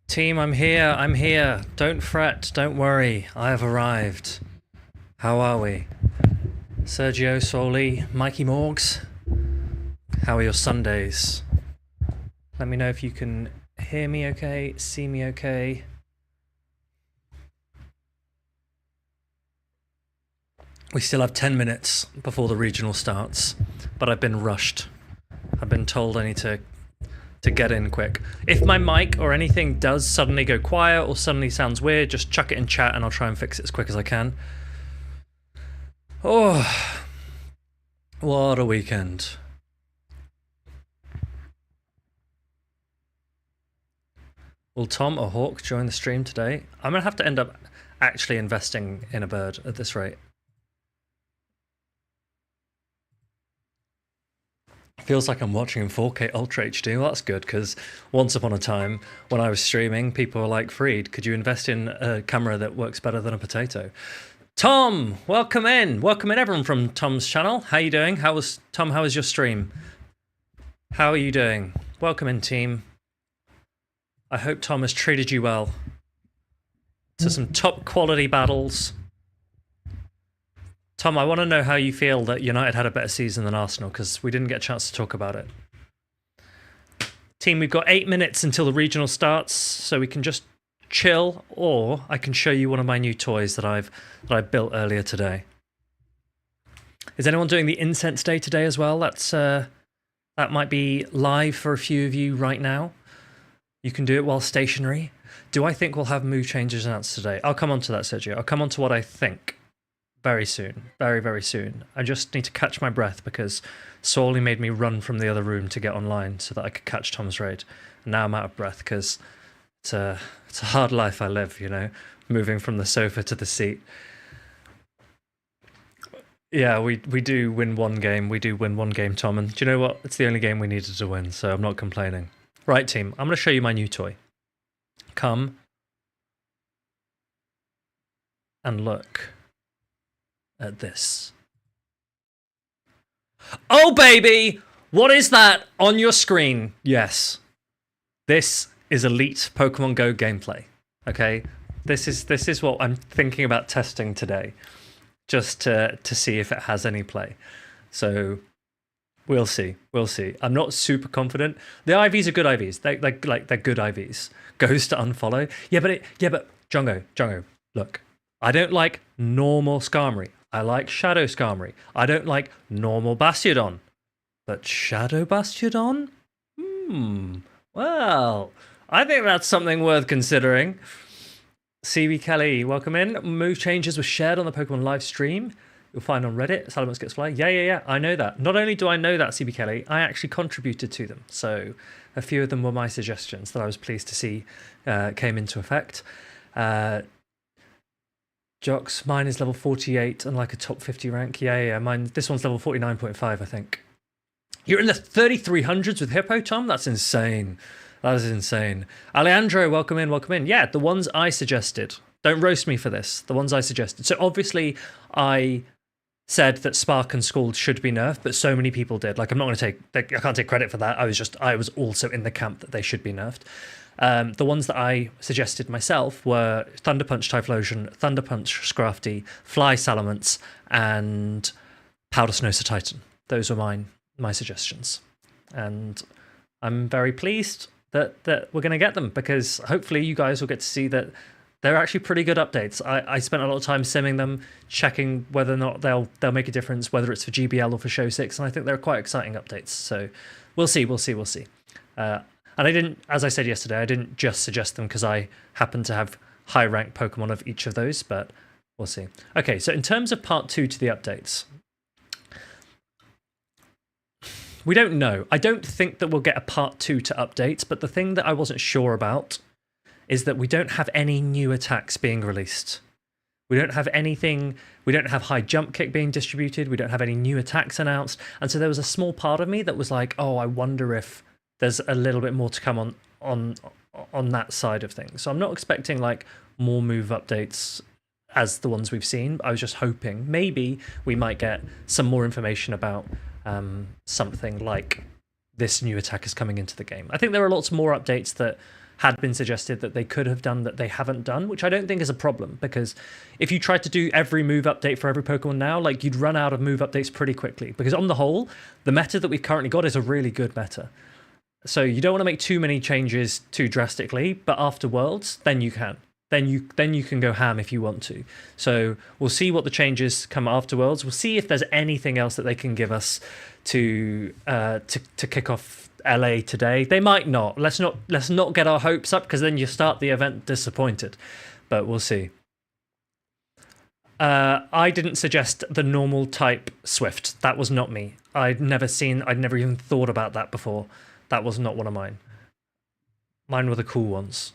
Team, I'm here. I'm here. Don't fret. Don't worry. I have arrived. How are we? Sergio Soli, Mikey Morgs. How are your Sundays? Let me know if you can hear me okay, see me okay. We still have 10 minutes before the regional starts, but I've been rushed. I've been told I need to get in quick. If my mic or anything does suddenly go quiet or suddenly sounds weird, just chuck it in chat and I'll try and fix it as quick as I can. Oh, what a weekend. Will Tom or Hawk join the stream today? I'm going to have to end up actually investing in a bird at this rate. Feels like I'm watching in 4K Ultra HD. Well, that's good, because once upon a time, when I was streaming, people were like, Freed, could you invest in a camera that works better than a potato? Tom, welcome in. Welcome in, everyone from Tom's channel. How you doing? Tom, how was your stream? How are you doing? Welcome in, team. I hope Tom has treated you well to some top quality battles. Tom, I want to know how you feel that United had a better season than Arsenal, because we didn't get a chance to talk about it. Team, we've got 8 minutes until the regional starts, so we can just chill, or I can show you one of my new toys that I built earlier today. Is anyone doing the Incense Day today as well? That might be live for a few of you right now. You can do it while stationary. Do I think we'll have move changes announced today? I'll come on to that, Sergio. I'll come on to what I think. Very soon. Very, very soon. I just need to catch my breath because Sawley made me run from the other room to get online so that I could catch Tom's raid. And now I'm out of breath because it's a hard life I live, you know, moving from the sofa to the seat. Yeah, we do win one game. We do win one game, Tom. And do you know what? It's the only game we needed to win, so I'm not complaining. Right, team. I'm going to show you my new toy. Come and look at this. Oh baby, what is that on your screen? Yes, this is Elite Pokemon Go gameplay. Okay, this is what I'm thinking about testing today, just to see if it has any play. So we'll see. I'm not super confident. The IVs are good IVs. They're good IVs. Goes to unfollow. Yeah, but Jongo, look. I don't like normal Skarmory. I like Shadow Skarmory. I don't like normal Bastiodon. But Shadow Bastiodon? Well, I think that's something worth considering. CB Kelly, welcome in. Move changes were shared on the Pokemon live stream. You'll find on Reddit. Salamence gets fly. Yeah. I know that. Not only do I know that, CB Kelly, I actually contributed to them. So a few of them were my suggestions that I was pleased to see came into effect. Jox, mine is level 48 and like a top 50 rank. Yeah. This one's level 49.5, I think. You're in the 3300s with Hippo, Tom? That's insane. That is insane. Alejandro, welcome in. Yeah, the ones I suggested. Don't roast me for this. The ones I suggested. So obviously, I said that Spark and Scald should be nerfed, but so many people did. Like, I'm not going to I can't take credit for that. I was also in the camp that they should be nerfed. The ones that I suggested myself were Thunder Punch Typhlosion, Thunder Punch Scrafty, Fly Salamence, and Powder Snow Titan. Those were my suggestions. And I'm very pleased that we're going to get them, because hopefully you guys will get to see that they're actually pretty good updates. I spent a lot of time simming them, checking whether or not they'll make a difference, whether it's for GBL or for Show 6, and I think they're quite exciting updates. So we'll see. And I didn't, as I said yesterday, I didn't just suggest them because I happen to have high rank Pokemon of each of those, but we'll see. Okay, so in terms of part 2 to the updates, we don't know. I don't think that we'll get a part 2 to updates, but the thing that I wasn't sure about is that we don't have any new attacks being released. We don't have anything, we don't have high jump kick being distributed, we don't have any new attacks announced, and so there was a small part of me that was like, oh, I wonder if there's a little bit more to come on that side of things. So I'm not expecting like more move updates as the ones we've seen. I was just hoping maybe we might get some more information about something like this new attack is coming into the game. I think there are lots more updates that had been suggested that they could have done that they haven't done, which I don't think is a problem, because if you tried to do every move update for every Pokemon now, like, you'd run out of move updates pretty quickly, because on the whole, the meta that we've currently got is a really good meta. So you don't want to make too many changes too drastically, but after Worlds, then you can. Then you can go ham if you want to. So we'll see what the changes come after Worlds. We'll see if there's anything else that they can give us to kick off LA today. They might not. Let's not get our hopes up, because then you start the event disappointed. But we'll see. I didn't suggest the normal type Swift. That was not me. I'd never even thought about that before. That was not one of mine. Mine were the cool ones.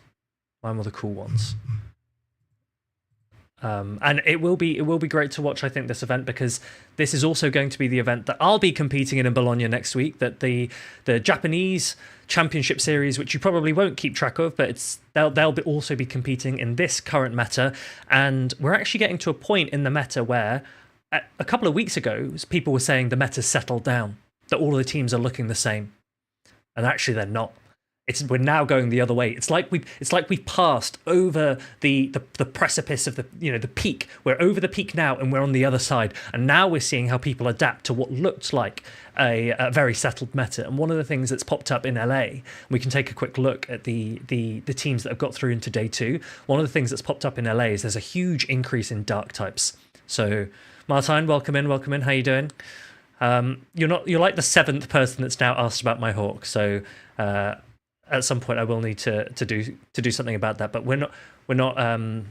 And it will be great to watch, I think, this event, because this is also going to be the event that I'll be competing in Bologna next week. That the Japanese Championship Series, which you probably won't keep track of, but they'll also be competing in this current meta, and we're actually getting to a point in the meta where a couple of weeks ago people were saying the meta's settled down, that all of the teams are looking the same, and actually they're not. We're now going the other way. It's like we've passed over the precipice of the peak. We're over the peak now, and we're on the other side. And now we're seeing how people adapt to what looked like a very settled meta. And one of the things that's popped up in LA, we can take a quick look at the teams that have got through into day 2. One of the things that's popped up in LA is there's a huge increase in dark types. So Martine, welcome in. How you doing? You're like the 7th person that's now asked about my Hawk. So at some point I will need to do something about that. But we're not going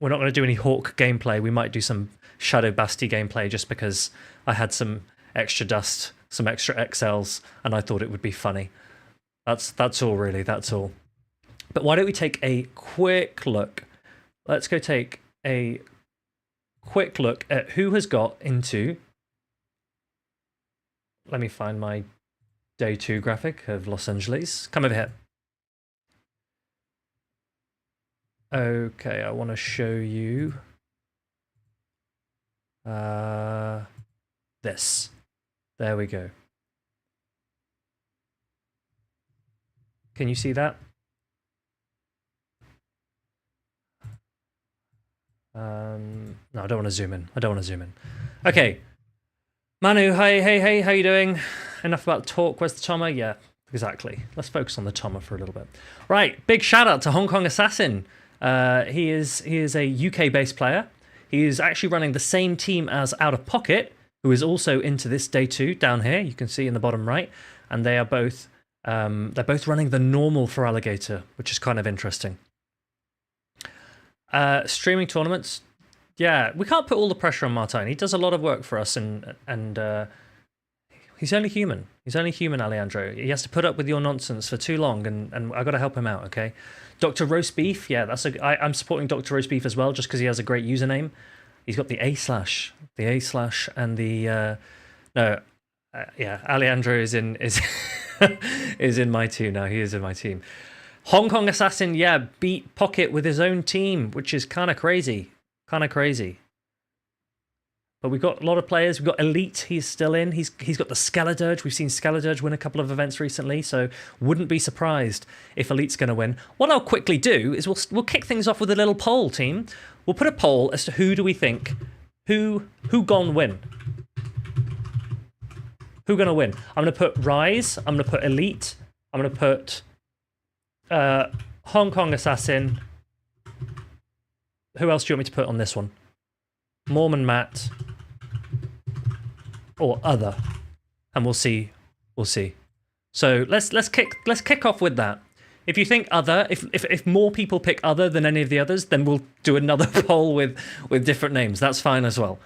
to do any Hawk gameplay. We might do some Shadow Basti gameplay, just because I had some extra dust, some extra XLs, and I thought it would be funny. That's all really. That's all. But why don't we take a quick look? Let's go take a quick look at who has got into. Let me find my day 2 graphic of Los Angeles. Come over here. Okay, I want to show you this. There we go. Can you see that? No, I don't want to zoom in. Okay. Manu, hey, how you doing? Enough about talk. Where's the Toma? Yeah, exactly. Let's focus on the Toma for a little bit. Right, big shout out to Hong Kong Assassin. He is a UK-based player. He is actually running the same team as Out of Pocket, who is also into this day 2 down here. You can see in the bottom right, and they are both running the normal for Alligator, which is kind of interesting. Streaming tournaments. Yeah, we can't put all the pressure on Martine. He does a lot of work for us, and he's only human. He's only human, Alejandro. He has to put up with your nonsense for too long, and I got to help him out, okay? Dr. Roast Beef, yeah, I'm supporting Dr. Roast Beef as well, just because he has a great username. He's got the A/, and the yeah. Alejandro is in is in my team now. He is in my team. Hong Kong Assassin, yeah, beat Pocket with his own team, which is kind of crazy. But we've got a lot of players. We've got Elite, he's still in. He's got the Skeledirge. We've seen Skeledirge win a couple of events recently, so wouldn't be surprised if Elite's going to win. What I'll quickly do is we'll kick things off with a little poll, team. We'll put a poll as to who do we think, who gon' win? Who gonna win? I'm going to put Rise, I'm going to put Elite, I'm going to put Hong Kong Assassin. Who else do you want me to put on this one? Mormon Matt or other, and we'll see. So let's kick off with that. If you think other, if more people pick other than any of the others, then we'll do another poll with different names. That's fine as well.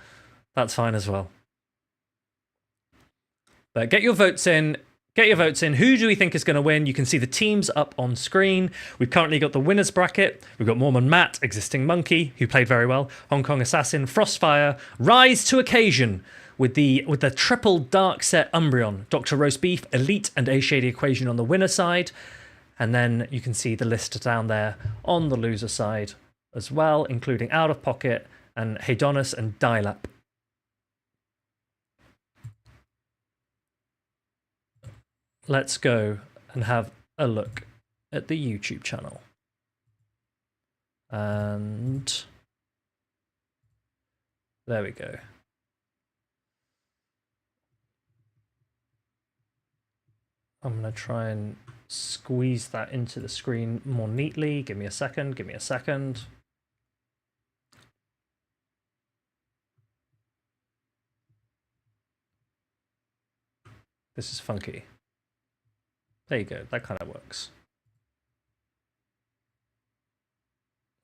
But get your votes in. Who do we think is going to win? You can see the teams up on screen. We've currently got the winners bracket. We've got Mormon Matt, Existing Monkey, who played very well, Hong Kong Assassin, Frostfire, Rise to Occasion with the triple dark set Umbreon, Dr. Roast Beef, Elite, and A Shady Equation on the winner side. And then you can see the list down there on the loser side as well, including Out of Pocket and Hedonus and Dialap. Let's go and have a look at the YouTube channel. And there we go. I'm going to try and squeeze that into the screen more neatly. Give me a second, give me a second. This is funky. There you go, that kind of works.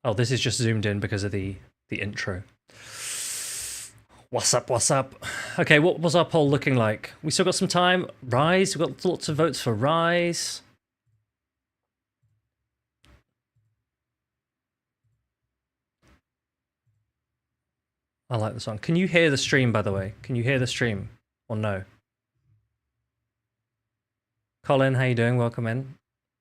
Oh, this is just zoomed in because of the intro. What's up, what's up? Okay, what was our poll looking like? We still got some time. Rise, we've got lots of votes for Rise. I like the song. Can you hear the stream, by the way? Can you hear the stream or no? Colin, how you doing? Welcome in.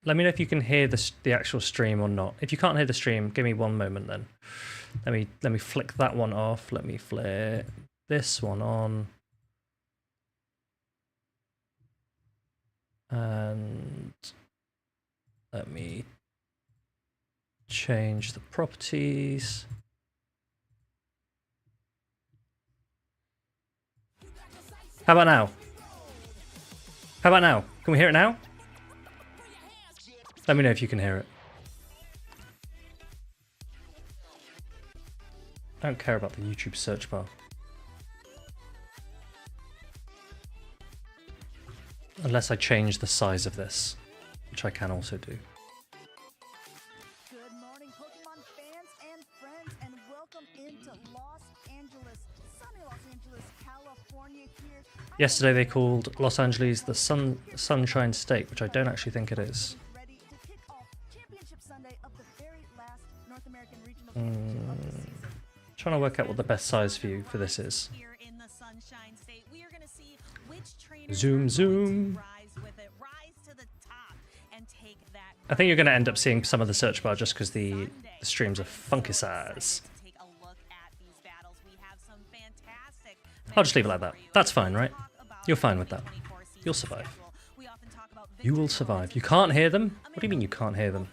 Let me know if you can hear the actual stream or not. If you can't hear the stream, give me one moment then. Let me flick that one off. Let me flick this one on. And let me change the properties. How about now? How about now? Can we hear it now? Let me know if you can hear it. I don't care about the YouTube search bar. Unless I change the size of this, which I can also do. Good morning, Pokemon fans and friends, and welcome into Los Angeles, sunny Los Angeles, California here. Yesterday they called Los Angeles the Sunshine State, which I don't actually think it is. Ready to kick off Championship Sunday of the very last North American Regional Championship of the season. Trying to work out what the best size view for this is. Here in the Sunshine State, we are going to see which trainers Zoom, are going zoom. to rise with it, rise to the top, and take that. I think you're going to end up seeing some of the search bar just because the streams are funky size. Take a look at these battles. We have some fantastic. I'll just leave it like that. That's fine, right? You're fine with that. You'll survive. We often talk about You will survive. You can't hear them? What do you mean you can't hear them?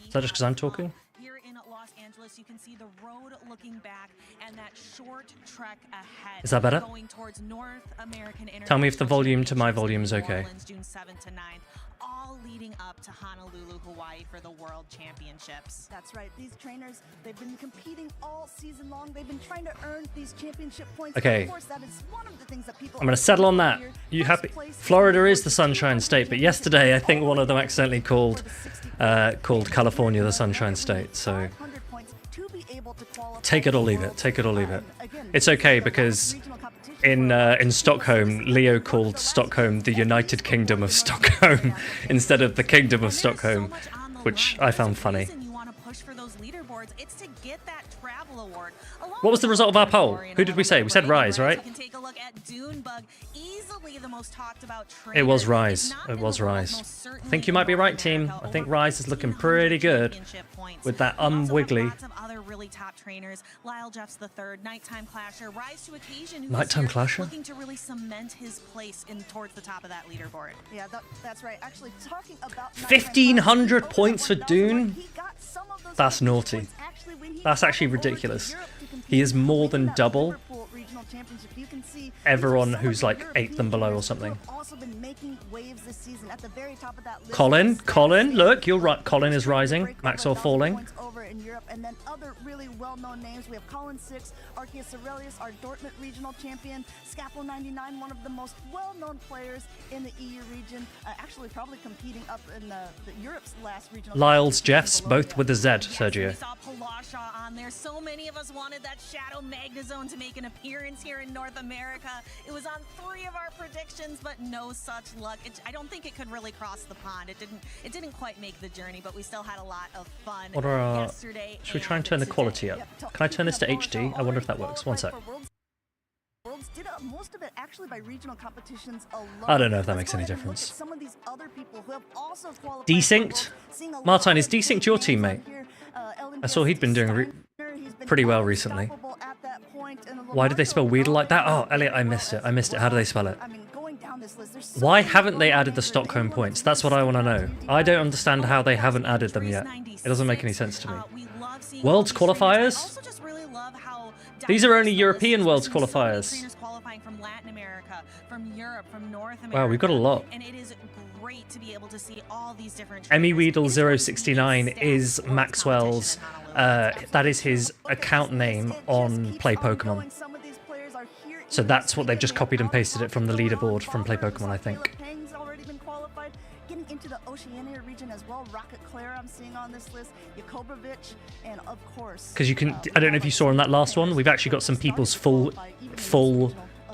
Is that just because I'm talking? Here in Los Angeles, you can see the road looking back and that short trek ahead. Is that better? Going towards North American Tell me if the volume to my Championships volume is in New okay. Orleans, June 7th to 9th, all leading up to Honolulu, Hawaii for the World Championships. That's right. These trainers, they've been competing all season long. They've been trying to earn these championship points. Okay. Of course, that is one of the things that people I'm going to settle on that. here. You First happy? place Florida is for the Sunshine State, but yesterday I think one of them accidentally called California the Sunshine State. So 500 points to be able to qualify take it or for leave World it. Take it or leave it. Again, It's this is okay the last because regional competition in Stockholm, Leo called Stockholm the United Kingdom of Stockholm instead of the Kingdom of Stockholm, which I found funny. You want to push for those leaderboards, it's to get that travel award. What was the result of our poll? Who did we say? We said Rise, right? You can take a look at Dunebug, easily the most talked about It was trainer. Rise. If not It in was the world, Rise. most I certainly think you in might be North right, team. America. I think Over Rise is looking 1,500 pretty good championship points. with that We also have Wiggly. lots of other really top trainers. Lyle Jeffs III, Nighttime Clasher, Rise to Occasion, who's Nighttime here Clasher? looking to really cement his place in towards the top of that leaderboard. Yeah, that's right. Actually, talking about 1,500 points for Dune? He got some of those That's naughty. points actually when he That's actually traveled over to ridiculous. Europe to compete He is in more than that double Liverpool Regional Championship. You can see everyone these are some who's of the like 8th European and below or trainers who something. have also been making waves this season at the very top of that list. Colin, Stats Colin, say look, you're right. that Colin is he's trying to rising. break over Maxwell 1,000 falling. points over in Europe, and then other really well-known names. We have Colin Six, Arceus Aurelius, our Dortmund regional champion, Scapo 99, one of the most well-known players in the EU region, actually probably competing up in the Europe's last regional. Lyles, championship in Jeffs, Bologna. both with a Z, Yes, we Sergio. saw Palasha on there. So many of us wanted that Shadow Magnezone to make an appearance here in North America. It was on 3 of our predictions, but no such luck. I don't think it could really cross the pond. It didn't quite make the journey, but we still had a lot of fun What are our... yesterday. Should we try and turn the quality up? Can I turn this to HD? I wonder if that works. One sec. Worlds did most of it actually by regional competitions alone. I don't know if that Let's makes go any ahead and look difference. at some of these other people who have also qualified Desynced? for Worlds, seeing a lot Martine, is of Desynced big your names on teammate? here. Ellen I saw he'd been doing Steiner, he's been pretty well recently. unstoppable at that point, and Why did they spell Lamarco Weedle like that? Oh, Galloway Elliot, I as missed well it. I missed it. How do they spell it? I mean, going down this list, there's Why haven't they added the Stockholm points? That's what I want to know. I don't understand how they haven't added them yet. It doesn't make any sense to me. Worlds qualifiers? These are only European Worlds qualifiers. Qualifying from Latin America, from Europe, from North America. Wow, we've got a lot. And it is great to be able to see all these different Emmy Weedle 069 is Maxwell's, that is his account name on Play Pokemon. So that's what they've just copied and pasted it from the leaderboard from Play Pokemon, I think. Getting into the Oceania region as well, Rocket Clara I'm seeing on this list, Jakobrovich, and of course... Because you can, I don't know if you saw in that last one, we've actually got some people's full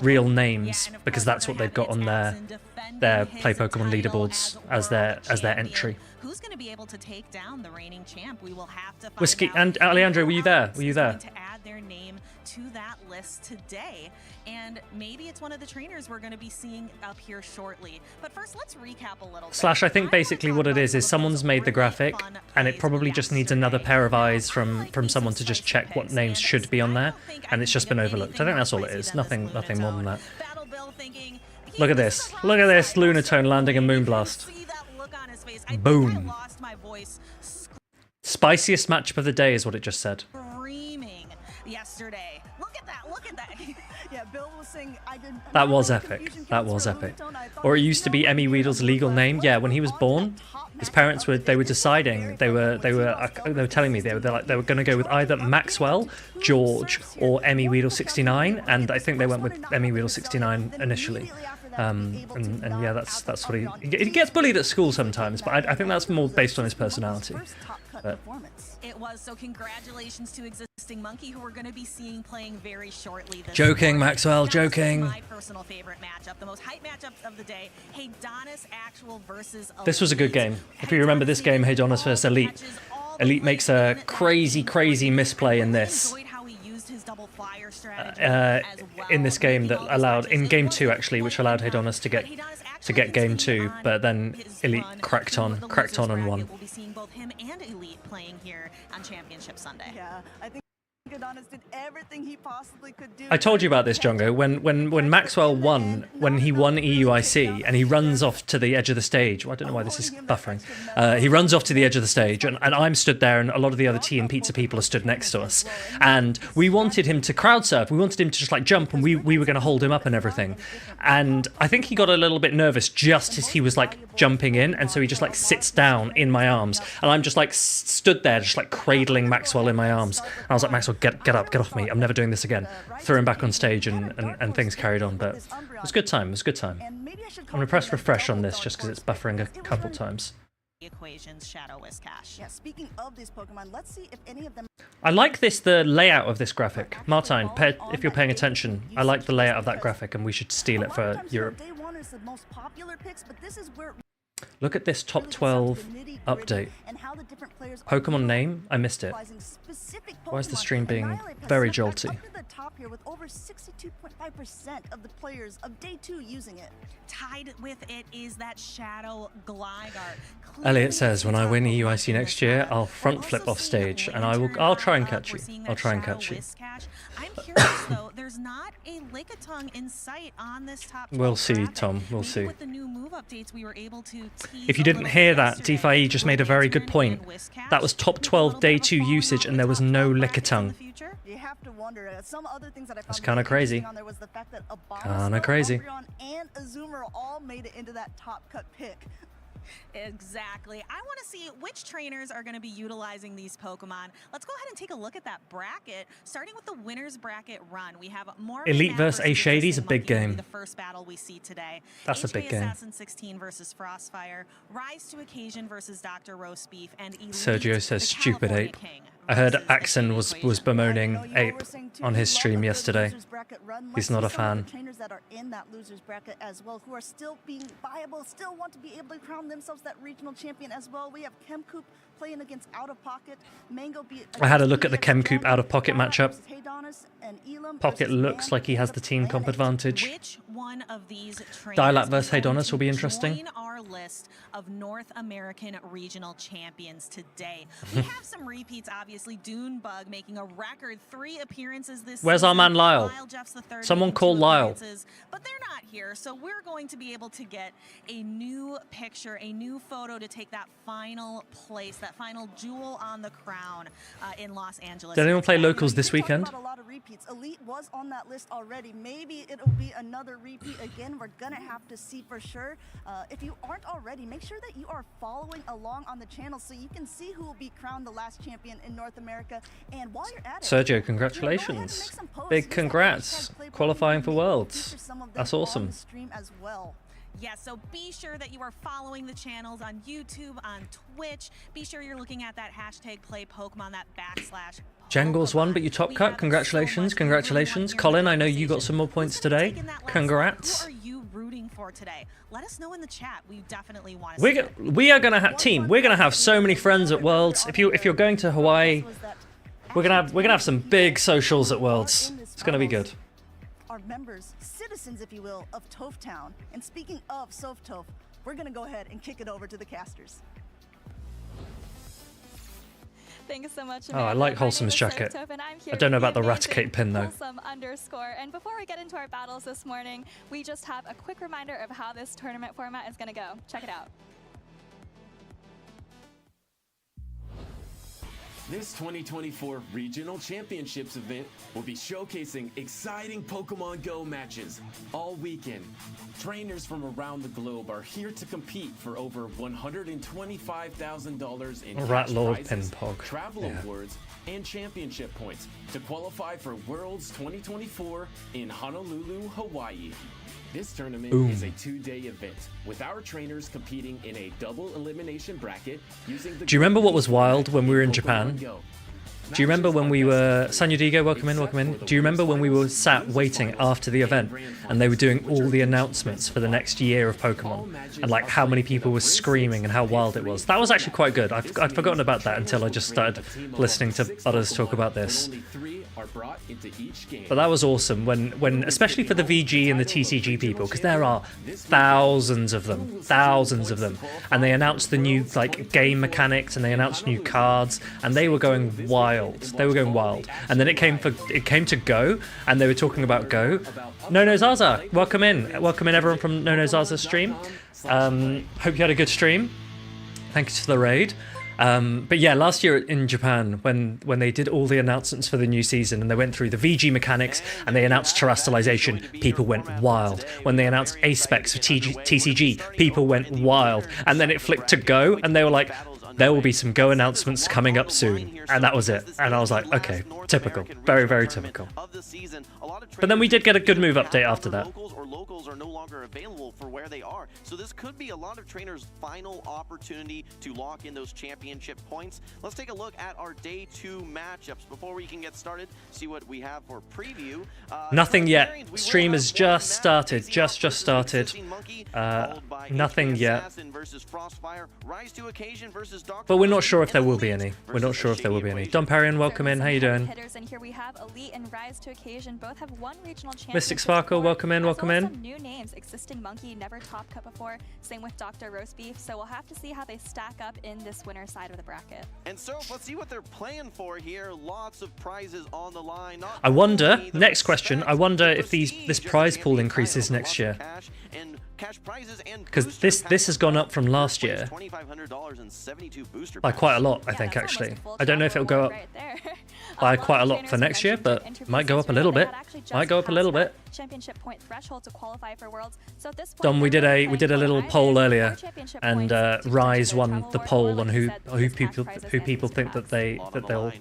real names, because that's what they've got on their Play Pokemon leaderboards as their entry. Who's going to be able to take down the reigning champ? We will have to find Whiskey out. and Alejandro, were you there? Were you there? To add their name to that list today, and maybe it's one of the trainers we're going to be seeing up here shortly. But first, let's recap a little. Slash, I think basically what it is someone's made the graphic, and it probably just needs another pair of eyes from someone to just check what names should be on there, and it's just been overlooked. I think that's all it is. Nothing more than that. Look at this. Look at this Lunatone landing a Moonblast. Boom. Spiciest matchup of the day is what it just said. Screaming yesterday. Look at that. Look at that. Yeah, Bill was saying I didn't. That was epic. That was epic. Or it used to be Emmy Weedle's legal name. Yeah, when he was born, his parents were deciding they were telling me they were going to go with either Maxwell, George, or Emmy Weedle 69, and I think they went with Emmy Weedle 69 initially. And yeah, that's what he gets bullied at school sometimes, but I think that's more based on his personality. But it was, so congratulations to Existing Monkey, who we're going to be seeing playing very shortly. Joking, Maxwell, joking. My personal favorite matchup, the most hype matchup of the day, Heidonis Actual versus Elite. This was a good game. If you remember this game, Heidonis versus Elite. Elite makes a crazy misplay in this. In this game that allowed, in game 2 actually, which allowed Heidonis to get game 2, but then Elite cracked on and won. We'll be seeing both him and Elite playing here on Championship Sunday. Yeah, I think Heidonis did everything he possibly could do. I told you about this, Jongo. When Maxwell won, when he won EUIC, and he runs off to the edge of the stage. Well, I don't know why this is buffering. He runs off to the edge of the stage, and I'm stood there, and a lot of the other tea and pizza people are stood next to us. And we wanted him to crowd surf. We wanted him to just like jump, and we were going to hold him up and everything. And I think he got a little bit nervous just as he was like jumping in, and so he just like sits down in my arms, and I'm just like stood there, just like cradling Maxwell in my arms. And I was like, Maxwell, get up, get off me. I'm never doing this again. Threw him back on stage, and things carried on. But it was a good time. It was a good time. I'm going to press refresh on this just because it's buffering a couple times. Equations, Shadow Whiscash. Yeah, speaking of these Pokemon, let's see if any of them... I like the layout of this graphic. Martine, if you're paying attention, I like the layout of that graphic, and we should steal it for Europe. Day 1 is the most popular picks, but this is where Look at this top 12 update. Pokemon name? I missed it. Why is the stream being very jolty? Up to the top here with over 62.5% of the players of day 2 using it. Tied with it is that Shadow Gligar. Elliot says, when I win EUIC next year, I'll front flip off stage, and I'll try and catch you. I'll try and catch you. I'm curious though, there's not a Lickitung in sight on this top 12 We'll see, graphic. Tom. We'll see. With the new move updates, we were able to tease If you a didn't little hear bit that, yesterday. DeFi just made a very good point. That was top 12 day 2 usage, and there was no Lickitung. You have to wonder. Some other things that I found That's kinda crazy. on there was the fact that Kinda crazy. Umbreon, and Azumarill all made it into that top cut pick. Exactly. I want to see which trainers are going to be utilizing these Pokemon. Let's go ahead and take a look at that bracket, starting with the winners bracket run. We have more Elite versus A Shady's a big game. The first battle we see today. That's a big game. Assassin 16 versus Frostfire, Rise to Occasion versus Dr. Roast Beef, and Elite, Sergio says the stupid California ape. King I heard versus Axon was bemoaning I know you Ape were saying too, on you his love stream the yesterday. losers bracket run. He's Let's not see a some of fan. the trainers that are in that losers bracket as well, who are still being viable, still want to be able to crown themselves that regional champion as well. We have Chemcoop playing against Out of Pocket. Mango beat. I had a look at the Chemcoop Out of Pocket matchup. Pocket looks like he has the team comp advantage. Which one of these Dialab versus Heidonis will be interesting. Join our list of North American regional champions today. We have some repeats, obviously. Dunebug making a record 3 appearances this Where's season. our man Lyle? Jeffs III Someone making call 2 Lyle. appearances, but they're not here, so we're going to be able to get a new picture, a new photo to take that final place, that final jewel on the crown in Los Angeles. Did anyone play locals this You're talking weekend? about a lot of repeats. Elite was on that list already. Maybe it'll be another repeat again. We're gonna have to see for sure. If you aren't already, make sure that you are following along on the channel so you can see who will be crowned the last champion in North America. And while you're at it, Sergio, congratulations. Big congrats. Qualifying for Worlds. That's awesome. Stream as well. Yeah, so be sure that you are following the channels on YouTube, on Twitch. Be sure you're looking at that hashtag #PlayPokemon, that / Jangles won, but you top cut. Congratulations, congratulations. Colin, I know you got some more points today. Congrats. Who are you rooting for today? Let us know in the chat. We definitely want to see it. We are gonna have team. We're gonna have so many friends at Worlds. If you're going to Hawaii, we're gonna have some big socials at Worlds. It's gonna be good. Our members, citizens, if you will, of Toph Town. And speaking of Softoph, we're gonna go ahead and kick it over to the casters. Thank you so much. Oh, I like Wholesome's jacket. I don't know about the Raticate pin though. Wholesome_. And before we get into our battles this morning, we just have a quick reminder of how this tournament format is going to go. Check it out. This 2024 Regional Championships event will be showcasing exciting Pokemon Go matches all weekend. Trainers from around the globe are here to compete for over $125,000 in Rat cash Lord prizes, Pinpog. travel Yeah. awards, and championship points to qualify for Worlds 2024 in Honolulu, Hawaii. This tournament is a 2-day event, with our trainers competing in a double elimination bracket using the... Do you remember what was wild when we were in Japan? Do you remember when we were... Sanyo Digo, welcome in, welcome in. Do you remember when we were sat waiting after the event and they were doing all the announcements for the next year of Pokemon and like how many people were screaming and how wild it was? That was actually quite good. I'd forgotten about that until I just started listening to others talk about this. But that was awesome when especially for the VG and the TCG people, because there are thousands of them, and they announced the new like game mechanics and they announced new cards and they were going wild. And then it came to Go and they were talking about Go. Nono Zaza, welcome in everyone from Nono Zaza's stream. Hope you had a good stream. Thanks for the raid. But yeah, last year in Japan, when they did all the announcements for the new season and they went through the VG mechanics and they announced terrestrialization, people went wild. When they announced A-Specs for TCG, people went wild. And then it flicked to Go and they were like, there will be some Go announcements coming up soon. And that was it. And I was like, okay, typical. Very, very typical. But then we did get a good move update after that. Locals are no longer available for where they are. So this could be a lot of trainers' final opportunity to lock in those championship points. Let's take a look at our day 2 matchups before we can get started, see what we have for preview. Nothing yet. Stream has just started. Just started. Nothing yet. But we're not sure if there will be any. Don Perrion, welcome in. How you doing? Hitters, and here we have Elite and Rise to Occasion. Both have one regional championship. Mystic Sparkle, welcome in. Some new names. Existing Monkey, never top cut before. Same with Dr. Roast Beef. So we'll have to see how they stack up in this winner side of the bracket. And so let's see what they're playing for here. Lots of prizes on the line. I wonder, next question, I wonder if this prize pool increases next year. Because this has gone up from last year by quite a lot, I think, actually. I don't know if it'll go up by quite a lot for next year, but it might go up a little bit. Championship point threshold to qualify for Worlds. So at this point, Dom, we did a little poll earlier, and Rise won the poll on who people think that they'll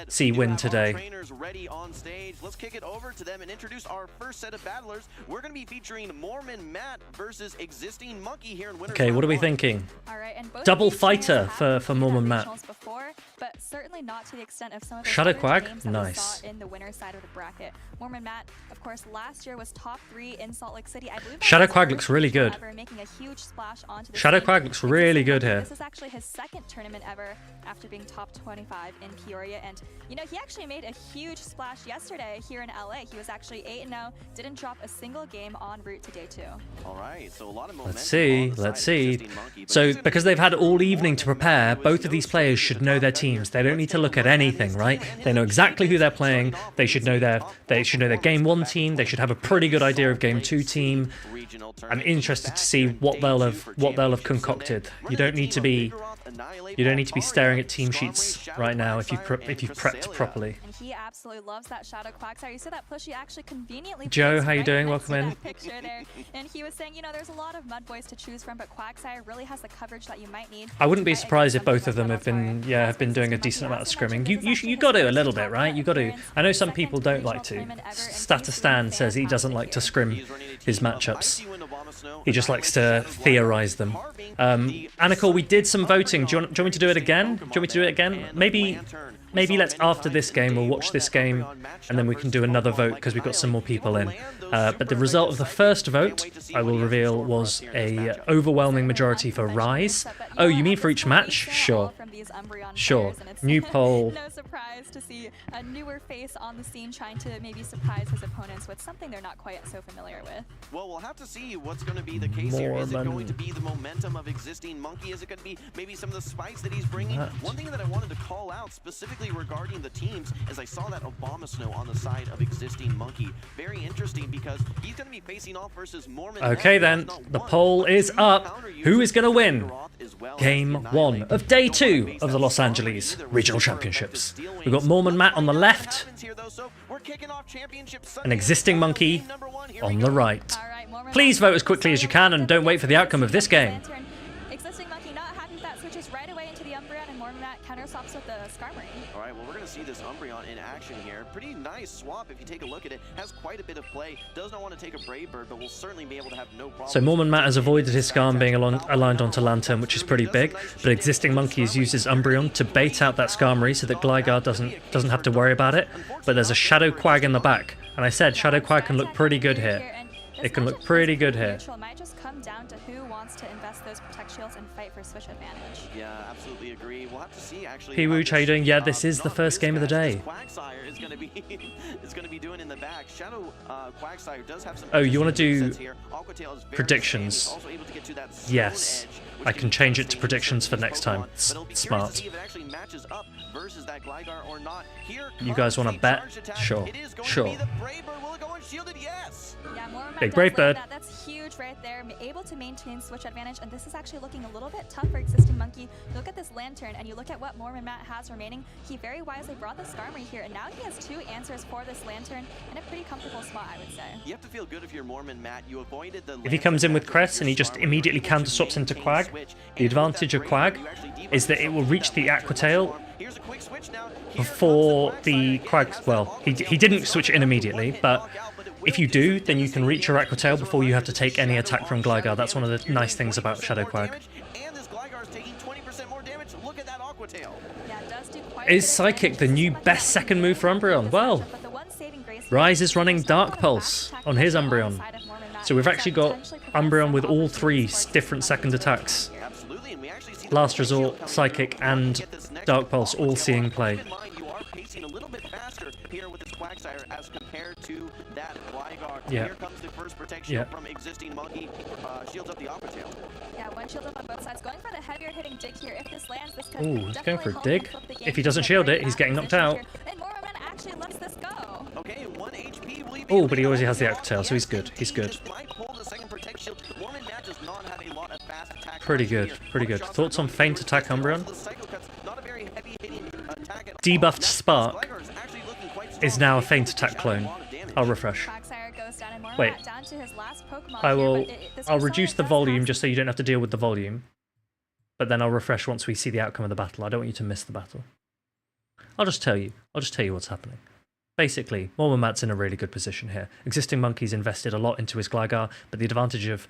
see win today. Trainers ready on stage. Let's kick it over to them and introduce our first set of battlers. We're going to be featuring Mormon Matt versus Existing Monkey here in Winners. Okay, what are we thinking? All right, and Double fighter for Mormon Matt. Before, but certainly not to the extent of some of the Shadow Quag, names that nice. we saw in the winner's side of the bracket. Mormon Matt, of course, last year was top 3 in Salt Lake City. I believe Shadow Quag looks really good. Making a huge splash onto the Shadow scene. Quag looks really good here. This is actually his second tournament ever after being top 25 in Peoria And, you know, he actually made a huge splash yesterday here in LA. He was actually 8-0, didn't drop a single game en route to day 2. All right, so a lot of Let's see, momentum on the let's side of see. Existing Monkey, but So, he's gonna because be they've had all very evening to important. prepare, There both was of no these players should know their teams. They don't need to look at anything, right? They know exactly who they're playing. They should know their game 1 team. They should have a pretty good idea of game 2 team. I'm interested to see what they'll have concocted. You don't need to be staring at team sheets right now if you've prepped properly. And he absolutely loves that Shadow Quagsire. You see that push he actually conveniently Joe, placed how you right doing? next to Welcome that in. picture there. And he was saying, you know, there's a lot of Mud Boys to choose from, but Quagsire really has the coverage that you might need. I wouldn't be Against surprised if something both of like them have Minotaur. have been doing a decent amount of scrimming. You got to a little bit, right? You got to. I know some people don't like to. Statistan says he doesn't like to scrim his matchups. He just likes to theorize them. Anacol, we did some voting. Do you want me to do it again? Do you want me to do it again? Maybe let's, after this game, we'll watch this game, and then we can do another vote, because we've got some more people in. But the result of the first vote, I will reveal, was a overwhelming majority for Rise. Oh, you mean for each match? Sure. Sure. New poll. No surprise to see a newer face on the scene trying to maybe surprise his opponents with something they're not quite so familiar with. Well, we'll have to see what's going to be the case here. Is it going to be the momentum of Existing Monkey? Is it going to be maybe some of the spikes that he's bringing? One thing that I wanted to call out specifically regarding the teams is I saw that Obama Snow on the side of Existing Monkey. Very interesting because he's going to be facing off versus Mormon. Okay then, the poll is up. Who is going to win Game 1 of Day 2 of the Los Angeles Regional Championships? We've got Mormon Matt on the left, an Existing Monkey on the right. All right, Mormon Please Matt vote as quickly as you can and don't wait for the outcome of this game. Lantern. Existing Monkey not happy with that, switches right away into the Umbreon, and Mormon Matt counter-swaps with the Skarmory. All right, well, we're going to see this Umbreon in action here. Pretty nice swap if you take a look at it. Has quite a bit of play. Does not want to take a Brave Bird, but will certainly be able to have no problem. So Mormon Matt has avoided his Skarm being aligned onto Lantern, which is pretty big, but Existing Monkey has used his Umbreon to bait out that Skarmory so that Gligar doesn't have to worry about it. But there's a Shadow Quag in the back, and I said Shadow Quag can look pretty good here. It can look pretty good here. Neutral might just come down to who wants to invest those Protect Shields and fight for switch advantage. Yeah, absolutely agree. We'll have to see actually. P-Wooch, how you doing? Yeah, this is the first game of the day. Quagsire is going to be doing in the back. Shadow Quagsire does have some. Oh, you want to do sets here. Aquatail is very predictions? same. Also able to get to that slow Yes. edge, which I can can be change it to dangerous predictions for this next time. Pokemon, but it'll be curious to Smart. see if it actually matches up versus that Gligar or not. Here You guys comes wanna the bet? charged attack. Sure. It is going Sure. to be the Brave Bird. Will it go unshielded? Yes. Yeah, Mormon Matt Big does Brave land Bird. that. That's huge right there. Able to maintain switch advantage, and this is actually looking a little bit tough for Existing Monkey. Look at this Lantern, and you look at what Mormon Matt has remaining. He very wisely brought the Skarmory here, and now he has 2 answers for this Lantern in a pretty comfortable spot, I would say. You have to feel good if you're Mormon, Matt. You avoided the. If he comes in with Cress and he just immediately counter swaps into Quag, the advantage of Quag is that it will reach the Aqua Tail before the Quag. Well, he didn't switch in immediately, but if you do, then you can reach your Aqua Tail before you have to take any attack from Gligar. That's one of the nice things about Shadow Quag. And this Gligar is taking 20% more damage. Look at that Aqua Tail. Yeah, it does do quite a Is bit of Psychic damage. the new Monkey best second move for Umbreon? Well, But the one saving grace Rise here is running there's not a lot Dark of Pulse back on his attack Umbreon. side of Mormon Matt. So we've That actually got potentially provides Umbreon some with all opportunities 3 for different Existing second Monkey here. attacks. Absolutely, and we actually see Last Resort, Psychic, and Dark Pulse all seeing play. Keep in mind, you are pacing a little bit faster here with this Quagsire as compared to that Gligar. Yeah. Here comes the first protection Yeah. from Existing Monkey. Shields up the Aqua Tail. Yeah, one shield up on both sides. Going for the heavier hitting dig here. If this lands, this could Ooh, he's going for a definitely dig. help him flip the If game he doesn't to a shield very it, he's bad getting knocked position out. here. And Mormon actually lets this go. Okay, 1 HP. Will he be Oh, able but to he always get has the out? Aqua Tail, so he's good. He's good. Just might pull the second protect shield. Mormon Matt does not have a lot of fast attack. Pretty here. good, pretty good. Shots Thoughts are on going Feint through. Attack Umbreon? The Psycho Cuts, not a very heavy-hitting attack at all. Debuffed That Spark Gligar is actually looking quite is strong. now a Able Feint to Attack shut clone. a lot of damage. I'll refresh. Quagsire goes down, and Mormon Wait. Matt down to his last Pokemon I here, will. but this I'll Persona reduce the does volume have just so you don't have to deal with the volume. But then I'll refresh once we see the outcome of the battle. I don't want you to miss the battle. I'll just tell you. I'll just tell you what's happening. Basically, Mormon Matt's in a really good position here. Existing Monkey's invested a lot into his Gligar, but the advantage of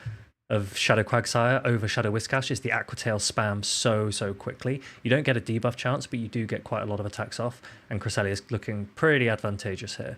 Shadow Quagsire over Shadow Whiscash is the Aqua Tail spam so quickly. You don't get a debuff chance, but you do get quite a lot of attacks off, and Cresselia is looking pretty advantageous here.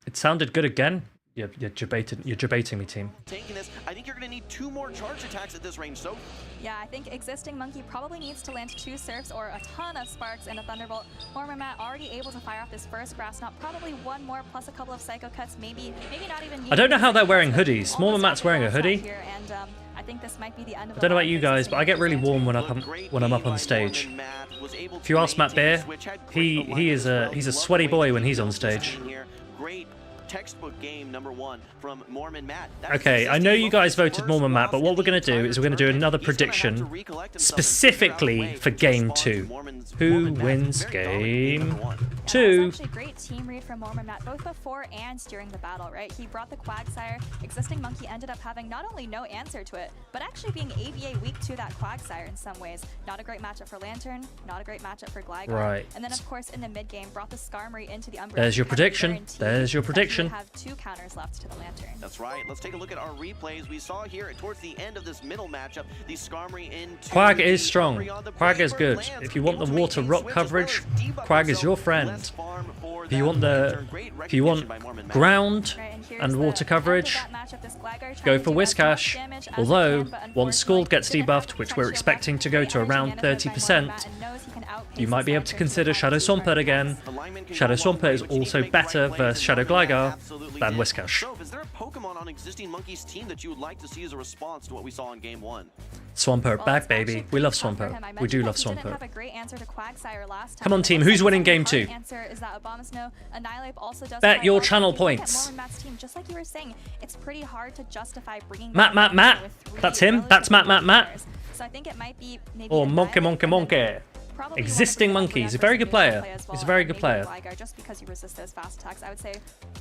It sounded good again. You're debating me, team. Taking this, I think you're going to need 2 more charge attacks at this range. So Yeah, I think Existing Monkey probably needs to land 2 Surfs or a ton of Sparks and a Thunderbolt. Mormonmat already able to fire off this first Grass Knot, probably 1 more plus a couple of Psycho Cuts, maybe not even. I don't know how they're wearing hoodies. Mormonmat's wearing a hoodie. Here, and, I think this might be the end of I don't know about you guys, but I get really warm when I'm up on stage. If you ask Matt Beer, he's a sweaty boy when he's on stage. Great textbook game number 1 from Mormon Matt. Okay, I know you guys voted Mormon Matt, but what we're going to do is we're going to do another prediction specifically for Game 2. Who wins Game 2? That's actually a great team read from Mormonmat, both before and during the battle, right? He brought the Quagsire. Existing Monkey ended up having not only no answer to it, but actually being ABA weak to that Quagsire in some ways. Not a great matchup for Lantern, not a great matchup for Gligar. Right. And then, of course, in the mid-game, brought the Skarmory into the Umbreon. There's your prediction. Guaranteed There's your that he would prediction. have 2 counters left to the Lantern. That's right. Let's take a look at our replays. We saw here towards the end of this middle matchup, the Skarmory into Quag is the strong. Umbreon. The Quag is Brave good. Bird lands, If you want the able to water maintain rock switch as well coverage, as debug Quag is himself. your friend. Less farm for If you that want the Lantern. Great if you want recognition by Mormon Matt. ground Right, and here's and the water end coverage, of that matchup. This Gligar trying go to for do as much Whiscash. damage as Although, he can, but once Scald gets unfortunately didn't have debuffed, the which we're protection expecting left. to go to Very around energy managed by 30%, Mormonmat and knows he can outpace you might be his able to Lantern consider to Shadow have super Swampert again. Alignment can Shadow go a long Swampert way, is but you need also to make the better right plays, versus and Shadow Mormon Matt Gligar absolutely than did. Whiscash. So, is there a Pokemon on Existing Monkey's team that you would like to see as a response to what we saw in Game 1? Swampert Well, back, it's baby. actually We love pretty tough for him. I Swampert. We mentioned do that love he didn't Swampert. have a great answer to Quagsire last time. Come on, It team, looks who's like winning the Game hard 2? Answer is that Abomasnow. Annihilate also does Bet quite your well. channel If you look at points. Mormonmat's team, just like you were saying, it's pretty hard to justify bringing Matt, back Matt, Abomasnow with 3 that's him. That's Matt, relatively Matt, weak players. So I think it might be maybe Or Annihilate Monkey. and then probably Existing one of Monkey. the He's a very good Umbreon player. play as well, He's a very and good maybe player. Gligar, just because you resist those fast attacks. I would say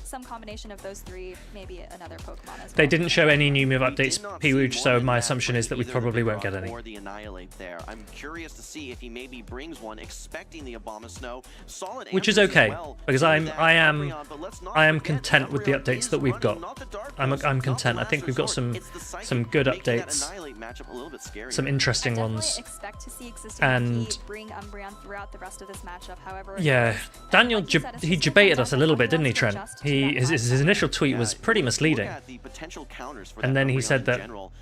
some combination of those 3, maybe another Pokemon as well. They didn't show any new move updates, Did not P-Wooch, see so Mormon my Matt assumption is that we bring probably either won't the get any. Or the Annihilate there. I'm curious to see if he maybe brings one, expecting the Abomasnow. Solid Which is answers as okay, well because for I that am Umbreon, but let's not I am forget content with the Umbreon updates is that we've running got. not the Dark I'm Pulse, I'm not the content. I Last think we've got Resort. It's the Psychic, some good making that updates, Annihilate matchup a little bit scary. some I interesting definitely ones. expect to see Existing And- Monkey bring Umbreon throughout the rest of this matchup. However, Yeah, Daniel like you said, it's he just gonna debated come us a down little to bit, didn't he, who Trent? wants to adjust to that His matchup. initial tweet was pretty misleading. Look at the potential counters for And that then he Umbreon said in that- general.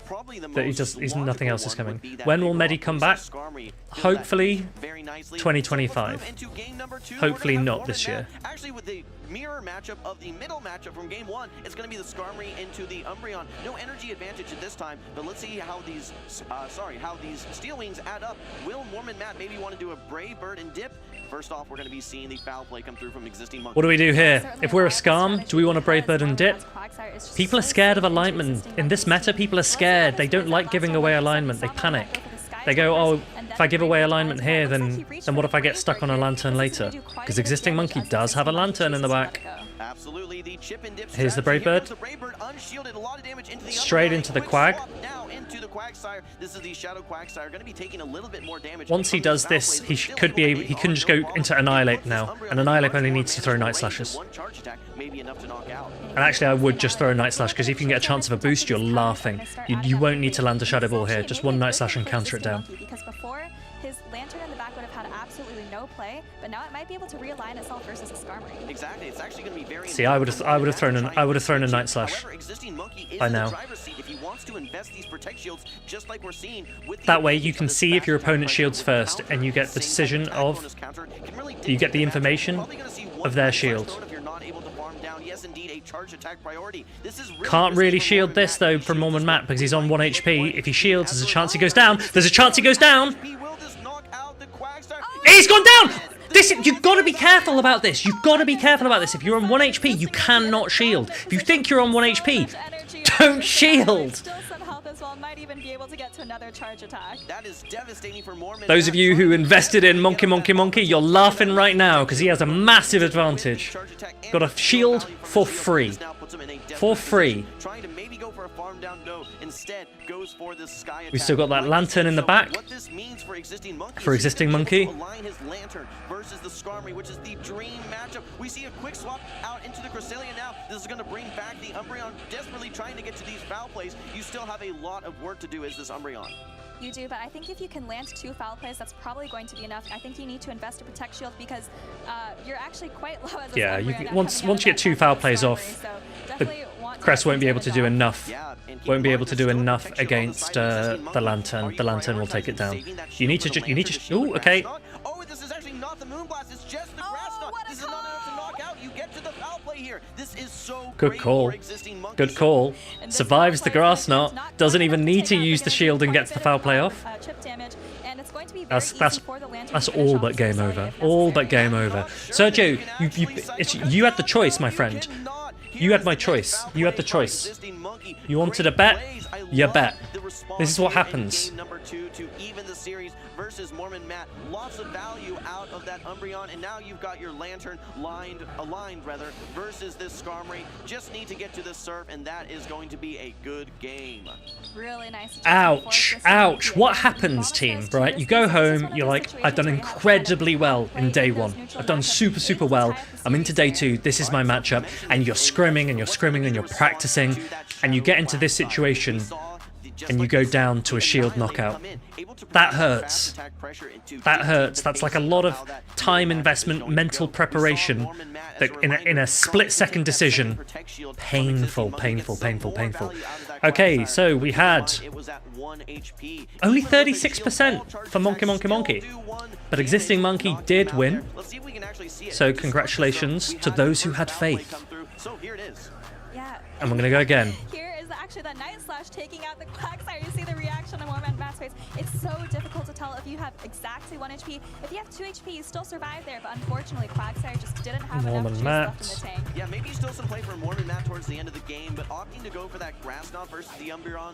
Probably the that most he's nothing logical else is one coming. would be that When big will Medi rock. come We saw back? Skarmory do Hopefully, that very nicely. 2025. So let's move into game number 2. Hopefully We're gonna have not this Mormon year. Matt. Actually, with the mirror matchup of the middle matchup from game 1, it's going to be the Skarmory into the Umbreon. No energy advantage at this time, but let's see how these Steel Wings add up. Will Mormon Matt maybe want to do a Brave Bird and dip? First off, we're going to be seeing the foul play come through from Existing Monkey. What do we do here? Certainly If we're a viable Skarm, strategy do we want to Brave because Bird and dip? Mormonmat's Quagsire is just People are so scared of safe into alignment. Existing In this Monkey's meta, team. people are Let's see how scared. this They don't plays like out. giving Last away time we alignment. They saw Mormonmat panic. go for the Sky They go, Jumpers, oh, and if then I give away Brave Bird alignment as well. here, Looks like then he reached then for what the if I get Brave stuck Bird on a here. lantern This is later? gonna do quite a Because bit of Existing damage Monkey as does have a Existing Monkey lantern in the chooses to back. let it go. Absolutely, the chip and dip Here's the strategy. Brave Here Bird. goes the Brave Bird, unshielded, a lot of damage into the Straight Umbreon. into the Quick Quag. swap now into the Quagsire. This is the Shadow Quagsire, going to be taking a little bit more damage. Once he from does these foul this, plays, he but still could be able able, to he can hang just on, go no into problem. Annihilate He now, puts this and Umbreon Annihilate much only more needs to throw Night manageable range, Slashes. and one charge attack may be enough to knock out. And actually, I would just throw a Night Slash, because if you can get a chance of a boost, you're laughing. You won't need to land a Shadow Ball here. Just one Night Slash and counter it down. Because before, his Lantern in the back would have had absolutely no play, but now it might be able to realign itself versus a Skarmory. Exactly, it's actually going to be very. See, I would have thrown a Night Slash However, Existing Monkey is by in the now. driver's seat if he wants to invest these protect shields, just like we're seeing with the That way, advantage you of can this see if fast your attack opponent's right shields with first, counter, and you get the same decision attack of bonus counter, can really you get dictate the matchup. information Probably gonna see one of their Night Slash shield. throw if you're not able to farm down. Yes, indeed, a charge attack priority. This is Can't risky really for shield Mormon this Matt. though He from shields Mormon this Matt one because he's for on the 1 point. HP. If he shields, there's a chance he As goes down. There's a chance he goes down. He will just knock out the Quagsire. He's gone down! You've got to be careful about this. You've got to be careful about this. If you're on 1 HP, you cannot shield. If you think you're on 1 HP, don't shield. Still some health as well, might even be able to get to another charge attack. That is devastating for Mormon Those Matt. of you who invested in Monkey, you're laughing right now because he has a massive advantage. Got a shield for free. For free. Trying to maybe go for a farm down, no. Instead, goes for this sky attack. We still got that lantern in the So back. What this means for Existing Monkey For is he's Existing gonna be Monkey. able to align his lantern versus the Skarmory, which is the dream matchup. We see a quick swap out into the Cresselia now. This is going to bring back the Umbreon, desperately trying to get to these foul plays. You still have a lot of work to do as this Umbreon. You do, but I think if you can land 2 foul plays, that's probably going to be enough. I think you need to invest a protect shield because you're actually quite low as a Yeah, Umbreon you- at once coming out you of get 2 that foul Skarmory, plays off, so Crest won't be able to do enough. Yeah, and keep Won't in be mind able to there's do still enough protection on the against side of Existing the Monkey. Lantern. Are The Lantern will take it down. prioritizing saving that You need shield to with the you need Lantern to. shield Ooh, with okay. Grass Knot? Oh, this is actually not the Moonblast. It's just the Grass Knot. what a This is not enough to knock out. You get to the foul play here. This is so Good great call. for Existing Monkey. Good call. And this Survives the foul play grass is knot. not Doesn't quite even enough need to take out. use the They're gonna shield do and quite gets a the bit foul of, play off. chip damage, and it's going to be very That's easy for the Lantern that's to finish all off but this game side over. if All but necessary. game over. Sergio, you had the choice, my friend. You had my choice. You had the choice. You wanted a bet? You bet. This is what happens. Game number 2 to even the series versus Mormon Matt. Lots of value out of that Umbreon, and now you've got your Lantern aligned versus this Skarmory. Just need to get to the Surf, and that is going to be a good game. Really nice. Ouch, ouch. What happens, team, right? You go home, you're like, I've done incredibly well in day 1. I've done super, super well. I'm into day 2. This is my matchup. And you're scrimming and you're scrimming and you're practicing. And you get into this situation and you go down to a shield knockout. That hurts. That hurts. That's like a lot of time investment, mental preparation that in a split-second decision. Painful, painful, painful, painful. Okay, so we had only 36% for Monkey. But Existing Monkey did win. So congratulations to those who had faith. So here it is. Yeah. And we're going to go again. Here is actually that Night Slash taking out the Quagsire. You see the reaction on Mormon Matt's face. It's so difficult to tell if you have exactly 1 HP. If you have 2 HP, you still survive there, but unfortunately Quagsire just didn't have Mormon enough juice left in the tank. Yeah, maybe still some play for Mormon Matt towards the end of the game, but opting to go for that Grass Knot versus the Umbreon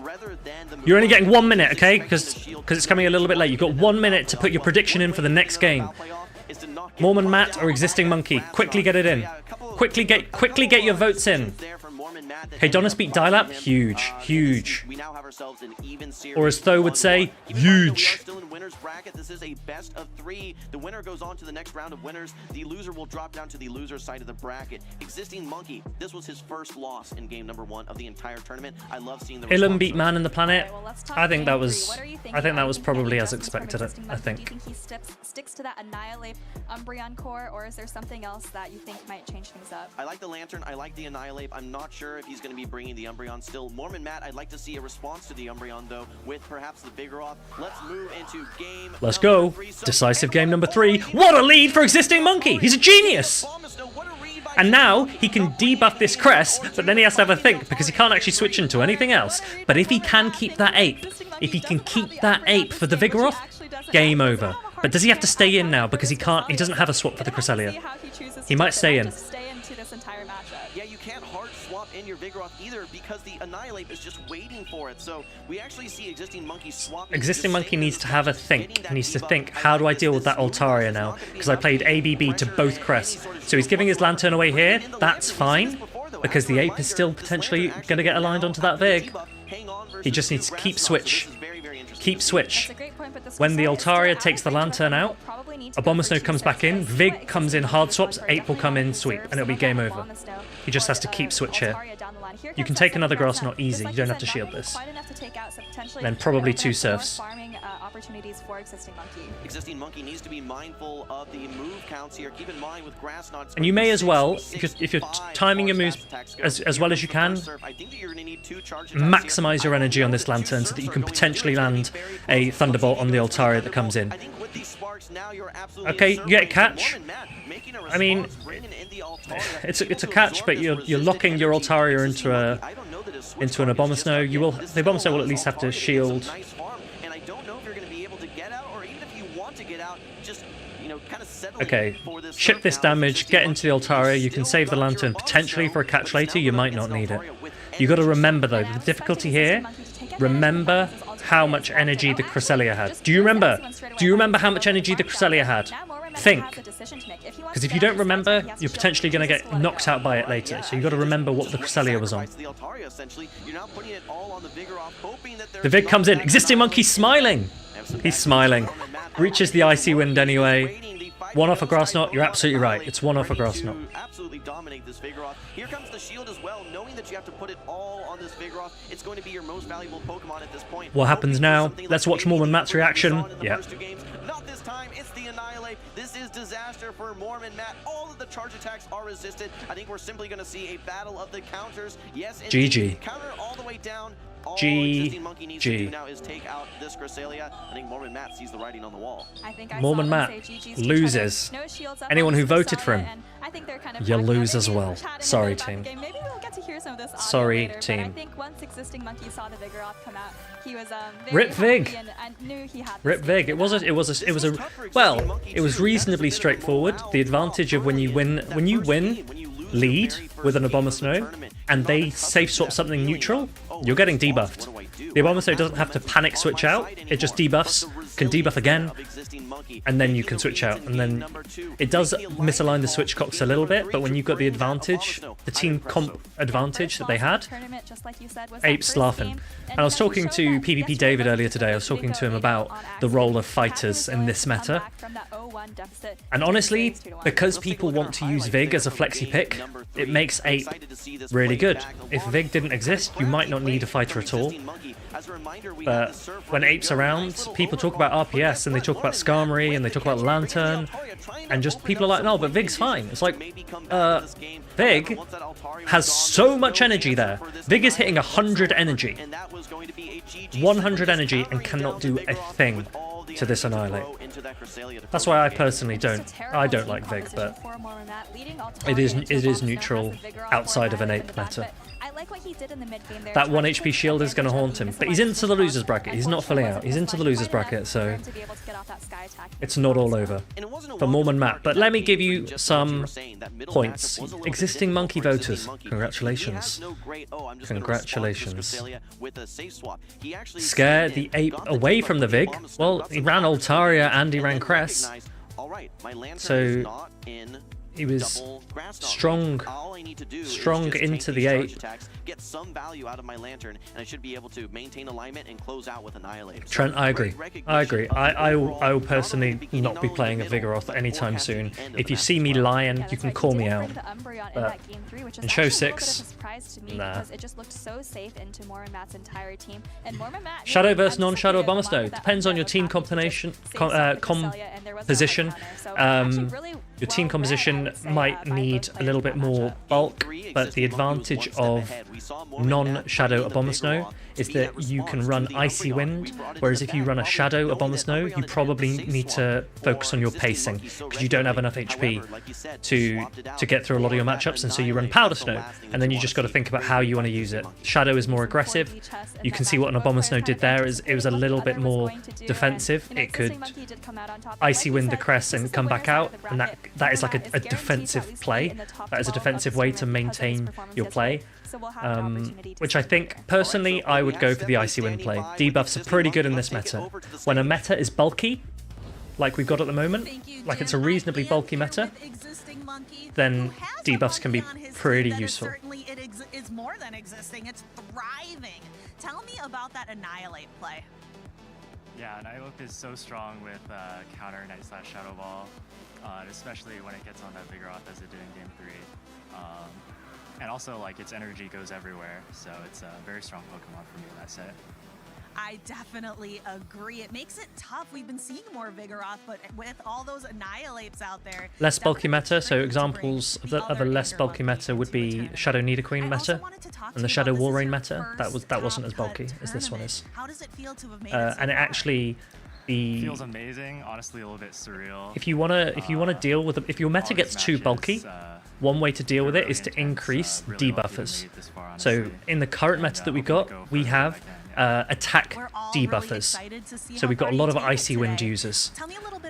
rather than the... You're only getting 1 minute, okay? Because it's coming a little bit late. You've got 1 minute to put your prediction in for the next game. Mormon Matt or Existing Monkey? Quickly get it in. Quickly get your votes in. Hey, Donis beat Dilap? Huge, huge. Or as Tho would say, huge. Still in winners bracket. This is a best of 3. The winner goes on to the next round of winners. The loser will drop down to the loser side of the bracket. Existing Monkey, this was his first loss in game number 1 of the entire tournament. I love seeing the Ilum beat Man in the Planet. Well, let's talk I think game that was 3. What are you thinking? I think that was Do you think probably he as adjusts from expected. Existing I Monkey? think. Do you think he sticks to that Annihilate Umbreon core, or is there something else that you think might change things up? I like the Lantern. I like the Annihilate. I'm not sure if he's going to be bringing the Umbreon still. Mormon Matt, I'd like to see a response to the Umbreon, though, with perhaps the Vigoroth. Let's move into game Let's number go. 3. So Decisive game number 3. What a lead for Existing Monkey. He's a genius. And now he can debuff this Crest, but then he has to have a think because he can't actually switch into anything else. But if he can keep that ape, for the Vigoroth, game over. But does he have to stay in now because he doesn't have a swap for the Cresselia? He might stay in. Yeah, you can't hard swap in your Vigoroth either because the Annihilate is just waiting for it. So we actually see Existing Monkey swapping. Existing Monkey needs to have a think. He needs to think, how do I deal with that Altaria now? Because I played ABB to both Crests. So he's giving his Lantern away here. That's fine. Because the ape is still potentially going to get aligned onto that Vig. He just needs to keep switch. Keep switch. When the Altaria takes the Lantern out, Abomasnow comes back in, Vig comes in hard swaps, Ape will come in sweep, and it'll be game over. He just has to keep switch here. You can take another Grass Knot easy, you don't have to shield this. Then probably 2 Surfs. Existing Monkey needs to be mindful of the move counts here. Keep in mind with Grass Knots. And you may as well, if you're timing your moves as well as you can, maximize your energy on this Lantern so that you can potentially land a Thunderbolt on the Altaria that comes in. Okay, you get a catch. I mean, it's a catch, but you're locking your Altaria into an Abomasnow. The Abomasnow will at least have to shield. Okay, ship this damage, get into the Altaria, you can save the Lantern potentially for a catch later, you might not need it. You got to remember though, the difficulty here, remember how much energy the Cresselia had. Do you remember? Do you remember how much energy the Cresselia had? Think. Because if you don't remember, you're potentially going to get knocked out by it later, so you got to remember what the Cresselia was on. The Vig comes in, Existing Monkey smiling! He's smiling. Reaches the Icy Wind anyway. One off a Grass Knot, you're absolutely right. It's one off a Grass Knot. Absolutely dominate this Vigoroth. Here comes the shield as well, knowing that you have to put it all on this Vigoroth. It's going to be your most valuable Pokemon at this point. What happens now? Let's watch Mormon Matt's reaction. Yeah. Not this time, it's the Annihilate. This is disaster for Mormon Matt. All of the charge attacks are resisted. I think we're simply going to see a battle of the counters. Yes, GG. Counter all the way down. All GG. existing Monkey needs to do now is take out this Cresselia. I think Mormon Matt sees the writing on the wall. I think I Mormon saw Matt them say GG's to loses. each other. No shields up Anyone on who voted for him, Cresselia, and I think they're kind of you backing lose up. as Maybe well. chatting Sorry, about the team. game. Maybe we'll get to hear some of this audio Sorry, later, team. But I think once Existing Monkey saw the Vigoroth come out, he was very Rip happy Vig. and knew he had Rip this Vig. game. It was reasonably straightforward. The advantage of when you win lead with an Abomasnow and they safe swap something neutral, you're getting debuffed. The Abomasnow doesn't have to panic switch out, it just debuffs, can debuff again, and then you can switch out. And then it does misalign the switchcocks a little bit, but when you've got the advantage, the team comp advantage that they had, Ape's laughing. And I was talking to PvP David earlier today, I was talking to him about the role of fighters in this meta. And honestly, because people want to use Vig as a flexi pick, it makes Ape really good. If Vig didn't exist, you might not need a fighter at all. But when Ape's around, people talk about RPS and they talk about Skarmory and they talk about Lantern, and just people are like, no, but Vig's fine. It's like, Vig has so much energy there. Vig is hitting 100 energy. 100 energy and cannot do a thing to this Annihilate. That's why I personally don't like Vig, but it is neutral outside of an Ape meta. That 1 HP shield is going to haunt him, but he's into the losers bracket. He's not fully out. He's into the losers bracket, so it's not all over for Mormon Matt. But let me give you some points. Existing Monkey voters, congratulations. Congratulations. Scare the Ape away from the Vig. Well, he ran Altaria and he ran Cress, so he was strong into the Ape. Get some value out of my Lantern, and I should be able to maintain alignment and close out with Annihilate. Trent, I agree. I will personally not be playing a Vigoroth anytime soon. If you see me lying, you can call me out. But in Show 6, nah. Shadow versus non-Shadow Abomasnow. Depends on your team composition. Your team composition might need a little bit more bulk, but the advantage of non-Shadow Abomasnow is that you can run Icy Wind, whereas if you run a Shadow Abomasnow, you probably need to focus on your pacing, because you don't have enough HP to get through a lot of your matchups, and so you run Powder Snow, and then you just got to think about how you want to use it. Shadow is more aggressive. You can see what an Abomasnow did there, is it was a little bit more defensive. It could Icy Wind the Crest and come back out, and that is like a defensive play. That is a defensive way to maintain your play. Which I think, personally, I would go for the Icy Wind play. Debuffs are pretty good in this meta. When a meta is bulky, like we've got at the moment, like it's a reasonably bulky meta, then debuffs can be pretty useful. Certainly it is more than existing, it's thriving. Tell me about that Annihilate play. Yeah, Annihilate is so strong with counter Night/Shadow Ball, especially when it gets on that Vigoroth as it did in Game 3. And also, like, its energy goes everywhere, so it's a very strong Pokemon for me in that set. I definitely agree. It makes it tough. We've been seeing more Vigoroth, but with all those Annihilates out there... Less bulky meta, so examples of a less bulky meta would be Shadow Nidoqueen meta, and the Shadow Walrein meta. That wasn't as bulky as this one is. How does it feel to have made and it actually... feels amazing, honestly a little bit surreal. If you wanna deal with if your meta gets too bulky, one way to deal with it is to increase debuffers. So in the current meta that we've got, we have attack debuffers. So we've got a lot of Icy Wind users.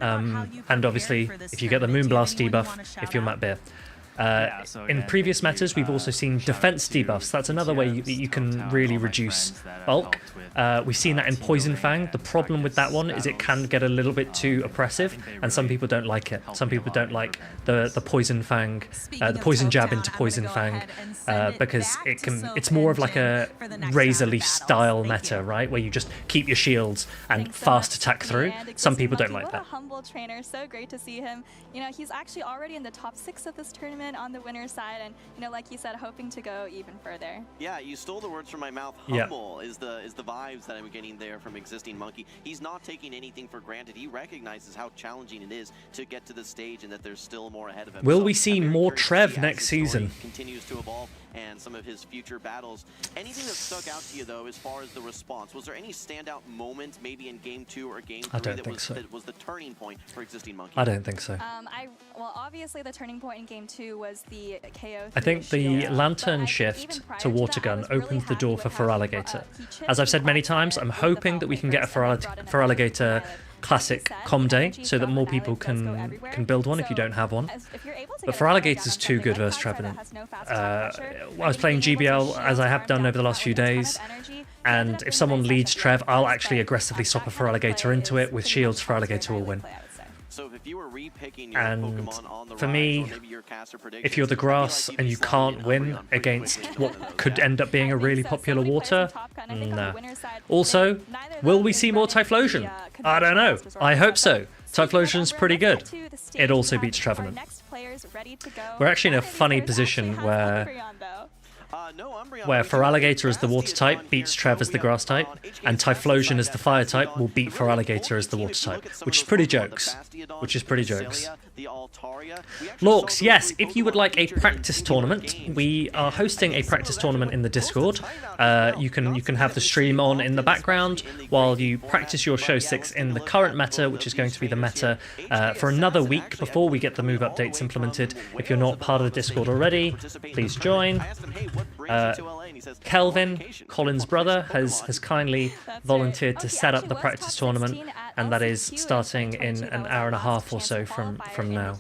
And obviously, if you get the Moonblast debuff, if you're Matt Beer. So In again, previous thank you, metas, we've also seen shout out defense to debuffs. That's another way that you can Town, really all my reduce friends that have bulk. helped with, We've seen that in team Poison building Fang. The and problem with that practice one is it can battles. get a little bit too I oppressive, think they and some really people don't like it. helped Some me a people lot don't in like different the Poison Fang, Speaking the of Poison Jab Town, into I'm gonna Poison go Fang, ahead and send it because back it to can. Soap It's more of like a Engine for the next Razor round of Leaf battles. style Thank meta, you. right? Where you just keep your shields and Thanks so fast much. attack through. And Some Existing people don't Monkey, like what that. a humble trainer. So great to see him. You know, he's actually already in the top 6 of this tournament on the winner's side, and you know, like you said, hoping to go even further. Yeah, you stole the words from my mouth. Yeah. Humble is the vibes that I'm getting there from Existing Monkey. He's not taking anything for granted. He recognizes how challenging it is to get to the stage and that there's still more ahead of him. Will So we see I'm very more curious to Trev see as next his story season? continues to evolve and some of his future battles. Anything that stuck out to you though, as far as the response? Was there any standout moment, maybe in Game 2 or Game 3, I don't that think was so. that was the turning point for Existing Monkey? I don't think so. Well, obviously the turning point in Game 2 was the KO. I think the Lantern shift to Water Gun opens the door for Feraligatr. As I've said many times, I'm hoping that we can get a Feraligatr Classic Com Day so that more people can build one if you don't have one. But Feraligatr's too good versus Trevenant. I was playing GBL as I have done over the last few days, and if someone leads Trev, I'll actually aggressively swap a Feraligatr into it. With shields, Feraligatr will win. So if you were repicking your And Pokemon on the for rise, me, or maybe your caster if predictions, you're the I feel like grass you'd and be you sliding can't in win Umbreon pretty against quickly. what could end up being a really popular water, nah. Also, will we see more Typhlosion? I don't know. I hope so. Typhlosion's pretty good. It also beats Trevenant. We're actually in a funny position where Feraligatr as the water type beats Trev as the grass type, and Typhlosion as the fire type will beat Feraligatr as the water type, which is pretty jokes. Lorks, yes, if you would like a practice tournament, we are hosting a practice tournament in the Discord. You can have the stream on in the background while you practice your Show 6 in the current meta, which is going to be the meta for another week before we get the move updates implemented. If you're not part of the Discord already, please join. Kelvin, Colin's brother, has kindly volunteered to set up the practice tournament, and that is starting in an hour and a half or so from now.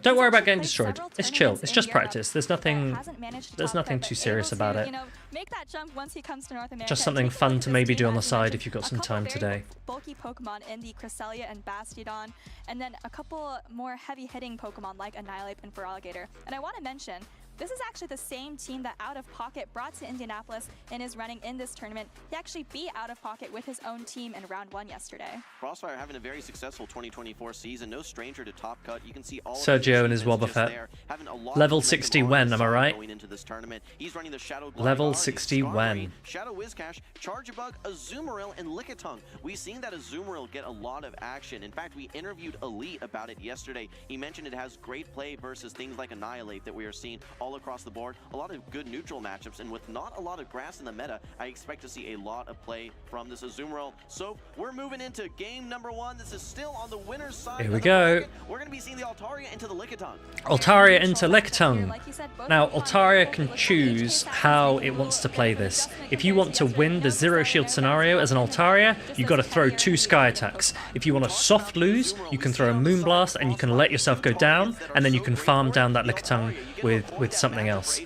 Don't worry about getting destroyed. It's chill. It's just practice. There's nothing too serious about it. Just something fun to maybe do on the side if you've got some time today. Bulky Pokemon in the Cresselia and Bastiodon, and then a couple more heavy-hitting Pokemon like Annihilate and Feraligatr. And I want to mention, this is actually the same team that Out of Pocket brought to Indianapolis and is running in this tournament. He actually beat Out of Pocket with his own team in round 1 yesterday. Crossfire having a very successful 2024 season, no stranger to Top Cut. You can see all Sergio of and his Wobbuffet. Level Level 60 when, am I right? Going into this tournament. He's running the Shadow Level Gligar, 60 Skarmory, when. Shadow Whiscash, Charjabug, Azumarill, and Lickitung. We've seen that Azumarill get a lot of action. In fact, we interviewed Elite about it yesterday. He mentioned it has great play versus things like Annihilate that we are seeing all across the board. A lot of good neutral matchups, and with not a lot of grass in the meta, I expect to see a lot of play from this Azumarill. So we're moving into game number 1. This is still on the winner's side. Here of we the go. bracket. We're going to be seeing the Altaria into the Lickitung. Altaria into Lickitung. Now, Altaria can choose how it wants to play this. If you want to win the zero shield scenario as an Altaria, you've got to throw 2 Sky Attacks. If you want a soft lose, you can throw a Moonblast and you can let yourself go down, and then you can farm down that Lickitung with something else.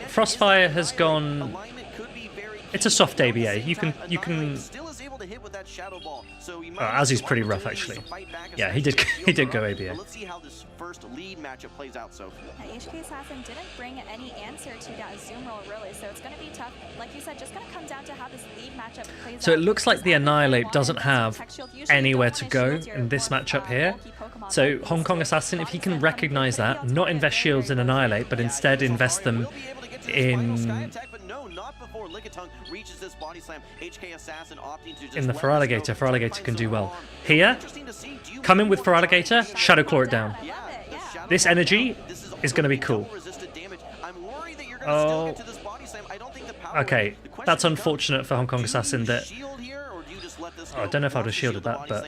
Frostfire has gone. It's a soft ABA. You can. Azu's pretty rough actually. Yeah, he did go ABA. Let's see how this first lead matchup plays out, so. HK Assassin didn't bring any answer to that Azumarill really, so it's going to be tough. Like you said, just going to come down to how this lead matchup plays out. So it looks like the Annihilate doesn't have anywhere to go in this matchup here. So Hong Kong Assassin, if he can recognize that, not invest shields in Annihilate, but instead invest them in the Feraligatr. Feraligatr can do well. Here, come in with Feraligatr, Shadow Claw it down. This energy is going to be cool. Oh, okay. That's unfortunate for Hong Kong Assassin that... Oh, I don't know if I would have shielded that, but...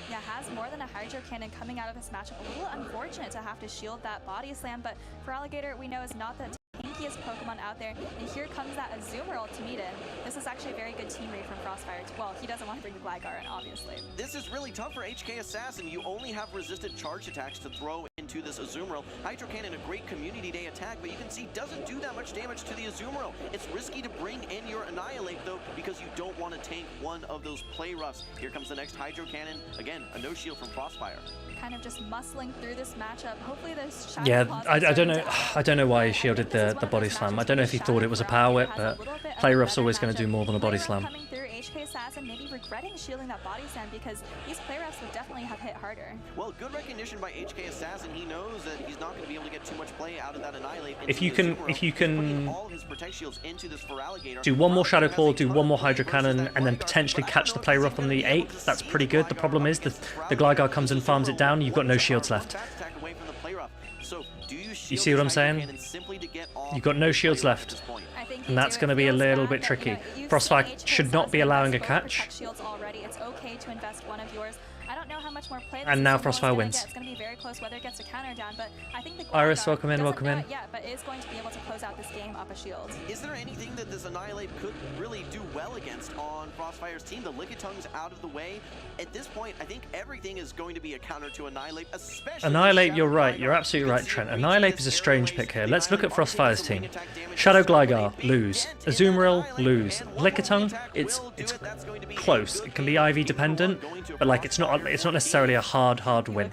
Yeah, has more than a Hydro Cannon coming out of this matchup. A little unfortunate to have to shield that Body Slam, but Feraligatr, we know, is not the tankiest tankiest Pokemon out there, and here comes that Azumarill to meet it. This is actually a very good team read from Frostfire. Well, he doesn't want to bring the Gligar in, obviously. This is really tough for HK Assassin. You only have resistant charge attacks to throw into this Azumarill. Hydro Cannon, a great Community Day attack, but you can see doesn't do that much damage to the Azumarill. It's risky to bring in your Annihilate, though, because you don't want to tank one of those play roughs. Here comes the next Hydro Cannon. Again, a no shield from Frostfire. Kind of just muscling through this matchup. Hopefully those Shadow Yeah, Claws I are don't know. starting to I don't know why he out. shielded This is the one of body those slam. I matchups don't know where if he Shadow thought it was a Claw power whip, has a but little bit of play a rough's better always going to do matchup. more than a body Play rough slam. coming through, HK Assassin maybe regretting shielding that body slam because these play roughs would definitely have hit harder. Well, good recognition by HK Assassin. He knows that he's not going to be able to get too much play out of that Annihilate. If you can Putting all his Protect Shields into this Feraligatr. do one more Shadow Claw, Has a do ton one of more play Hydro versus Cannon, that and then Gligar, potentially but I catch don't the know play if rough on he's the gonna be able 8th. to That's see pretty good. The Gligar problem is against the Gligar comes and farms it down. You've got no Feraligatr. shields left. One attack away from the play rough. So, do you see shield what I'm this Hydro saying? Cannon simply to get off You've got no the shields play rough at left. this point? I think And that's going to be a little bit tricky. Frostfire should not be allowing a catch. Shields already. It's okay to invest one of yours. I don't know how much more play this And now Azumarill is Frostfire gonna wins. get. It's going to be very close whether it gets a counter down, but I think the Iris, Gligar welcome in, doesn't welcome know in. it yet, but is going to be able to close out this game up a shield. Is there anything that this Annihilate could really do well against on Frostfire's team? The Lickitung's out of the way. At this point, I think everything is going to be a counter to Annihilate, especially Annihilate, Shadow you're right. Gligar. You're absolutely You can right, see Trent. it reaching Annihilate this is a strange airways pick here. Let's look at behind Frostfire's some wing team. attack damage. Shadow With a Gligar, big lose. dent in Azumarill, Annihilate, lose. and one more Lickitung, attack it's will do it. That's going to be close. it. It can be IV dependent, but like it's not necessarily a hard win.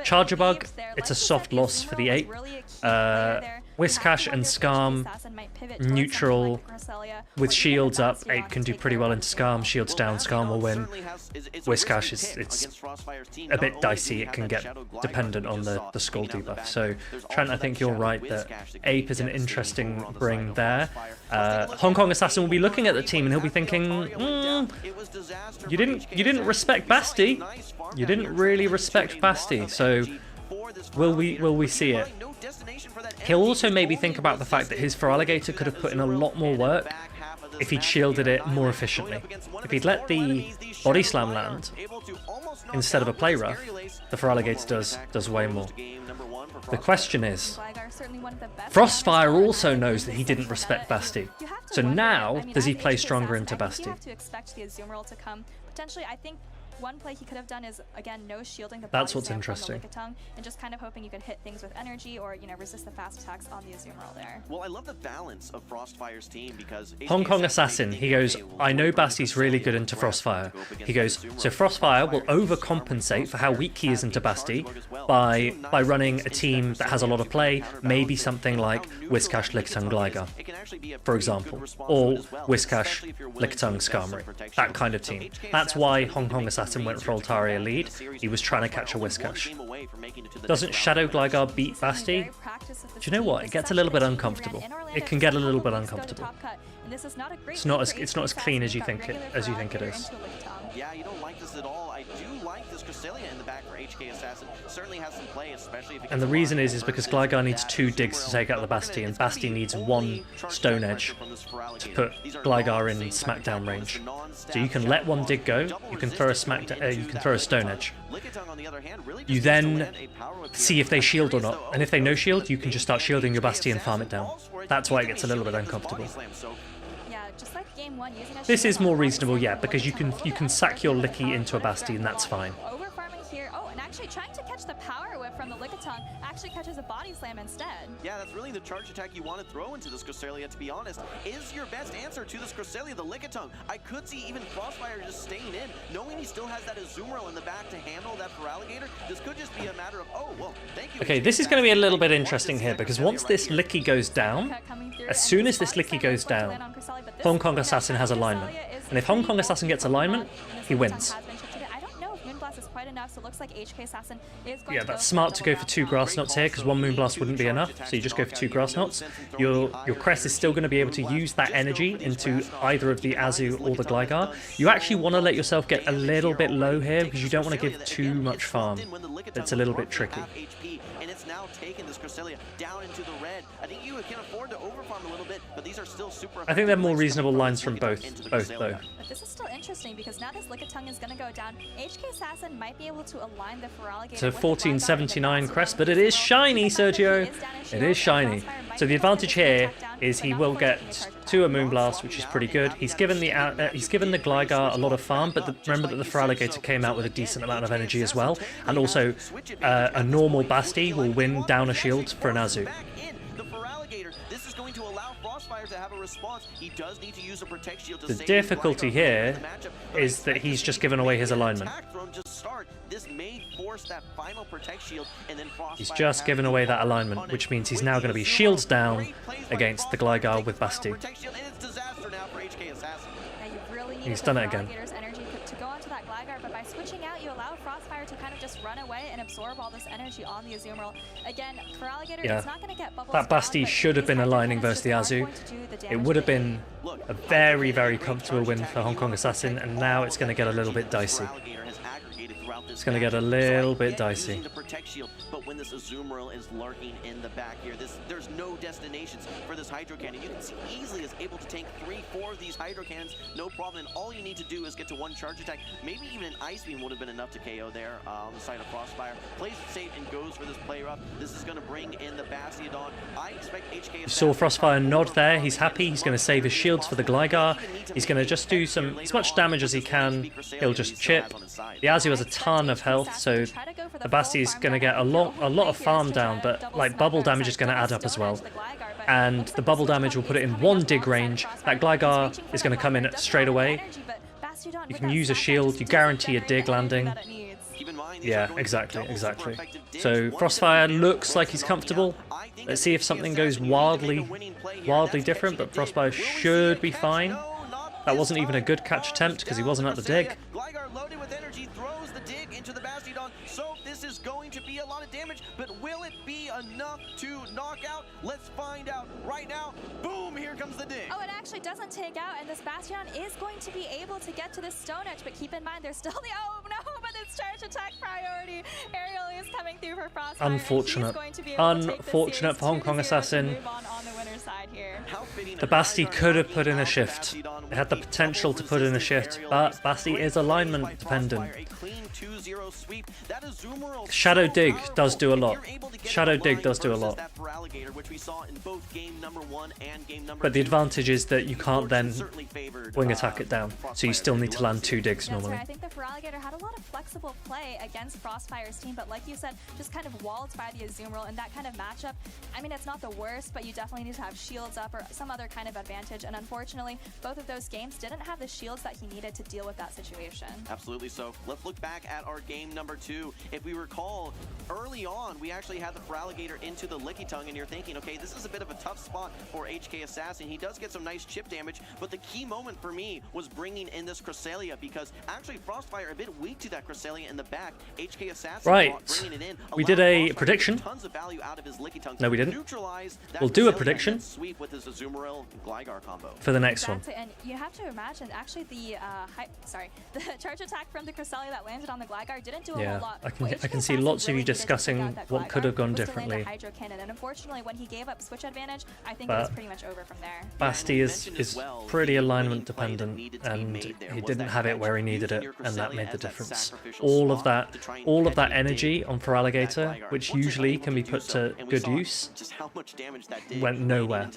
Charger Bug, it's a soft loss for the 8. Whiscash and Skarm, neutral. With shields up, 8 can do pretty well into Skarm. Shields down, Skarm will win. Whiscash it's a bit dicey. It can get dependent on the Skull debuff. So Trent, I think you're right that Ape is an interesting bring there. Hong Kong Assassin will be looking at the team and he'll be thinking, you didn't respect Basti. You didn't really respect Basti. So will we see it? He'll also maybe think about the fact that his Feraligatr could have put in a lot more work if he'd shielded it more efficiently. If he'd let the Body Slam land instead of a Play Rough, the Feraligatr does way more. The question is, Frostfire also knows that he didn't respect Basti. So now, does he play stronger into Basti? You have to expect the Azumarill to come. Potentially, I think one play he could have done is, again, no shielding the That's body what's slam interesting. from the Lickitung, and just kind of hoping you could hit things with energy or, you know, resist the fast attacks on the Azumarill there. Well, I love the balance of Frostfire's team because Hong Kong Assassin, he goes, I know Basti's really good into Frostfire. He goes, so Frostfire will overcompensate for how weak he is into Basti by running a team that has a lot of play, maybe something like Whiscash, Lickitung, Gligar, for example, or Whiscash, Lickitung, Skarmory, that kind of team. That's why Hong Kong Assassin went for Altaria lead. He was trying to catch a Whiscash. Doesn't Shadow Gligar beat Basti? Do you know what? It gets a little bit uncomfortable. It can get a little bit uncomfortable. It's not as clean as you think it is. Yeah, you don't like this at all. I do like this Cresselia in the back for HK Assassin. Certainly has some play, especially if it And the reason is because Gligar needs 2 digs to take out the Basti, and Basti needs 1 Stone Edge to put Gligar in smackdown range. So you can let 1 dig go, you can throw a Stone Edge. You then see if they shield or not, and if they no shield, you can just start shielding your Basti and farm it down. That's why it gets a little bit uncomfortable. Game 1, this is more reasonable, yeah, because you can sack your Licky into a Basti and that's fine. Over farming here. Oh, and actually trying to catch the power whip from the Lickitung actually catches a body slam instead. Yeah, that's really the charge attack you want to throw into this Cresselia, to be honest. Is your best answer to this Cresselia the Lickitung? I could see even Frostfire just staying in, knowing he still has that Azumarill in the back to handle that Feraligatr. This could just be a matter of, oh, well, thank you. Okay, this is going to be a little bit interesting here, because once this Licky goes down, as soon as this Licky goes down, Hong Kong Assassin has alignment. And if Hong Kong Assassin gets alignment, he wins. Yeah, that's smart to go for 2 Grass Knots here, because 1 Moonblast wouldn't be enough, so you just go for 2 Grass Knots. Your Crest is still going to be able to use that energy into either of the Azu or the Gligar. You actually want to let yourself get a little bit low here, because you don't want to give too much farm. It's a little bit tricky. And it's now taken this Cresselia down into the red. I think you can afford to overfarm a little bit, but these are still super. I think they're more reasonable lines from both though. But this is still interesting because now this Lickitung is going to go down. HK Assassin might be able to align the Feraligatr to 1479 crest, but it is shiny, Sergio. It is shiny. So the advantage here is he will get to a Moonblast, which is pretty good. He's given the Gligar a lot of farm, but remember that the Feraligatr came out with a decent amount of energy as well, and also a normal Basti will win down a shield for an Azu. This is going to allow Frostfire to have a response. He does need to use a Protect Shield to The save difficulty here is that he's just given away his alignment. This may force that final Protect Shield, and then He's just given away that alignment, which means he's now going to be shields down against the Gligar with Basti. He's done it again. To go onto that Gligar, but by switching out, you allow Frostfire to kind of just run away and absorb all this energy on the Azumarill. Again, Feraligatr, it's not going to get bubbles That Basti down, should have been these aligning Hydro versus the Cannons Azu. just aren't going to do the It damage would have that they been a very, very comfortable win for Hong Kong Assassin, and now it's going to get a little bit dicey. It's going to get a little bit dicey. But when this Azumarill is lurking in the back here, there's no destinations for this Hydro Cannon. You can see easily is able to tank 3-4 of these Hydro Cannons, no problem. And all you need to do is get to one charge attack. Maybe even an Ice Beam would have been enough to KO there on the side of Frostfire. Plays it safe and goes for this play rough. This is going to bring in the Bastiodon. I expect HK. You saw Frostfire nod there. He's happy. He's going to save his shields for the Gligar. He's going to just do as much damage as he can. He'll just chip. The Azu has a ton of health, so the Basti is going to get a lot of farm down, but like bubble damage is going to add up as well. And the bubble damage will put it in one dig range. That Gligar is going to come in straight away. You can use a shield. You guarantee a dig landing. Yeah, exactly. So Frostfire looks like he's comfortable. Let's see if something goes wildly different, but Frostfire should be fine. That wasn't even a good catch attempt because he wasn't at the dig. Gligar loaded with energy throws the dig into the Bastiodon. So this is going to be a lot of damage, but will it be enough to knock out? Let's find out right now. Boom, here comes the dig. Oh, it actually doesn't take out, and this Bastion is going to be able to get to the Stone Edge, but keep in mind there's still the, oh no, but it's charge attack priority. Ariel is coming through for Frostfire. Unfortunate for Hong Kong Assassin. The Basti could have put in a shift. It had the potential to put in a shift, but Basti is alignment dependent. Shadow Dig does do a lot. But the advantage is that you can't then wing attack it down, so you still need to land 2 digs normally. I think the Feraligatr had a lot of flexible play against Frostfire's team, but like you said, just kind of walled by the Azumarill in that kind of matchup. I mean, it's not the worst, but you definitely need to have shields up or some other kind of advantage, and unfortunately, both of those games didn't have the shields that he needed to deal with that situation. Absolutely. So let's look back at our game number 2. If we recall, early on, we actually had the Feraligatr into the Lickitung, and you're thinking, okay, this is a bit of a tough spot for HK Assassin. He does get some nice chip damage, but the key moment for me was bringing in this Cresselia, because actually Frostfire a bit weak to that Cresselia in the back. HK Assassin bringing it in. We did a prediction. Tons of value out of his Lickitung. No, we didn't. We'll do a prediction for the next one. And you have to imagine, actually, the charge attack from the Cresselia that landed on the Gligar didn't do a whole lot. I can see lots of you discussing what could have gone differently. Hydro Cannon, and unfortunately, when he gave up switch advantage, I think it was pretty much over from there. Basti is pretty alignment dependent, and he didn't have it where he needed it, and that made the difference. All of that energy on Feraligatr, which usually can be put to good use, went nowhere.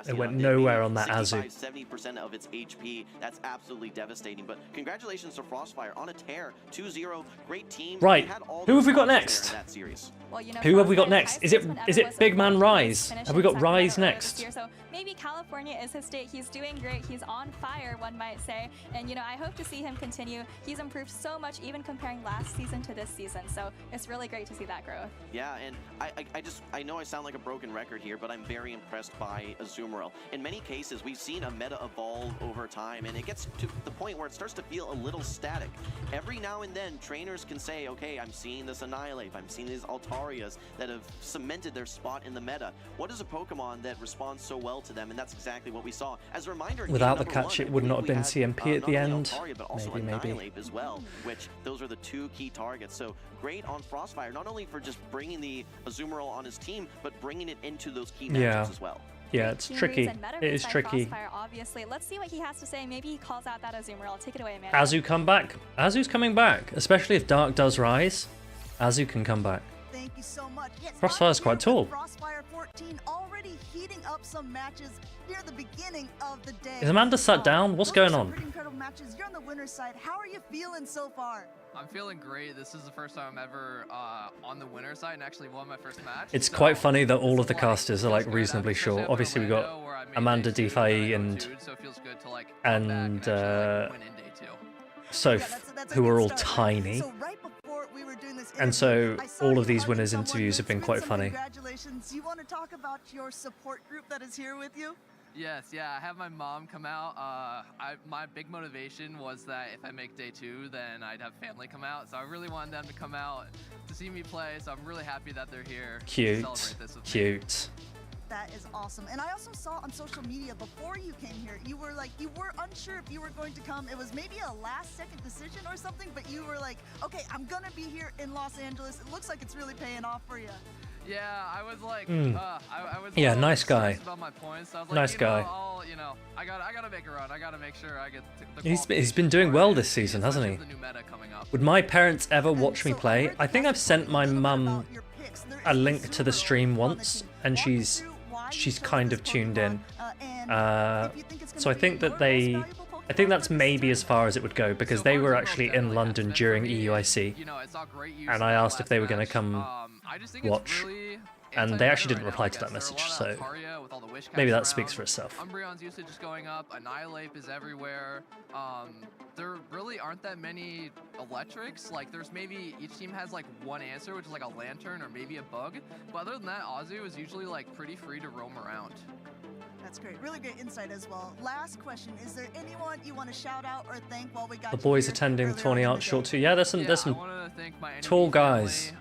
It went nowhere on that Azu. 70% of its HP. That's absolutely devastating. But congratulations to Frostfire on a tear. 2-0. Great team. Right. Who have we got next? Well, you know, who have we got next? Is it Big Man Rise? Have we got Rise next? So maybe California is his state. He's doing great. He's on fire, one might say. And you know, I hope to see him continue. He's improved so much, even comparing last season to this season. So it's really great to see that growth. Yeah, and I know I sound like a broken record here, but I'm very impressed by Azumarill. In many cases, we've seen a meta evolve over time, and it gets to the point where it starts to feel a little static. Every now and then, trainers can say, okay, I'm seeing this Annihilate, I'm seeing these Altarias that have cemented their spot in the meta. What is a Pokemon that responds so well to them? And that's exactly what we saw. As a reminder, without the catch, it would not have been CMP at the end. Altaria, but also Annihilate as well, which those are the 2 key targets. So great on Frostfire, not only for just bringing the Azumarill on his team, but bringing it into those key matchups as well. Yeah, it's tricky. It is tricky. Frostfire, obviously. Let's see what he has to say. Maybe he calls out that Azumarill. Take it away, man. Azu come back. Azu's coming back, especially if Dark does rise. Azu can come back. Thank you so much. Yes, Crossfire's I'm quite here with tall. Crossfire 14 already heating up some matches near the beginning of the day. Is Amanda sat down? What's Those are going some on? Pretty incredible matches. You're on the winner's side. How are you feeling so far? I'm feeling great. This is the first time I'm ever on the winner side and actually won my first match. It's So quite funny that all of the like, casters are like feels good. reasonably I'm short. especially Obviously we at got Orlando, where I made Amanda day two, DeFi and I and got 2'd, so it feels good to like come back and actually, like, win in day two. Soph, That's a who good are all start. tiny. So right before we were doing this And so interview, I saw all you of these hugging winners' someone. interviews have been Vince, quite some funny. Congratulations. You want to talk about your support group that is here with you? Yes, yeah, I have my mom come out. My big motivation was that if I make day two, then I'd have family come out. So I really wanted them to come out to see me play. So I'm really happy that they're here to Cute, celebrate this with me. cute. That is awesome. And I also saw on social media before you came here, you were unsure if you were going to come. It was maybe a last second decision or something, but you were like, okay, I'm gonna be here in Los Angeles. It looks like it's really paying off for you. Yeah, I was like, I was Yeah, a little nice guy. stressed about my points. I was like, Nice guy. I gotta make a run. I gotta make sure I get the He's been doing well this season, hasn't he? The new meta coming up. Would my parents ever And watch me so I play? heard I think that I've sent my about mum your picks. There a is link to the Kazuo stream on the once, team. and Walk me she's through why you she's chose kind this of tuned in. Pokemon, and if you think it's gonna So I be think your that most they, valuable I think Pokemon that's for this maybe as tournament. far as it would go because So they far, were so actually good, in like, London and for during me, EUIC, you know, I saw great use and in I the asked if they were last going to match. come I just think it's watch, really and they actually anti-meta didn't right reply now, to I that guess. message, There are a lot so of Altaria with all the wish maybe caps that speaks around. for itself. Umbreon's usage is going up. Annihilape is everywhere. There really aren't that many electrics. Like, there's maybe each team has like one answer, which is like a lantern or maybe a bug. But other than that, Azu is usually like pretty free to roam around. That's great. Really great insight as well. Last question. Is there anyone you want to shout out or thank while we got The you boys here attending earlier on Tawny in the Arts day? Short too. Yeah, there's I some want to thank my tall NB guys. family,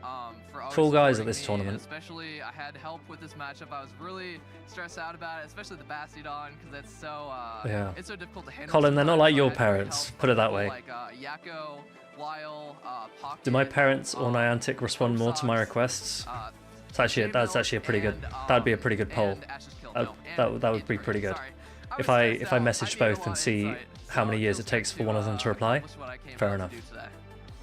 for always Tall guys at supporting this me, tournament. and especially, I had help with this matchup. I was really stressed out about it, especially the Bastiodon, because it's so Yeah. it's so difficult to handle. Colin, they're not sometimes, like so I your had great parents, help put it from that people way. Like Yakko, Lyle, Pocket, Do my parents or Niantic respond more to my Foxox, requests? That's Shaymilk, actually a pretty good. and, That'd be a pretty good poll. and Ash's Kill. That- No, that and would be Android, pretty good. sorry. If was I stressed out. message I need a both lot and of see insight, how so many years it feels takes good for one of them to reply, accomplish what I came fair out to enough. do today.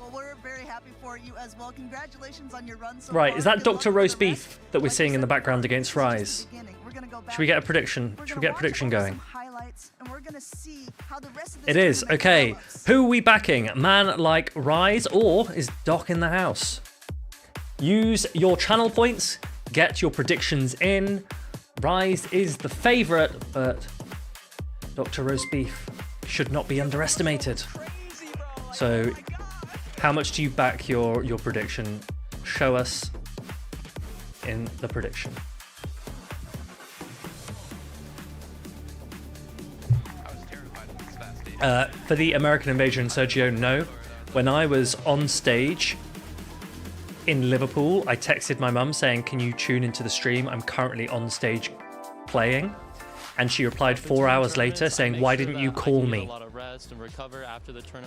Well, we're very happy for you as well. Congratulations on your run so Right, far. is that Good luck Dr. with Roast the rest. Beef that we're Like seeing I in the said background before, against this is just Rise? the beginning. We're gonna go Should we back. get a prediction? We're Should gonna we get a watch prediction over going? some highlights, and we're gonna see how the rest of this It is. tournament Okay. develops. Who are we backing? Man like Rise or is Doc in the house? Use your channel points. Get your predictions in. Rise is the favorite, but Dr. Roast Beef should not be underestimated. So, how much do you back your prediction? Show us in the prediction. For the American Invasion, Sergio, no. When I was on stage in Liverpool, I texted my mum saying, "Can you tune into the stream? I'm currently on stage playing." And she replied 4 hours later saying, "Why didn't you call me?"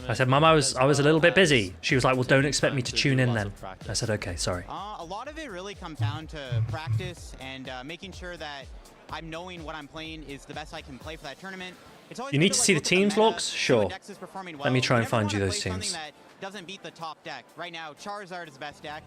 I said, "Mum, I was a little bit busy." She was like, "Well, don't expect me to tune in then." I said, "Okay, sorry." A lot of it really comes down to practice and making sure that I'm knowing what I'm playing is the best I can play for that tournament. It's always You good need to like, see the look at teams meta, logs? see Sure. what decks is performing Let me well. try and You never find you wanna those play teams. something that doesn't beat the top deck. Right now, Charizard is the best deck,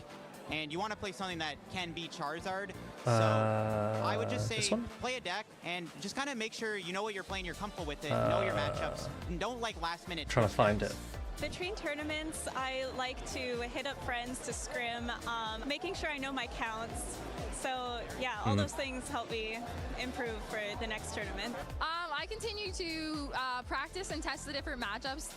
and you want to play something that can beat Charizard. So I would just say this one? play a deck and just kind of make sure you know what you're playing, you're comfortable with it, know your matchups, and don't like last minute. Trying to find it. Between tournaments, I like to hit up friends to scrim, making sure I know my counts. So yeah, all those things help me improve for the next tournament. I continue to practice and test the different matchups,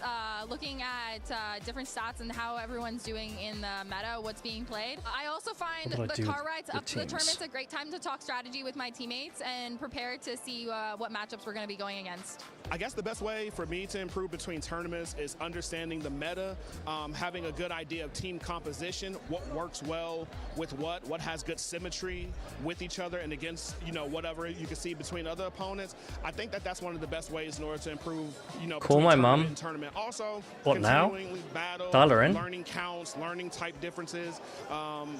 looking at different stats and how everyone's doing in the meta, what's being played. I also find What do I do the car with rides the up to the teams? tournament's a great time to talk strategy with my teammates and prepare to see what matchups we're going to be going against. I guess the best way for me to improve between tournaments is understanding the meta, having a good idea of team composition, what works well with what has good symmetry with each other and against, whatever you can see between other opponents. I think that that's that's one of the best ways in order to improve, you know, Call between my tournament mum. and tournament. Also, What now? continuing battle, Dial her in. learning counts, learning type differences.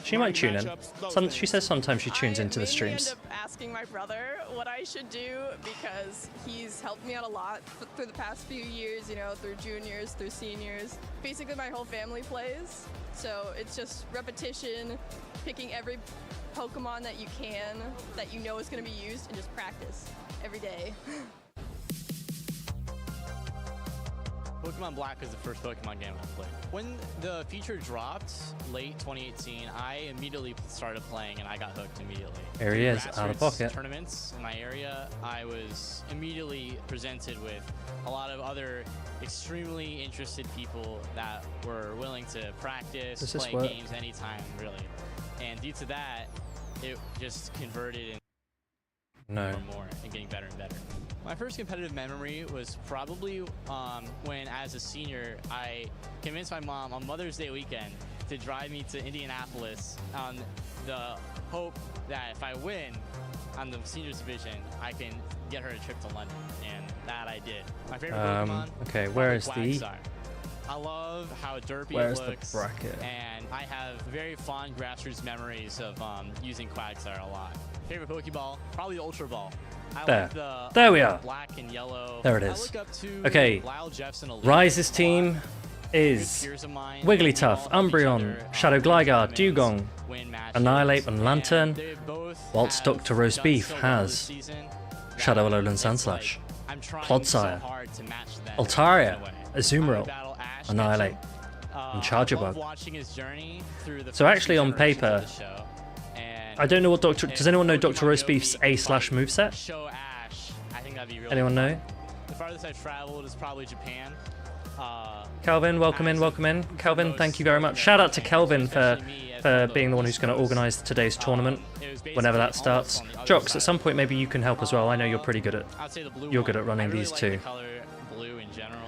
She might tune in. matchups, Some, she says sometimes she tunes into the I streams. end up asking my brother what I should do because he's helped me out a lot through the past few years, you know, through juniors, through seniors. Basically, my whole family plays, so it's just repetition, picking every Pokemon that you can, that you know is going to be used, and just practice every day. Pokemon Black was the first Pokemon game I played. When the feature dropped late 2018, I immediately started playing and I got hooked immediately. Here he is, Grassroots out of pocket. Tournaments in my area, I was immediately presented with a lot of other extremely interested people that were willing to practice, Does this play work? games anytime, really. And due to that, it just converted in No. more and getting better and better. My first competitive memory was probably when, as a senior, I convinced my mom on Mother's Day weekend to drive me to Indianapolis on the hope that if I win on the seniors division, I can get her a trip to London, and that I did. My favorite Pokemon. Okay, where is the? Quagsire. I love how derpy Where's it the looks, bracket? and I have very fond grassroots memories of using Quagsire a lot. Favorite Pokeball, probably the Ultra Ball. I There. like the There we are. black and yellow. There it I is. look up to Okay, Lyle Jeffson a lot. Rise's team is Wigglytuff, Umbreon, Shadow Gligar, Dugong, Annihilate and Lantern, whilst Dr. Roast Beef has Shadow Alolan Sandslash, Clodsire, Altaria, Azumarill, Annihilate, and Charjabug. So actually on paper, I don't know what does anyone know Dr. Roast Beef's A/slash moveset? Show Ash. I think that'd be really Anyone know? The farthest I've traveled is probably Japan. Calvin, welcome in, welcome in. Calvin, thank you very much. Shout out to Kelvin for being the one who's going to organise today's tournament, whenever that starts. Jox, at some point maybe you can help as well. I know you're pretty good at running these two. Blue in general.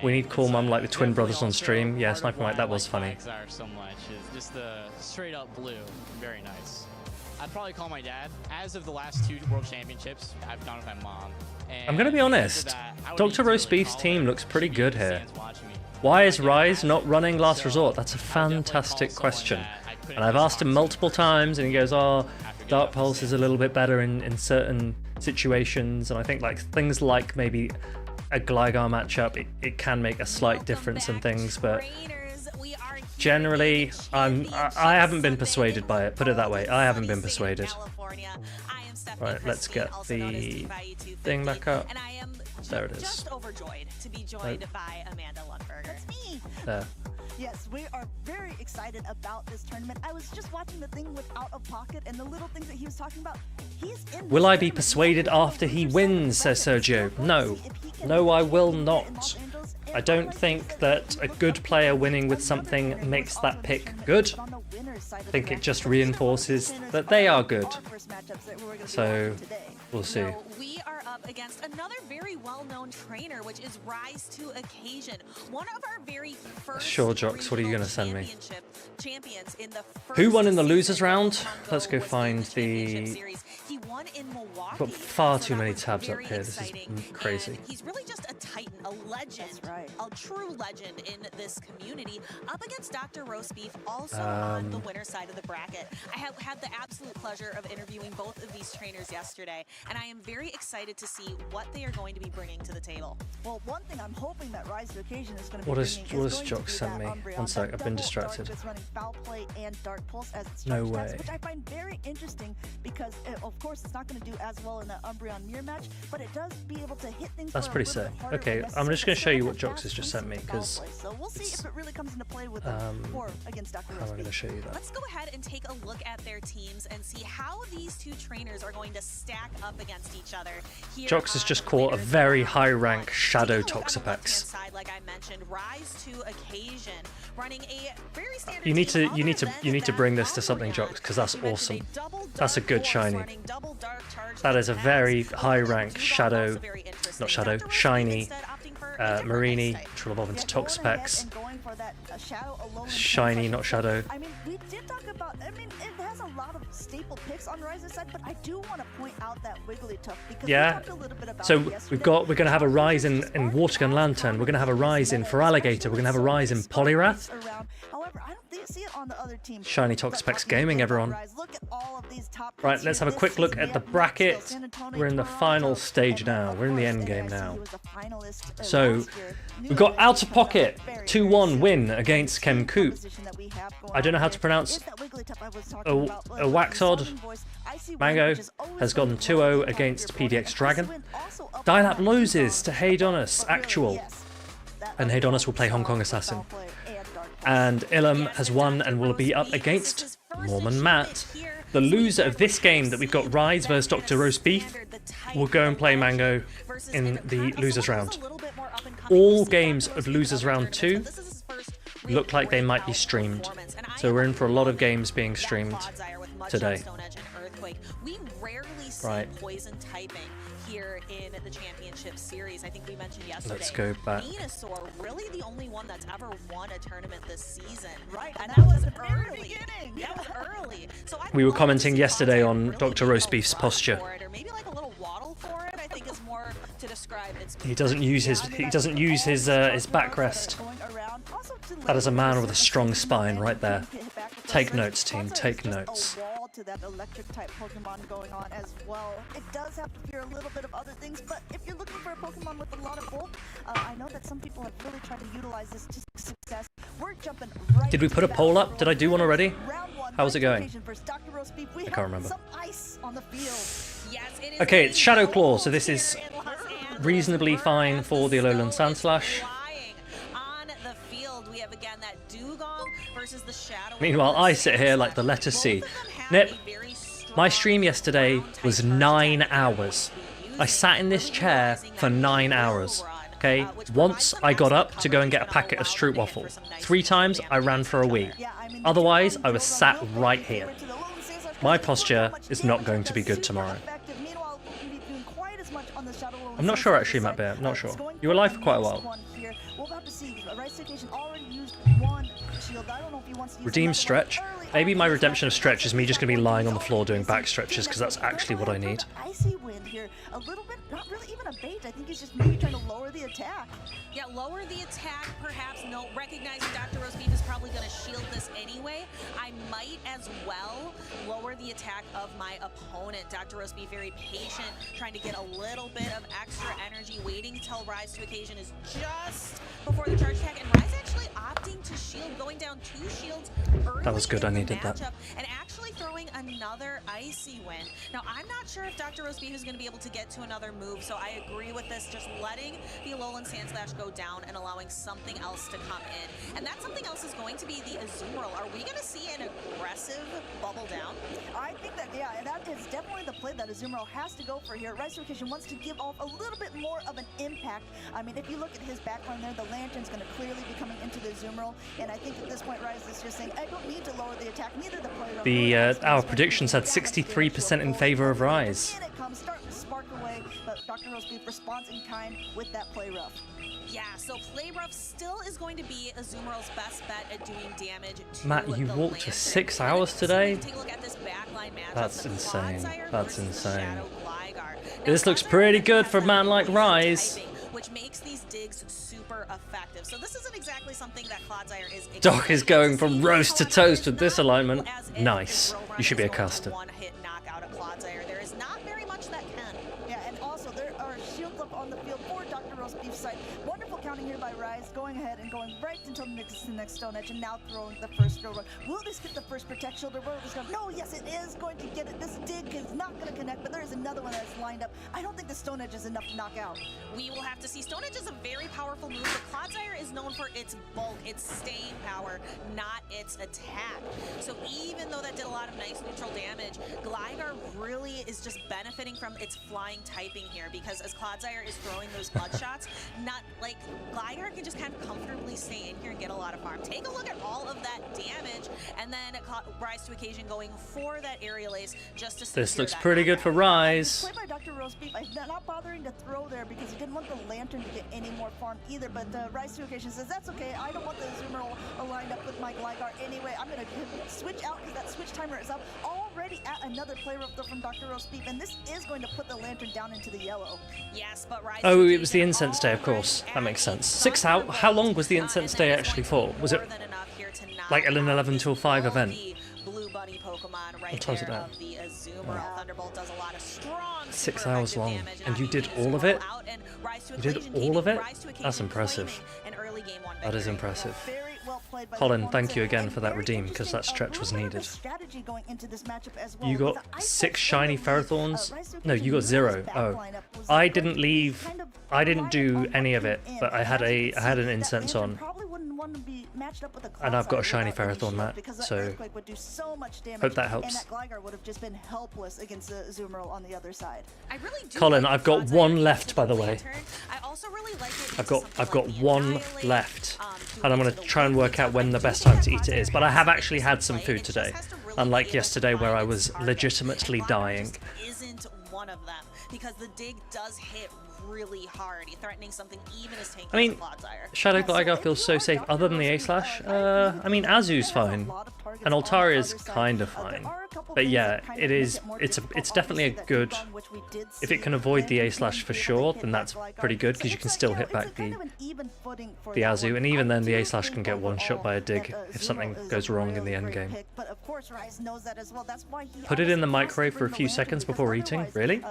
We need Cool Mum like the twin brothers on stream. Yeah, Sniper Mike, that was funny. Quagsire so much is just the straight up blue. Very nice. I'd probably call my dad. As of the last 2 World Championships, I've gone with my mom. I'm going to be honest, Dr. Roast Beef's team looks pretty good here. Why is Rise not running Last Resort? That's a fantastic question. And I've asked him multiple times and he goes, oh, Dark Pulse is a little bit better in certain situations. And I think like things like maybe a Gligar matchup, it can make a slight difference in things, but generally, I haven't been persuaded by it. Put it that way. I haven't been persuaded. Right, let's get the thing back up. There it is. Just overjoyed to be joined by Amanda Lundberger. That's me. There. Yes, we are very excited about this tournament. I was just watching the thing with Out of Pocket and the little things that he was talking about. He's in. Will I be persuaded after he wins, says Sergio. No. No, I will not. I don't think that a good player winning with something makes that pick good. I think it just reinforces that they are good. So, we'll see. We are up against another very well-known trainer, which is Rise to Occasion. One of our very first Sure, Jox, what are you going to send me? champions in the Who won in the losers round? Let's go find the... He won in Milwaukee. I've got far too many tabs up here. This is crazy. He's really just a titan, a legend, a true legend in this community, up against Dr. Roast Beef, also on the winner side of the bracket. I have had the absolute pleasure of interviewing both of these trainers yesterday, and I am very excited to see what they are going to be bringing to the table. Well, one thing I'm hoping that Rise to Occasion is going to be What has Jock sent me? One sec, I've been distracted. No way. Which I find very interesting because, of course, it's not going to do as well in the Umbreon mirror match, but it does be able to hit things. That's pretty sick. Okay, I'm just going to show you what Jox has just sent me because. So we'll see if it really comes into play with or against Dr. How am I going to show you that? Let's go ahead and take a look at their teams and see how these two trainers are going to stack up against each other. Jox has just caught a very high rank Shadow Toxapex. Like I mentioned, Rise to Occasion, running a very standard. You need to bring this to something, Jox, because that's awesome. That's a good shiny. That is a very high rank Shadow, not Shadow, shiny Marini, which will evolve into Toxapex. Shiny, not Shadow. I mean, we did talk about, it has a lot of staples people picks on Rise's side, but I do want to point out that Wigglytuff because Yeah. we talked a little bit about So it yesterday. we're going to have a rise in Watergun Lantern. We're going to have a rise in Feraligatr. We're going to have a rise in Poliwrath. However, I don't see it on the other team. Shiny Toxapex Gaming, everyone. Look at all of these top Right, picks let's here have a this quick look season. at We the have bracket. Knoxville, San Antonio, We're in the Toronto, final stage and now. of We're in the course, end game NIC now. was a finalist, So last year. New we've got England Outer coming up Pocket, very, 2-1 win against Chem Coop. position that we have going I don't know on how here. to pronounce Is that Wigglytuff I was talking about? a Waxod. Southern Voice, Icy Wind, Mango which is always has going gotten to be 2-0 top against tier PDX opponent. Dragon. Icy Wind also up on Dialab that loses to Tucson. Haydonis But really, Actual. yes, that And other Haydonis will play Hong Kong Assassin. And Ilum has won and will be up against Mormon Matt. The loser of this game that we've got Rise versus Dr. Roast Beef will go and play Mango in the losers round. All games of losers round 2 look like they might be streamed. So we're in for a lot of games being streamed today. We rarely see Right. poison typing here in the championship series. I think we mentioned yesterday. Let's go back. Venusaur, really the only one that's ever won a tournament this season. Right, and that was early. That was early. So I We were commenting yesterday on Dr. Roast Beef's posture. or maybe like a little waddle for it, I think is more to describe its He doesn't use his backrest. That is a man with a strong spine right there. Take notes, team. Take notes. To that electric type Pokemon going on as well. It does have to fear a little bit of other things, but if you're looking for a Pokemon with a lot of bulk, I know that some people have really tried to utilize this to success. We're jumping right. Did we put a poll up? Did I do one already? How's it going? I can't remember. Some ice on the field. Yes, it is Okay, it's Shadow Claw, so this is reasonably fine for the Alolan Sandslash. on the field. We have again that Dugong versus the Shadow. Meanwhile, I sit here like the letter C. Nip, my stream yesterday was 9 hours. I sat in this chair for 9 hours. Okay, once I got up to go and get a packet of Stroopwafel. 3 times I ran for a wee. Otherwise, I was sat right here. My posture is not going to be good tomorrow. I'm not sure actually, Matt Bear. I'm not sure. You were live for quite a while. Redeem stretch. Maybe my redemption of stretch is me just going to be lying on the floor doing back stretches because that's actually what I need. Icy Wind here, a little bit, not really even a bait. I think he's just maybe trying to lower the attack. Yeah, lower the attack, perhaps. No, recognizing Dr. Roast Beef is probably going to shield this anyway. I might as well lower the attack of my opponent. Dr. Roast Beef very patient, trying to get a little bit of extra energy, waiting until Rise to Occasion is just before the charge attack. And Rise actually opting to shield, going down 2 shields early. That was good, I in the needed that. matchup, and actually throwing another Icy Wind. Now, I'm not sure if Dr. Roast Beef is going to be able to get to another move, so I agree with this, just letting the Alolan Sandslash go down and allowing something else to come in. And that something else is going to be the Azumarill. Are we going to see an aggressive bubble down? I think that, yeah, that is definitely the play that Azumarill has to go for here. Rise to Occasion wants to give off a little bit more of an impact. I mean, if you look at his backline there, the Lantern's going to clearly be coming into the Azumarill, and I think at this point, Rise is just saying, I don't need to lower the attack, neither the player. Our predictions had 63% in favor of Rise. In it comes, starting to spark away, but Dr. Roast Beef responds in kind with that play rough. Yeah, so Play Rough still is going to be Azumarill's best bet at doing damage to Matt, you the walked Lantern. for 6 hours today? Take a look at this backline matchup. That's The insane. Clodsire That's versus the insane. Shadow Gligar. This looks pretty good for a man like Rise. Typing, which makes these digs super effective. So this isn't exactly something that Clodsire is. Doc is going from roast to toast with this alignment. Nice. You should be a caster. One-hit knockout of Clodsire. There is not very much that can. Yeah, and also there are shields up on the field for Dr. Roast Beef's side. Wonderful counting here by Rise, going ahead and going right until the next Stone Edge, and now throwing the first Shield. Will this get the first Protect Shield, or will this go? No, yes, it is going to get it. This dig is not going to connect, but there is another one that's lined up. I don't think the Stone Edge is enough to knock out. We will have to see. Stone Edge is a very powerful move, but Clodsire is known for its bulk, its staying power, not its attack. So even though that did a lot of nice neutral damage, Gligar really is just benefiting from its flying typing here, because as Clodsire is throwing those mud shots, not like Gligar can just kind of comfortably stay in here and get a lot of harm. Take a look at all of that damage, and then Rise to Occasion going for that Aerial Ace just to This secure looks that pretty good for Rise. Play by Dr. Roastbeef. I'm not bothering to throw there because he didn't want the Lantern to get any more farm either. But Rise to Occasion says, that's okay. I don't want the Azumarill aligned up with my Gligar anyway. I'm going to switch out because that switch timer is up already at another player up from Dr. Roastbeef. And this is going to put the Lantern down into the yellow. Yes, but Rise Oh, it was the incense day, of course. That makes sense. 6 out. How long was the incense day actually for? Was it like an 11 till 5 event? Blue Bunny Pokemon right What time's it there now? of the Azumarill. Thunderbolt does a lot of strong 6 hours long, and you did all of it? You did all of it? That's impressive. That is impressive. Colin, thank you again for that redeem, because that stretch was needed. You got 6 shiny Ferrothorns? No, you got 0. Oh, I didn't leave. I didn't do any of it, but I had an incense on. And I've got a shiny Ferrothorn mat, so hope that helps. And that Gligar would have just been helpless against the Azumarill on the other side. Colin, I've got 1 left, by the way. I've got 1 left, and I'm gonna try and work out when the best time to eat it is. But I have actually had some food today, unlike yesterday where I was legitimately dying. Isn't one of them because the dig does hit really hard, threatening something even as tanky I mean, as Clodsire. Shadow Gligar feels so safe other than the A-Slash. I mean, Azu's fine, and Altaria's kind of fine. But yeah, it's definitely a good... If it can avoid the A-Slash for sure, then that's pretty good, because you can still hit back the Azu, and even then the A-Slash can get one-shot by a dig if something goes wrong in the endgame. Put it in the microwave for a few seconds before eating? Really?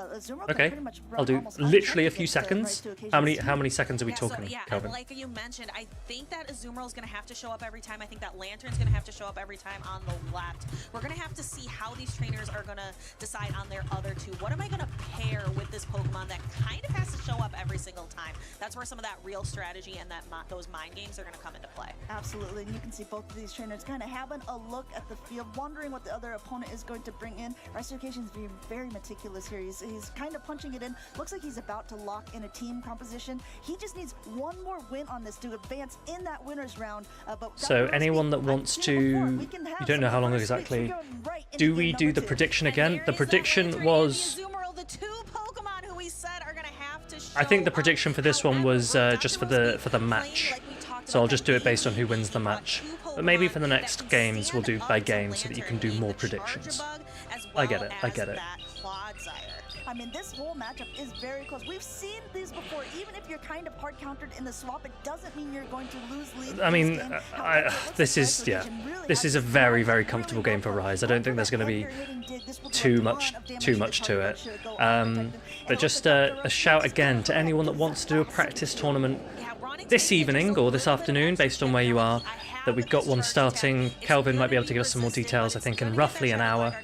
Okay, I'll do literally a few seconds. How many seconds are we talking, Yeah, Calvin? and like you mentioned, I think that Azumarill is going to have to show up every time. I think that Lantern's going to have to show up every time on the left. We're going to have to see how these trainers are going to decide on their other two. What am I going to pair with this Pokemon that kind of has to show up every single time? That's where some of that real strategy and those mind games are going to come into play. Absolutely, and you can see both of these trainers kind of having a look at the field, wondering what the other opponent is going to bring in. Rise to Occasion's being very meticulous here. He's kind of punching it in. Looks like he's about to lock in a team composition. He just needs one more win on this to advance in that winner's round. So anyone that wants to... You don't know how long exactly. Do we do the prediction again? The prediction was... I think the prediction for this one was just for the match. So I'll just do it based on who wins the match. But maybe for the next games we'll do by game so that you can do more predictions. I get it, I get it. I mean, this whole matchup is very close. We've seen these before. Even if you're kind of hard countered in the swap, it doesn't mean you're going to lose lead. I mean, this is a very, very comfortable game for Rise. I don't think there's going to be too much to it. But just a shout again to anyone that wants to do a practice tournament this evening or this afternoon, based on where you are, that we've got one starting. Kelvin might be able to give us some more details, I think, in roughly an hour.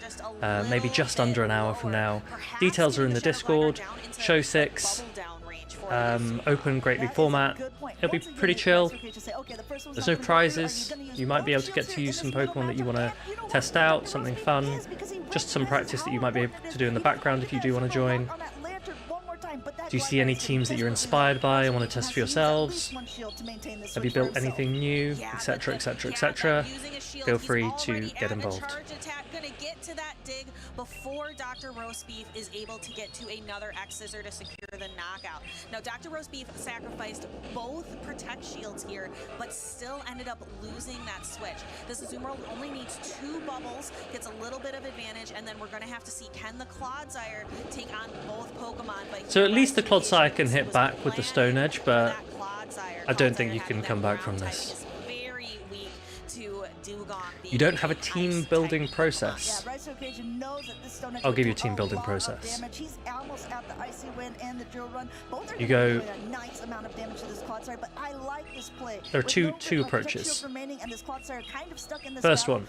Maybe just under an hour from now. Details are in the Discord. Show 6. Open Great League format. It'll be pretty chill. There's no prizes. You might be able to get to use some Pokemon that you want to test out, something fun. Just some practice that you might be able to do in the background if you do want to join. Do you see any teams that you're inspired by and want to test for yourselves? Have you built anything new, etc, etc, etc? Feel free to get involved. To that dig before Dr. Roastbeef is able to get to another X-Scissor to secure the knockout. Now, Dr. Roastbeef sacrificed both Protect Shields here, but still ended up losing that switch. This Azumarill only needs 2 bubbles, gets a little bit of advantage, and then we're going to have to see, can the Clodsire take on both Pokemon? So at least the Clodsire can hit back with the Stone Edge, but I don't think you can come back from this. You don't have a team building process. I'll give you a team building process. You go... There are two approaches. First one,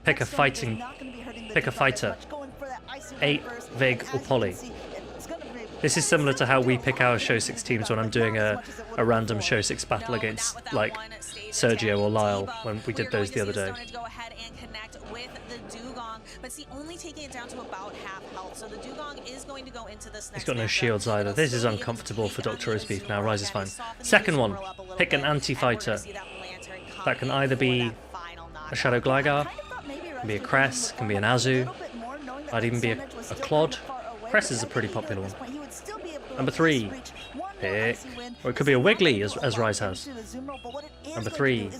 pick a fighter. 8, Vig, or Poly. This is similar to how we pick our Show 6 teams when I'm doing a random Show 6 battle against, like, Sergio or Lyle, when we did those the other day. But see, only taking it down to about half health, so the Dugong is going to go into this next. He's got no shields either. This is uncomfortable for Dr. Roastbeef now. Rise is fine. Second one, pick an anti-fighter. That can either be a Shadow Gligar, can be a Cress, can be an Azu, might even be a Clod. Cress is a pretty popular one. Number 3, pick, or it could be a Wiggly, as Rise has. Number 3,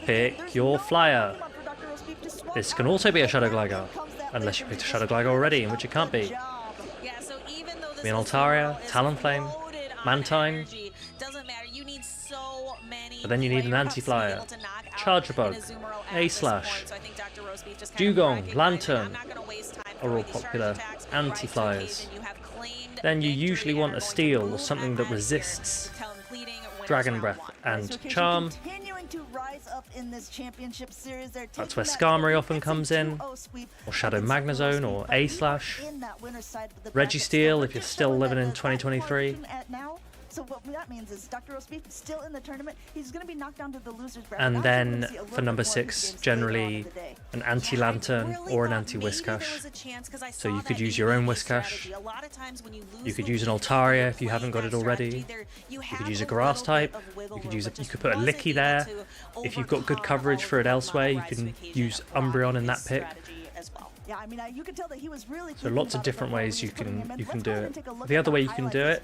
pick your flyer. This can also be a Shadow Gligar, unless you picked a Shadow Gligar already, in which it can't be. Be an Altaria, Talonflame, Mantine. But then you need an Anti-Flyer, Charger Bug, A-Slash, Dugong, Lantern are all popular Anti-Flyers. Then you usually want a Steel or something that resists Dragon Breath and Charm. That's where Skarmory often comes in, or Shadow Magnezone, or A-Slash, Registeel if you're still living in 2023. So what that means is Dr. Roastbeef is still in the tournament. He's going to be knocked down to the losers bracket. And then for number 6, generally an anti-Lantern or an anti-Whiscash. So you could use your own Whiscash. You could use an Altaria if you haven't got it already. You could use a Grass type. You could put a Licky there. If you've got good coverage for it elsewhere, you can use Umbreon in that pick. Yeah, I mean, you could tell that he was really So lots of different ways you can do it. The other way you can do it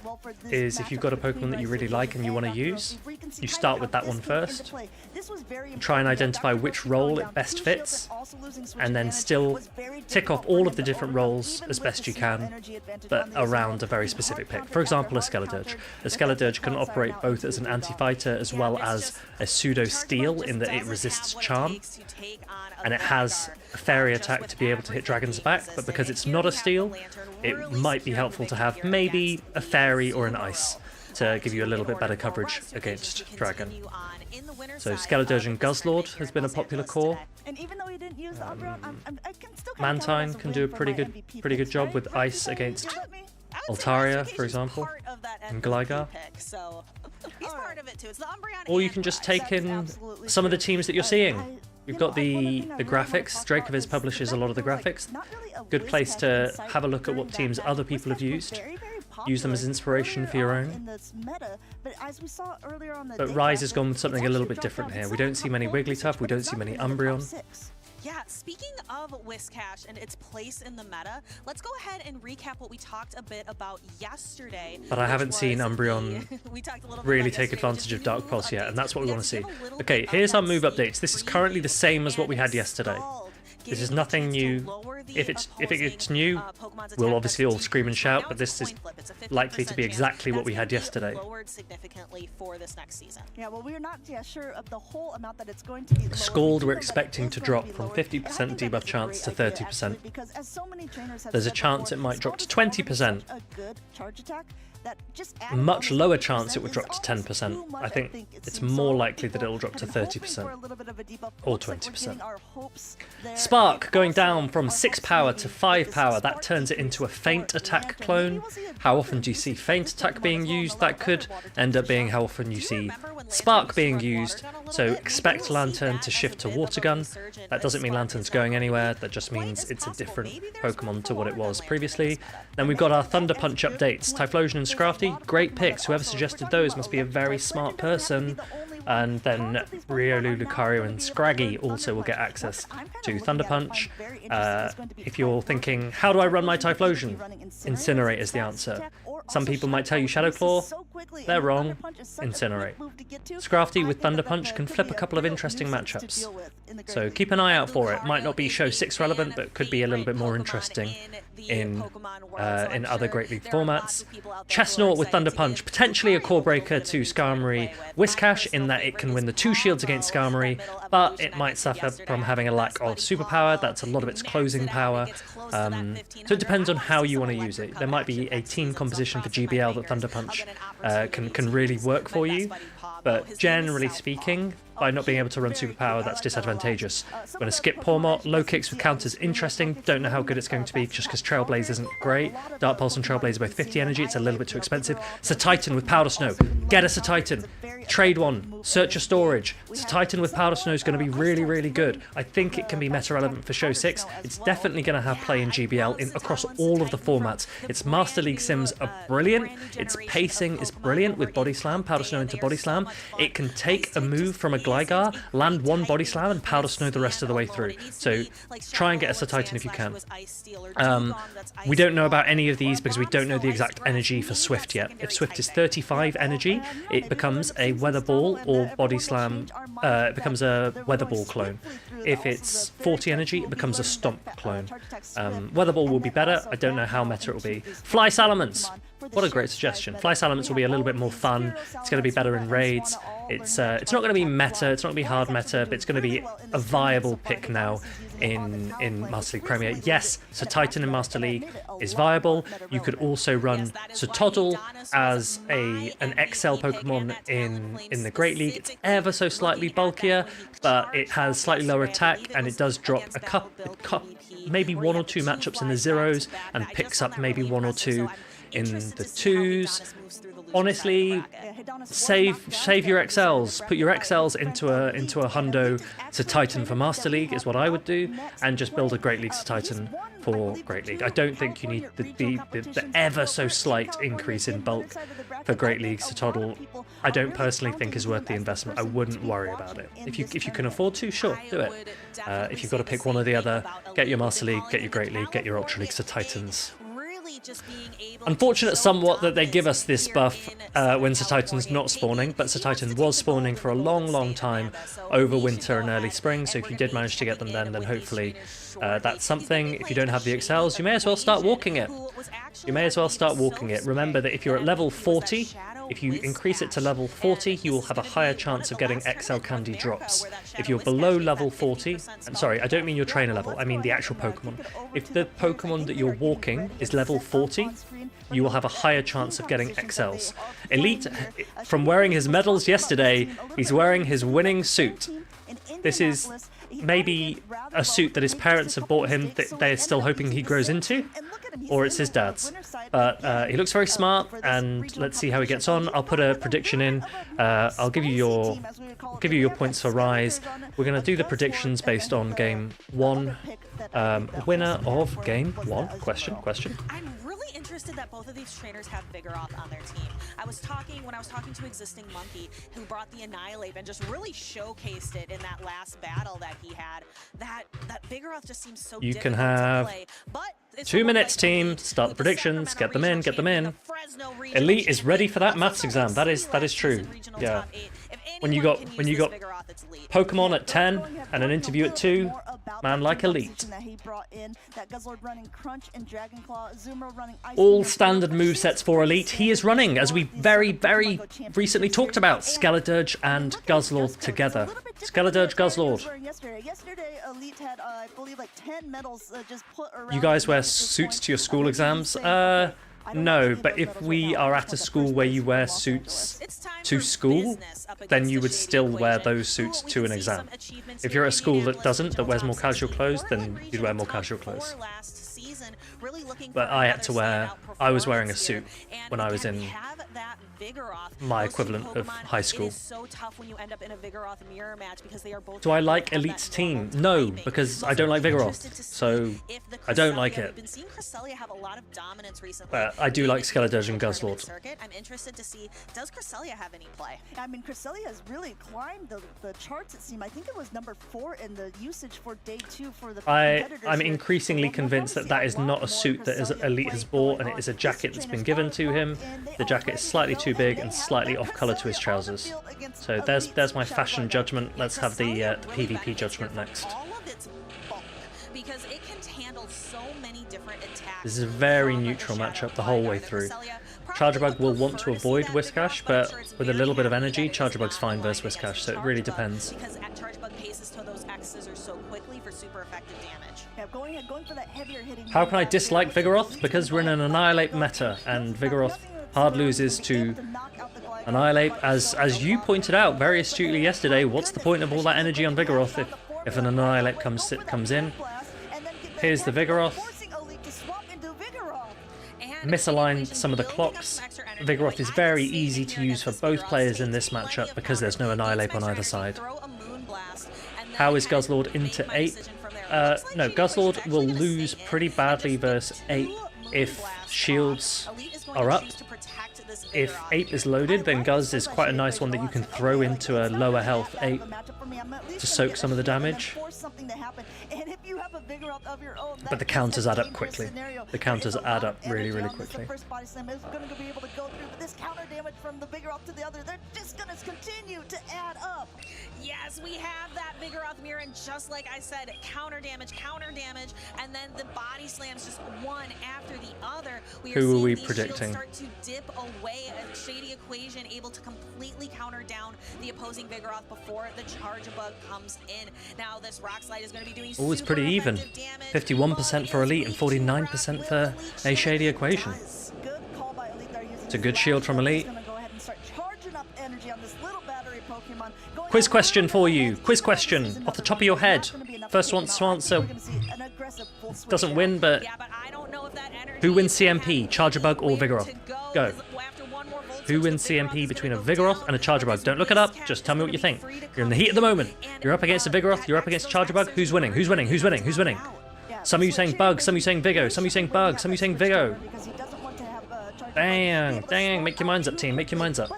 is if you've got a Pokemon that you really like and you want to use, you start with that one first, try and identify which role it best fits, and then still tick off all of the different roles as best you can, but around a very specific pick. For example, a Skeledirge. A Skeledirge can operate both as an anti-fighter as well as a pseudo-steel in that it resists Charm, and it has a fairy attack to be able to hit dragons back, but because it's not a steel, it might be helpful to have maybe a fairy or an ice to give you a little bit better coverage against dragon. So Skeledirge and Guzzlord has been a popular core. Mantine can do a pretty good job with ice against Altaria, for example, and Gligar. Or you can just take in some of the teams that you're seeing. We've got the graphics. Dracoviz publishes a lot of the graphics. Good place to have a look at what teams other people have used. Use them as inspiration for your own. But Rise has gone with something a little bit different here. We don't see many Wigglytuff, we don't see many Umbreon. Yeah, speaking of Whiscash and its place in the meta, let's go ahead and recap what we talked a bit about yesterday. But I haven't seen Umbreon really take advantage of Dark Pulse yet, and that's what we want to see. Okay, here's our move updates. This is currently the same as what we had yesterday. This is nothing new. If it's new, we'll obviously all scream and shout, but this is likely to be exactly what we had yesterday. Yeah, well, we're not sure of the whole amount that it's going to be. Scald we're expecting to drop from 50% debuff chance to 30%. There's a chance it might drop to 20%. Much lower chance it would drop to 10%. I think it's more likely that it'll drop to 30% or 20%. Spark going down from 6 power to 5 power. That turns it into a Feint attack clone. How often do you see Feint attack being used? That could end up being how often you see Spark being used. So expect Lantern to shift to Water Gun. That doesn't mean Lantern's going anywhere. That just means it's a different Pokemon to what it was previously. Then we've got our Thunder Punch updates. Typhlosion and Scrafty, great picks. Whoever suggested those must be a very smart person. And then Riolu, Lucario and Scraggy also will get access to Thunder Punch. If you're thinking, how do I run my Typhlosion? Incinerate is the answer. Some people might tell you Shadow Claw. They're wrong. Incinerate. Scrafty with Thunder Punch can flip a couple of interesting matchups. So keep an eye out for it. Might not be Show 6 relevant, but could be a little bit more interesting in other Great League formats. Chestnut with Thunder Punch, potentially a core breaker to Skarmory Whiscash in that it can win the 2 shields against Skarmory, but it might suffer from having a lack of superpower. That's a lot of its closing power. So it depends on how you want to use it. There might be a team composition for GBL that Thunder Punch can really work for you, but generally speaking, by not being able to run superpower, that's disadvantageous. I'm going to skip Pawmot. Low kicks with counters, interesting. Don't know how good it's going to be just because Trailblaze isn't great. Dark Pulse and Trailblaze are both 50 energy. It's a little bit too expensive. It's a Titan with Powder Snow. Get us a Titan. Trade one, search your storage. Titan with Powder Snow is going to be really, really good. I think it can be meta relevant for Show 6. It's definitely going to have play in GBL across all of the formats. Its Master League sims are brilliant. Its pacing is brilliant with Body Slam, Powder Snow into Body Slam. It can take a move from a Gligar, land one Body Slam, and Powder Snow the rest of the way through. So try and get us a Titan if you can. We don't know about any of these because we don't know the exact energy for Swift yet. If Swift is 35 energy, it becomes a Weather Ball or Body Slam. It becomes a Weather Ball clone. If it's 40 energy, it becomes a Stomp clone. Weather Ball will be better. I don't know how meta it will be. Fly Salamence! What a great suggestion. Fly Salamence will be a little bit more fun. It's going to be better in raids. It's not going to be meta. It's not going to be hard meta, but it's going to be a viable pick now in Master League Premier. Yes, so Titan in Master League is viable. You could also run Sotodle as an XL Pokemon in the Great League. It's ever so slightly bulkier, but it has slightly lower attack, and it does drop maybe 1 or 2 matchups in the zeros, and picks up maybe 1 or 2 in the 2s. Honestly, save your XLs. Put your XLs into a hundo to Titan for Master League is what I would do, and just build a Great League to Titan for Great League. I don't think you need the ever so slight increase in bulk for Great League Sotodle. I don't personally think is worth the investment. I wouldn't worry about it. If you can afford to, sure, do it. If you've got to pick one or the other, get your Master League, get your Great League, get your Ultra Leagues to Titans. Unfortunate somewhat that they give us this buff when Titan's not spawning, but Titan was spawning for a long time over winter and early spring, so if you did manage to get them then hopefully that's something. If you don't have the XLs, you may as well start walking it. Remember that if you're at level 40, if you increase it to level 40, you will have a higher chance of getting XL Candy drops. If you're below level 40, I'm sorry, I don't mean your trainer level, I mean the actual Pokemon. If the Pokemon that you're walking is level 40, you will have a higher chance of getting XLs. Elite, from wearing his medals yesterday, he's wearing his winning suit. This is maybe a suit that his parents have bought him that they're still hoping he grows into, or it's his dad's. But he looks very smart, and let's see how he gets on. I'll put a prediction in. I'll give you your points for Rise. We're going to do the predictions based on Game 1. Winner of Game 1? Question. I'm really interested that both of these trainers have Vigoroth on their team. When I was talking to Existing Monkey, who brought the Annihilate and just really showcased it in that last battle that he had, that Vigoroth just seems so you can have 2 minutes, team. Start the predictions. Get them in. Elite is ready for that maths exam. That is true. Yeah. When you got Pokemon at 10 and an interview at 2, man like Elite. All standard movesets for Elite. He is running, as we very recently talked about, Skeledirge and Guzzlord together. Skeledirge, Guzzlord. Yesterday, Elite had, I believe, like 10 medals just put around. You guys wear suits to your school exams? No, but if we are at a school where you wear suits to school, then you would still wear those suits to an exam. If you're at a school that doesn't, that wears more casual clothes, then you'd wear more casual clothes. But I was wearing a suit when I was in my equivalent of high school. Do I like Elite's team? No, because I don't like Vigoroth, so I don't like it. But I do like Skeledirge and Guzzlord. I'm interested to see, does Cresselia have any play? I mean, Cresselia has really climbed the charts, it seems. I think it was number 4 in the usage for day 2 for the competitors. I'm increasingly convinced that is not a suit that Elite has bought, and it is a jacket that's been given to him. The jacket is slightly too big and slightly off color to his trousers. So there's my fashion judgment. Let's have the PvP judgment next. Because it can handle so many different attacks. This is a very neutral matchup the whole way through. Chargebug will want to avoid Whiscash, but with a little bit of energy, Chargebug's fine versus Whiscash, so it really depends. Because Chargebug paces to those X scissors so quickly for super effective damage. Yeah, going for that heavier hitting. How can I dislike Vigoroth? Because we're in an Annihilate meta, and Vigoroth hard loses to Annihilate. As you pointed out very astutely yesterday, what's the point of all that energy on Vigoroth if an Annihilate comes in? Here's the Vigoroth. misaligned some of the clocks. Vigoroth is very easy to use for both players in this matchup because there's no Annihilate on either side. How is Guzzlord into Ape? No, Guzzlord will lose pretty badly versus Ape if shields are up. If Ape is loaded, then Guzz is quite a nice one that you can throw into a lower health Ape to soak some of the damage. But the counters add up quickly. The counters add up really, really quickly. They're just going to continue to add up. Yes, we have that Vigoroth mirror, and just like I said, counter damage, and then the body slams just one after the other. Who are we predicting? Start to dip away. A Shady Equation able to completely counter down the opposing Vigoroth before the Charge Bug comes in. Now this Rock Slide is going to be doing. Oh, it's pretty even. 51% for Elite and 49% for a Shady Equation. It's a good shield from Elite. Quiz question for you. Quiz question off the top of your head. First one to answer doesn't win, but who wins CMP, Charger Bug or Vigoroth? Go. Who wins CMP between a Vigoroth and a Charger Bug? Don't look it up, just tell me what you think. You're in the heat of the moment. You're up against a Vigoroth, you're up against a Charger Bug. Who's winning? Who's winning? Who's winning? Who's winning? Some of you saying Bug, some of you saying Vigo, some of you saying Bug, some of you saying Vigo. Dang, make your minds up, team, make your minds up.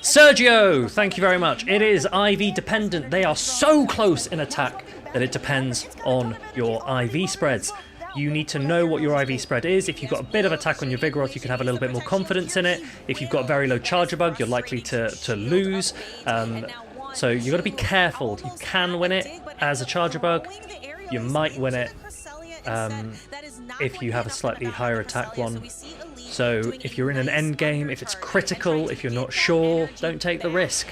Sergio, thank you very much. It is IV dependent. They are so close in attack that it depends on your IV spreads. You need to know what your IV spread is. If you've got a bit of attack on your Vigoroth, you can have a little bit more confidence in it. If you've got a very low Charger Bug, you're likely to lose. So you've got to be careful. You can win it as a Charger Bug. You might win it if you have a slightly higher attack one. So if you're in an end game, if it's critical, if you're not sure, don't take the risk.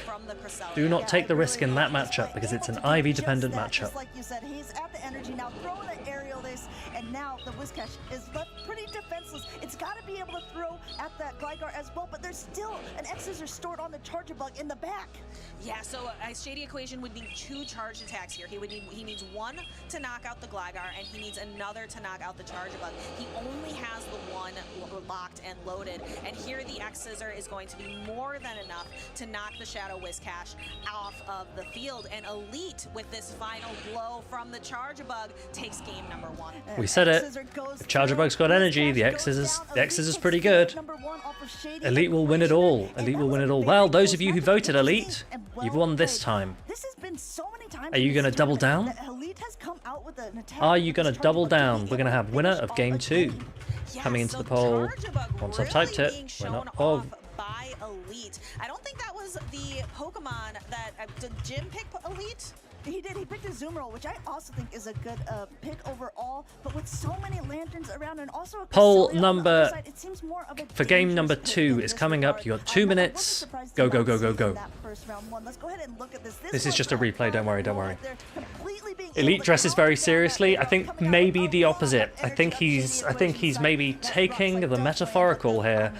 Do not take the risk in that matchup because it's an IV dependent matchup. Like you said, he's at the energy now, throwing an aerial ace, and now the Whiscash is left pretty defenseless. It's got to be able to throw at that Gligar as well, but there's still an X-Scissor stored on the Charger Bug in the back. Yeah, so a Shady Equation would need 2 charged attacks here. He needs 1 to knock out the Gligar, and he needs another to knock out the Charger Bug. He only has the 1 locked and loaded, and here the X-Scissor is going to be more than enough to knock the Shadow Whiscash off of the field. And Elite, with this final blow from the Charger Bug, takes game number 1. We said it. If Charger Bug's got energy, the X-Scissor's pretty good. Elite will win it all. Elite will win it all. Well, those of you who voted Elite, you've won this time. Are you going to double down? Are you going to double down? We're going to have winner of game 2 coming into the poll. Once I've typed it, we're not of. By Elite. I don't think that was the Pokemon that did Jim pick Elite? He did. He picked a Azumarill, which I also think is a good pick overall. But with so many lanterns around and also a poll number for game number 2 is coming up. You got 2 minutes. Go, go, go, go, go. This is just a replay. Don't worry, don't worry. Elite dresses very seriously. I think maybe the opposite. I think he's maybe taking the metaphorical here.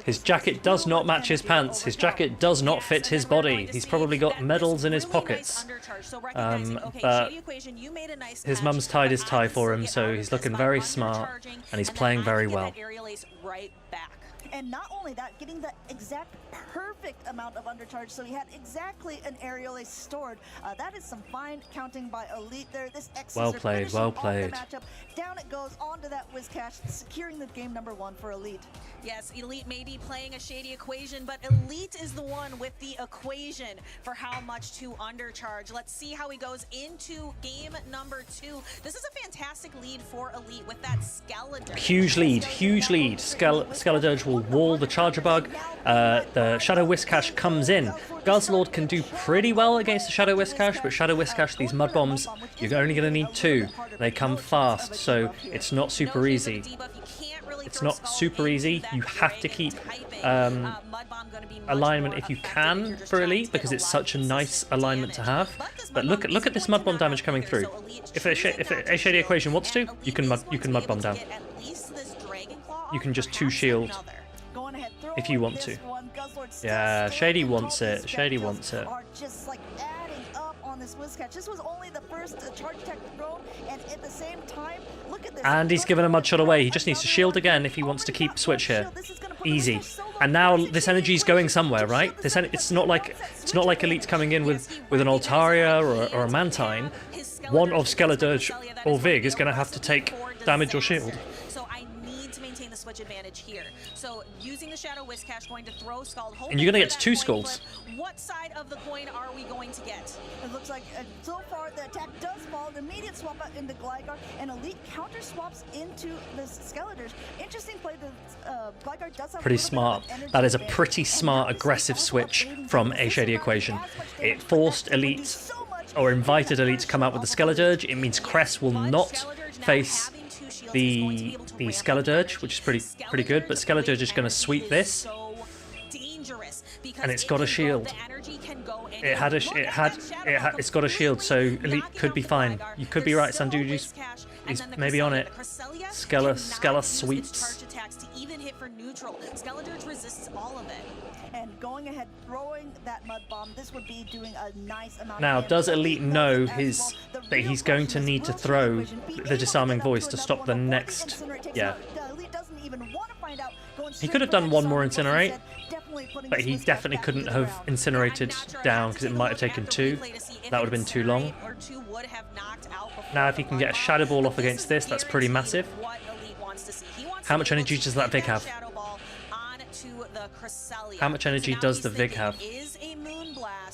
His jacket does not match his pants. His jacket does not fit his body. He's probably got medals in his pockets. But his mum's tied his tie for him, so he's looking very smart and he's playing very well. And not only that, getting the exact perfect amount of undercharge, so he had exactly an aerial ace stored. That is some fine counting by Elite there. This well played, well played. Down it goes onto that Whiscash, securing the game number 1 for Elite. Yes, Elite may be playing a Shady Equation, but Elite is the one with the equation for how much to undercharge. Let's see how he goes into game number 2. This is a fantastic lead for Elite with that Skeledirge. Huge lead, huge lead. Skeledirge will wall the Charger Bug. The Shadow Whiscash comes in. Guzzlord can do pretty well against the Shadow Whiscash, but Shadow Whiscash, these Mud Bombs, you're only going to need 2. They come fast, so it's not super easy. It's not super easy. You have to keep alignment if you can for Elite, because it's such a nice alignment to have. But look at this Mud Bomb damage coming through. If a Shady Equation wants to, you can Mud Bomb down. You can just 2 shield if you want to. Yeah, Shady wants it. Shady wants it. this Whiscash. This was only the first charge attack thrown, and at the same time, look at this. And he's given a mud shot away. He just needs to shield again if he wants to keep Switch here. Easy. And now this energy's going somewhere, right? It's not like Elite's coming in with an Altaria or a Mantine. One of Skeledirge or Vig is going to have to take damage or shield. So I need to maintain the Switch advantage here. So using the Shadow Whiscash, going to throw Scald. And you're going to get 2 Skulls. What side of the coin are we going to get? It looks like so far the attack does fall. An immediate swap out into Gligar, and Elite counter swaps into the Skeledirge. Interesting play. The Gligar does have Pretty smart. That is a pretty smart aggressive switch from A Shady Equation. It forced Elite or invited Elite to come out with the Skeledirge. It means Cress will not face the Skeledirge, which is pretty good, but Skeledirge is going to sweep this, and it's got a shield. It's got a shield, so Elite could be fine. You could be right, Sanduji's. He's maybe on it. Skella sweeps. Skeledirge resists all of it. And going ahead, throwing that Mud Bomb, this would be doing a nice amount Now, of does damage. Elite know that he's going to need to throw the Disarming Voice to stop the next? Yeah. He could have done one more Incinerate, but he definitely couldn't have incinerated down because it might have taken 2. That would have been too long. Now, if he can get a Shadow Ball off against this, that's pretty massive. How much energy does that Vig have? How much energy does the Vig have?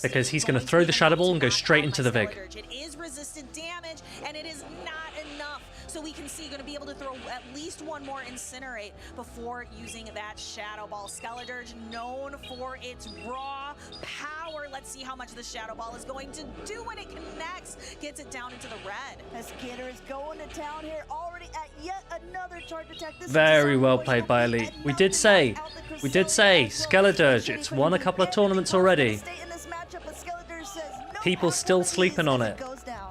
Because he's going to throw the Shadow Ball and go straight into the Vig. It is resistant damage, and it is not enough. So we can see going to be able to throw at least one more Incinerate before using that Shadow Ball. Skeledirge, known for its raw power. Let's see how much the Shadow Ball is going to do when it connects. Gets it down into the red. As Gator is going to town here, already at yet another charge attack. Very well played by Elite. We did say, Skeledirge, it's won a couple of tournaments already. People still sleeping on it.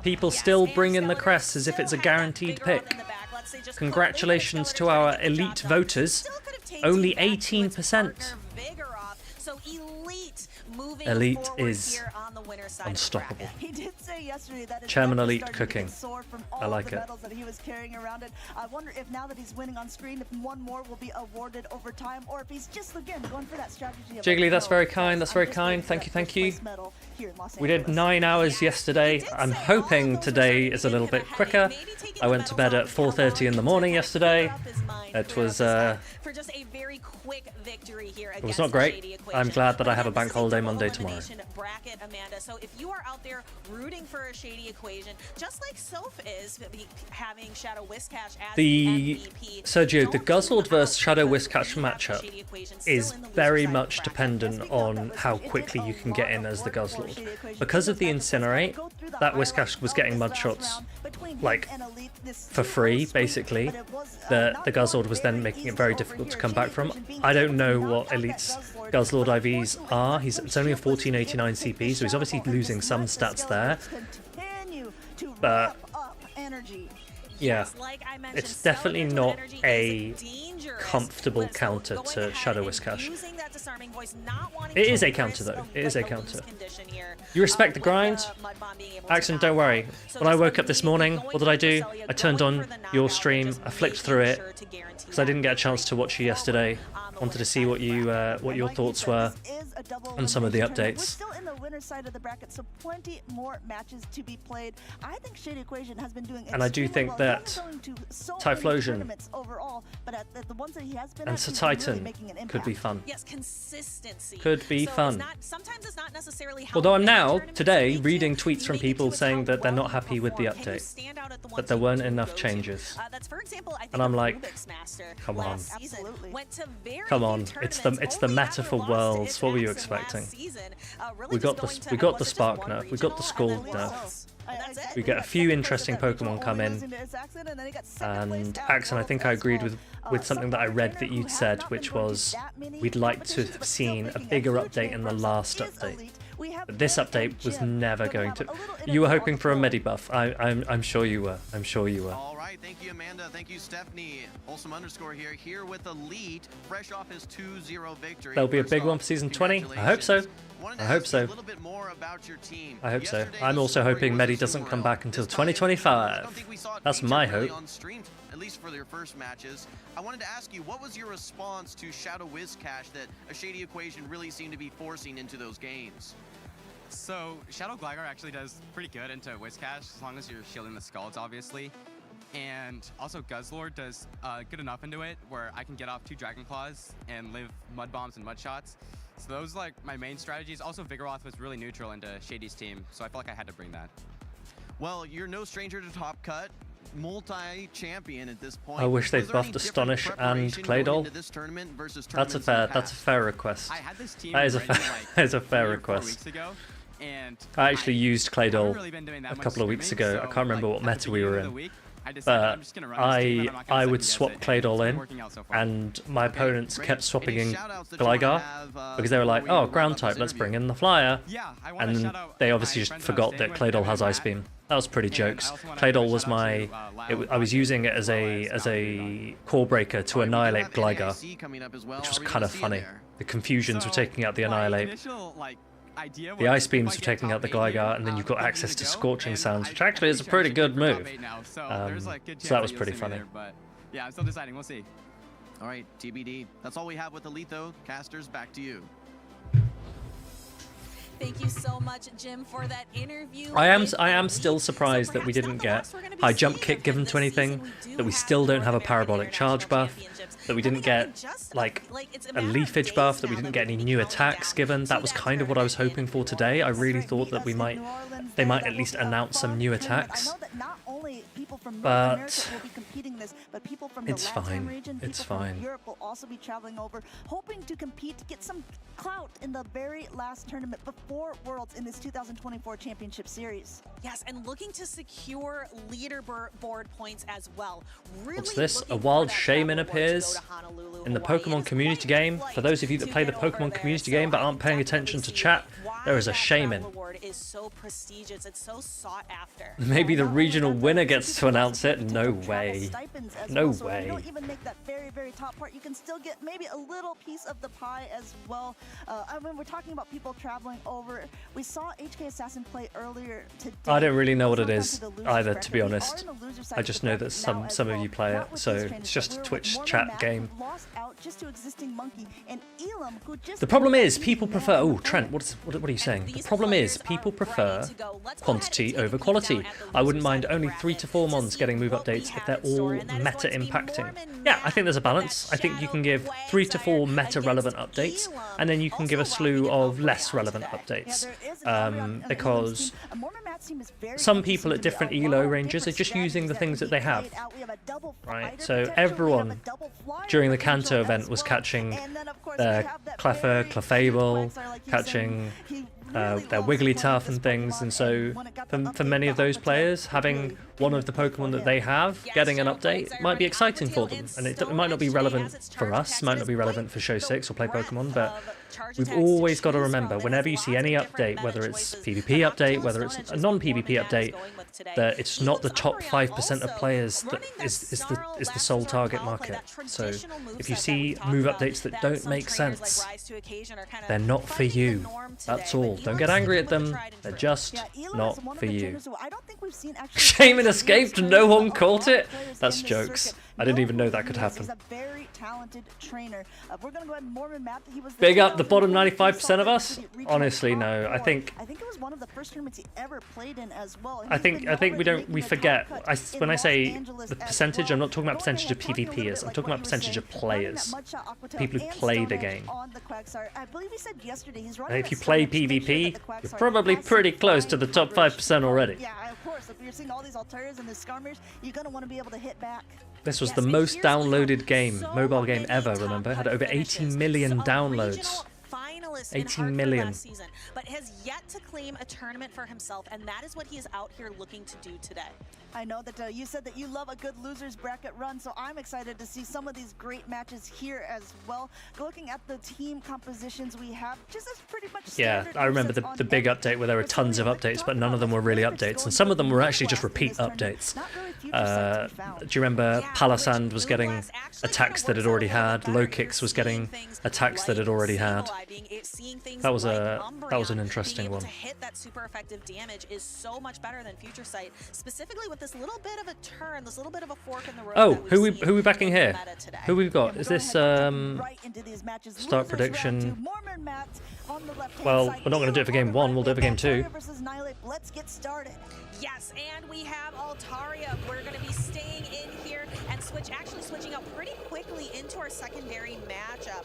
People still bring in the Crest as if it's a guaranteed pick. Congratulations to our Elite voters. Only 18%. Elite is unstoppable. He did say yesterday that Chairman Elite cooking. I like it. That he was carrying around it. I wonder if now that he's winning on screen, if one more will be awarded over time, or if he's just again going for that strategy. Jiggly, that's very kind. That's very kind. Thank you. We did 9 hours yesterday. I'm hoping today is a little bit quicker. I went to bed at 4:30 in the morning yesterday. It was it was not great. I'm glad that I have a bank holiday Monday tomorrow. Bracket, Amanda. So if you are out there rooting for a Shady Equation, just like Soph is having Shadow Whiscash as the MVP, Sergio, the Guzzlord versus Shadow Whiscash matchup is very much dependent on how quickly you can get in as the Guzzlord. Because of the Incinerate, that Whiscash was getting mud shots like for free, basically. The Guzzlord was then making it very difficult to come back from. I don't know what Elite's Guzzlord IVs are. It's only a 1489 CP, so he's obviously losing some stats there. But yeah, it's definitely not a comfortable counter to Shadow Whiscash. It is a counter though. It is a counter. You respect the grind? Axon, don't worry. When I woke up this morning, what did I do? I turned on your stream, I flicked through it, because I didn't get a chance to watch you yesterday. Wanted to see what your thoughts were on some of the updates. We're still in the winner's side of the bracket, so plenty more matches to be played. I think Shady Equation has been doing and I do think that Typhlosion and Titan could be fun. Yes, consistency. Could be fun. Sometimes it's not necessarily how Although I'm now, today, reading tweets from people saying that they're not happy with the update, that there weren't enough changes. And I'm like, come on. Come on, it's the meta for Worlds. What were you expecting? We got the Spark nerf, we got the Scald nerf. We get a few interesting Pokemon come in, and Axon, I think I agreed with something that I read that you'd said, which was we'd like to have seen a bigger update in the last update. We have But this Ben update and was Jim. never We're going have to. a little You were interview hoping on for a the Medi buff. I'm sure you were. I'm sure you were. All right, thank you, Amanda. Thank you, Stephanie. Wholesome underscore here with Elite, fresh off his 2-0 victory. There'll be a First big off, one for season 20. I hope so. wanted to I hope ask you so. a little bit more about your team. I hope so. Yesterday, I'm the also story hoping was Medi a doesn't come Summerall. back until This time, I don't 2025. think we saw it That's featured my really hope. on stream, at least for their first matches. I wanted to ask you, what was your response to Shadow Wizcash that a Shady Equation really seemed to be forcing into those games? So Shadow Gligar actually does pretty good into Wizcash as long as you're shielding the Scalds, obviously. And also Guzzlord does good enough into it where I can get off 2 Dragon Claws and live Mud Bombs and Mud Shots. So those like my main strategies. Also Vigoroth was really neutral into Shady's team, so I felt like I had to bring that. Well, you're no stranger to Top Cut, multi-champion at this point. I wish they'd Was there any buffed different Astonish and preparation going Claydol. into this tournament versus That's a tournaments in the fair. That's a past? fair request. I had this team That is a ready, fair. like, That is a fair 3 or 4 request. weeks ago, and I actually used Claydol really been doing that a much couple of weeks streaming, ago. I so, can't remember like, what at the meta we were beginning of the in. week, I decided I'm But just gonna run this team and I'm not gonna I would second-guess swap it, and Claydol it's been in, working out so far. and my opponents kept swapping in shout-outs that you wanna Gligar have, because they were like, before we "Oh, wrap ground up type, this let's interview? bring in the flyer." Yeah, I wanna And shout out they my obviously just friends that I forgot was that staying with, Claydol Evan has and Ice Matt. Beam. That was pretty And jokes. I also wanna Claydol give a was shout-out my. to, I was using it as a core breaker to annihilate Gligar, NAIC coming up as well. which was Are we kind of gonna see you funny. there? The confusions were So, taking out the my annihilate. initial, like, idea The was ice if beams I were get taking top out the 8 here, Gligar, and then you've got I'm access good to go, scorching and sounds, I'm which actually is a pretty pretty sure I good should be top move. 8 now, so there's, like, good So that chance was you'll pretty see me funny. there, but yeah, I'm still deciding. We'll see. All right, TBD. That's all we have with Elite, though. Casters, back to you. Thank you so much, Jim, for that interview. I am with still Elite. surprised So that we perhaps didn't not the get last we're gonna be high jump seeing kick of given this to anything, season. We that we do still have don't have a North American parabolic charge International buff, Championships that we coming didn't up in get just like it's a matter of leafage days buff, that we now didn't that get we'll any be new counting attacks down given. to That was kind of what I was tournament hoping in for New today. I Orleans. really Right, thought meet that us we in might, New Orleans they there. might That at will least be a announce some fun new tournament. attacks. I know that not only people from North But America will be competing this, but people from the it's Latin fine. region, It's people from fine. Europe will also be traveling over, hoping to compete, get some clout in the very last tournament before Worlds in this 2024 Championship Series. Yes, and looking to secure leaderboard points as well. Really What's this? looking A for wild that shaman travel award to go appears to Honolulu, in the Hawaii. It Pokemon is community quite a game. flight For those of you that to play the get over Pokemon there, community so game but I aren't paying definitely attention to see chat, why there is a that shaman. travel award is so prestigious. It's so sought after. Maybe the Not only regional that, winner some gets people to also announce get it. No potential travel way. stipends as No well. So if way. you don't even make that very, very top part, you can still get maybe a little piece of the pie as well. I mean, we're talking about people traveling over. We saw HK Assassin play earlier today. I don't really know what it Let's is not come to the either, losers to be bracket. We honest. are in the loser side I of just the know bracket that now as some of well. you play Not it, with so these it's trainers, just but a we're with Twitch Mormon chat Matt, game. who lost out just to Existing Monkey, and Elam, who just The problem is beat people prefer. Matt in Oh, the Trent, finals. what are you saying? The these problem is players people are prefer ready to go. Let's go ahead and quantity take a over peek quality. down at the I wouldn't loser mind side of only the 3 to bracket 4 to mons see getting move what we updates if have they're in store, all and that is meta going to be impacting. Mormon Yeah, I Matt think there's a with that balance. I think you Shadow can give 3 to 4 meta relevant against updates, Elam, and then you can give a also slew rocking of an less Umbreon relevant today. updates. Yeah, there is an Umbreon on Elam's Because team. Mormon Matt's team is very some interesting people at to me. different A lot elo of ranges are different just using the strategies things that they we have. played out. We have a double Right, fighter so potential, we have a everyone double flyer during the potential Kanto as event was well. catching And then, of course, we their have that Cleffer, very Clefable, Quagsire, like you catching said. He their really loves Wigglytuff playing and this things, Pokemon, and so when it got the for update, many of the those Aqua players, Tail having really one of the Pokemon that they have getting an update might be exciting for them, and it might not be relevant for us, might not be relevant for Show 6 or Play Pokemon, but we've always got to remember, whenever you see any update, whether it's PvP update, whether it's a non-PvP update, that it's not the top 5% of players that is the sole target market. So if you see move updates that don't make sense, they're not for you. That's all. Don't get angry at them. They're just not for you. Shaman escaped and no one caught it? That's jokes. I didn't even know that could happen. He's a very talented trainer. We're gonna go ahead and Mormon Matt. He was Big up the bottom 95% of us? Honestly, no. I think it was one of the first tournaments he ever played in as well. I think we forget. When I say the percentage, I'm not talking about percentage of PvPers. I'm talking about percentage of players. People who play the game. And if you play PvP, you're probably pretty close to the top 5% already. Yeah, of course. If you're seeing all these Altaras and the Skarmers, you're gonna want to be able to hit back. This was the most downloaded game, mobile game ever, remember? It had over 80 million downloads. finalist 18 in Hartford million. last season, but has yet to claim a tournament for himself, and that is what he is out here looking to do today. I know that you said that you love a good losers bracket run, so I'm excited to see some of these great matches here as well. Looking at the team compositions we have, just as pretty much Yeah, standard I remember usage on the big update where there were tons of updates, but none of them were really updates, and some of them were actually just repeat updates. Do you remember Palisand was getting attacks that it already had, Low Kicks was getting attacks that it already had. That was an interesting one. To hit that super effective damage is so much better than Future Sight, specifically with this little bit of a turn, this little bit of a fork in the road. Oh, who we backing here? Who we've got? Is this start prediction? Well, we're not going to do it for game 1. We'll do it for game 2. Let's get started. Yes, and we have Altaria. We're going to be staying in here and switching up pretty quickly into our secondary matchup.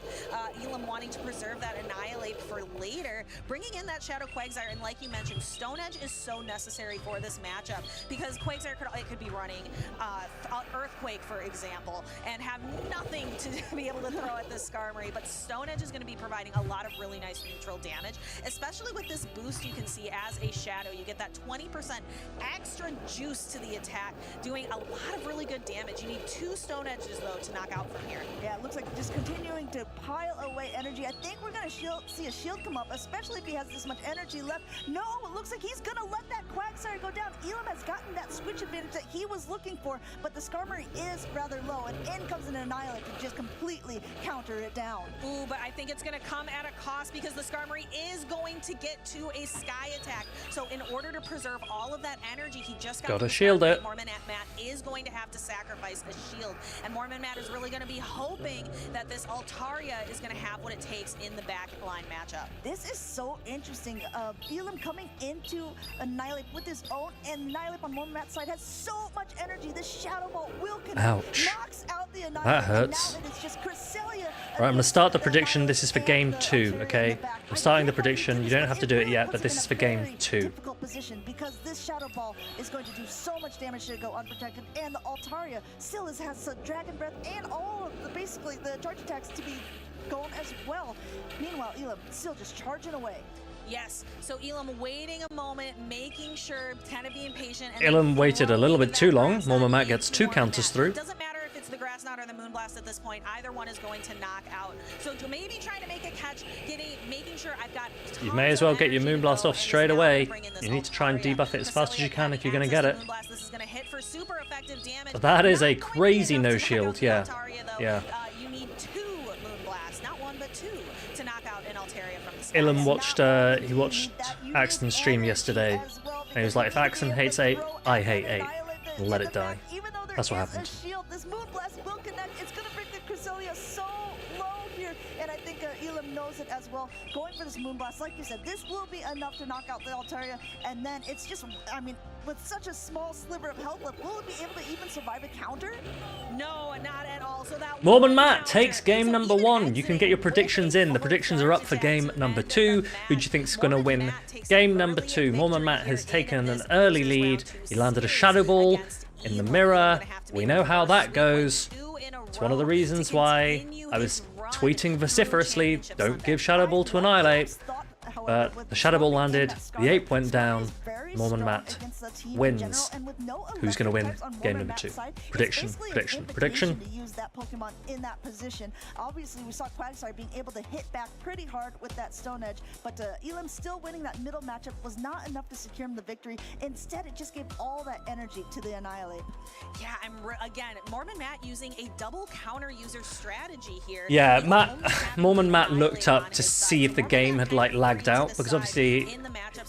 Elam wanting to preserve that Annihilate for later, bringing in that Shadow Quagsire, and like you mentioned, Stone Edge is so necessary for this matchup because Quagsire could be running Earthquake, for example, and have nothing to be able to throw at this Skarmory, but Stone Edge is going to be providing a lot of really nice neutral damage, especially with this boost you can see as a Shadow. You get that 20% extra juice to the attack, doing a lot of really good damage. You need 2 Stone Edges, though, to knock out from here. Yeah, it looks like just continuing to pile away energy. I think we're going to see a shield come up, especially if he has this much energy left. No, it looks like he's going to let that Quagsire go down. Elam has gotten that switch advantage that he was looking for, but the Skarmory is rather low, and in comes an Annihilate to just completely counter it down. Ooh, but I think it's going to come at a cost because the Skarmory is going to get to a Sky Attack. So in order to preserve all of that energy, he just got to shield it. Mormon Matt is going to have to sacrifice a shield, and Mormon Matt is really going to be hoping that this Altaria is going to have what it takes in the back line matchup. This is so interesting. Elam coming into Annihilate with his own, and Annihilate on Mormon Matt's side has so much energy. This Shadow Ball will connect. Ouch. Knocks out the Annihilate. That hurts. Now it is just Cresselia. Right, I'm going to start the prediction. This is for game 2, okay? I'm starting the prediction. You don't have to do it yet, but this is for game 2. Difficult position because this Shadow Ball is going to do so much damage to go unprotected, and the Altaria still has some Dragon Breath and all of basically the charge attacks to be going as well. Meanwhile, Elam still just charging away. Yes, so Elam waiting a moment, making sure, kind of being patient. And Elam waited a little bit too long. Mormon Matt gets 2 counters through. Doesn't matter if it's the Grass Knot or the Moonblast at this point. Either one is going to knock out. So to maybe trying to make a catch, making sure I've got. You may as well get your Moonblast off straight away. You need to try and debuff it as fast as you can if you're going to get it. This is going to hit for super effective damage. But that is a crazy no shield, yeah. Yeah. You need 2 Moonblasts, not 1 but 2, to knock out an Altaria from the sky. Elam watched Axton's stream yesterday, and he was like, if Axton hates 8, I hate 8. Let it die. That's what happened. This Moonblast will connect. It's going to bring the Cresselia so low here, and I think Elam knows it as well. Going for this Moonblast, like you said, this will be enough to knock out the Altaria, and then it's just, I mean, with such a small sliver of health left, will it be able to even survive a counter? No, not at all. So that Mormon Matt takes game number 1. You can get your predictions in. The predictions are up for game number 2. Who do you think's going to win game number 2? Mormon Matt has taken an early lead. He landed a Shadow Ball in the mirror. We know how that goes. It's one of the reasons why I was tweeting vociferously, don't give Shadow Ball to Annihilate. But the Shadow Ball landed, the ape went down, Mormon Matt wins. Who's going to win game number 2? Prediction. To use that Pokemon in that position. Obviously, we saw Quagsire being able to hit back pretty hard with that Stone Edge, but Elam still winning that middle matchup was not enough to secure him the victory. Instead, it just gave all that energy to the Annihilate. Yeah, again, Mormon Matt using a double counter user strategy here. Yeah, Mormon Matt looked up to see if the game had like lagged out, because obviously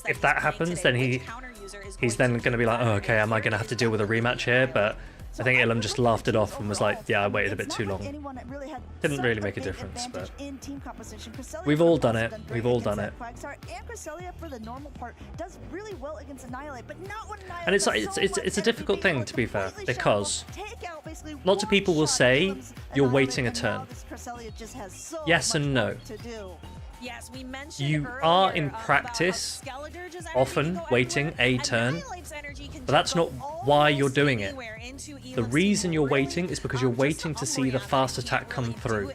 if that happens, then he's then going to be like, oh, okay, am I going to have to deal with a rematch here? But I think Elam just laughed it off and was like, yeah, I waited a bit too long. Didn't really make a difference, but we've all done it. We've all done it. And it's a difficult thing, to be fair, because lots of people will say you're waiting a turn. Yes and no. Yes, we mentioned you are in practice often waiting a turn, but that's not why you're doing it. The reason you're waiting is because you're waiting to see the fast attack come through.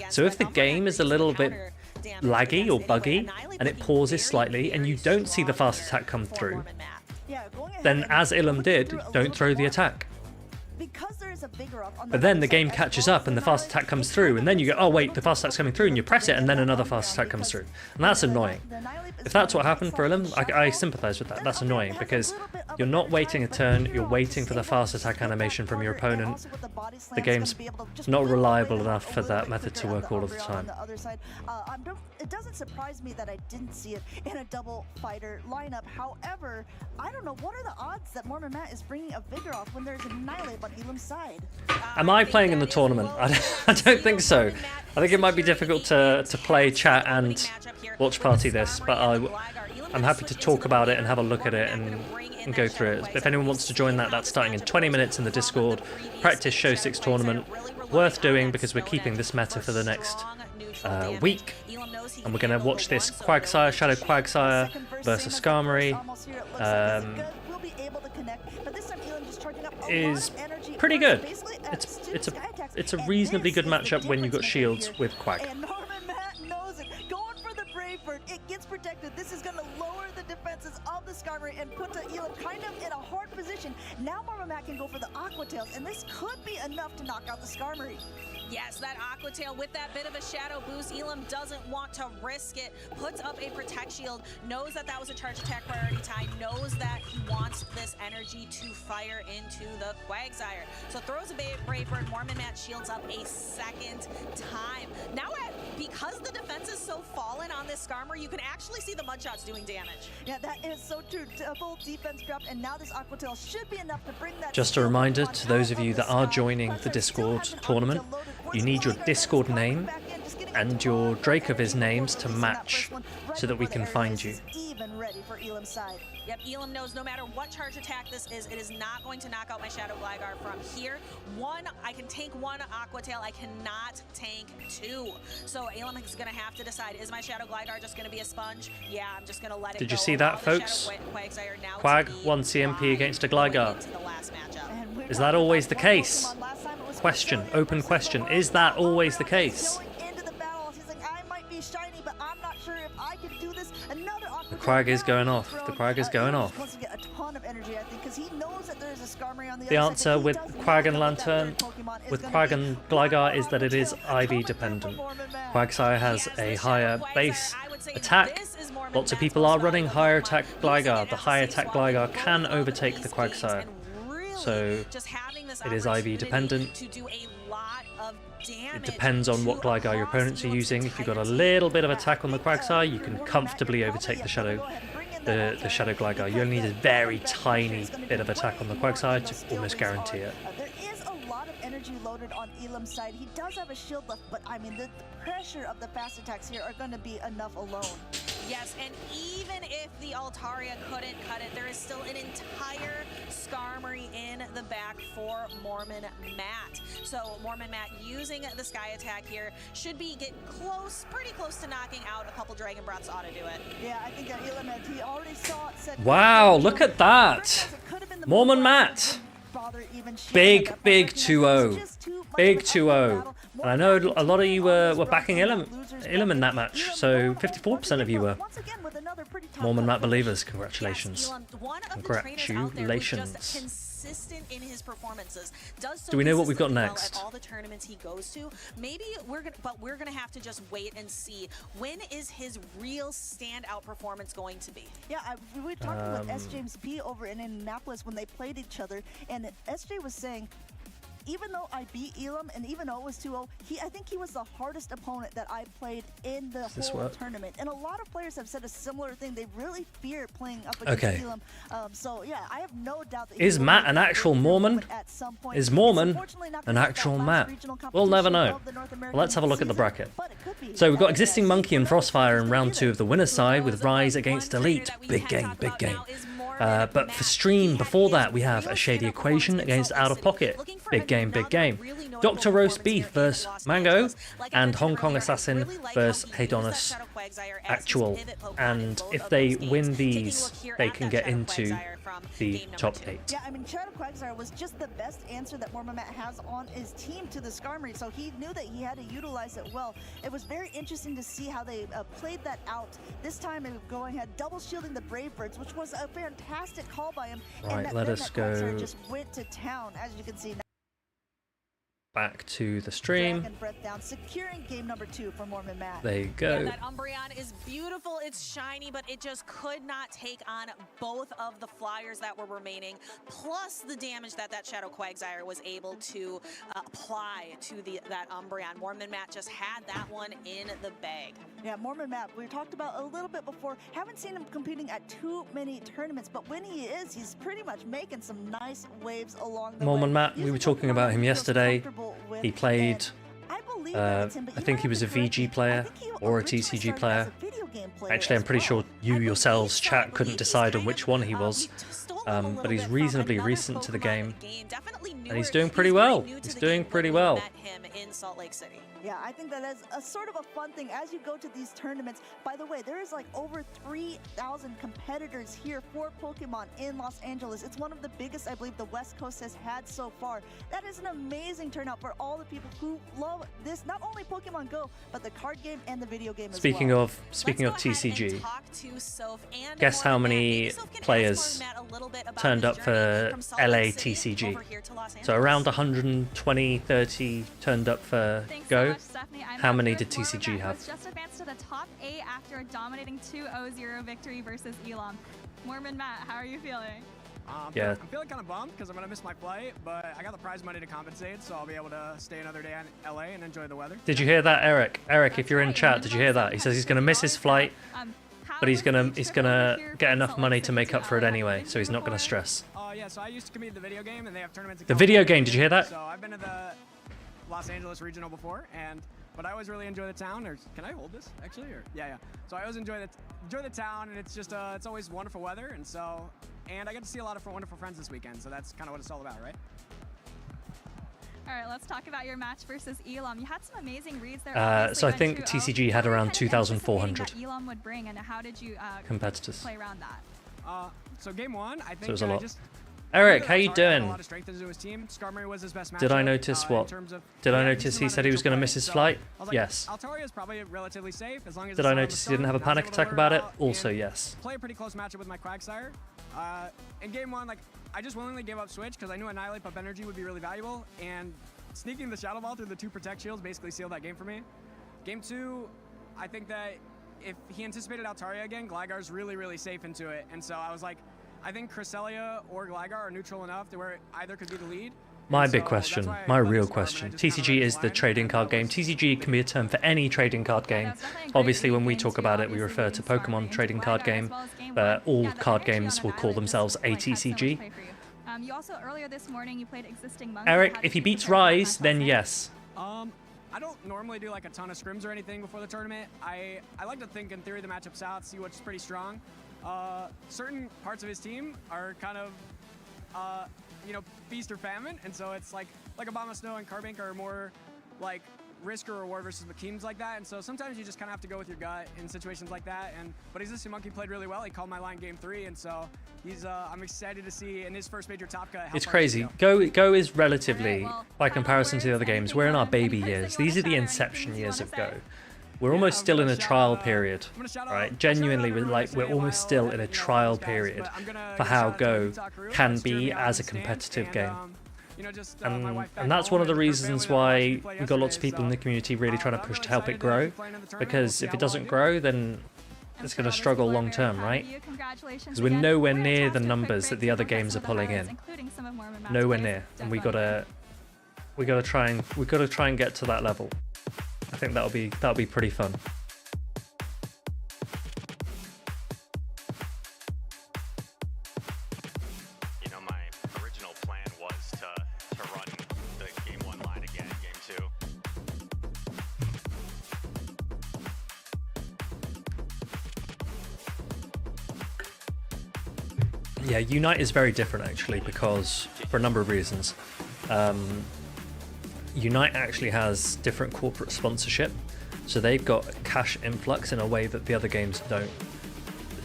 So if the game is a little bit laggy or buggy, and it pauses slightly, and you don't see the fast attack come through, then as Ilum did, don't throw the attack. But then the game catches up and the fast attack comes through, and then you go, oh wait, the fast attack's coming through, and you press it, and then another fast attack comes through. And that's annoying. If that's what happened for Ilum, I sympathize with that. That's annoying, because you're not waiting a turn, you're waiting for the fast attack animation from your opponent. The game's not reliable enough for that method to work all of the time. It doesn't surprise me that I didn't see it in a double fighter lineup. However, I don't know, what are the odds that Mormon Matt is bringing a Vigoroth when there's an Annihilate on Elam's side? Am I playing in the tournament? I don't think so. I think it might be difficult to play, chat, and watch party this, but I'm happy to talk about it and have a look at it and go through it. If anyone wants to join that, that's starting in 20 minutes in the Discord. Practice Show 6 tournament. Worth doing because we're keeping this meta for the next week. And we're going to watch this Quagsire, Shadow Quagsire versus Skarmory. Is pretty good. It's a reasonably good matchup when you've got shields with Quag. And Mormon Matt knows it. Going for the Brave Bird. It gets protected. This is going to lower the defenses of the Skarmory and put the Elam kind of in a hard position. Now Mormon Matt can go for the Aqua Tails, and this could be enough to knock out the Skarmory. Yes, that Aqua Tail with that bit of a shadow boost. Elam doesn't want to risk it. Puts up a Protect Shield. Knows that that was a charge attack priority tie. Knows that he wants this energy to fire into the Quagsire. So throws a Brave Bird. Mormon Matt shields up a second time. Now, because the defense is so fallen on this Skarmory, you can actually see the Mudshots doing damage. Yeah, that is so true. Double defense drop, and now this Aqua Tail should be enough to bring that. Just a reminder to those of you that are joining the Discord tournament, you need your Discord name and your Dracoviz names to match so that we can find you. Even ready for Elam's side. Yep, Elam knows no matter what charge attack this is, it is not going to knock out my Shadow Gligar from here. I can tank one Aqua Tail, I cannot tank two. So Elam is going to have to decide, is my Shadow Gligar just going to be a sponge? Yeah, I'm just going to let it go. Did you see that, folks? Quag 1 CMP against a Gligar. Is that always the case? Question, open question. Is that always the case? The Quag is going off. The Quag is going off. The answer with Quag and Lantern, with Quag and Gligar, is that it is IV dependent. Quagsire has a higher base attack. Lots of people are running higher attack Gligar. The high attack Gligar can overtake the Quagsire. So it is IV dependent. It depends on what Gligar your opponents are using. If you've got a little bit of attack on the Quagsire, you can comfortably overtake the Shadow Gligar. You only need a very tiny bit of attack on the Quagsire to almost guarantee it. There is a lot of energy loaded on Elam's side. He does have a shield left, but I mean the pressure of the fast attacks here are going to be enough alone. Yes, and even if the Altaria couldn't cut it, there is still an entire Skarmory in the back for Mormon Matt. So Mormon Matt using the Sky Attack here should be getting pretty close to knocking out a couple Dragon Breaths ought to do it. Yeah, I think that Elam, he already saw it set. Wow, look at that! Mormon Matt! Big 2-0. Big 2-0. And I know a lot of you were backing Ilum in that match, so 54% of you were. Mormon Matt believers, congratulations. Congratulations. In his performances. Do we know what we've got next? All the tournaments he goes to. Maybe we're gonna have to just wait and see. When is his real standout performance going to be? Yeah, we were talking with S. James P over in Indianapolis when they played each other, and SJ was saying, even though I beat Elam and even though it was 2-0, I think he was the hardest opponent that I played in the whole tournament. And a lot of players have said a similar thing. They really fear playing up against Elam. So yeah, I have no doubt that is Matt an actual Mormon? Is Mormon an actual Matt? We'll never know. Well, let's have a look at the bracket. So we've got existing Monkey and Frostfire in round 2 of the winner's side with Rise against Elite. Big game, big game. But for stream before that, we have a Shady Equation against Out of Pocket. Big game, big game. Dr. Roast Beef versus Mango, and Hong Kong Assassin versus Hedonus Actual. And if they win these, they can get into the game number top 2. 8. Yeah, I mean, Shadow Quagsire was just the best answer that Mormon Matt has on his team to the Skarmory, so he knew that he had to utilize it well. It was very interesting to see how they played that out. This time, going ahead, double shielding the Brave Birds, which was a fantastic call by him. Right, and let then us that Quagsire go just went to town, as you can see. back to the stream. Dragon Breath down, securing game number 2 for Mormon Matt. There you go. Yeah, that Umbreon is beautiful, it's shiny, but it just could not take on both of the flyers that were remaining, plus the damage that Shadow Quagsire was able to apply to that Umbreon. Mormon Matt just had that one in the bag. Yeah, Mormon Matt, we talked about a little bit before, haven't seen him competing at too many tournaments, but when he is, he's pretty much making some nice waves along the way. Mormon Matt, we were talking about him yesterday. He played, I think he was a VG player or a TCG player. Actually, I'm pretty sure you yourselves, chat, couldn't decide on which one he was. But he's reasonably recent to the game. And he's doing pretty well. He's doing pretty well. In Salt Lake City. Yeah, I think that is a sort of a fun thing as you go to these tournaments. By the way, there is like over 3,000 competitors here for Pokemon in Los Angeles. It's one of the biggest, I believe, the West Coast has had so far. That is an amazing turnout for all the people who love this, not only Pokemon Go, but the card game and the video game as well. Speaking of TCG, guess how many players turned up for LA TCG? So around 120, 30 turned up for Go. How many did TCG have? Just advanced to the top 8 after a dominating 2-0 victory versus Elam. Mormon Matt, how are you feeling? Yeah. I'm feeling kind of bummed because I'm going to miss my flight, but I got the prize money to compensate, so I'll be able to stay another day in LA and enjoy the weather. Did you hear that, Eric? Eric, if you're in chat, did you hear that? He says he's going to miss his flight, but he's gonna get enough money to make up for it anyway, so he's not going to stress. Yeah, so I used to compete in the video game, and they have tournaments. The video game, did you hear that? So I've been to the Los Angeles regional before, but I always really enjoy the town. Or can I hold this actually? Or yeah. So I always enjoy the town, and it's just it's always wonderful weather, and I get to see a lot of wonderful friends this weekend. So that's kind of what it's all about, right? All right, let's talk about your match versus Elam. You had some amazing reads there. So I think TCG had around 2,400 Elam would bring, and how did you competitors play around that? So game 1, I think so it was a lot. Eric, how you doing? Did I notice what? Did I notice he said he was going to miss his flight? Yes. Altaria is probably relatively safe as long as. Did I notice he didn't have a panic attack about it? Also, yes. Play a pretty close matchup with my Quagsire. In game 1, I just willingly gave up Switch because I knew Annihilate Pup Energy would be really valuable, and sneaking the Shadow Ball through the 2 Protect Shields basically sealed that game for me. Game 2, I think that if he anticipated Altaria again, Gligar's really, really safe into it, and so I was like, I think Cresselia or Gligar are neutral enough to where either could be the lead. My big question, my real question. TCG is the trading card game. TCG can be a term for any trading card game. Obviously, when we talk about it, we refer to Pokemon trading card game, but all card games will call themselves a TCG. You also, earlier this morning, you played Existing Monkey. Eric, if he beats Rise, then yes. I don't normally do like a ton of scrims or anything before the tournament. I like to think in theory the matchups out, see what's pretty strong. Certain parts of his team are kind of, feast or famine, and so it's like Obama Snow and Carbink are more like risk or reward versus teams like that, and so sometimes you just kind of have to go with your gut in situations like that. But Existing Monkey played really well. He called my line game 3, and so I'm excited to see in his first major top cut. It's crazy. Go is relatively, by comparison to the other games, we're in our baby years. These are the inception years of Go. We're almost still in a trial period, right? Genuinely, we're almost still in a trial period for how Go can be as a competitive game. And that's one of the reasons why we've got lots of people in the community really trying to push to help it grow. Because if it doesn't grow, then it's going to struggle long term, right? Because we're nowhere near the numbers that the other games are pulling in. Nowhere near, and we gotta try and get to that level. I think that'll be pretty fun. You know, my original plan was to run the game 1 line again in game 2. Yeah, Unite is very different actually, because for a number of reasons. Unite actually has different corporate sponsorship, so they've got cash influx in a way that the other games don't.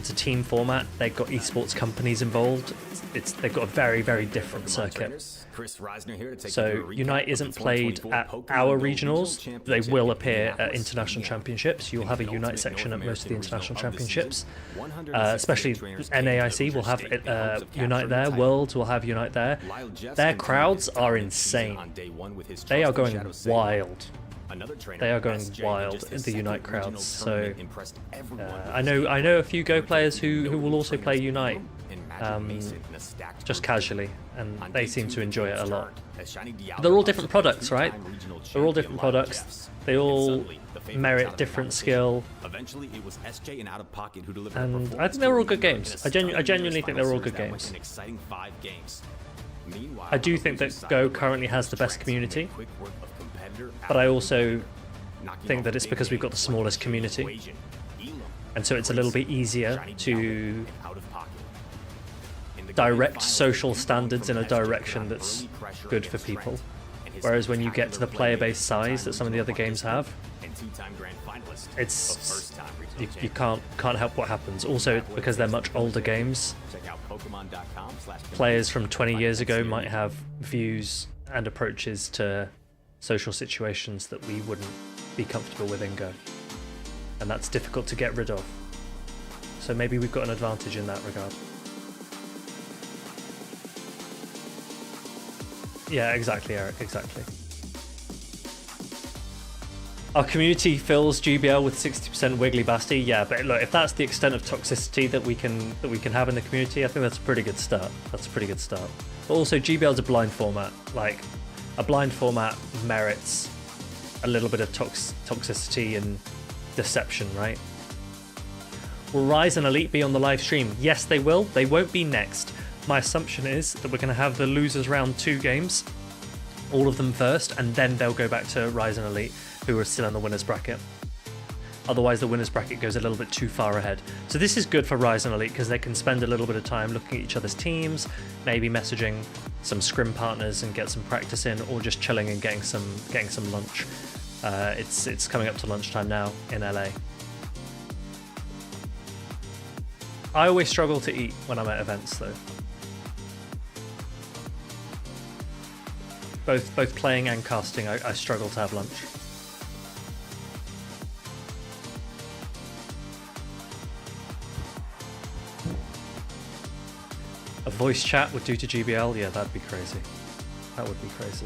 It's a team format. They've got esports companies involved. They've got a very, very different circuit. So Unite isn't played at our regionals. They will appear at international championships. You'll have a Unite section at most of the international championships. Especially NAIC will have Unite there. Worlds will have Unite there. Their crowds are insane. They are going wild. They are going wild in the Unite crowds. So I know a few Go players who will also play Unite just casually, and they seem to enjoy it a lot. They're all different products, right? They're all different products. They all merit different skill. And I think they're all good games. I genuinely think they're all good games. I do think that Go currently has the best community, but I also think that it's because we've got the smallest community, and so it's a little bit easier to direct social standards in a direction that's good for people. Whereas when you get to the player base size that some of the other games have, it's you can't help what happens. Also, because they're much older games, players from 20 years ago might have views and approaches to social situations that we wouldn't be comfortable with in Go, and that's difficult to get rid of. So maybe we've got an advantage in that regard. Yeah, exactly, Eric, exactly. Our community fills GBL with 60% wiggly basti. Yeah, but look, if that's the extent of toxicity that we can have in the community, I think that's a pretty good start. That's a pretty good start. But also, GBL's a blind format. Like, a blind format merits a little bit of toxicity and deception, right? Will Rise and Elite be on the live stream? Yes, they will. They won't be next. My assumption is that we're going to have the losers round 2 games, all of them first, and then they'll go back to Rise and Elite, who are still in the winners bracket. Otherwise, the winners bracket goes a little bit too far ahead. So this is good for Rise and Elite because they can spend a little bit of time looking at each other's teams, maybe messaging some scrim partners and get some practice in, or just chilling and getting some lunch. It's coming up to lunchtime now in LA. I always struggle to eat when I'm at events, though. Both playing and casting, I struggle to have lunch. A voice chat would do to GBL? Yeah, that'd be crazy. That would be crazy.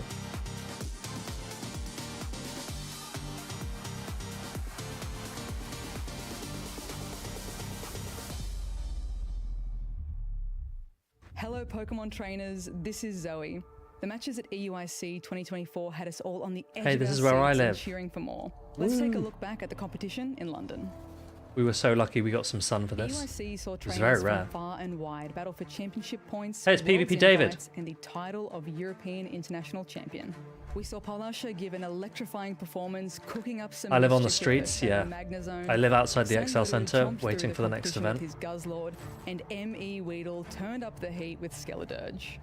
Hello Pokemon trainers, this is Zoe. The matches at EUIC 2024 had us all on the edge Hey, of this our is where I seats and live. cheering for more. Let's take a look back at the competition in London. We were so lucky we got some sun for this. EUIC saw It's very trainers rare. from far and wide battle for championship points, Hey, it's world's PvP David. invites, and the title of European International Champion. We saw Palasha give an electrifying performance, cooking up some I live on the mischief with streets, her yeah. Magnezone. I live outside the XL Sandoru Center, chomped waiting through for the next competition event. with his Guzzlord, and ME Weedle turned up the heat with Skeledirge.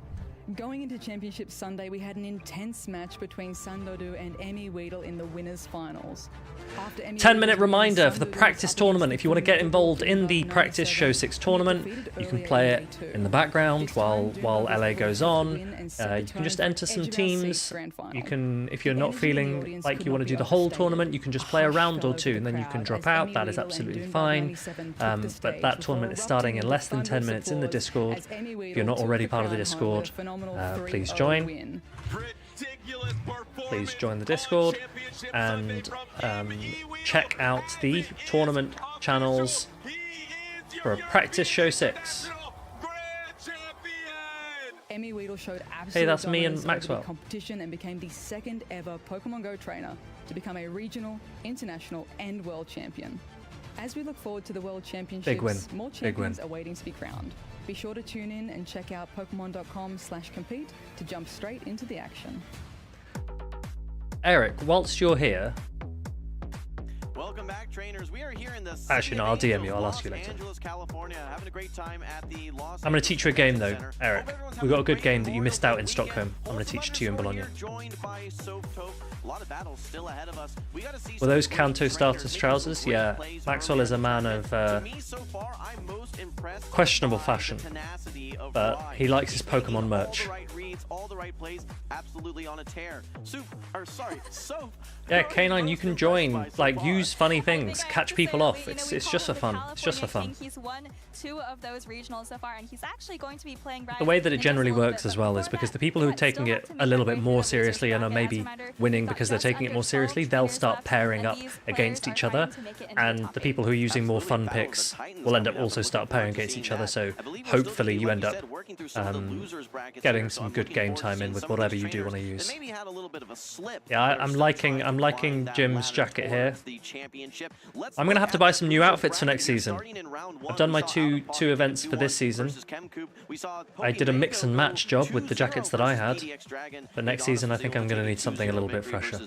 Going into Championship Sunday, we had an intense match between Sandodu and ME Weedle in the winners' finals. After ME 10-minute Weedle's reminder win, for the Sandodu practice was up tournament. If you want to get involved in the 97, practice show 6 tournament, you can play it in the background while LA goes on. You can just enter some teams. You can, if you're not feeling like you want to do the whole tournament, you can just play a round or 2 and then you can drop out. That is absolutely fine. But that tournament is starting in less than 10 minutes in the Discord. If you're not already part of the Discord, please join. Please join the Discord and check out the tournament channels for a practice show 6. ME Weedle showed absolute Hey, that's me and dominance over the Maxwell. competition and became the second ever Pokemon Go trainer to become a regional, international, and world champion. As we look forward to the World Championships, Big win. more Big win. champions are waiting to be crowned. Be sure to tune in and check out Pokemon.com/compete to jump straight into the action. Eric, whilst you're here, Welcome back, trainers. We are here in the actually no, I'll DM you. I'll ask you Los later. Angeles, California, having a great time at the Los I'm going to teach you a game though, Center. Eric. We got a good game that you missed out in Stockholm. I'm going to teach it to you in Bologna. Joined by Softop. A lot of battles still ahead of us. We got to see. Were those Kanto starters trousers? Yeah. Maxwell is a man of questionable fashion, but he likes his Pokemon merch. All the right plays, absolutely on a tear. Yeah, K9, you can join. Like, use funny things, catch people off. It's just for fun. It's just for fun. He's won 2 of those regionals so far, and he's actually going to be playing. The way that it generally works as well is because the people who are taking it a little bit more seriously and are maybe winning because they're taking it more seriously, they'll start pairing up against each other, and the people who are using more fun picks will end up also start pairing against each other. So hopefully you end up getting some good game time in with whatever you do want to use. Yeah, I'm liking Jim's jacket here. I'm gonna have to buy some new outfits for next season. I've done my two events for this season. I did a mix and match job with the jackets that I had, but next season I think I'm gonna need something a little bit fresher.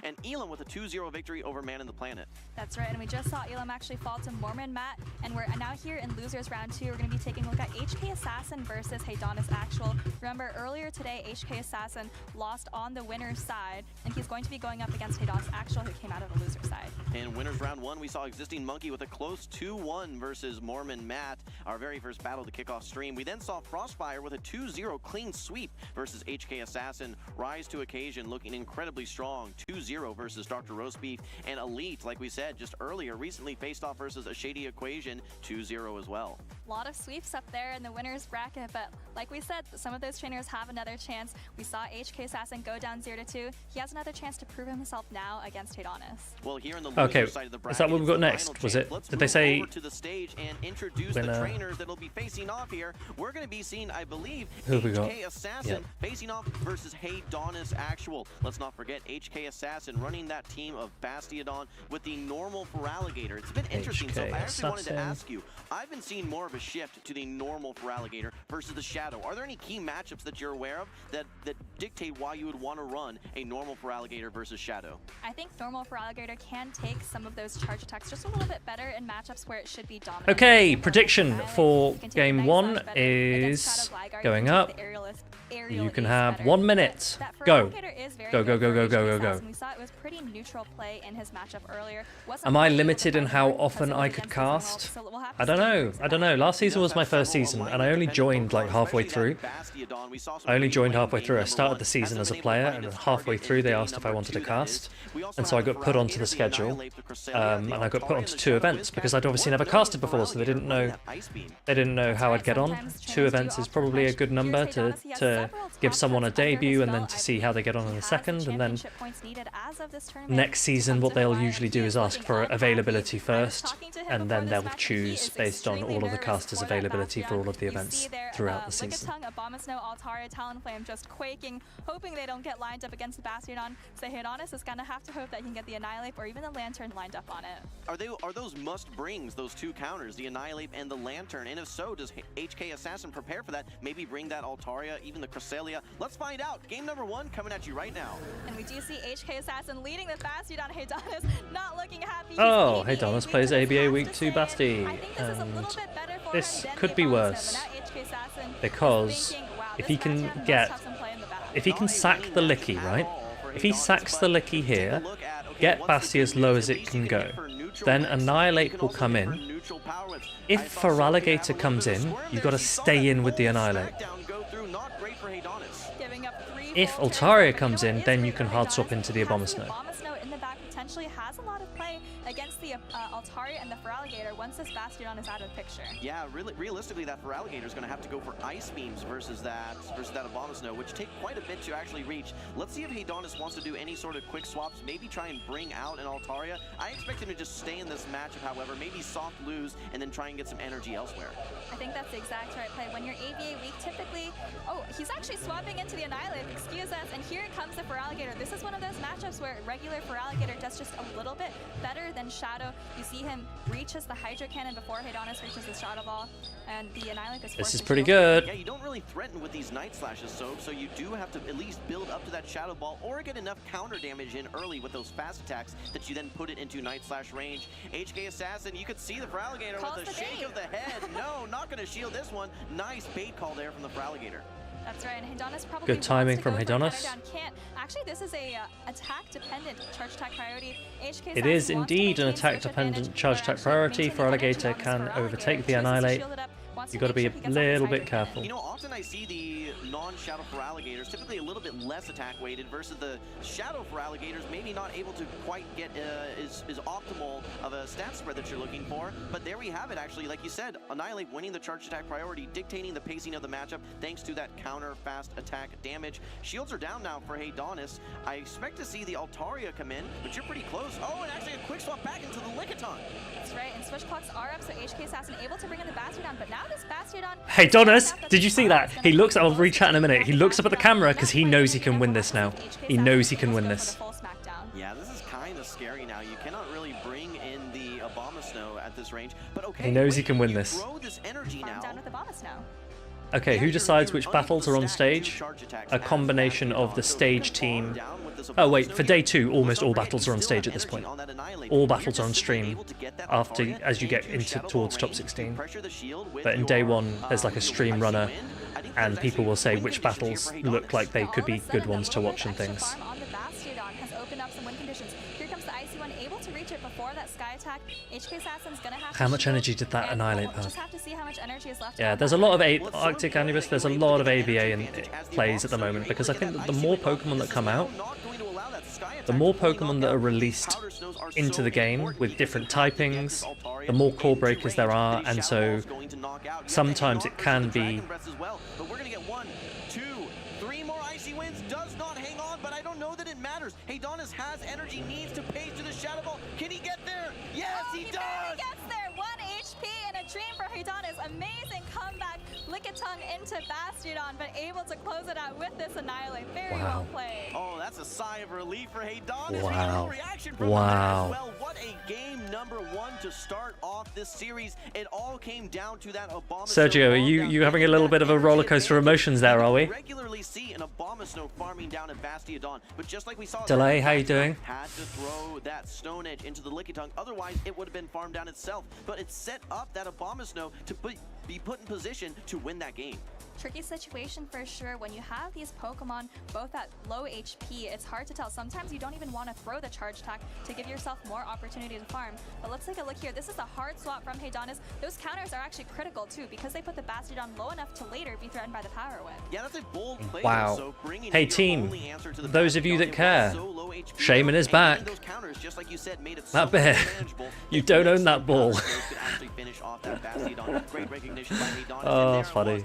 And Elam with a 2-0 victory over Man in the Planet. That's right, and we just saw Elam actually fall to Mormon Matt, and we're now here in losers round 2. We're going to be taking a look at HK Assassin versus Hedonis Actual. Remember, earlier today, HK Assassin lost on the winner's side, and he's going to be going up against Hedonis Actual, who came out of the loser side. In winners round 1, we saw Existing Monkey with a close 2-1 versus Mormon Matt, our very first battle to kick off stream. We then saw Frostfire with a 2-0 clean sweep versus HK Assassin rise to occasion, looking incredibly strong. 2-0 versus Dr. Roastbeef, and Elite, like we said just earlier, recently faced off versus a Shady Equation, 2-0 as well. A lot of sweeps up there in the winner's bracket, but like we said, some of those trainers have another chance. We saw HK Assassin go down 0-2. He has another chance to prove himself now against Hedonis. Well, here in the okay, side of the bracket, is that what we've got next? Was it? Did they say to the stage and introduce the trainers that'll be facing off here? We're going to be seeing, I believe, who have we got? HK Assassin facing off versus Hedonis Actual. Let's not forget HK Assassin running that team of Bastiodon with the normal Feraligatr. It's been interesting. So I actually wanted to ask you, I've been seeing more of a shift to the normal Feraligatr versus the Shadow. Are there any key matchups that you're aware of that dictate why you would want to run a normal Feraligatr versus Shadow? I think normal Feraligatr can take some of those charge attacks just a little bit better in matchups where it should be dominant. Okay, prediction for game 1 is going up. You can have 1 minute. Go. Go, go, go, go, go, go, go. We saw it was pretty neutral play in his matchup earlier. Am I limited in how often I could cast? I don't know. I don't know. Last season was my first season, and I only joined like halfway through. I started the season as a player, and halfway through they asked if I wanted to cast, and so I got put onto the schedule, and I got put onto 2 events because I'd obviously never casted before, so they didn't know how I'd get on. 2 events is probably a good number to give someone a debut and then to see how they get on in the second, and then next season what they'll usually do is ask for availability first, and then they'll choose based on all of the casters' availability for all of the events throughout the season. Abomasnow, Altaria, Talonflame just quaking, hoping they don't get lined up against the Bastiodon. So Hedonis is gonna have to hope that he can get the Annihilate or even the Lantern lined up on it. Are those must-brings, those 2 counters, the Annihilate and the Lantern? And if so, does HK Assassin prepare for that? Maybe bring that Altaria, even the Cresselia? Let's find out. Game number 1 coming at you right now. And we do see HK Assassin leading the Bastiodon. Hedonis not looking happy. Oh, Hedonis plays ABA Week 2 Basti, and this could be worse because if he can sack the Licky, right? If he sacks the Licky here, get Basti as low as it can go, then Annihilate will come in. If Feraligatr comes in, you've got to stay in with the Annihilate. If Altaria comes in, then you can hard swap into the Abomasnow. Abomasnow in the back potentially has a lot of play against the Altaria and the Feraligatr once this Bastiodon is out of the picture. Yeah, realistically, that Feraligatr is going to have to go for Ice Beams versus that Abomasnow, which take quite a bit to actually reach. Let's see if Hedonis wants to do any sort of quick swaps, maybe try and bring out an Altaria. I expect him to just stay in this matchup, however, maybe soft lose and then try and get some energy elsewhere. I think that's the exact right play. When you're ABA weak, typically... Oh, he's actually swapping into the Annihilate, excuse us, and here comes the Feraligatr. This is one of those matchups where regular Feraligatr does just a little bit better than Shadow. You see him reaches the Hydro Cannon before Hedonis reaches the Shadow Ball, and the Annihilate is This is pretty good. Yeah, you don't really threaten with these Night Slashes, so you do have to at least build up to that Shadow Ball or get enough counter damage in early with those fast attacks that you then put it into Night Slash range. HK Assassin, you could see the Feraligatr with a shake of the head. No, not going to shield this one. Nice bait call there from the Feraligatr. That's right, and Hedonis probably good timing from Hedonis. Actually, this is a attack-dependent charge attack priority. HK It is indeed an attack-dependent charge attack priority, for Alligator can overtake the Annihilate. You've got to be a little bit careful. You know, often I see the non-Shadow for Alligators typically a little bit less attack weighted versus the Shadow for Alligators maybe not able to quite get is optimal of a stat spread that you're looking for. But there we have it, actually. Like you said, Annihilate winning the charge attack priority, dictating the pacing of the matchup thanks to that counter fast attack damage. Shields are down now for Haydonis. I expect to see the Altaria come in, but you're pretty close. Oh, and actually a quick swap back into the Lickitung. That's right, and switch clocks are up, so HK Assassin able to bring in the Bastiodon, but now this Bastiodon... Hey, Donis, did you see that? He looks, I'll re-chat in a minute, he looks up at the camera because he knows he can win this now. He knows he can win this. Yeah, this is kind of scary now. You cannot really bring in the Abomasnow at this range, but okay. He knows he can win this. Throw this energy now. Down with Abomasnow. Okay, who decides which battles are on stage? A combination of the stage team. Oh wait, for day 2, almost all battles are on stage at this point. All battles are on stream after as you get into towards top 16. But in day 1, there's like a stream runner, and people will say which battles look like they could be good ones to watch and things. On the Bastiodon has opened up some win conditions. Here comes the Icy One, able to reach it before that Sky Attack. HK Assassin's gonna have How much energy did that Annihilate We'll have? just have to see how much energy is left. Yeah, there's a lot of Arctic Anubis, there's a lot of ABA in plays at the moment, because I think that the more Pokemon that come out, the more Pokemon that are released into the game with different typings, the more core breakers there are, and so sometimes it can be... But we're gonna get 1, 2, 3 more Icy Winds. Does not hang on, but I don't know that it matters. Haydonis has energy, needs to pace to the Shadow Ball. Can he get there? Yes, he does! He gets there! 1 HP and a dream for Haydonis. Amazing comeback. Lickitung into Bastiodon, but able to close it out with this Annihilate. Very well played. Oh, that's a sigh of relief for Haydonis. Wow. Reaction from Wow. well, what a game number 1 to start off this series. It all came down to that Abomasnow. Sergio, are you having a little bit of a roller coaster of emotions there, are we? Regularly see an Abomasnow farming down at Bastiodon, but just like we saw, Delay, how you doing? had to throw that Stone Edge into the Lickitung, otherwise it would have been farmed down itself. But it set up that Abomasnow to be put in position to win that game. Tricky situation for sure. When you have these Pokemon both at low HP, it's hard to tell. Sometimes you don't even want to throw the charge attack to give yourself more opportunity to farm. But let's take a look here. This is a hard swap from Haydonis. Those counters are actually critical too, because they put the Bastiodon low enough to later be threatened by the Power Whip. Yeah, that's a bold play. Wow. So bringing Hey in your team, only answer to the those of you Bastiodon, that it was care, so low HP, Shaman is and back. getting those counters, just like you said, made it That so bear, manageable. you don't own that ball. Could actually finish off that Bastiodon. Great recognition by Haydonis. Oh, funny.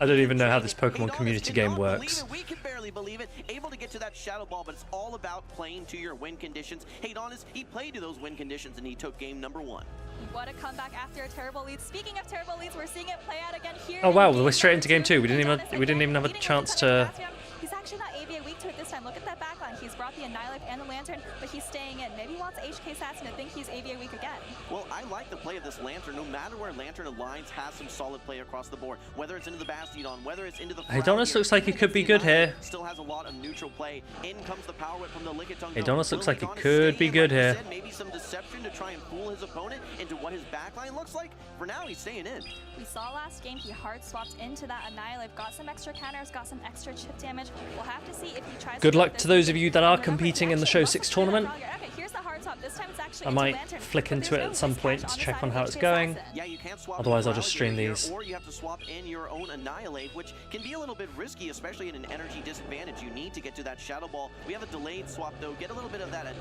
I don't even know how this Pokemon community game works. We can barely believe it. Able to get to that Shadow Ball, but it's all about playing to your win conditions. Haydonis, he played to those win conditions and he took game number 1. What a comeback after a terrible lead. Speaking of terrible leads, we're seeing it play out again here. Oh wow, we're straight into game 2. We didn't even have a chance to... He's actually not ABA weak to it this time. Look at that backline. He's brought the Annihilate and the Lantern, but he's staying in. Maybe he wants HK Assassin to think he's ABA weak again. Well, I like the play of this Lantern. No matter where Lantern aligns, has some solid play across the board. Whether it's into the Bastiodon, whether it's into the... Haydonis looks like he could be good here. Still has a lot of neutral play. In comes the Power Whip from the Lickitung. Haydonis looks like he could be good here. Maybe some deception to try and fool his opponent into what his backline looks like. For now, he's staying in. We saw last game he hard swapped into that Annihilate, got some extra counters, got some extra chip damage. We'll have to see if he tries. Good luck to those of you that are competing in the Show 6 tournament. Okay, here's the hard swap. This time it's actually I might flick into it at some point to check on how it's going. Yeah, you can't swap. Otherwise, I'll just stream these. Or you have to swap in your own Annihilate, which can be a little bit risky, especially in an energy disadvantage. You need to get to that Shadow Ball. We have a delayed swap though. Get a little bit of that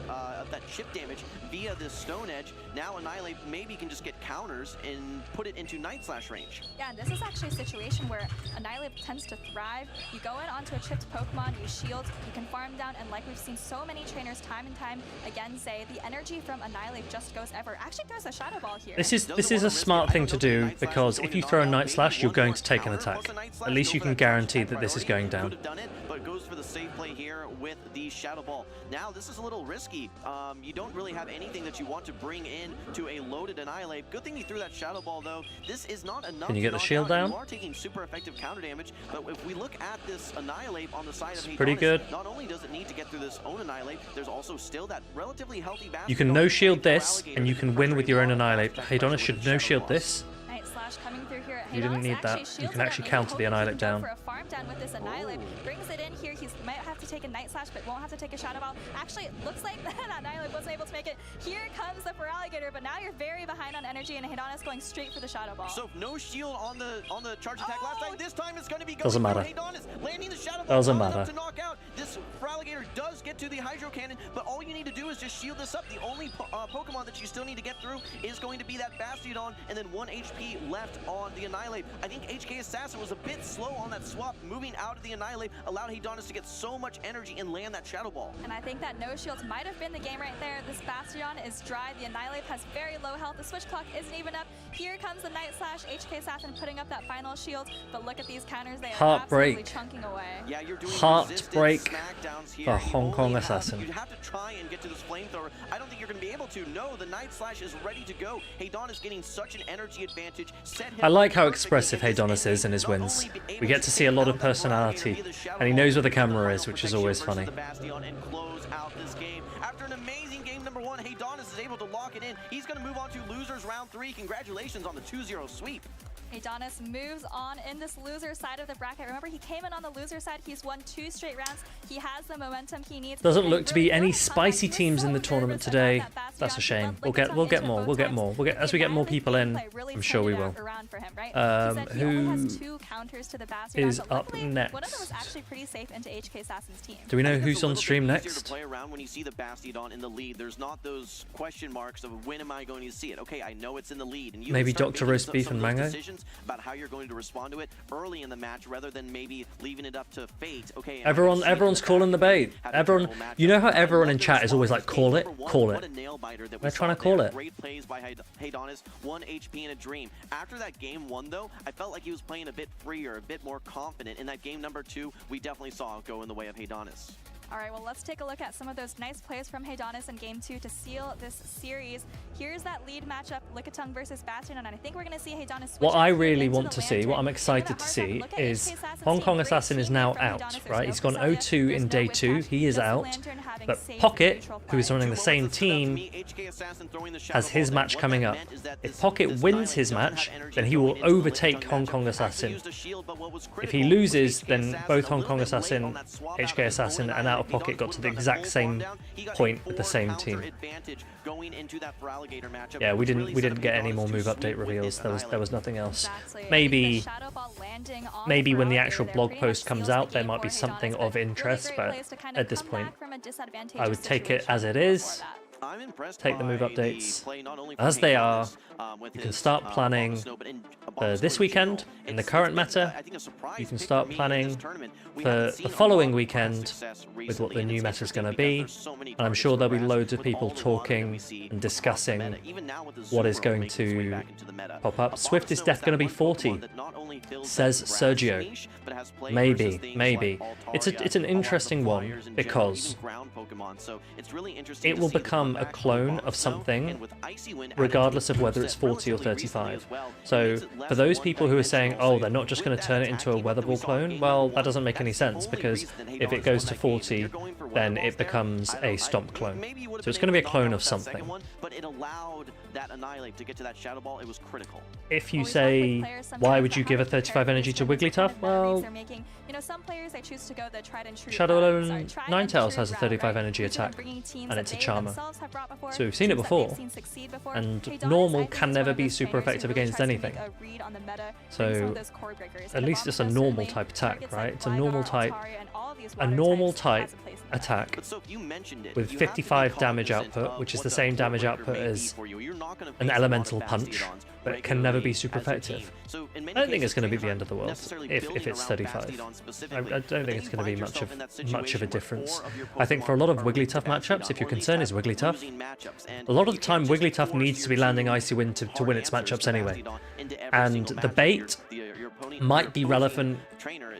chip damage via this Stone Edge. Now Annihilate maybe can just get counters and put it into Night Slash range. Yeah, and this is actually a situation where Annihilate tends to thrive. You go in onto a chipped Pokemon, you shield, you can farm down, and like we've seen so many trainers time and time again say, the energy from Annihilate just goes ever. Actually, there's a Shadow Ball here. This is a smart thing to do, because if you throw a Night Slash, you're going to take an attack. At least you can guarantee that this is going down. But goes for the safe play here with the Shadow Ball. Now this is a little risky. You don't really have anything that you want to bring in to a loaded Annihilate. Good thing he threw that Shadow Ball though. This is not enough. Can you get the shield down? You are taking super effective counter damage, but if we look at this Annihilate on the side of Haydonis, pretty good. Not only does it need to get through this own Annihilate, there's also still that relatively healthy Bastiodon. You can no shield this, and you can win with your own Annihilate. Haydonis should no shield this, slash coming through here. You didn't need that. You can actually counter the Annihilate down. For a farm down with this Annihilate. Brings it in here. He might have to take a Night Slash, but won't have to take a Shadow Ball. Actually, it looks like that Annihilate wasn't able to make it. Here comes the Feraligatr, but now you're very behind on energy, and Hedonus going straight for the Shadow Ball. So no shield on the charge attack last time. This time it's going to be going Doesn't matter. Hedonus, landing the Shadow Ball. Doesn't matter. To knock out. This Feraligatr does get to the Hydro Cannon, but all you need to do is just shield this up. The only Pokemon that you still need to get through is going to be that Bastiodon, and then 1 HP left on the Annihilate. I think HK Assassin was a bit slow on that swap, moving out of the Annihilate, allowed Hedonus to get so much energy and land that Shadow Ball. And I think that no shields might have been the game right there. This Bastiodon is dry. The Annihilate has very low health. The switch clock isn't even up. Here comes the Night Slash. HK Assassin putting up that final shield, but look at these counters. They are Heartbreak. absolutely chunking away. Yeah, you're doing Heartbreak for Hong Kong Assassin. You'd have to try and get to this flamethrower. I don't think you're going to be able to. No, the Night Slash is ready to go. Hedonus is getting such an energy advantage. I like how expressive Hedonus is in his wins. We get to see a lot of personality, and he knows where the camera is, which is always funny. And close out this game. After an amazing game number 1, Hedonus is able to lock it in. He's going to move on to losers round 3. Congratulations on the 2-0 sweep. Hedonus moves on in this loser side of the bracket. Remember, he came in on the loser side. He's won 2 straight rounds. He has the momentum he needs. Doesn't look to be any spicy teams in the tournament today. That's a shame. We'll get more. As we get more people in, I'm sure we will. Who is up next? One of them was actually pretty safe into HK Assassin's team. Do we know who's on stream next? Play around when you see the Bastiodon in the lead. There's not those question marks of when am I going to see it. Okay, I know it's in the lead, and you maybe Dr. Roast Beef and Mango. About how you're going to respond to it early in the match rather than maybe leaving it up to fate. Okay. Everyone's calling the bait. Everyone, you know how everyone in chat is always like, call it. They're trying to call it. Great plays by Hedonus, 1 HP in a dream. After that game 1 though, I felt like he was playing a bit freer, a bit more confident. In that game number 2, we definitely saw it go in the way of Hedonus. All right, well, let's take a look at some of those nice plays from Hedonus in Game 2 to seal this series. Here's that lead matchup, Lickitung versus Bastiodon, and I think we're going to see Hedonus switch. What I really want to see, what I'm excited to see, is Hong Kong Assassin is now out, right? He's gone 0-2 in day 2. He is out. But Pocket, who is running the same team, has his match coming up. If Pocket wins his match, then he will overtake Hong Kong Assassin. If he loses, then both Hong Kong Assassin, HK Assassin, and Out of Pocket got to the exact same point with the same team. Yeah, we didn't get any more move update reveals. There was nothing else. Maybe when the actual blog post comes out, there might be something of interest, but at this point, I would take it as it is. Take the move updates as they are. You can start planning this weekend in the current meta. You can start planning for the following weekend with what the new meta is going to be. And I'm sure there'll be loads of people talking and discussing what is going to pop up. Swift is Death going to be 40, says Sergio. Maybe. It's an interesting one because it will become a clone of something regardless of whether it's 40 or 35. So for those people who are saying, oh, they're not just going to turn it into a Weather Ball clone, well, that doesn't make any sense, because if it goes to 40, then it becomes a Stomp clone. So it's going to be a clone of something. But it allowed that Annihilate to get to that Shadow Ball. It was critical. If you say, why would you give a 35 energy to Wigglytuff? Well, some players they choose to go the tried and true. Shadow Ninetales has a 35 energy attack, and it's a Charmer. So we've seen it before, and normal can never be super effective against anything. So at least it's a normal type attack, right? It's a normal type attack with 55 damage output, which is the same damage output as an elemental punch, but it can never be super effective. I don't think it's going to be the end of the world if it's 35. I don't think it's going to be much of a difference. I think for a lot of Wigglytuff matchups, if your concern is Wigglytuff, a lot of the time Wigglytuff needs to be landing Icy Wind to win its matchups anyway. And the bait might be relevant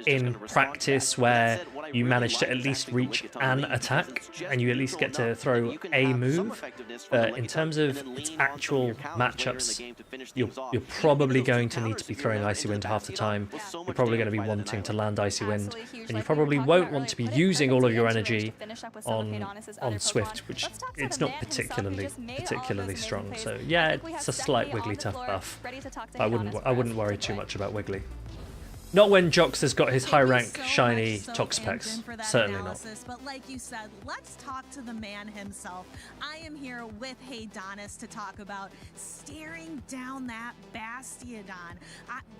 in practice where you manage to at least reach an attack, and you at least get to throw a move. In terms of its actual matchups, you're probably going to need to be throwing Icy Wind half the time. You're probably going to be wanting to land Icy Wind, and you probably won't want to be using all of your energy on Swift, which it's not particularly strong. So yeah, it's a slight Wigglytuff buff. I wouldn't worry too much about Wiggly. Not when Jox has got his high rank shiny Toxapex. Certainly not. But like you said, let's talk to the man himself. I am here with Heydonis to talk about staring down that Bastiodon.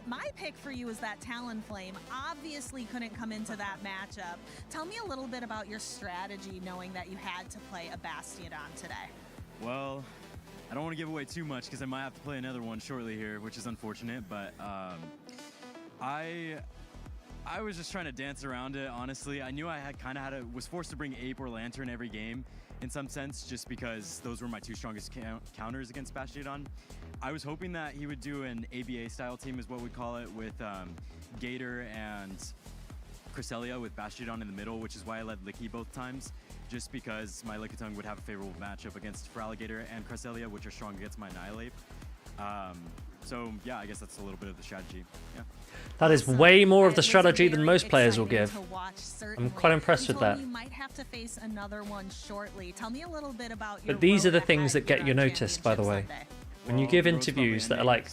My pick for you is that Talonflame. Obviously couldn't come into that matchup. Tell me a little bit about your strategy knowing that you had to play a Bastiodon today. Well, I don't want to give away too much because I might have to play another one shortly here, which is unfortunate, but I was just trying to dance around it, honestly. I knew I was forced to bring Ape or Lantern every game in some sense, just because those were my two strongest counters against Bastiodon. I was hoping that he would do an ABA style team, is what we'd call it, with Gator and Cresselia with Bastiodon in the middle, which is why I led Licky both times, just because my Lickitung would have a favorable matchup against Feraligatr and Cresselia, which are strong against my Annihilape. So yeah, I guess that's a little bit of the strategy. Yeah. That is way more of the strategy than most players will give. I'm quite impressed with that. You might have to face another one shortly. Tell me a little bit about But these are the things that get you noticed, by the way. When you give interviews that are like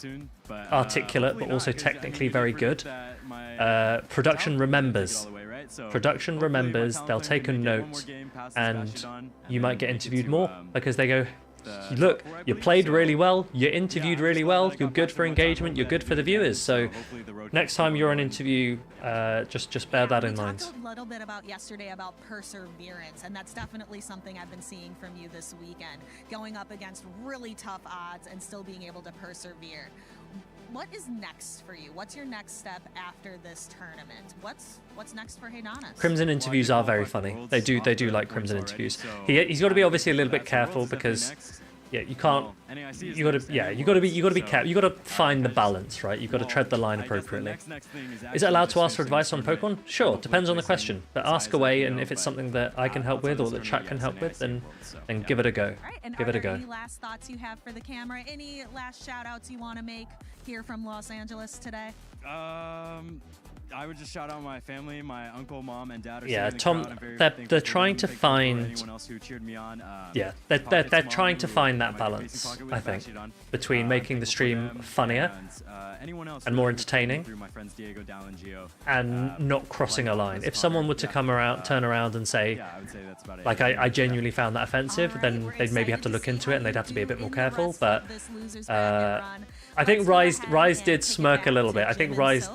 articulate but also technically very good, production remembers. Production remembers, they'll take a note, and you might get interviewed more because they go, look, you played really well, you interviewed really well, you're good for engagement, you're good for the viewers. So next time you're on interview, just bear that in mind. We talked a little bit about yesterday about perseverance, and that's definitely something I've been seeing from you this weekend, going up against really tough odds and still being able to persevere. What is next for you? What's your next step after this tournament? What's next for Heydonis? Crimson interviews are very funny. They do like Crimson interviews. He's got to be obviously a little bit careful because you can't. You got to be careful. You got to find the balance, right? You've got to tread the line appropriately. Is it allowed to ask for advice on Pokemon? Sure, depends on the question. But ask away, and if it's something that I can help with or that chat can help with, then give it a go. Give it a go. Any last thoughts you have for the camera? Any last shout outs you want to make here from Los Angeles today? I would just shout out my family, my uncle, mom, and dad. Yeah, Tom, they're trying to find. Anyone else who cheered me on. Yeah, they're trying to find that balance, I think, between making the stream funnier and more entertaining, and not crossing a line. If someone were to come around, turn around, and say, like, I genuinely found that offensive, then they'd maybe have to look into it and they'd have to be a bit more careful. But I think Rise did smirk a little bit. I think Rise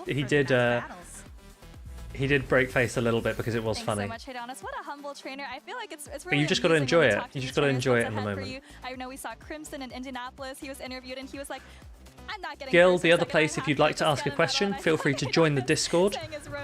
he did break face a little bit because it was funny. Thanks so much, Heydonis. What a humble trainer. I feel like it's really But you just got to enjoy it. You just got to enjoy it in the moment. I know we saw Crimson in Indianapolis. He was interviewed and he was like, I'm not getting Gil, the other place, if you'd like to ask a question, feel free to join the Discord.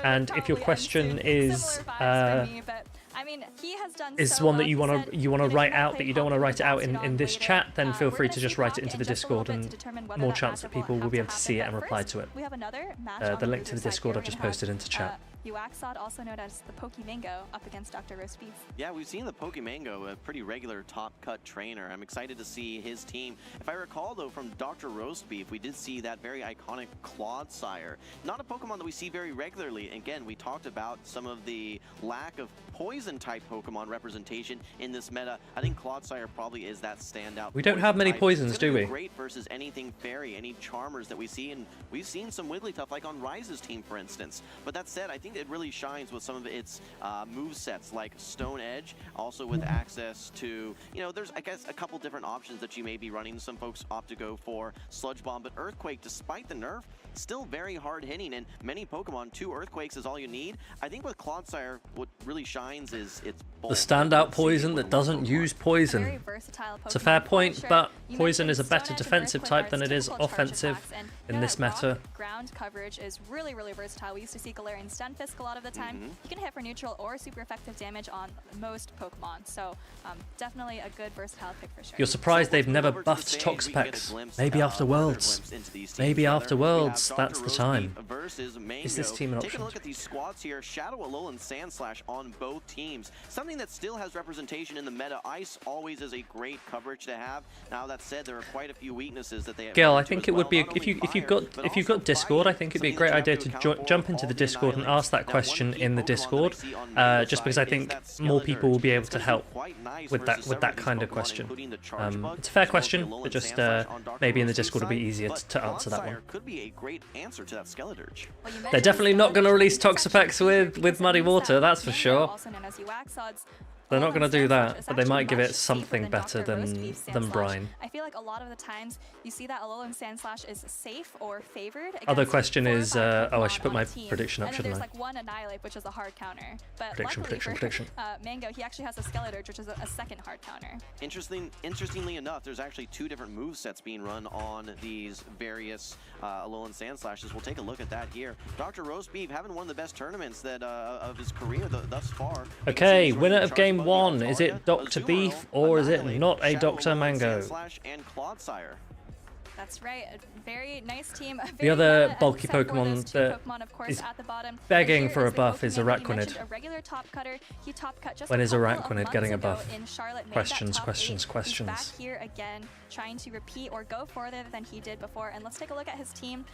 And if your question is I mean, he has done one that you want to write out, but you don't want to write it out in this chat, then feel free to just write it into the Discord, and more chance that people will be able to see it and reply to it. We have another match the link to the Discord I've just posted into chat. Uaxod, also known as the Pokemango, up against Dr. Roast Beef. Yeah, we've seen the Pokemango, a pretty regular top-cut trainer. I'm excited to see his team. If I recall, though, from Dr. Roast Beef, we did see that very iconic Clodsire. Not a Pokemon that we see very regularly. Again, we talked about some of the lack of poison-type Pokemon representation in this meta. I think Clodsire probably is that standout. We don't have many poisons, do we? Great versus anything fairy, any Charmers that we see, and we've seen some Wigglytuff, like on Rise's team, for instance. But that said, I think it really shines with some of its move sets, like Stone Edge, also with access to, there's, I guess, a couple different options that you may be running. Some folks opt to go for Sludge Bomb, but Earthquake, despite the nerf, still very hard hitting, and many Pokemon, 2 Earthquakes is all you need. I think with Clodsire, what really shines is its the standout poison that doesn't use poison. It's a fair point, but poison is a better defensive type than it is offensive in this meta. Ground coverage is really, really versatile. We used to see Galarian Stun Stunfisk a lot of the time. He can hit for neutral or super effective damage on most Pokemon. So definitely a good versatile pick for sure. You're surprised they've never buffed Toxapex. Maybe after Worlds. Maybe after Worlds, that's the time. Is this team an option? Take a look at these squads here. Shadow, Alolan, Sandslash on both teams. Something that still has representation in the meta. Ice always is a great coverage to have. Now that said, there are quite a few weaknesses that they have. Gil, I think it would be if you've got Discord. I think it'd be a great idea to jump into the Discord and ask that question in the Discord. Just because I think more people will be able to help with that kind of question. It's a fair question, but just maybe in the Discord it'll be easier to answer that one. Could be a great answer to that Skeledirge. They're definitely not going to release Toxapex with Muddy Water, that's for sure. They're not going to do that, but they might give it something better than Brine. I feel like a lot of the times you see that Alolan Sandslash is safe or favored. Other question is, oh, I should put my prediction up, shouldn't I? There's like one Annihilate, which is a hard counter. But prediction. Mango, he actually has a Skeledirge, which is a second hard counter. Interestingly enough, there's actually 2 different move sets being run on these various Alolan Sandslashes. We'll take a look at that here. Dr. Roastbeef having one of the best tournaments that of his career thus far. Okay, winner of game 1. Is it Dr. Beef or is it not a Dr. Mango? And Clodsire. That's right. A very nice team. The other bulky Pokemon that of course, is at the bottom. begging for a buff is Araquanid. A regular top cutter. He top cut just When is Araquanid Araquanid getting a buff? Questions. He's back here again, trying to repeat or go further than he did before. And let's take a look at his team.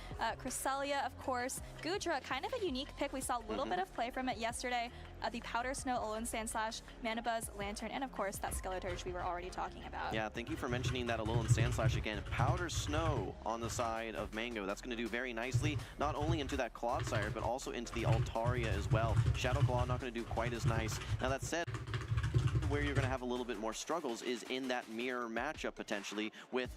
Cresselia, of course. Goodra, kind of a unique pick. We saw a little bit of play from it yesterday. The Powder Snow, Alolan Sandslash, Manabuzz, Lantern, and of course that Skeledirge we were already talking about. Yeah, thank you for mentioning that Alolan Sandslash again. Powder Snow on the side of Mango. That's going to do very nicely, not only into that Clodsire, but also into the Altaria as well. Shadow Claw not going to do quite as nice. Now that said, where you're going to have a little bit more struggles is in that mirror matchup potentially with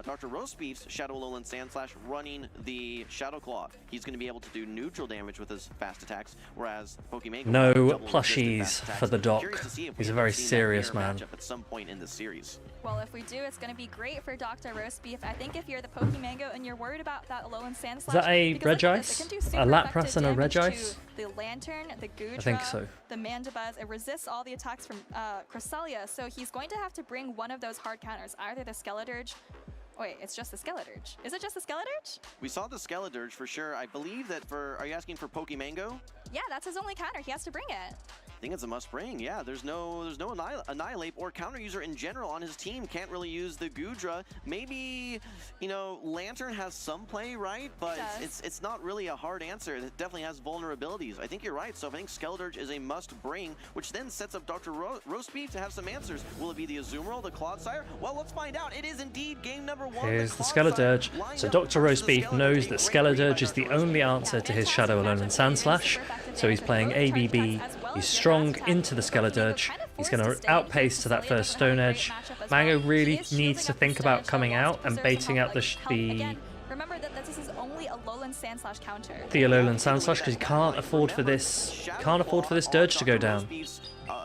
Dr. Roastbeef's Shadow Alolan Sandslash running the Shadow Claw. He's going to be able to do neutral damage with his fast attacks, whereas Pokemon no plushies for the Doc. He's a very serious man. At some point in the series. Well, if we do, it's going to be great for Dr. Roastbeef. I think if you're the Pokemango and you're worried about that Alolan Sandslash, is that a Regice? A Lapras and a Regice? The Lantern, the Goodra, I think so. The Mandibuzz, it resists all the attacks from Cresselia, so he's going to have to bring one of those hard counters, either the Skeledirge. Wait, it's just the Skeledirge. Is it just the Skeledirge? We saw the Skeledirge for sure. I believe that are you asking for Pokemango? Yeah, that's his only counter. He has to bring it. I think it's a must bring. Yeah, there's no Annihilate or counter user in general on his team. Can't really use the Goodra. Maybe, you know, Lantern has some play, right? But it's not really a hard answer. It definitely has vulnerabilities. I think you're right. So I think Skeledirge is a must bring, which then sets up Dr. Roastbeef to have some answers. Will it be the Azumarill, the Clodsire? Well, let's find out. It is indeed game number 1. Here's the Skeledirge. So Dr. Roastbeef knows that Skeledirge is the only answer to his Shadow Alolan Sandslash. So he's playing ABB. He's strong into the Skeledirge. He's going to outpace to that first Stone Edge. Mango really needs to think about coming out and baiting out the Remember that this is only a Alolan Sandslash counter. The Alolan Sandslash, because he can't afford for this Dirge to go down.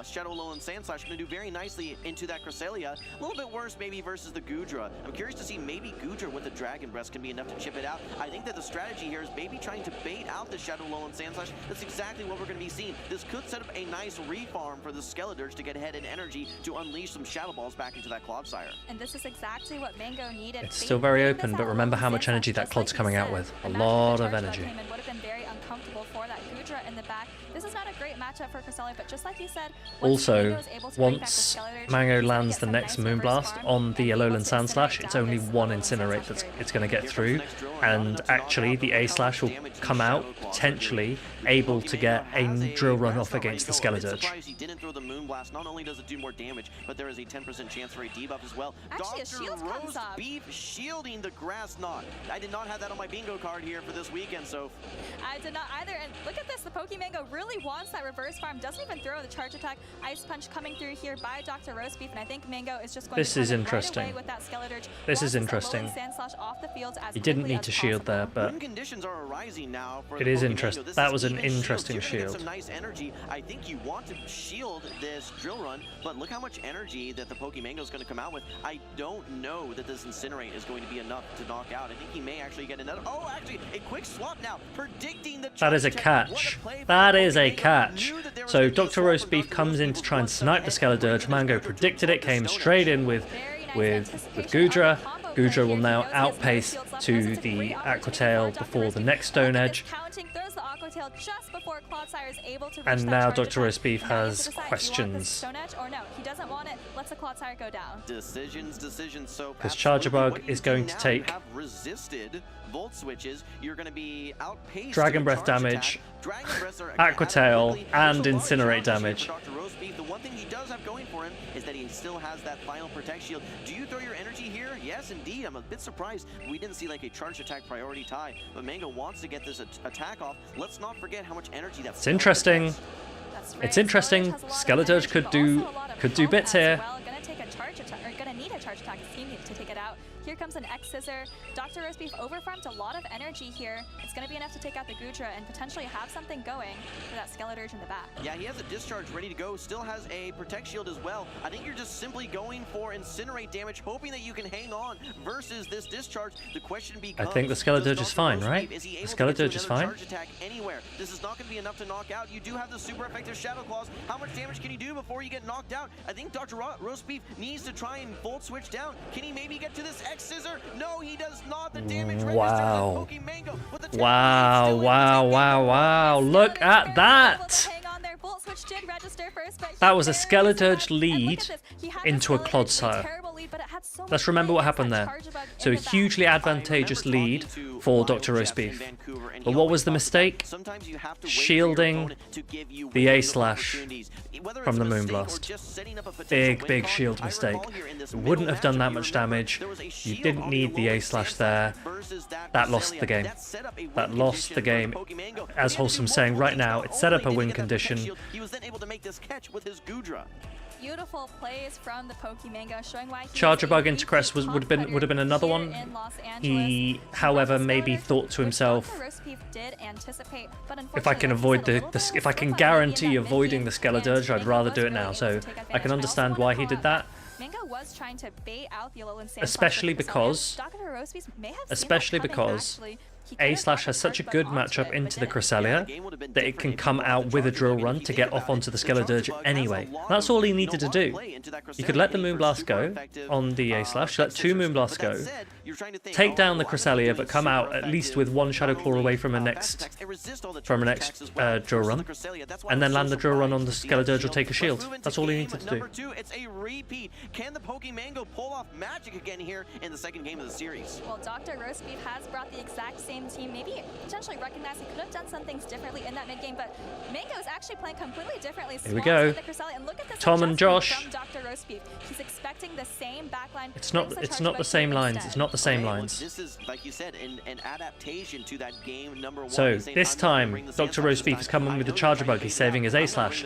Shadow Alolan Sandslash going to do very nicely into that Cresselia. A little bit worse maybe versus the Goodra. I'm curious to see maybe Goodra with the Dragon Breath can be enough to chip it out. I think that the strategy here is maybe trying to bait out the Shadow Alolan Sandslash. That's exactly what we're going to be seeing. This could set up a nice refarm for the Skeledirge to get ahead in energy to unleash some Shadow Balls back into that Clodsire. And this is exactly what Mango needed. It's still very open, but remember how much energy that Clod's coming out with. A lot of energy. Would have been very uncomfortable for that Goodra in the back. This is not a great matchup for Cresselia, but just like you said, also, once Mango lands the next Moonblast on the Alolan Sandslash, it's only one Incinerate that's it's going to get through, and actually the A-Slash will come out, potentially able to get a Drill Run off against the Skeledirge. He didn't throw the Moonblast. Not only does it do more damage, but there is a 10% chance for a debuff as well. Actually, Dr. Roastbeef shielding the Grass Knot. I did not have that on my bingo card here for this weekend, so... I did not either, and look at this, the Pokemango really wants that reverse farm, doesn't even throw the charge attack, Ice Punch coming through here by Dr. Roastbeef, and I think Mango is just going This to is come in interesting. right away with that Skeledirge. This is Launches a interesting. Rolling Sand Slash off the field as He didn't quickly need as to shield possible. there, but Wind conditions are arising now for it the is Pokemango. interesting. This That is was an even interesting You're gonna get shield. some nice energy. I think you want to shield this drill run, but look how much energy that the Pokemango is going to come out with. I don't know that this Incinerate is going to be enough to knock out. I think he may actually get another. Oh, actually, a quick swap now, predicting the. that is a catch. That is a catch. So Dr. Roastbeef comes in to try and snipe the Skeledirge. Mango predicted it, came straight in with Goodra. Goodra will now outpace to the Aqua Tail before the next Stone Edge. Counting, throws the Aqua Tail just before Clodsire is able to reach And that now charge Dr. attack. Roastbeef Now he has has to decide, do you want this questions. Stone Edge or no? He doesn't want it. Lets the Clodsire go down. Decisions. So Because Charger Bug is going to take have resisted Volt switches. You're going to be outpaced. Dragon to Breath charge damage, attack. Dragon Breaths are, again, Aqua Tail, absolutely and so large Incinerate challenges damage. here for Dr. Roastbeef. The one thing he does have going for him is that he still has that final Protect Shield. Do you throw your energy here? Yes, indeed. I'm a bit surprised we didn't see like a charge attack priority tie, but Mango wants to get this attack off. Let's not forget how much energy that's. It's interesting. It's interesting. Skeledirge could do bits here. Well, gonna take a charge attack, or gonna need a charge attack team to take it out. Here comes an X Scissor. Dr. Roastbeef overfarmed a lot of energy here. It's gonna be enough to take out the Goodra and potentially have something going for that Skeledirge in the back. Yeah, he has a discharge ready to go. Still has a Protect Shield as well. I think you're just simply going for Incinerate damage, hoping that you can hang on versus this discharge. The question becomes, I think the Skeledirge is fine, right? The Skeledirge is fine. charge attack anywhere. This is not going to be enough to knock out. You do have the super effective Shadow Claws. How much damage can you do before you get knocked out? I think Dr. Roastbeef needs to try and Volt Switch down. Can he maybe get to this X Scissor? No, he does not. The damage Wow. Pokemango with the Wow. Look at that. Volt Switch did register first, but That was a Skeledirge lead into a Clodsire. Let's remember what happened there. So a hugely advantageous lead for Dr. Roastbeef. But what was the mistake? Shielding the A-Slash from the Moonblast. Big shield mistake. It wouldn't have done that much damage. You didn't need the A-Slash there. That lost the game. That lost the game. As Wholesome's saying right now, it set up a win condition. He was then able to make this catch with his Goodra. Beautiful plays from the Pokemango, showing why he Charger is a Bug into repeat Crest would have been another here one. in Los Angeles. He, however, maybe thought to himself, Dr. Roastbeef did anticipate, but if I can avoid if I can guarantee avoiding the Skeledirge, I'd rather do it now. So I can understand why he did that. Mango was trying to bait out the Alolan Sand Especially because A-Slash has such a good matchup into the Cresselia that it can come out with a drill run to get off onto the Skeledirge anyway. That's all he needed to do. You could let the Moonblast go on the A-Slash, let 2 Moonblasts go, take down the Cresselia, but come out at least with 1 Shadow Claw away from a next drill run, and then land the drill run on the Skeledirge or take a shield. That's all he needed to do. Number 2, it's a repeat. Can the Pokemango pull off magic again here in the second game of the series? Well, Dr. Roastbeef has brought the exact same team. Maybe potentially recognized he could have done some things differently in that mid game, but Mango's actually playing completely differently. Here we go. And look at this Tom and Josh. from Dr. Roastbeef. He's expecting the same backline. It's not the same lines. It's not the same lines. This is, like you said, an adaptation to that game number 1. So this time, Dr. Roastbeef is coming with the Charger Bug. He's saving his A-Slash.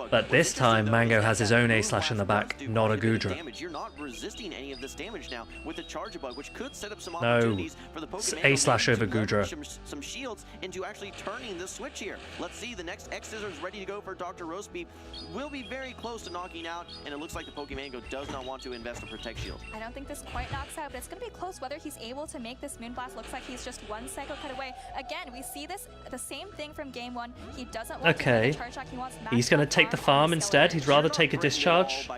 But this time, Mango has his own A-Slash in the back, not a Goodra. You're not resisting any of this damage now with the Charger Bug, which could set up some No, opportunities for the Pokemango A-Slash over Goodra. some shields into actually turning the switch here. Let's see, the next X Scissor is ready to go for Dr. Roastbeef. Will be very close to knocking out, and it looks like the Pokemango does not want to invest a Protect Shield. I don't think this quite knocks out, but it's going to be close whether he's able to make this Moonblast. Looks like he's just 1 cycle cut away. Again, we see the same thing from game 1. He doesn't want to charge attack. He wants He's going to take the farm instead. He'd rather take a discharge.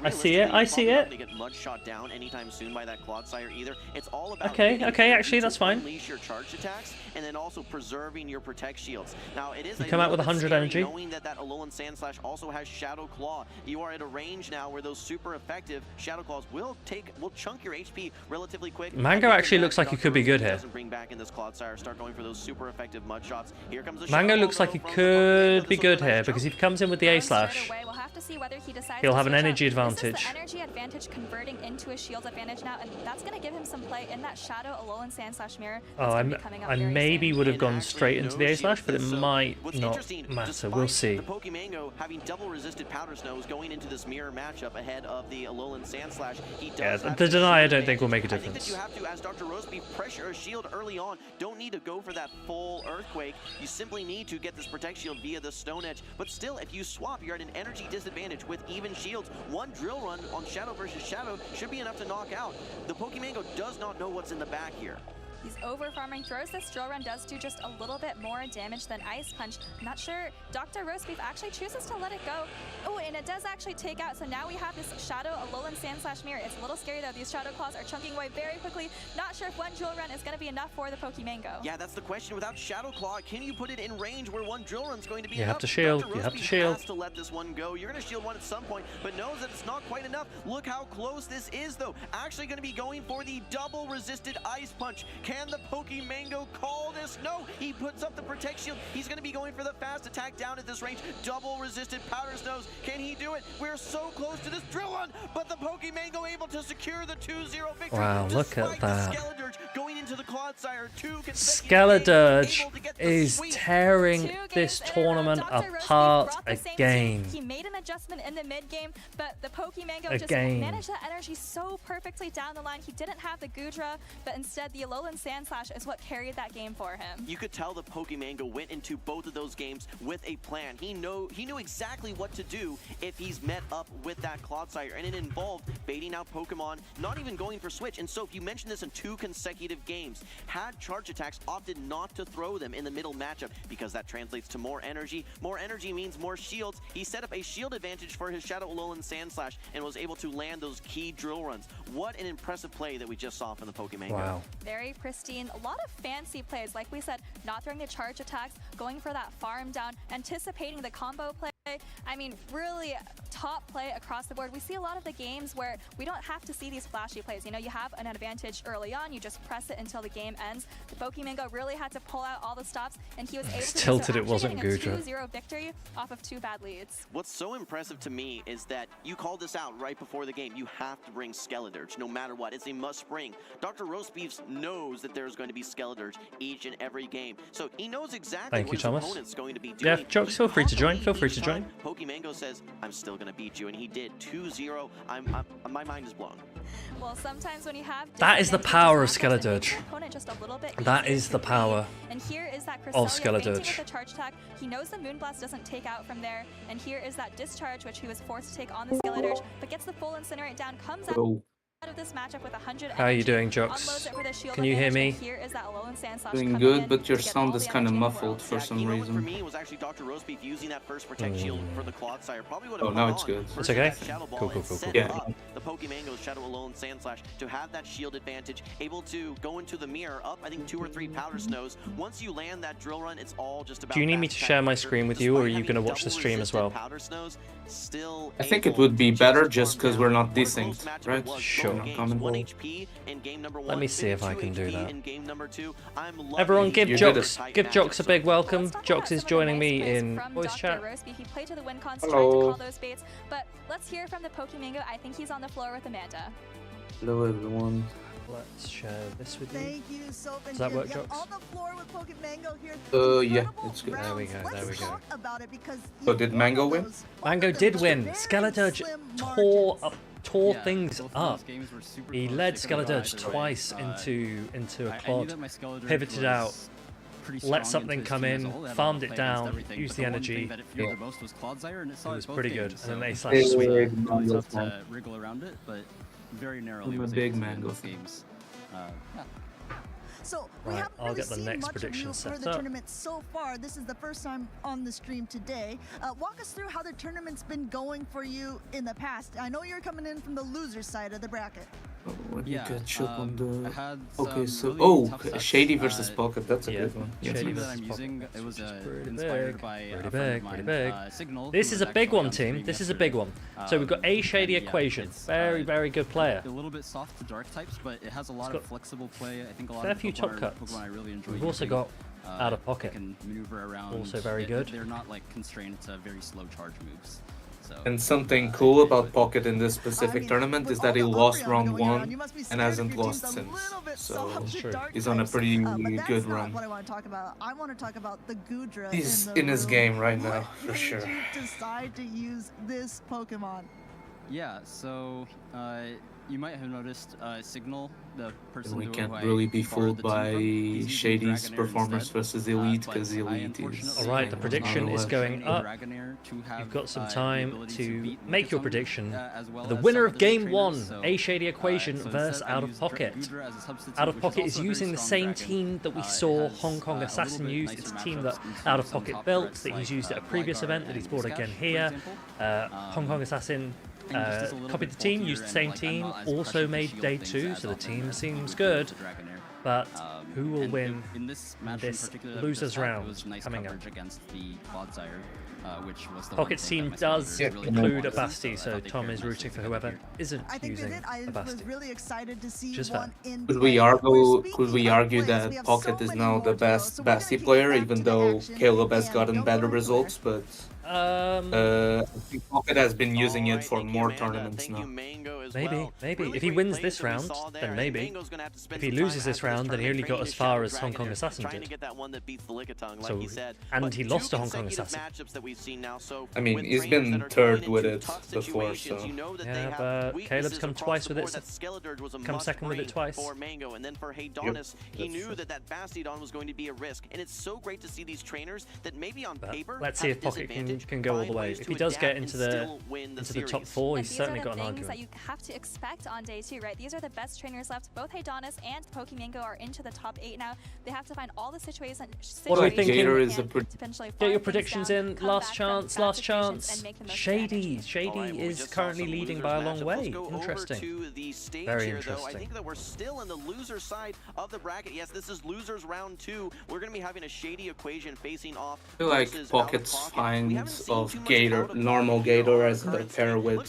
I see it. They get mud shot down anytime soon by that Clodsire either. It's all about Okay, actually, that's fine. Unleash your charge attacks and then also preserving your Protect Shields. Now, it is You come out with 100 energy. knowing that Alolan Sand Slash also has Shadow Claw. You are at a range now where those super effective effective. Shadow Claws will chunk your HP relatively quick. Mango actually looks like he could be good here. Doesn't bring back in this Clodsire. Start going for those super effective mud shots. Here comes the Mango looks like he could be good here because if he comes in with the A slash, We'll have to see whether he decides he'll to have an switch energy up. advantage. This is the energy advantage converting into a shield advantage now, and that's going to give him some play in that Shadow, Alolan Sand Slash Mirror. Oh, I maybe would have gone straight into the A slash, but it might not matter. We'll see. The Pokemango having double resisted Powder Snows going into this mirror matchup ahead of the Alolan Sand Slash. He does Yeah, the deny I don't think will make a I think that difference. you have to, as Dr. Roastbeef, pressure a shield early on. Don't need to go for that full Earthquake. You simply need to get this Protect Shield via the Stone Edge. But still, if you swap, you're at an energy disadvantage with even shields. One Drill Run on Shadow versus Shadow should be enough to knock out. The Pokemango does not know what's in the back here. He's over farming, throws this Drill Run, does do just a little bit more damage than Ice Punch. I'm not sure Dr. Roastbeef actually chooses to let it go. Oh, and it does actually take out, so now we have this Shadow, Alolan Sand Slash Mirror. It's a little scary though, these Shadow Claws are chunking away very quickly. Not sure if one Drill Run is going to be enough for the Pokemango. Yeah, that's the question. Without Shadow Claw, can you put it in range where one Drill Run's going to be You enough? have to shield, Dr. you have to Roastbeef shield. has to let this one go. You're going to shield one at some point, but knows that it's not quite enough. Look how close this is though. Actually going to be going for the double resisted Ice Punch. Can the Pokemango call this? No, he puts up the Protect Shield. He's going to be going for the fast attack down at this range. Double resisted Powder Snows. Can he do it? We're so close to this Drill Run, but the Pokemango able to secure the 2-0 victory. Wow, look at despite that. the Skeledirge going into the Clodsire. Skeledirge is tearing this tournament apart again. He made an adjustment in the mid game, but the Pokemango just Again. managed that energy so perfectly down the line. He didn't have the Goodra, but instead the Alolan Sand Slash is what carried that game for him. You could tell the Pokemango went into both of those games with a plan. He knew exactly what to do if he's met up with that Clodsire, and it involved baiting out Pokemon, not even going for Switch. And so if you mentioned this in 2 consecutive games, had Charge Attacks opted not to throw them in the middle matchup because that translates to more energy. More energy means more shields. He set up a shield advantage for his Shadow Alolan Sand Slash and was able to land those key Drill Runs. What an impressive play that we just saw from the Pokemango. Wow. Very pristine. A lot of fancy plays. Like we said, not throwing the charge attacks, going for that farm down, anticipating the combo play. I mean, really top play across the board. We see a lot of the games where we don't have to see these flashy plays. You know, you have an advantage early on, you just press it until the game ends. The Pokemango really had to pull out all the stops, and he was able to Tilted, it actually wasn't getting a Goodra. 2-0 victory off of 2 bad leads. What's so impressive to me is that you called this out right before the game. You have to bring Skeledirge no matter what. It's a must bring. Dr. Roastbeef knows that there's going to be Skeledirge each and every game. So he knows exactly Thank what you, his Thomas. opponent's going to be doing. Yeah, Jokes, feel free to join. Feel free to join. Pokemango says, I'm still going to beat you, and he did. 2-0. My mind is blown. Well, sometimes when you have That is the power of disadvantages, Skeledirge. your opponent just a little bit That easier is the to power beat. And here is that of Cresselia fainting Skeledirge. with the charge attack. He knows the Moonblast doesn't take out from there, and here is that discharge, which he was forced to take on the Skeledirge, but gets the full Incinerate down, comes out of this matchup with 100 How are you energy, doing, unloads Jocks? it for the shield Can you hear advantage, me? and here is that Alolan Sand Slash Doing coming good, in but your to get sound all is the kind of energy in the world. muffled for some For reason. me, it was actually Dr. Roastbeef using that first Protect Shield for the Clodsire. Probably would have Oh, now hung it's on good. versus It's okay? that Shadow Ball Cool, cool, and cool, set cool. up the Pokemango's Shadow Alolan Sand Slash to have that shield advantage, able to go into the mirror up, I think 2 or 3 Powder Snows. Once you land that Drill Run, it's all just about Do you need me fast to share my attack. screen with you, or are you Despite going to having watch the double stream as well? resisted Powder Snows, still I think it able would be to better chase the just farm because down. we're not What a close desynced, matchup it right? was. Sure. Both games, Common 1 ball. HP in game number 1, Let me see if I 52 can do HP that. in game number 2. I'm loving Everyone, these give You very did it. Jocks, tight give matchups. Jocks a big welcome. Let's talk Jocks about is some of the joining nice me plays in from voice Dr. chat. Roastbeef. He played to the win cons, Hello. trying to call those baits, but let's hear from the Pokemango. I think he's on the floor with Amanda. Hello, everyone. Let's share this with you. Thank you, Soap. Does that work, Yeah, Jocks? on the floor with Pokemango here. Yeah, Incredible it's good. There we rounds. go, there we Let's go. talk about it because So did Mango win? Mango did win. Skeledirge tore Yeah, things both of up. those games were super He close. led They could've gone Skeledirge either way. twice into a I knew clod, that my Skeledirge pivoted was out, pretty strong let into something his come team as in, a whole. They had a lot farmed of it play against down, everything, used but the one energy. thing that it feared the most was Clodsire, and it saw It it was both pretty games, good. so And then A it slash was sweep. Big really Mango tough fan. to wriggle around it, but very narrowly I'm a was big able to win Mango both fan. games. Yeah. So we Right, haven't I'll really get the seen next much of prediction you for set the up. tournament so far. This is the first time on the stream today. Walk us through how the tournament's been going for you in the past. I know you're coming in from the loser side of the bracket. When you Yeah, catch up on the... I had Okay, some so... really tough sets. Shady versus Pocket, that's a yeah, good one. The Yes. Shady team that versus I'm using, it was pretty inspired big, by pretty a friend big, of mine, pretty big. Signal. This who is was a big actually one, on team. stream This is a yesterday. big one. So we've got A Shady and yeah, Equation. it's, Very, very good player. A little bit soft to dark types, but it has a lot got of flexible play. I think a lot fair of few Pokemon top are cuts. Pokemon I really enjoy We've also using. got Out of Pocket. They can maneuver around. Also very good. They're not like constrained to very slow charge moves. So, And something cool about Pocket in this specific tournament is that he lost round 1 and hasn't lost since. So he's on a pretty good run. What I want to talk about. I want to talk about the Goodra. He's in in his room. game right now, What for made sure. you decide to use this Pokemon? yeah, so you might have noticed Signal, the person We who can't I really be borrowed fooled the team from, by he's using Shady's Dragonair performance instead. versus Elite, But because I Elite is... unfortunately Alright, the prediction is going up. Dragonair to You've have, got some the time ability to beat make your Mukasong, prediction. as well The as winner some of other Game trainers, 1, so, A Shady Equation so versus instead I Out of used Pocket. Gudra as a substitute, Out of which Pocket also is a very using the strong same dragon. team that we It saw has, Hong Kong a little Assassin bit use. nicer It's a team that matchups into Out of some Pocket top built, threats that he's like, used at a previous Gligar event that he's and brought Whiscash, again for here. example. Hong Kong Assassin and just a little copied bit the team, bulkier used the and, same like, I'm team, not as also pressured to made shield day things 2, as so the often team as seems you good. do with Dragonair. But who will and win in this match in this particular that we losers just had, round it was nice coming up? coverage against the Clodsire, which was the Pocket's one thing team that my does supporters really include a wanted, Basti, I so thought they Tom paired is nicely rooting for together whoever here. isn't I think they using did. I a was Basti. really excited to see Just one fair. in Could play. we We're argue speaking of that plays. We have Pocket so is many now more the to go, best so we're gonna Basti kick player, back even to the though action Caleb has and gotten go better anywhere. results, but I think Pocket has been using it for more tournaments now. Maybe. If he wins this round, then maybe. If he loses this round, then he only got as far as Hong Kong Assassin did. So, and he lost to Hong Kong Assassin. I mean, he's been third with it before, so... Yeah, but Caleb's come twice with it. Come second with it twice. For Mango, and then for Haydonis, he knew that Bastiodon was going to be a risk, and it's so great to see these trainers that maybe on paper Let's see if Pocket can go all the way. If he does get into the top 4, he's certainly got an These are the things that argument. you have to expect on day 2, right? These are the best trainers left. Both Haydonis and Pokemango are into the top 8 now. They have to find all the situations. What are we thinking? Gator is a Get your predictions in. Last chance. Shady is currently leading by a long way. Interesting. Very I interesting. think that we're still in the loser side of the bracket. Yes, this is losers round 2. We're going to be having a Shady Equation facing off. I feel like Pocket's finds of Gator, normal Gator as a pair with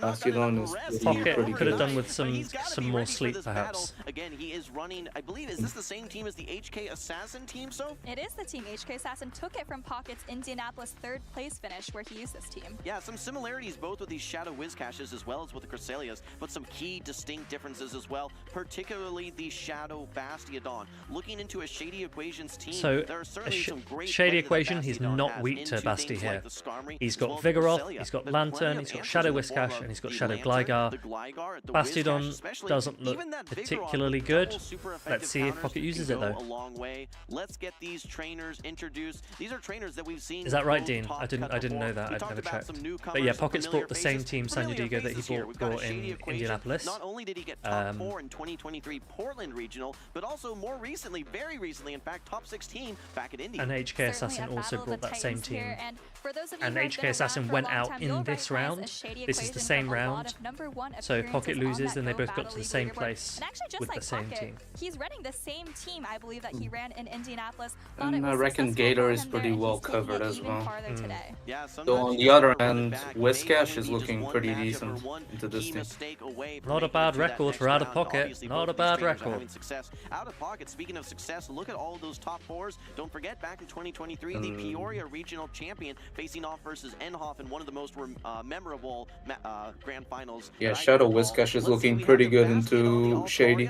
Bastiodon is really pretty Pocket could have good. done with some more sleep, perhaps. Again, he is running, I believe, is this the same team as the HK Assassin team, so? It is the team. HK Assassin took it from Pocket's Indianapolis 3rd place finish where he used this team. Yeah, some similarities both with these Shadow Whiscashes as well as with the Cresselias, but some key distinct differences as well, particularly the Shadow Bastiodon. Looking into a Shady Equations team, So, there are certainly some great Shady play that Equation, he's Bastiodon not has weak to into Basti things here. like the Skarmory, He's as got well as Vigoroth, Cresselia. he's got There's plenty Lantern, of he's got answers Shadow in the form Whiscash, of and he's got the Shadow Lantern, Gligar. the Gligar, the Whiscash Bastiodon especially, doesn't look even that Vigoroth particularly with good. double super effective Let's see if counters Pocket can uses it, go though. a long way. Let's get these trainers introduced. These are trainers that we've seen. Is that right, both Dean? top I didn't cut know before. that. We I'd talked never about checked. some But newcomers, yeah, Pocket's familiar brought the same faces. team San Familiar Diego that he faces here. We've got a brought Shady in Equation. Indianapolis. Not only did he get top 4 in 2023 Portland Regional, but also more recently, very recently, in fact, top 16 back at Indy. And HK Assassin also brought that same team. And HK Assassin went out in this round. This is the same round. So if Pocket loses, then they both got to the same place with the same team. He's running the same team, I believe, that he ran in Indianapolis. And I reckon Gator is pretty well covered as well. Yeah, So on the other end, Whiscash is looking pretty decent into this team. Not a bad record for Out of Pocket. Not a bad record. Out of Pocket, speaking of success, look at all of those top 4s. Don't forget, back in 2023, the Peoria Regional Champion facing off versus Enhoff in one of the most memorable grand finals. Yeah, Shadow Whiscash is looking pretty good into Shady.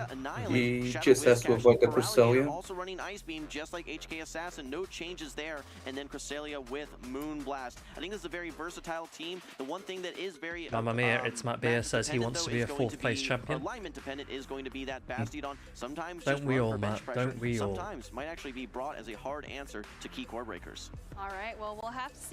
He just has to avoid the Cresselia. Also running Ice Beam, just like HK Assassin. No changes there. And then Cresselia with Moonblast. I think this is a very versatile team. The one thing that is very Mamma Mia, it's Matt Beer says he wants to be a 4th place champion. Alignment dependent is going to be that Bastiodon. Sometimes Don't just we run all, for bench Matt? pressure. Don't we all? Sometimes might actually be brought as a hard answer to key core breakers. All right, well, we'll have to see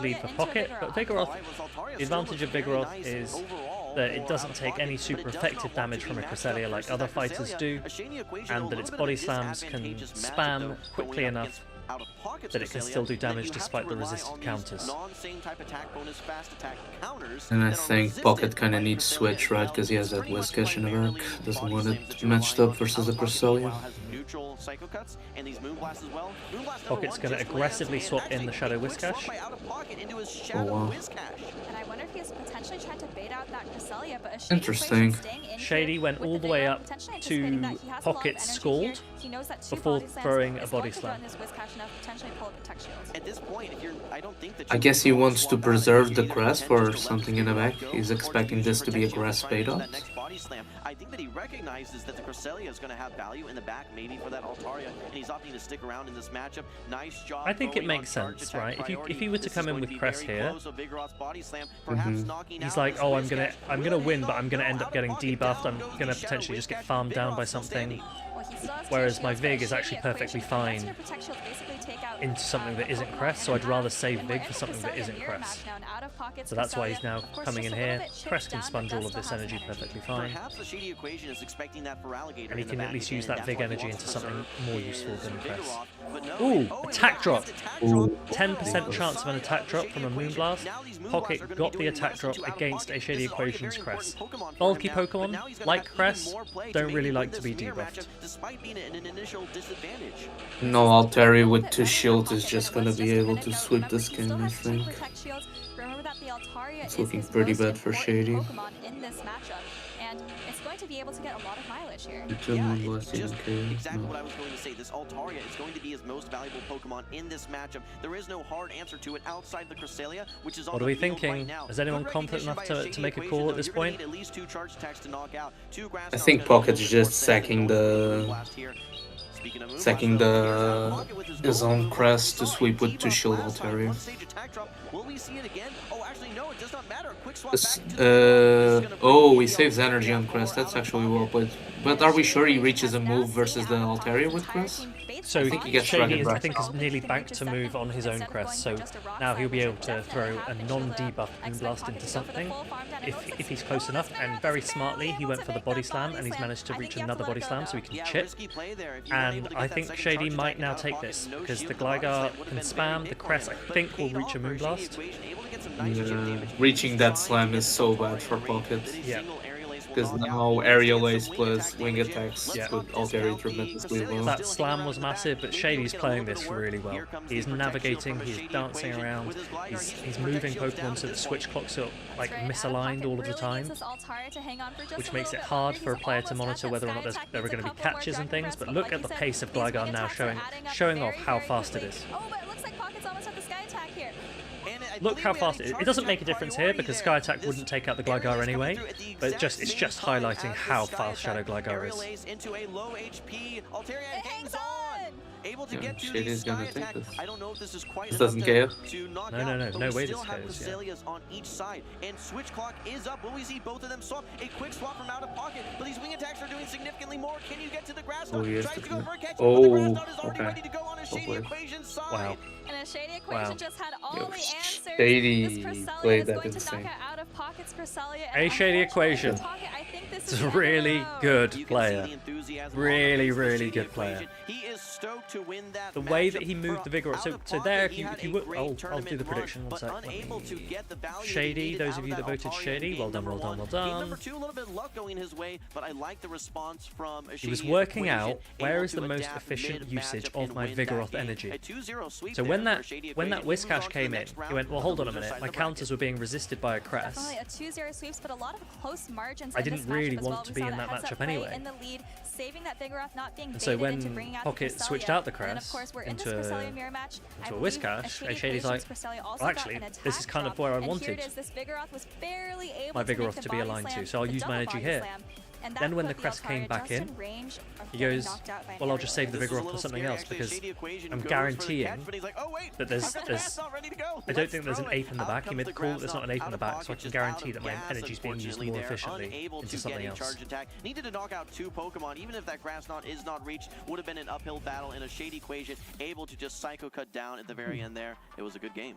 lead for Pocket, but Vigoroth, the advantage of Vigoroth is that it doesn't take any super effective damage from a Cresselia like other fighters do, and that its body slams can spam quickly enough that it can still do damage despite the resisted counters. And I think Pocket kind of needs Switch, right? Because he has that Whiscash in the back. Doesn't want it matched up versus the Cresselia. Pocket's going to aggressively swap in the Shadow Whiscash. Oh wow. And I wonder if he's potentially trying to bait out that Cresselia, but a Interesting. Shady went all the way up to Pocket's Scald before throwing a body slam. At this point, I don't think that I guess he wants to preserve the grass for something in the back. He's expecting this to be a grass bait out. I think that he recognizes that the Cresselia is going to have value in the back, maybe for that Altaria, and he's opting to stick around in this matchup. Nice job. I think it makes sense, right? If he were to come in with Cress here, he's like, oh, I'm gonna win, but I'm gonna end up getting debuffed. I'm gonna potentially just get farmed down by something. Whereas my Vig is actually perfectly fine into something that isn't Cress, so I'd rather save Vig for something that isn't Cress. So that's why he's now coming in here. Cress can sponge all of this energy perfectly fine. And he can at least use that Vig energy into something more useful than Cress. Ooh, attack drop! 10% chance of an attack drop from a Moonblast. Pocket got the attack drop against a Shady Equations Cress. Bulky Pokemon, like Cress, don't really like to be debuffed. No, Altari with 2 shields is just gonna be able to sweep this game, I think. It's looking pretty bad for Shady. And it's going to be able to get a lot of mileage here. Exactly what I was going to say. This Altaria is going to be his most valuable Pokemon in this matchup. There is no hard answer to it outside the Cresselia, which is on what are we thinking? Is anyone confident enough to make a call at this point? I think Pocket's just sacking his own Crest to sweep with 2 shield Altaria. Oh, he saves energy on Crest. That's actually well played. But are we sure he reaches a move versus the Altaria with Crest? So I think he gets Shady is, I think, is nearly banked to move on his own Crest, so now he'll be able to throw a non-debuff Moonblast into something if he's close enough. And very smartly, he went for the Body Slam, and he's managed to reach another Body Slam, so he can chip. And I think Shady might now take this, because the Gligar can spam, the Crest, I think, will reach a Moonblast. Yeah, reaching that slam is so bad for Pocket. Yeah. Because now Aerial Ace plus Wing Attacks with Altaria tremendously well. That slam was massive, but Shady's playing this really well. He's navigating, he's dancing around, he's moving Pokemon so the switch clocks are like misaligned all of the time, which makes it hard for a player to monitor whether or not there are going to be catches and things. But look at the pace of Gligar now showing off how fast it is. Oh, but it looks like Pocket's almost at the Sky Attack here. Look how fast it is. It doesn't make a difference here because Sky Attack wouldn't take out the Gligar anyway, but it's just highlighting how fast Shadow Gligar is. Yeah, Shady's gonna take this. This doesn't care. No way this cares. On each side, and switch clock is up. Will we see both of them swap? A quick swap from out of pocket, but these wing attacks are doing significantly more. Can you get to the grass? Oh, yes. Oh, Okay. Wow. And a Shady Equation just had all the answers. Shady played that going to insane. knock out of Pocket's Cresselia. A Shady Equation. It's a really good player. Really good player. The way that he moved the Vigor. So there, if you would, I'll do the prediction. 1 sec. Shady, those of you that voted Shady, well done. He was working out where is the most efficient usage of my Vigoroth energy. So when that Whiscash came in, he went, well, hold on a minute, my counters were being resisted by a Cress. A 2-0 sweeps, but a lot of close margins. I didn't really want to be in that matchup anyway. And so when Pocket switched out the Cress into a Whiscash, Shady's like, well, actually, this is kind of where I wanted my Vigoroth to be aligned to, so I'll use my energy here. Then when the Crest came back in, he goes, well, I'll just save the Vigoroth for something else because I'm guaranteeing that there's I don't think there's an ape in the back. He made the call that there's not an ape in the back, so I can guarantee that my energy is being used more efficiently into something else. Needed to knock out 2 Pokemon, even if that grass knot is not reached, would have been an uphill battle in a Shady Equation, able to just Psycho Cut down at the very end there. It was a good game.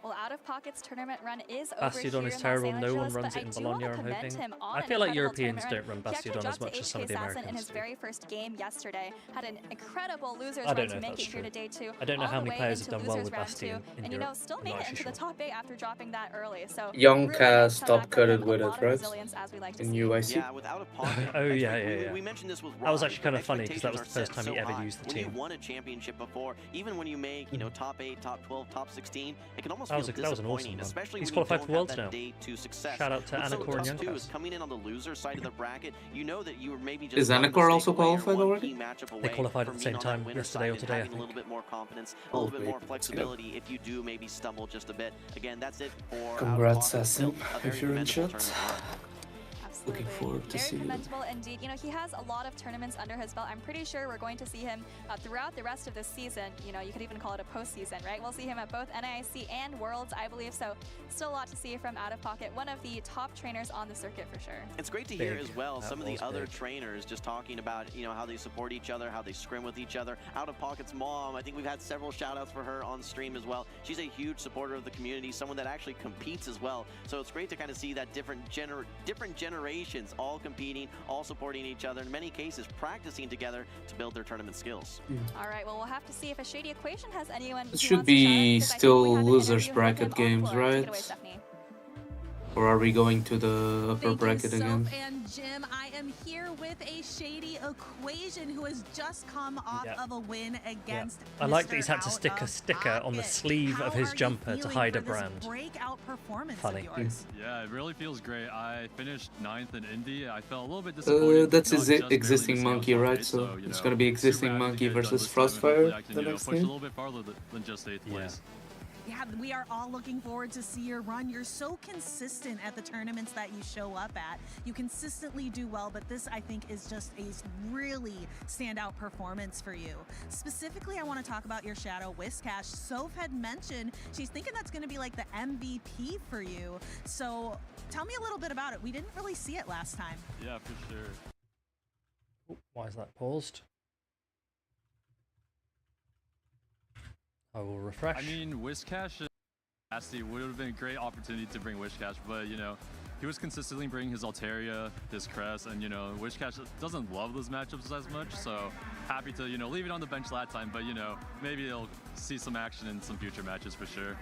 Well, Out of Pocket's tournament run is over Bastidon here is in terrible. Los No one Angeles, runs but it in I do want Bologna, to I'm commend hoping. him on I an feel like incredible Europeans tournament don't run run. He actually Bastidon as dropped to much as some of the HK Sassen in Americans his do. very first game yesterday. Had an incredible losers I run don't know to if make that's it here true. to day 2. I don't know all how the many way players have into done well losers with round Bastion 2, in and Europe. still I'm made not it actually into the sure. top 8 after dropping that early. So Young really Cast nice top comeback from cutted him. with A it, lot of right? resilience, as we like to In see. UIC. Yeah, without a pocket. Oh yeah. We mentioned this with That was Raj, actually kind but of funny because that was the expectations first time are he set so ever high. used the When team. you won a championship before, even when you make top 8, top 12, top 16, it can almost That feel was an awesome disappointing, run. especially He's when you qualified don't for have Worlds that now. day 2 success. Shout out to What's so Anakor and tough too Youngcast. is coming in on the loser side of the bracket. You know that you were maybe just Is one Anakor mistake also away or qualified one already? key matchup They away qualified from at the same being on that time winner yesterday or side and today, I having a think. little bit more confidence, a Oh, little bit wait, more let's go. flexibility if you do maybe stumble just a bit. Again, that's it for Congrats, Out of Pocket. Sassim, Still a very if you're in commendable chat. tournament run. Looking forward to Very see you. commendable indeed. You know, he has a lot of tournaments under his belt. I'm pretty sure we're going to see him throughout the rest of this season. You know, you could even call it a postseason, right? We'll see him at both NIC and Worlds, I believe. So still a lot to see from Out of Pocket. One of the top trainers on the circuit for sure. It's great to hear Big. as well That some of the was other big. trainers just talking about, you know, how they support each other, how they scrim with each other. Out of Pocket's mom, I think we've had several shout outs for her on stream as well. She's a huge supporter of the community, someone that actually competes as well. So it's great to kind of see that different generations all competing, all supporting each other, in many cases practicing together to build their tournament skills. All right, well, we'll have to see if a Shady Equation has anyone. It who should wants to shout out, be 'cause I think still we have an losers interview with bracket him on games, floor. Take it right? away, Stephanie. Or are we going to the upper Thank bracket you, again? Soph and Jim. I am here with a Shady Equation who has just come off Yeah. of a win against I like that he's Mr. had to Out stick a of sticker on the Pocket. sleeve How of his are you jumper to feeling hide for a this brand. breakout performance Funny. of yours? Yeah, it really feels great. I finished 9th in Indy. I felt a little bit disappointed. That's not his just barely existing missing out monkey, top right? 8, So you it's know, gonna be super existing happy to monkey get it done versus this time, and Frostfire hopefully I can, the you know, next push a game. little bit farther than just 8th place. Yeah, we are all looking forward to see your run. You're so consistent at the tournaments that you show up at. You consistently do well, but this, I think, is just a really standout performance for you. Specifically, I want to talk about your Shadow Whiscash. Soph had mentioned she's thinking that's going to be like the MVP for you. So tell me a little bit about it. We didn't really see it last time. Yeah, for sure. Why is that paused? I will refresh. I mean, Whiscash and Nasty would have been a great opportunity to bring Whiscash, but you know, he was consistently bringing his Altaria, his Crest, and you know, Whiscash doesn't love those matchups as much, so happy to, you know, leave it on the bench that time, but you know, maybe he'll see some action in some future matches for sure.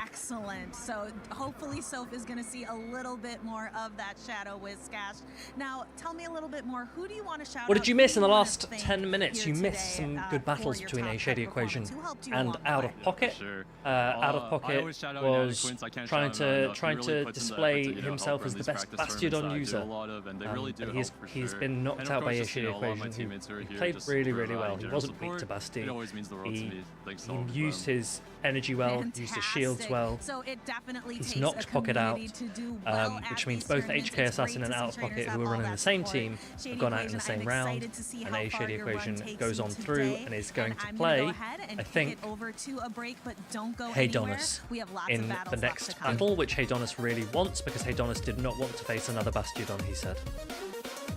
Excellent. So hopefully Soph is going to see a little bit more of that Shadow Whiscash. Now, tell me a little bit more. Who do you want to shout out? What did you miss in the Who do you wanna last thank 10 minutes? here You missed today, some good battles for your between top a Shady 10 Equation performance? Who helped you and along the Out way? of Pocket. Sure. Out of I Pocket always shout out was Quince. I can't trying shout him to enough. He trying really to puts in the display effort to, you know, himself help as run the these best practice Bastidon tournaments that I do user. a lot of, and they really do He's help for he's sure. been knocked And of out by course, a just, you Shady know, a lot of my Equation. teammates who are He here played just really, for, really well. He general wasn't weak to support. Basti. It always means the world to He, me. Thanks to he all of used them. his energy well, used his shields well. So it definitely He's takes knocked a Pocket out, community to do well at which means these both tournaments. HK It's Assassin great and to Out of see Pocket, trainers who have were all running that the same support. team, Shady have gone out in Equation, the same I'm round, excited to see and how A far Shady your run Equation takes goes you on today. through and is going to I'm gonna play, go ahead and I kick think, it over to a break, but don't go Hey anywhere. Donis We have lots in of the battles left next to come. battle, which Hey Donis really wants because Hey Donis did not want to face another Bastidon, he said.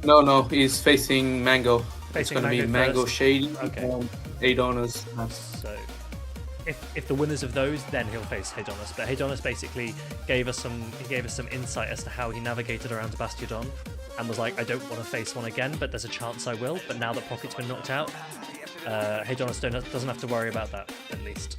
No, he's facing Mango. It's Facing gonna be Mango Mango first. Shady Okay. and Adonis. So, if the winners of those, then he'll face Hedonis. But Hedonis basically gave us some insight as to how he navigated around Bastidon, and was like, I don't want to face one again, but there's a chance I will. But now that Pocket's been knocked out, Hedonis doesn't have to worry about that, at least.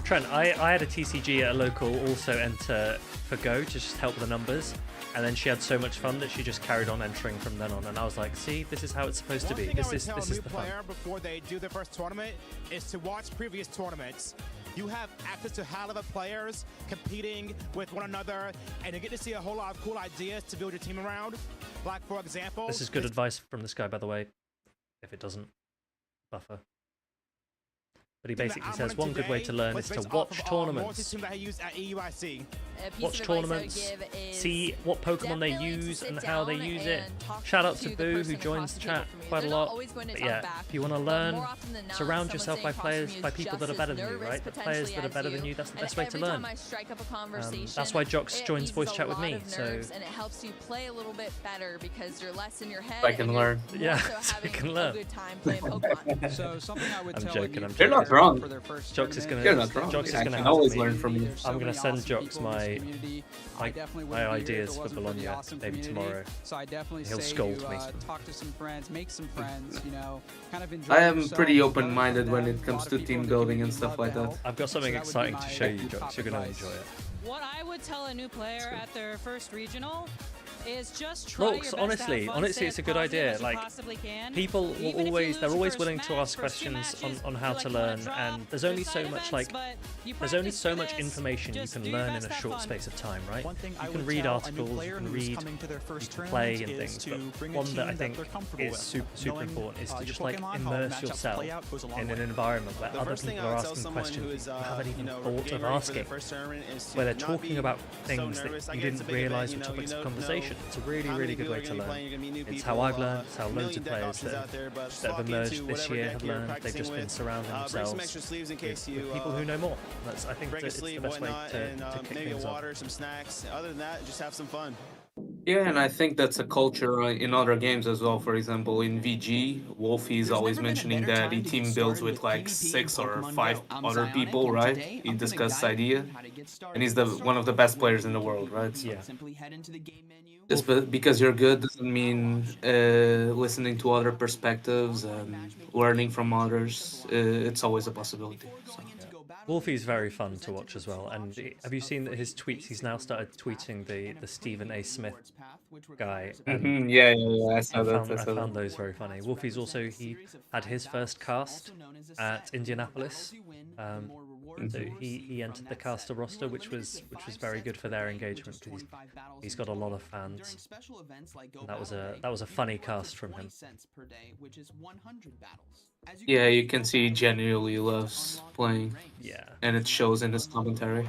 Trent, I had a TCG at a local also enter for Go to just help the numbers, and then she had so much fun that she just carried on entering from then on, and I was like, see, this is how it's supposed to be. This is tell a the new fun. player before they do their first tournament is to watch previous tournaments. You have access to high-level players competing with one another, and you get to see a whole lot of cool ideas to build your team around. Like, for example, This is good advice from this guy, by the way, if it doesn't buffer. But he basically says one good way to learn is to watch tournaments. Watch tournaments, see what Pokemon they use and how they use it. Shout out to Boo, who joins the chat quite a lot. But yeah, if you want to learn, surround yourself by people that are better than you, right? The players that are better than you, that's the best way to learn. That's why Jox joins voice chat with me. So and it helps you play a little bit better because you're less in your head. I can learn. Yeah, I can learn. Good time playing Pokemon. So something I would I'm tell joking. you You're not wrong. Jox is gonna. You're not wrong. Jox is I gonna can have always me. learn from you. I'm gonna send Jox my my ideas for Bologna maybe tomorrow. So I definitely He'll say scold you, me. talk to some friends, make some friends, you know, kind of enjoy I am yourself, pretty learn open-minded from when them. it comes A to lot of team people building give and you stuff like that. I've got something exciting to show you, Jox. You're gonna enjoy it. What I would tell a new player at their first regional is just try Rox, honestly, it's a good idea. Like, people will always, they're always willing to ask questions on how to learn, and there's only so much information you can learn in a short space of time, right? You can read articles, you can read, you can play and things, but one that I think is super important is to just like immerse yourself in an environment where other people are asking questions you haven't even thought of asking, where they're talking about things that you didn't realize were topics of conversation. It's a really good way to learn. It's how I've learned, it's how loads of players that have emerged this year have learned. They've just been surrounding themselves with people who know more. I think it's the best way to kick things off. Some snacks. Other than that, just have some fun. Yeah, and I think that's a culture in other games as well. For example, in VG, Wolfie is always mentioning that he team builds with like 6 or 5 other people, right? He discusses idea, and he's one of the best players in the world, right? So yeah. Just because you're good doesn't mean listening to other perspectives and learning from others. It's always a possibility. So. Wolfie's very fun to watch as well. And have you seen his tweets? He's now started tweeting the Stephen A. Smith guy. And Yeah, I saw I that. found those very funny. Wolfie's also, he had his first cast at Indianapolis. So he entered the caster roster, which was very good for their engagement because he's got a lot of fans. And that was a funny cast from him. Yeah, you can see he genuinely loves playing. Yeah. And it shows in his commentary.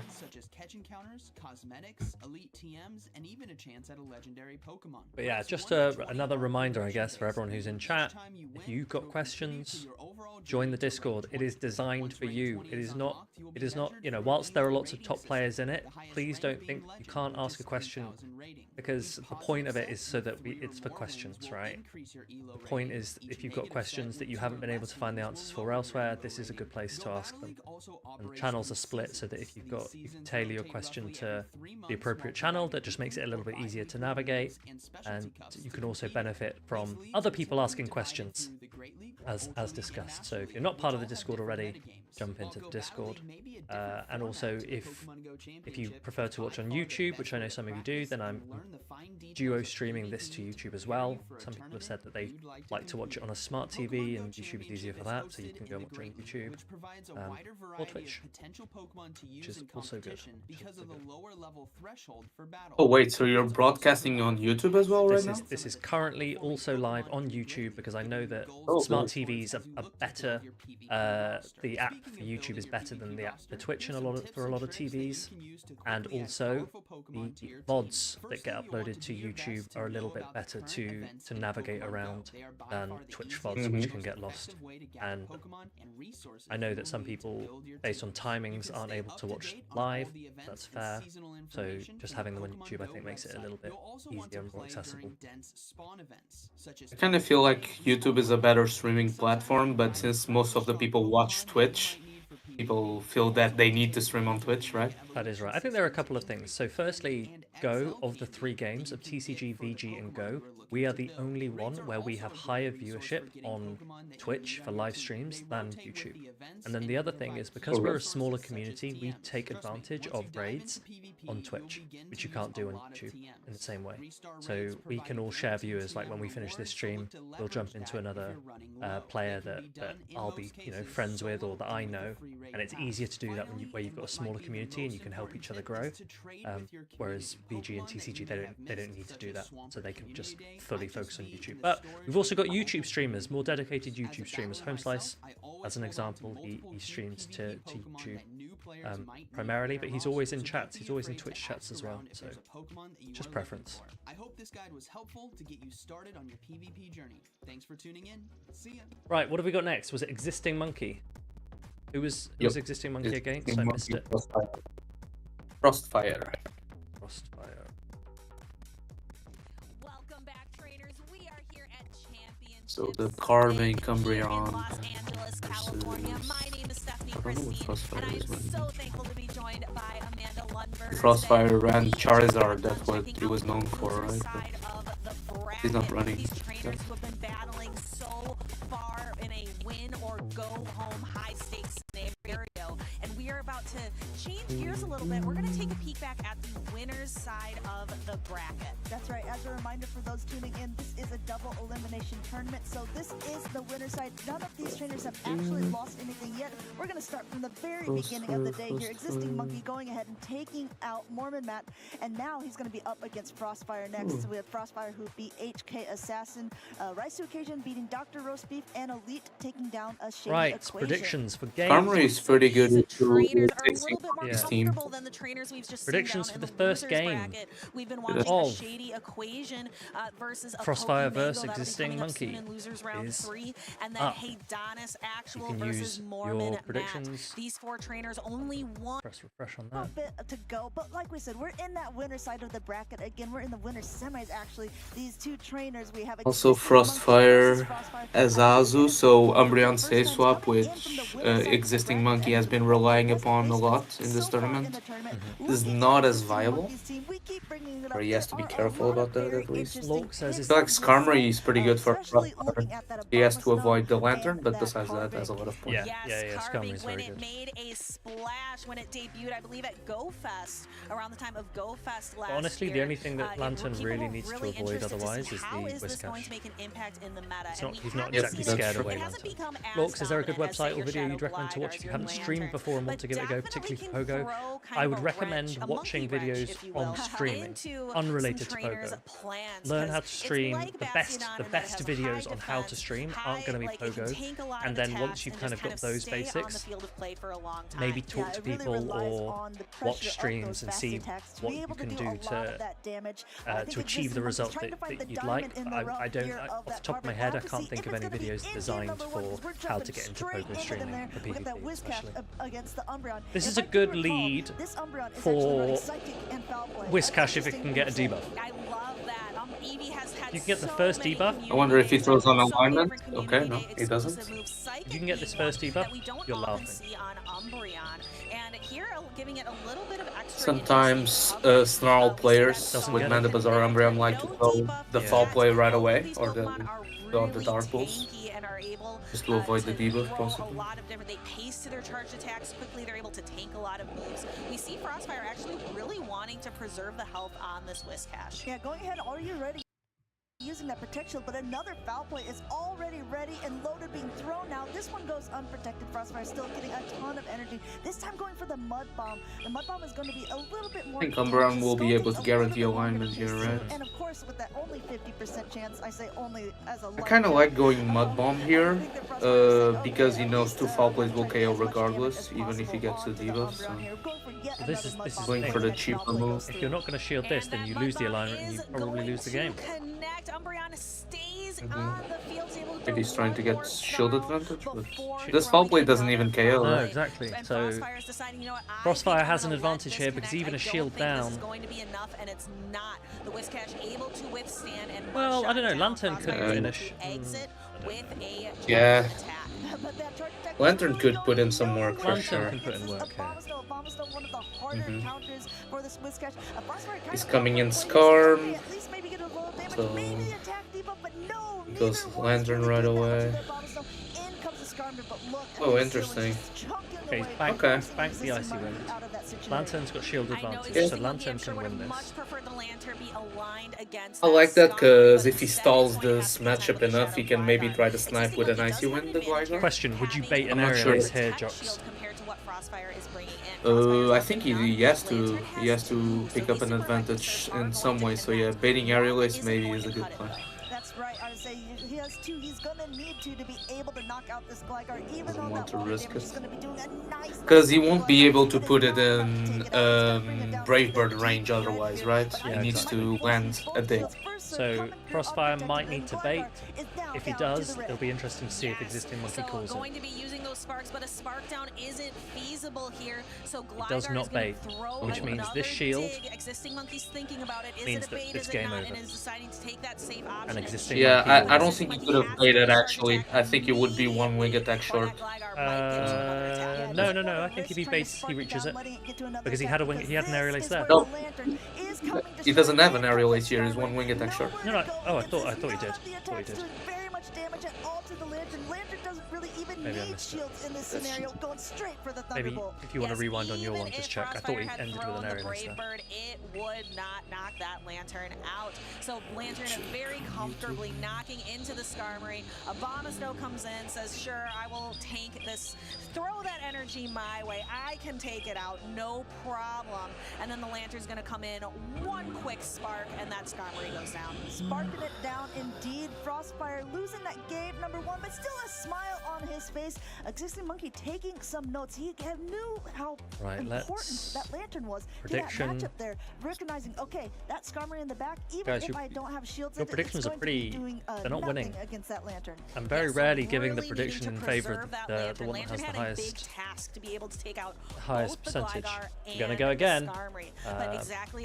But yeah, just another reminder, I guess, for everyone who's in chat. If you've got questions, join the Discord. It is designed for you. It is not, you know, whilst there are lots of top players in it, please don't think you can't ask a question, because the point of it is so that it's for questions, right? The point is, if you've got questions that you haven't been able to find the answers for elsewhere, this is a good place to ask them. And channels are split so that if you can tailor your question to the appropriate channel, that just makes it a little bit easier to navigate, and you can also benefit from other people asking questions as discussed. So if you're not part of the Discord already, jump into the Discord. And also if you prefer to watch on YouTube, which I know some of you do, then I'm duo streaming this to YouTube as well. Some people have said that they like to watch it on a smart TV, and YouTube is easier for that, so you can go and watch it on YouTube or Twitch, which is also good. Oh wait, so you're broadcasting on YouTube as well right now? This is currently also live on YouTube, because I know that Oh, smart cool. TVs are better. The app for YouTube is better than the app for Twitch for a lot of TVs, and also the VODs that get uploaded to YouTube are a little bit better to navigate around than Twitch VODs, which can get lost. And I know that some people, based on timings, aren't able to watch live. That's fair. So just having them on YouTube, I think, makes it a little bit easier and more accessible. I kind of feel like YouTube is a better streaming platform, but since most of the people watch Twitch, people feel that they need to stream on Twitch, right? That is right. I think there are a couple of things. So firstly, Go, of the 3 games of TCG, VG, and Go, we are the only one where we have higher viewership on Twitch for live streams than YouTube. And then the other thing is, because we're a smaller community, we take advantage of raids on Twitch, which you can't do on YouTube in the same way. So we can all share viewers. Like when we finish this stream, we'll jump into another player that I'll be, friends with, or that I know, and it's easier to do that where you've got a smaller community and you can help each other grow. Whereas VG and TCG, they don't need to do that, so they can just fully focus on YouTube. But we've also got YouTube streamers, more dedicated YouTube streamers. Homeslice, as an example, he streams to YouTube primarily, but he's always in chats. He's always in Twitch chats as well. So just preference. I hope this guide was helpful to get you started on your PvP journey. Thanks for tuning in. See ya. Right, what have we got next? Was it Existing Monkey? Who was Existing Monkey against? I missed it. Frostfire. Welcome back, trainers. We are here at Championship. So the Carving Umbreon Los Angeles, California. My name is Stephanie Christine, and I am so thankful to be joined by Amanda Lundberg. Frostfire ran Charizard, that's what he was known for, right? But he's not running. These trainers who have been battling so far in a win or go home high stakes scenario, and we are about to change gears a little bit. We're going to take a peek back at the winner's side of the bracket. That's right. As a reminder for those tuning in, this is a double elimination tournament, so this is the winner's side. None of these trainers have actually lost anything yet. We're going to start from the very beginning of the day here. Existing Monkey going ahead and taking out Mormon Matt, and now he's going to be up against Frostfire next. We have Frostfire who beat HK Assassin, Rise to Occasion beating Dr. Roast Beef, and Elite taking down a Shady Right, Equation. predictions for games. Armory is pretty good with His team. than the trainers we've just Predictions seen for down the in first losers game bracket. We've been watching a of Shady Equation versus a Frostfire Pokemango versus that'll be Existing coming up soon Monkey in losers round is 3, and then up. Haydonis Actual You can versus use Mormon your Matt. predictions. These four trainers only one Press refresh on A that. bit to go, but like we said, we're in that winner side of the bracket again. We're in the winner semis actually. These two trainers we have Also Frostfire, Azazu, so Umbreon safe swap, which Existing Monkey has been relying upon a lot in this tournament, is not as viable. Or he has to be careful about that at least. Lork says I feel like Skarmory is pretty good for Frostfire. He has to avoid the Lantern, but besides that, has a lot of points. Skarmory is when very it good. made a splash when it debuted, I believe at GoFest, around the time of GoFest last Honestly, year. the only thing that Lantern people really were needs really to avoid interested to otherwise see is how the is this going Whiscash. to make an impact in the meta. He's not we exactly have scared seen away it Lantern. hasn't become as Lorks, is there a good dominant as, website say, or your video Shadow you'd recommend to watch if you Glider haven't and streamed Lantern, before and want to give it a go, definitely particularly can Pogo? throw kind I of would a recommend wrench, a watching monkey wrench, videos if you will, on streaming, into unrelated to some trainers' Pogo. plans, Learn 'cause how to it's stream. like The Bastion best in that it has videos high on how to defense, stream aren't going to be it can Pogo. take a lot And of then once attacks you've and kind just of got those stay on the basics, field of play for a long time. maybe talk to it really people relies or on the pressure watch of streams those and fast see attacks to what be you able can to do a lot of to that damage. I think to achieve the Existing Monkey's result trying to that find the you'd like. diamond in the I rough don't, here of off the that top of my Carving head, I Prophecy. can't think If of it's any gonna be videos in designed game number one, 'cause for we're how to jumping get into straight Pogo into streaming there for with that PvP Whiscash especially. against the Umbreon. This And is a if I good do recall, lead this Umbreon is actually for running Psychic and Foul Play. Whiscash if it can get a debuff. I love that. Eevee has had You can get the so first many debuff. I wonder if he throws on alignment. Okay, no, he doesn't. If you can get this first debuff, you're laughing. see on Umbreon. And here, giving it a little bit of extra Sometimes Snarl players with Mandibazar Umbreon like to throw the fall play right away, or the Dark Pulse, just to avoid the debuff possibly. a lot of different. They pace to their charged attacks quickly. They're able to tank a lot of moves. We see Frostfire actually really wanting to preserve the health on this Whiscash. Yeah, going ahead, are you ready? Using that protection, but another foul play is already ready and loaded, being thrown now. This one goes unprotected. Frostfire still getting a ton of energy. This time going for the Mud Bomb. The Mud Bomb is going to be a little bit more. I think Umbreon will be able to guarantee alignment here, right? And of course, with that only 50% chance, I say only as a. I kind of like going Mud Bomb here, because he knows two foul plays will KO regardless, even if he gets a debuff. So This is going the for thing. the cheaper move. If you're not going to shield this, then you lose the alignment and you probably lose the game. Connect. Umbreon stays on the field, able to Maybe he's trying to get shield advantage, but this foul play doesn't even KO. No, right? exactly. So Frostfire has an advantage here because even a shield down. going to be enough, and it's not. The Whiscash able to withstand and Well, I don't know. Lantern could Frostfire finish. exit with a Yeah. attack. Lantern could put in some work for Lantern sure. can put in work here. Bombastone, one of the harder counters for this Whiscash. Frostfire kind He's of coming in plays Skarm, at least maybe get a little damage, so maybe attack debuff, but no, he goes Lantern right away. in comes the Skarmory, but look, Oh, interesting. Okay, bank the Icy Wind. Lantern's got shield advantage, so Lantern can win this. Much prefer the Lantern be aligned against I like that because if he stalls this matchup enough, he can maybe try to snipe with an Icy Wind, the Gligar. Question, would you bait an I'm not aerial sure. ace here, Jox? Frostfire is bringing in. I think he has to pick up an advantage in some way. So yeah, baiting aerial ace maybe is a good plan. That's right. I would say he has to. He's gonna need to be able to knock out this Gligar, even Doesn't though want that to water risk damage it. is gonna be doing a nice. Because he won't be able to put it in Brave Bird range otherwise, right? Yeah, He needs to land a dig. So Frostfire might need to bait. If he does, it'll be interesting to see if Existing Monkey So calls going it. to be using those sparks, but a spark down isn't feasible here. So Gligar does not is gonna bait, throw which means another this shield dig. Existing Monkey's thinking about it. Is means it a that bait? it's Is it game not? over. And is deciding to take that safe option. And Existing Yeah, Monkey I don't think he could have played it actually. I think it would be one wing attack short. No. I think if he baits, he reaches it because he had an aerial ace there. No, he doesn't have an aerial ace here. He's one wing attack short. No. Oh, I thought he did. Very much damage and all to the Lantern. Lantern doesn't really even Maybe I need missed it. shields in this scenario, going straight for the Maybe Thunderbolt. if you want to rewind on your one, just check. I thought he Had ended with thrown an the aerial ace Brave there. Bird, it would not knock that Lantern out. So Lantern very comfortably knocking into the Skarmory. Abomasnow comes in, says, sure, I will tank this. Throw that energy my way. I can take it out, no problem. And then the Lantern's going to come in, one quick spark, and that Skarmory goes down. Sparking it down indeed. Frostfire losing that game number one, but still a smile on his face. Existing Monkey taking some notes. He knew how important that Lantern was Prediction. to that matchup there. Recognizing, okay, that Skarmory in the back, even Guys, if your- I don't have shields, your it's predictions are going to be pretty- doing, they're not nothing winning. against that Lantern. I'm very rarely giving the prediction in favor Preserve of that the Lantern. one that has Lantern the had a big highest task to be able to take out highest both the percentage. Gligar I'm gonna and go the again. Skarmory. But exactly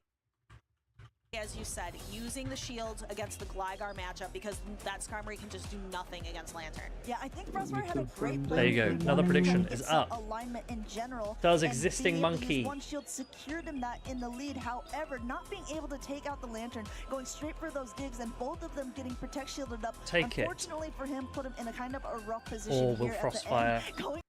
as you said, using the shields against the Gligar matchup because that Skarmory can just do nothing against Lantern. Yeah, I think Frostfire had a great There you go. Another prediction is up. alignment in general. Does and Existing being able to use Monkey- one shield secured him that in the lead. However, not being able to take out the Lantern, going straight for those digs, and both of them getting protect shielded up. Take it. Unfortunately for him, put him in a kind of a rough position Or will here at the Frostfire end. Going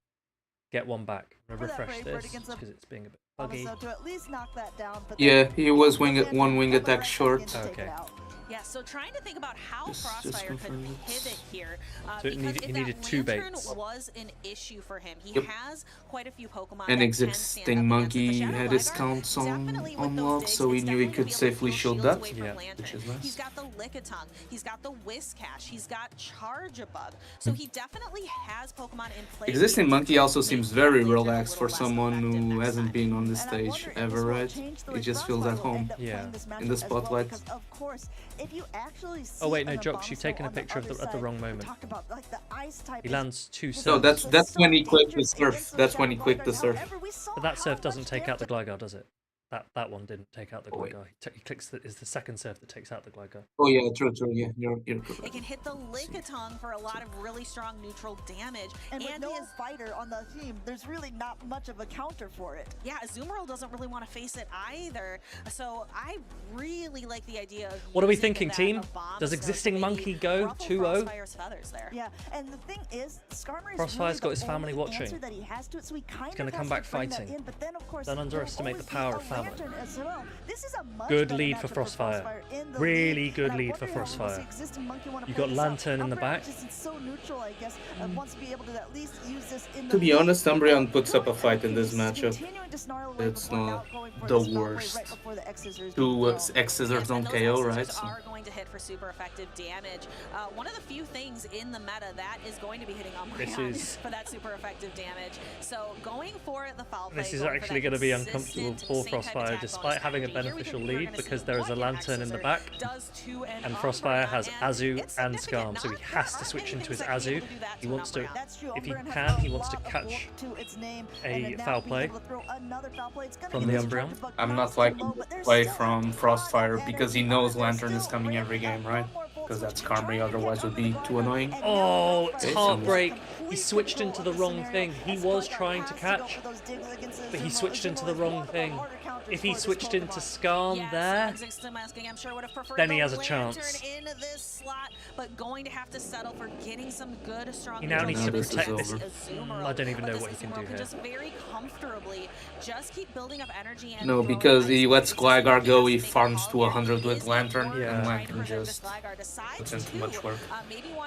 get one back? I'm for gonna that refresh Brave Bird this against the because it's being a bit buggy. So to at least knock that down. But Yeah, then he was the Lantern one wing had the attack right short. second to take it Okay. out. Yeah, so trying to think about how Just Frostfire could confirm it. pivot here. So it because needed- if it that needed two Lantern baits. was an issue for him. He Yep. has quite a few Pokemon And that can stand Existing up against it. Monkey The Shadow had his Gligar, counts definitely with on those lock, digs, so he is knew he definitely could gonna be able to safely throw shield shields that, away from Yeah. Lantern. which is nice. He's got the Lickitung, he's got the Whiscash, he's got Charge-a-Bug. So he definitely has Pokemon in play. Existing Monkey also seems very Lantern a relaxed for little less someone effective who next hasn't time. been on the And I stage wonder if ever, this will right? change the He way just feels at Frostfire will home end up Yeah. playing this in the matchup as well, spotlight. because of course, if you actually see Oh wait, no, an Jox, you've Abomasnow taken a on the picture of other at the side, wrong we moment. talked about, like, the ice type He is lands two just No, surfs. that's when he clicked the dangerous surf. against That's the when he Shadow clicked the Gligar. surf. However, we saw But that how surf doesn't much take out the damage- Gligar, does it? That one didn't take out the Oh, wait. Gligar. He clicks is the second surf that takes out the Gligar. Oh yeah, true. Yeah, you're It correct. can hit the Lickitung for a lot of really strong neutral damage. And with he no is fighter on the team, there's really not much of a counter for it. Yeah, Azumarill doesn't really want to face it either. So I really like the idea of What are we using thinking, that team? Abomasnow Does to Existing maybe Monkey go ruffle 2-0? Frostfire's feathers there. Yeah, and the thing is, Skarmory is Crossfire's really got his the family only watching. answer that he has to it, so he kind gonna of come has back to bring that fighting. in, but then, of course, Don't there will underestimate the always power be of a family. Lantern as well. This is a much Good better lead for matchup Frostfire. in the Really lead, good and I lead for wonder how Frostfire. this Existing Monkey wanna You play got this out. Lantern in the Umbreon, back. which is so neutral, I guess, wants to be able to at least use this in the To be lead. honest, Umbreon puts up a Going fight in this he's matchup. continuing to snarl away It's before not now going for the Skarmory worst. right before the X-Scissors Two go. X-Scissors don't And KO, those right? X-Scissors So. are going to hit for super effective damage. One of the few things in the meta that is going to be hitting This Umbreon is- for that super effective damage. So going for the foul play. This is going for actually that going to be consistent uncomfortable for same kind of Frostfire, attack despite bonus having a strategy. Here we beneficial think we're lead, gonna see because there is a what Lantern in the X-Scissor back, does to an and Frostfire Umbreon, has and Azu it's and significant. Skarm, so he Not- has there to aren't switch many into his things that can be Azu. able to do that He to wants to, Umbreon. That's true. if he Umbreon has can, a he wants to lot of catch bulk to its name, a and now foul being play able to throw another foul play, it's gonna from be the this Umbreon. Charge-a-Bug I'm knocks not him liking low, the but there's play still a from lot of Frostfire because he energy knows on it. There's Lantern is still coming Umbreon every have game, one right? more full Because that switch, trying Skarmory to otherwise get would onto be the too Gligar, annoying. and now Oh, Frostfire it's has heartbreak. complete He switched control into of the the wrong scenario. thing. He This was Gligar trying to has go catch, for those digs against but he Azumarill. switched into the Azumarill wrong one of the thing. harder counters if he switched into Skarm there, I'm sure would have preferred then he the has a Lantern chance. in this slot, but going to have to settle for getting some good, strong. He now needs to this is protect this. over. I don't even know what he can do Azumarill here. just very comfortably just keep building up energy and No, because he lets Gligar go, he farms to 100 with Lantern, and Yeah. Lantern just puts in too much work.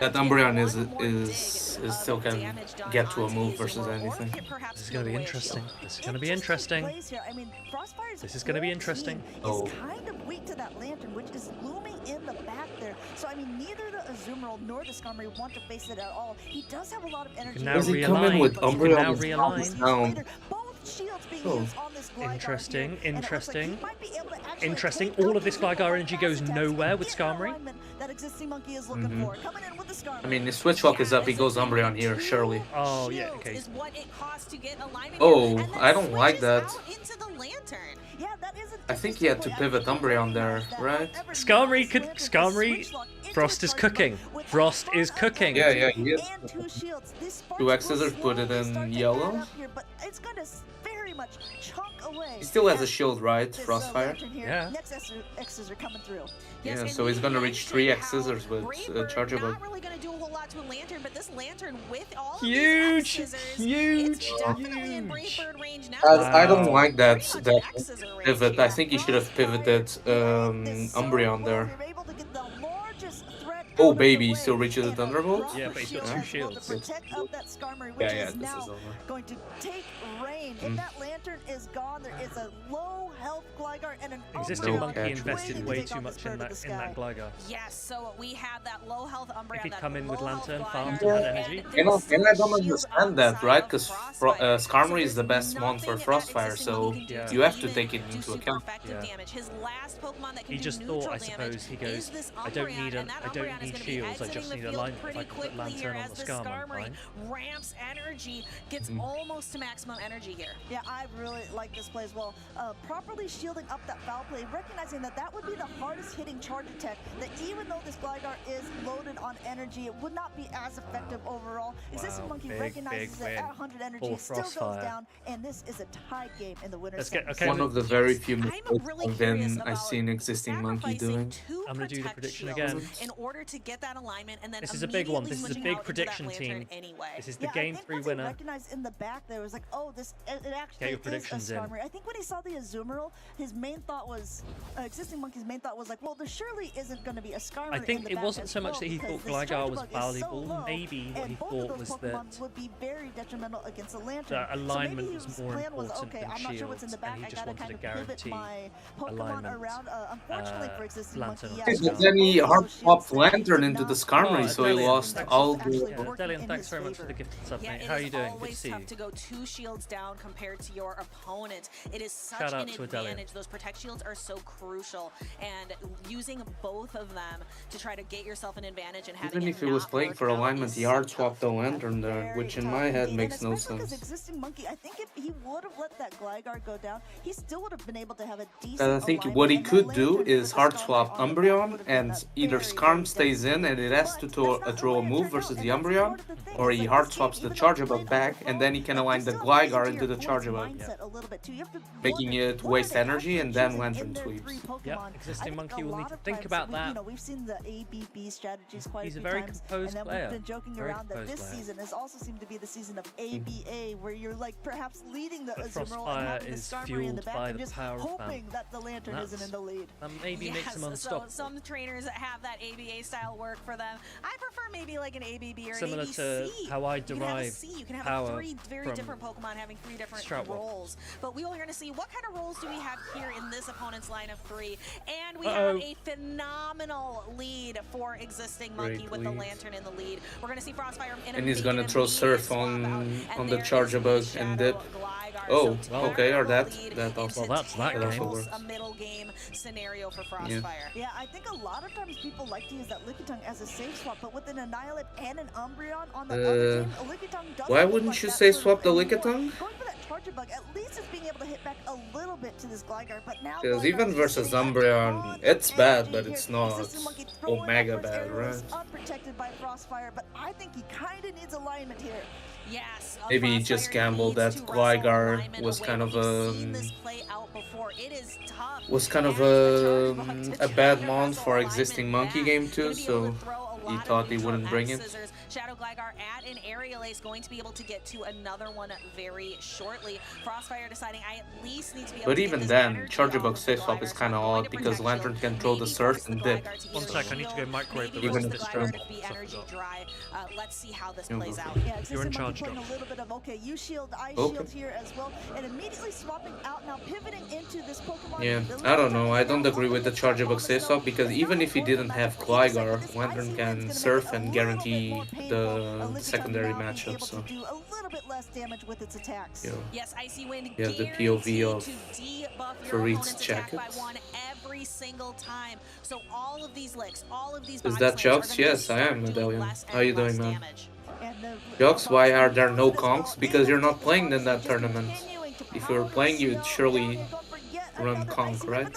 That Umbreon is still can get to a move versus anything. This is going to be interesting. This is going to be interesting. I mean, Frostfire's This is going to be interesting. Oh. is kind of weak to that Lantern, which is looming in the back there. So, I mean, neither the Azumarill nor the Skarmory want to face it at all. He does have a lot of energy. Now Does he come in realign. with He can Umbreon now with realign. down? Both shields being Oh. used on this Gligar Interesting, here, and it looks like he interesting. might be able to actually Interesting. take All out of this the Gligar energy goes attacks nowhere and with get the Skarmory. alignment that Existing Monkey is looking for. Coming in with the Skarmory. I mean, if Switch Lock is up, he goes Umbreon here, surely. Oh, yeah, okay. is what it costs to get alignment Oh, here, and then I don't like switches that. out into the Lantern. Yeah, that is I think he had to pivot Umbreon there, right? Skarmory, Frost is cooking. Frost is cooking. Yeah, he is. And two shields. These sparks Do will X-Scissors put it slowly in start to yellow? add up here, but it's going to very much chunk away. He still has a as shield, right? this, Frostfire? Lantern here. Yeah. Next X-Scissor coming through. Yes, Yeah, and so he's we gonna reach mentioned 3 how X-Scissors with Brave Charger Bird Bug. not really going to do a whole lot to a Lantern, but this Lantern with all Huge, of these X-Scissors, huge, it's definitely in Brave Bird range now. I don't Wow. like that Very much X-Scissor range pivot. here. I think he should have pivoted Umbreon there. You're able to get the largest threat Oh out of the baby, he way, still reaches the and Thunderbolt? Yeah, but he's got Shield two has been able shields. to protect up that Skarmory, which Yeah, is this now is over. going to take reign. If that Lantern is gone, there is a low health Gligar and an Existing No Umbreon Monkey catch. invested waiting to way take too on much this in bird of that the in that sky. Gligar. Yes, so we have that low health Umbreon. If he'd that come in with low health Lantern, Gligar, farmed, Yeah. had energy. and And there's I don't still understand that, outside right? of Because Frostfire. Skarmory is the there's best mon for nothing that Frostfire, Existing so Monkey can do Yeah. you have to even take it do into super account. effective Yeah. damage. His last Pokemon that can He do just neutral thought, I damage suppose, he is goes, this I don't Umbreon, need and that I don't Umbreon is need gonna be shields, I exiting just the need field alignment. If pretty I can put quickly here Lantern on as the the Skarm, I'm Skarmory fine. ramps energy, gets almost to maximum energy here. Yeah, I really like this play as well. Properly shielding up that foul play, recognizing that that would be the hardest hitting charge attack, that even though this Gligar is loaded on energy, it would not be as effective overall. Existing Monkey big, recognizes big that win at 100 energy, for it still goes Frostfire. down, and this is a tied game in the winner's Let's get semis. okay. One of the very few I'm mistakes really I've curious I've about seen Existing Monkey sacrificing doing. two I'm gonna do the protect prediction shields again. in order to get that alignment, and then This is a big one. immediately This is a switching big out into that prediction Lantern team. anyway. This is the Yeah, game I think 3 once he winner. recognized in the back there, it was like, oh, this it actually your is predictions a in. Skarmory. I think when he saw the Azumarill, his main thought was, Existing Monkey's main thought was like, well, there surely isn't going to be a Skarmory. I in think the it back wasn't as so much well, that he because thought this Gligar Charge was Bug is so valuable. low, Maybe what and he both thought of was those that Pokemon would be very detrimental against a Lantern. that So alignment maybe was his more plan was, important okay, than I'm not sure what's in shields, the back. and he I just gotta wanted kind to of pivot guarantee my Pokemon alignment, around. Unfortunately for Existing Lantern Monkey, on yeah, the But Skarmory. then he hard swapped Lantern into the Oh, Skarmory, so he Delian, lost thanks- all yeah, the. Delian, thanks very much for the gifted sub, Yeah, mate. it How are is you doing? Good to always see tough you. to go 2 shields down compared to your opponent. It is such Shout out an to Adelian. advantage. Those protect shields are so crucial, and using both of them to try to get yourself an advantage and having Even it if he was not playing work for out alignment, is he so hard tough. swapped the Lantern there, which in my head makes no especially because sense. Existing Monkey, I think if he would have let that Gligar go down, he still would have been able to have a decent And I think alignment, what he and that could do Lantern is with the hard Skarmory swap on the back Umbreon, would have been and a either very, Skarm very stays in and it has to draw a move versus the Umbreon, or he hard swaps the Charger Bug back, and then he can align the Gligar into the Charger Bug, making it waste energy and then Lantern sweeps. Yeah, Existing Monkey will need to think about that. We've seen the ABB strategies quite He's a a few very times, composed and then player. we've been joking Very around that composed this player. season has also seemed to be the season of ABA, where you're like perhaps leading the But Azumarill and Frostfire having the is Skarmory in the fueled back by and the just power of hoping Bam. that the Lantern isn't in the lead. That maybe makes him So unstoppable. some trainers that have that ABA style work for them. I prefer maybe like an ABB or Similar an to ABC. how I You can have a derive C. You can have power 3 very from different Pokemon having 3 different Stroutwell. roles. But we are going to see what kind of roles do we have here in this opponent's line of 3. And we Uh-oh. have a phenomenal lead for Existing Monkey Great with the lead. Lantern in the lead. We're going to see Frostfire in a And he's big gonna and throw immediate Surf swap out. on And the there Charger is Bug the and Shadow dip. Gligar. Oh, So okay, or that terrible also. lead Well, that's that into game. also works. a middle game scenario for Frostfire. Yeah, I think a lot of times people like to use that Lickitung as a safe swap, but with an Annihilate and an Umbreon on the other team, a Lickitung doesn't Why look wouldn't like you that say sort of swap the anymore. Lickitung? Going for that Charger Bug, at least it's being able to hit back a little bit to this Gligar, but now Because even versus Umbreon, it's bad, but it's not Omega bad, right? Unprotected by Frostfire, but I think he kind of needs alignment here. Yes. Maybe he just gambled that Gligar was kind of a bad month for existing Monkey game too, so he thought he wouldn't bring it. Shadow Gligar at an aerial ace, going to be able to get to another one very shortly. Frostfire deciding I at least need to be able But to even then, Charger Bug safe swap is kind of odd because Lantern can throw the surf and dip. 1 sec, I need to go microwave the Even rest of if this it's turn. energy dry. Let's see how this You're plays out. Yeah, You're in Existing charge, Monkey playing Josh. a little bit of, okay, you shield, I Okay. shield here as well, and immediately swapping out, now pivoting into this Pokemon. Yeah, I don't know. I don't agree with the Charger Bug safe swap because even if he didn't have Gligar, Lantern can surf and guarantee the secondary matchup. So do a little bit less damage with its attacks. Yeah. Yes, Icy Wind You have the POV of Farid's Farid's jacket. by one every single time. So all of these licks, all of these Is body that slams are Jox? gonna Yes, I am, Medallion. less How you and less doing, man? damage. Jox, why are there no Kongs? Because you're not playing in that tournament. If you were playing, you'd surely run Kong, right?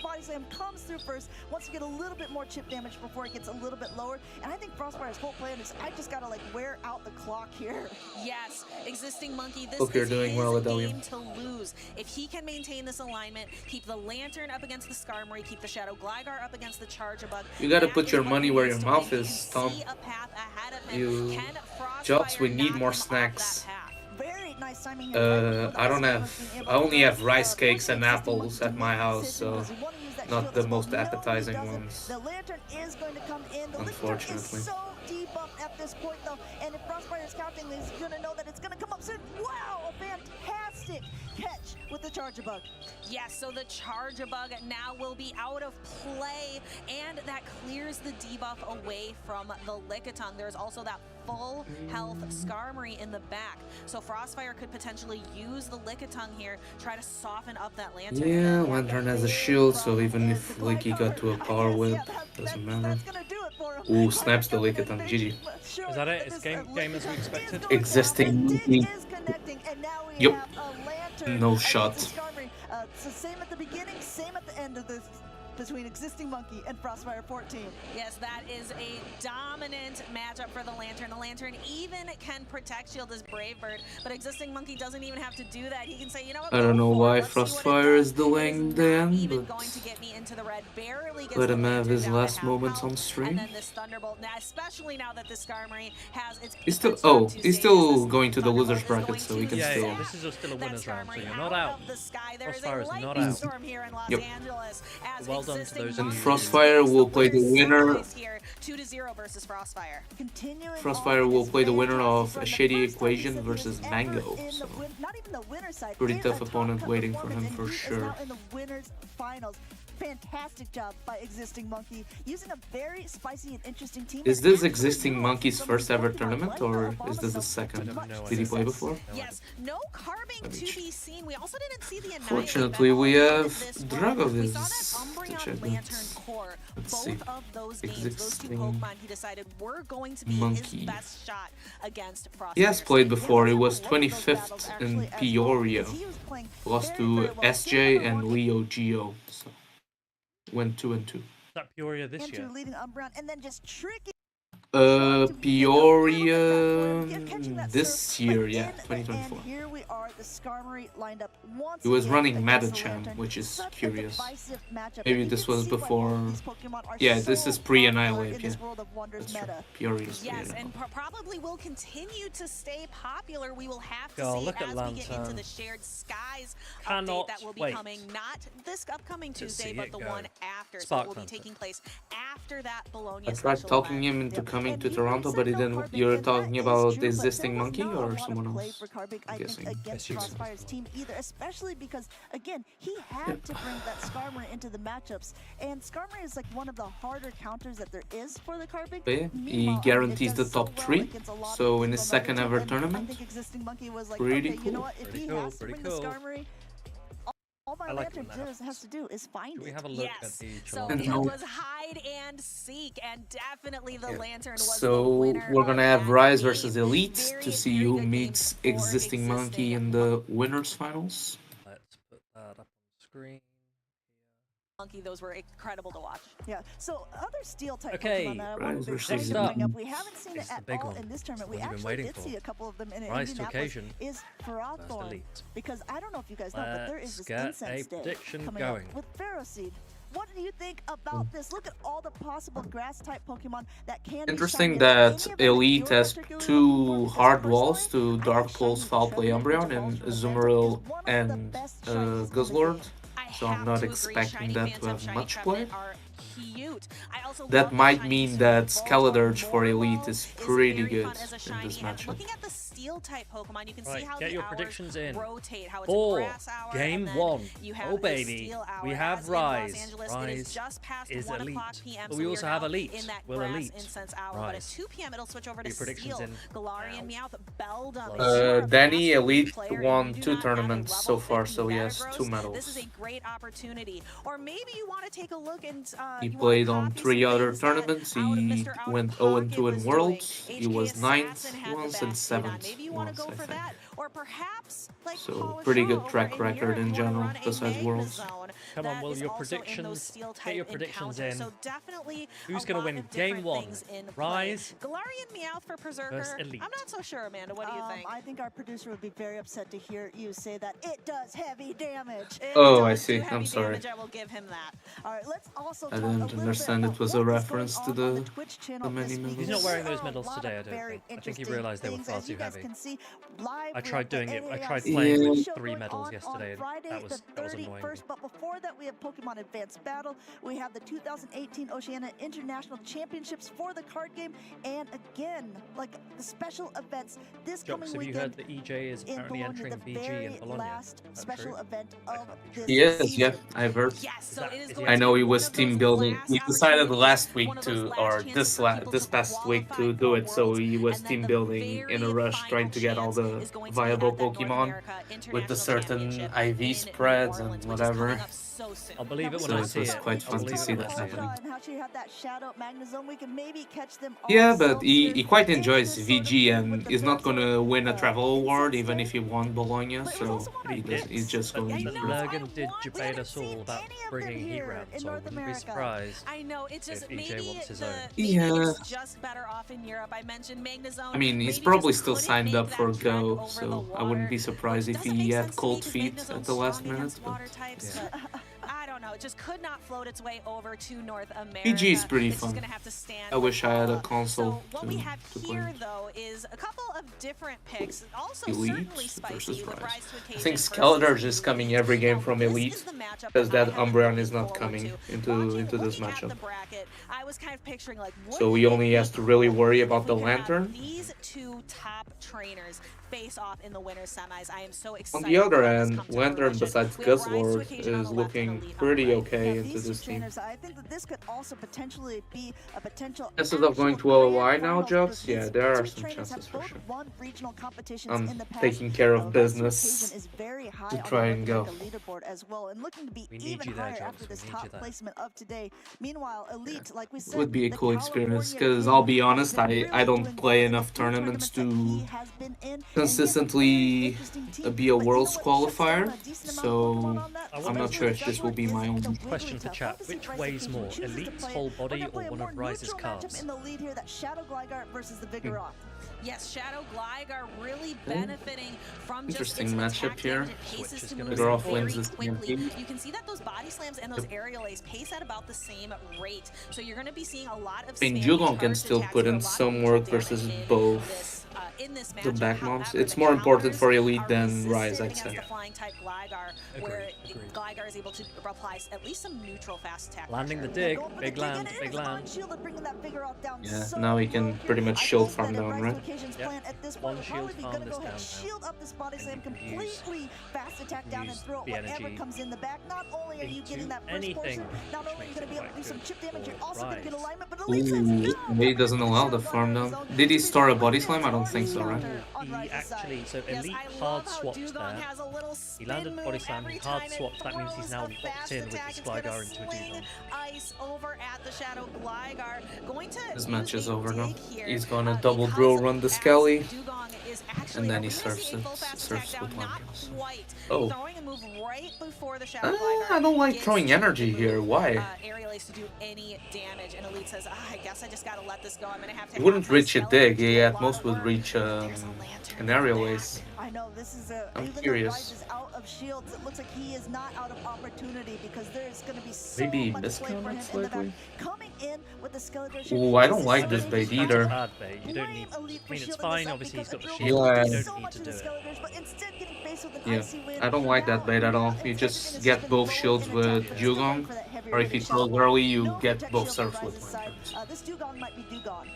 Body Slam comes through first, wants to get a little bit more chip damage before it gets a little bit lower. And I think Frostfire's whole plan is I just gotta like wear out the clock here. Yes, Existing Monkey, this Hope you're is doing his well, game Medallion. to lose. If he can maintain this alignment, keep the Lantern up against the Skarmory, keep the Shadow Gligar up against the Charger Bug. You gotta that put is your what money he where needs your to mouth win. is, He Tom. can see a path ahead of him. You, Can Jox, we Frostfire need knock more him off snacks. that path? Very nice timing here. I don't have. I only have rice cakes and apples at my house, so not the most appetizing ones. The Lantern is going to come in. The Unfortunately. is so debuffed at this point though, and if Frostfire is counting, he's gonna know that it's gonna come up soon. Wow, a fantastic catch with the Charger Bug. Yes, so the Charger Bug now will be out of play, and that clears the debuff away from the Lickitung. There's also that full health Skarmory in the back, so Frostfire could potentially use the Lickitung here, try to soften up that Lantern. Yeah, Lantern has a shield, so even if Licky got to a power whip, doesn't matter. Ooh, snaps the Lickitung, GG. Is that it? It's game as we expected? Existing Monkey. Yup. No shot. So same at the beginning, same at the end of this between Existing Monkey and Frostfire 14. Yes, that is a dominant matchup for the Lantern. The Lantern even can protect shield as Brave Bird, but Existing Monkey doesn't even have to do that. He can say, you know what, I don't know why Frostfire is delaying the end, but going to get me into the red. Barely gets let the him have Lantern his down to last half moments health, on stream. And then this Thunderbolt, now, especially now that the Skarmory has its He's still. Oh, he's still going to the losers bracket, so he can Yeah, still. yeah, this is still a winner's round, so you're not out. Frostfire is not lightning out. storm here in Los Yep. Angeles as Well done to Existing those. And Monkey Frostfire will play the winner. here 2-0 versus Frostfire. Continuing Frostfire will play the winner of a Shady Equation versus Mango. So not even the winner's side. pretty is tough a top opponent cut waiting for performance, him for and he is sure. now in the winners finals. Fantastic job by Existing Monkey using a very spicy and interesting team. Is this Existing Monkey's first ever tournament, or is this the second? Did he play before? Yes, no carving to be seen. We also didn't see the Annihilate Fortunately, we have Dragoviz that to Umbreon check Lantern that. core. Let's Both see. of those games, those two Existing Pokemon, he decided were going to be Monkey. his best shot against Frostfire. He has played before. He was 25th in Peoria. Lost to SJ and Leo Geo. So went 2-2. Is that Peoria this into year? leading Umbreon and then just tricking. Peoria this year, yeah, 2024. And here we are, the Skarmory lined up once He was again running against the Medicham, Lantern. which is Such a curious. divisive matchup, Maybe and you this can was see why before. these Pokemon are Yeah, so this is popular pre-Annihilate, in yeah. this World of Wonders That's true. meta. Peoria's Yes, yeah. and probably will continue to stay popular. We will have to Oh, see look at as we get into Lantern. the Shared Skies Cannot update that will be wait coming not this upcoming to Tuesday, see but it the go. one after. So Spark it will be Lantern. taking place after that Bologna I tried special talking event. him into coming to Toronto, but he didn't. You're talking about the Existing Monkey or someone else? I'm guessing. Against Frostfire's team either, especially because again he had to bring that Skarmory into the matchups, and Skarmory is like one of the harder counters that there is for the Carpig. But yeah, he Meanwhile, guarantees it the does so top well 3. against a lot of So in people his on second the ever team, and tournament, I think Existing Monkey was like, pretty okay, you cool. know what? If he has to bring the Skarmory, all my I like Lantern when that has to do is find Do we it. have a look Yes. at the So Chilling? it was hide and seek, and definitely the Lantern was the So winner. we're of gonna have that Rise game. versus Elite Very, to see very who good game meets for Existing Monkey in the winners finals. Let's put that up on screen. Monkey, those were incredible to watch. Yeah. So other steel type Okay, Pokemon that I Rise wanted to versus bring up, we haven't seen It's it the at big all one. in this tournament. It's We the one you've been actually waiting did for. see a couple of them in Rise to Indianapolis. occasion. Is Ferrothorn, Elite. because I don't know if you guys know, but there is this Let's get Incense a Day prediction coming going. up with Ferroseed. What do you think about this? Look at all the possible grass type Pokemon that can be Interesting shiny. Are that any of them Elite you're has particularly two looking for? hard Because walls personally, to Dark Pulse, Foul Play Umbreon, and Azumarill and Guzzlord. So I'm not expecting that to have much play. That might mean that Scaladurge for Elite is pretty good in this matchup. Looking at the steel type Pokemon, you can see Right, how get the your hours predictions in. rotate, how it's a For grass hour, game and then one. you have Oh a baby, steel hour. we As have in Rise. Los Angeles, it Rise is just past is 1 elite. o'clock p.m. But so we are also have now elite. in that Will grass elite incense hour. But rise? at 2 p.m. it'll switch over to Your predictions steel. in Galarian Meowth, Beldum. Danny Elite won 2 tournaments so far, so he has 2 medals. This is a great opportunity. Or maybe you want to take a look and He played on 3 other tournaments. He went 0-2 in Worlds. He was 9th once and 7th once, I think. Or perhaps like So pretty good track record in general, besides Worlds. Come on, Will, your predictions. Get your predictions in. So definitely Who's going to win game 1? Rise? Galarian Meowth for Berserker. Elite. I'm not so sure, Amanda. What do you think? I think our producer would be very upset to hear you say that it does heavy damage. Oh, I see. I'm sorry. I will give him that. All right, let's also I didn't understand it was a reference to the many medals. He's not wearing those medals today, I don't think. I think he realized they were far too heavy. I tried doing it. I tried playing with 3 medals yesterday, and that was annoying. But before that, we have Pokemon Advanced Battle. We have the 2018 Oceania International Championships for the card game, and again, like the special events this coming Jocks, have you weekend heard that EJ is in apparently Bologna, entering the BG very in Bologna? last Is that special true? event of this Yes, season. yeah, I've heard. I know he was team building. We decided last week to, or this past week to do it. So he was team building in a rush, trying to get all the viable Pokemon with the certain IV spreads and whatever. I'll believe it when So I it see was it. quite I'll fun to believe see it when that I see it. happening. And how she had that Shadow Magnezone, we can maybe catch them all. Yeah, but he quite enjoys VG and is not gonna win a travel award even if he won Bologna. So he's just going But through. Lurgan did debate us all about bringing heat round, so I wouldn't be surprised I know, it's just if maybe EJ wants his the own. Yeah. it's just better off in Europe. I mentioned Magnezone. I mean, he's maybe probably just still couldn't signed make up for that trek Go, over the so I wouldn't be water. surprised if Doesn't he make had sense to me cold 'cause feet Magnezone's at the last strong minute. against But water types, yeah. but I don't know. It just could not float its way over to North America. PG is pretty It's just fun. gonna have to stand I wish I had a So console what we to have play. here, though, is a couple of different picks. Also, Elite certainly spicy versus with Rise. Rise to I Occasion think versus Scaladurge is coming every game from This Elite is the matchup because that I that have Umbreon been is not looking coming forward to. into this Looking at matchup. the bracket, I was kind of picturing like, So he only has to really worry about the lantern. these two top trainers face off in the winners semis. I am so On excited. the other for this end, come to Lantern fruition. besides We have Rise to Guzzlord Occasion on is the left and looking Elite on the pretty right. okay Yeah, into these two this team. trainers, I think that this could also potentially be a potential. Chances of going to LOI now, Jobs? Yeah, there are some chances for sure. Won regional competitions I'm in the past. taking care of Rise to business Occasion is very high to on the try and North go. America leaderboard as well, and looking to be We need even you there, higher Jobs. after We this need top you there. placement of today. Meanwhile, Elite, like we It said, would be a the cool experience California because King I'll be honest, has been really I don't doing play well in enough the few tournaments that he to has been in, and consistently be a worlds what? Shuts qualifier, down a decent amount of Pokemon so on that. I'm not sure if this will be my own. Question for chat: which weighs more, Elite's whole body or one of Rise's calves? In the lead here, that Shadow Gligar versus the Vigoroth. Yes, Shadow Gligar really benefiting from just Interesting its matchup attack here. damage. It paces to move Vigoroth very wins this quickly. game. You can see that those body slams and those aerial A's pace at about the same rate. So you're going to be seeing a lot of I mean, spammy Dugong can charged still attacks put for a in lot of some neutral work damage versus in both this the matchup. back moms. However, It's the more important for counters Elite are than Rise, resistant I'd against say. the flying type Gligar, where Gligar is able to apply at least some neutral fast attack. Landing the pressure. dig, big land, big land. Yeah, now he can pretty much shield farm down, right? Yep. One shield farm this down now. Shield up this body slam And you can use- completely, fast attack down and use throw the whatever energy comes in the back. Not only are you into getting that first anything, portion, not which only are you makes going to it be able to quite do some good chip damage, you're for also going to get Rise. alignment. But Elite says Ooh, he doesn't allow the farm down. Did he start a body slam? I don't don't think so, right? He actually, so Elite hard swapped there. He landed body slam, he hard swapped, that means he's now locked in with this Gligar into a Dugong. Ice over at the Shadow Gligar. Going to This match is over now. He's gonna double drill run the Skelly, and then he surfs it, surfs with one kills. Oh. Throwing a move right before the Shadow Gligar. I don't like throwing energy here. Why? Aerial Ace to do any damage, and Elite says, I guess I just gotta let this go. I'm gonna have to. He wouldn't reach a dig. He at most would reach an aerial ace. I know this is a. I'm even curious. though Rise is out of shields, it looks like he is not out of opportunity because there's going to be so Maybe much play for him misconnect in the back. slightly. Coming in with the Skeletor. Ooh, I don't like this bait either. Bad bait. You don't need. I mean, it's fine. Obviously, he's got the shield. Yeah. You don't need to do it. Yeah, I don't like that bait at all. You just get both shields with Dugong, or if he throws early, you get both surfs with one. This Dugong might be Dugong.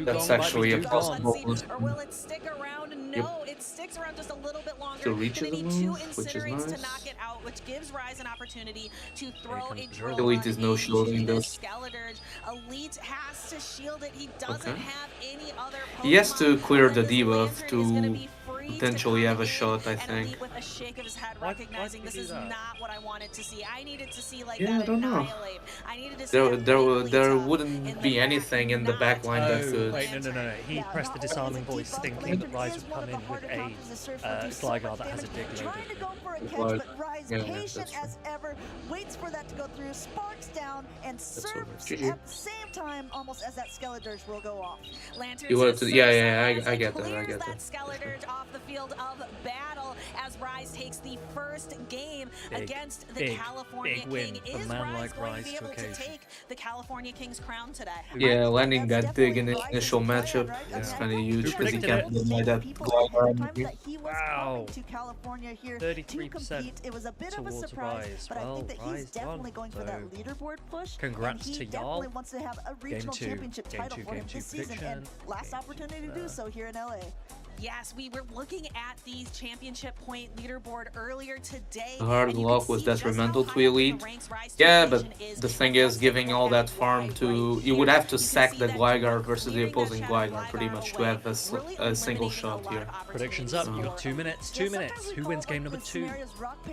That's actually a possible. Or will it stick around? No, it sticks around just a little bit longer. To reach the move, which is nice. To knock it out, which gives Rise an opportunity to throw a drill. Elite is no shielding this. Skeletor. Elite has to shield it. He doesn't have any other. He has to clear the debuff to potentially have a shot, I think. With a shake of his head, recognizing this is not what I wanted to see. I needed to see like Yeah, I that don't know. annihilate. I needed to see There wouldn't be anything in the back line that could. Wait, no. He pressed the disarming voice, thinking that Rise would come in with a Gligar that has a dig loaded. To go for a catch, But- but Rise, yeah, patient that's true. as ever, waits for that to go through, sparks down, and surfs GG. at the same time, almost as that Skeletor will go off. Lantern You wanted to, says yeah, I get that, I clears get that that. Skeletor off the field of battle as Rise takes the first game against the big California win King. for Is man Rise like going Rise to be to able to occasion. take the California King's crown today? Yeah, landing that dig in the initial matchup is kind of huge because he can't deny that Gligar. Wow. To California here 33% to compete. It was a bit of a towards surprise, Rise. but I Well, think that he's Rise definitely won, going for that so leaderboard push. congrats and he to definitely y'all. wants to have a regional two, championship game title two, for him game two this season, and prediction, last opportunity to do so here in LA. Yes, we were looking at the championship point leaderboard earlier today. Hard and you luck can was see just detrimental how to high up in Elite. the ranks Rise Yeah, Division but is the thing is, giving all that farm to... You would have to sack the Gligar versus the opposing Gligar pretty much to have a single shot here. Predictions up. You got 2 minutes. 2 minutes. Who wins game number 2?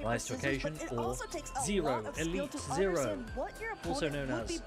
Rise to occasion or Zero? Elite Zero, also known as Elite.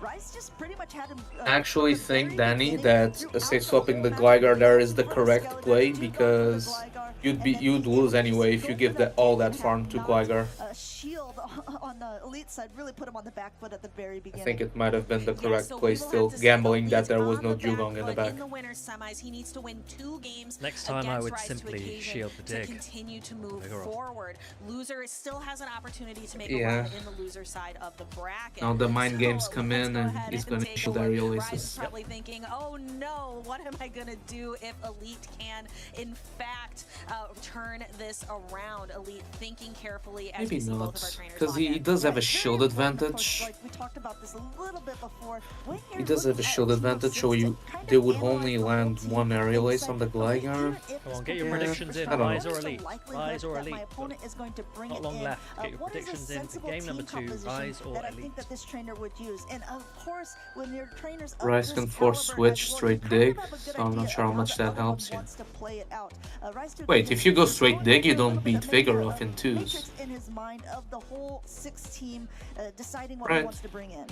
Rise just pretty much had him. I actually think, Danny, that say swapping the Gligar there is the correct play because you'd lose anyway if you give all that farm to Gligar. Shield on the Elite side really put him on the back foot at the very I beginning. think it might have been the correct play still, gambling that there was no Dugong in the back. In the winners semis, he needs to win 2 games. Next time I against would Rise to simply Occasion shield the dig. to continue to move Vigoroth. forward. Loser still has an opportunity to make a Yeah. run in the loser side of the bracket. Now the mind games So, come let's in go and ahead he's and gonna take a shield look. aerial Rise is aces. probably thinking, oh no, what am I gonna do if Elite can, in fact, turn this around? Elite thinking carefully as Maybe we see both of our not, trainers because log he in. does have a shield advantage. Like we talked about this a little bit before. When you're He does have a looking at shield Team of advantage, so Six, you it kind they of would only analyzes land the one team aerial and ace on the Gligar. Come on, get your Yeah, predictions in. I don't know. Rise or What's the Elite? likelihood Rise or that my Elite? opponent is going to bring Not it long in? left. Get your What is a predictions in for sensible game number team 2, composition Rise or that I Elite? think that this trainer would use. And of course, when your trainers of Rise this can force caliber switch as well, straight you kind of dig, have a good so I'm not idea sure how of much the that other helps one you. wants to play it out. Rise to Wait, Occasion if you go is straight going dig, to you be a don't little bit beat of maybe Vigoroth a in 2s. matrix in his mind of the whole 6 team deciding what he Right. wants to bring in.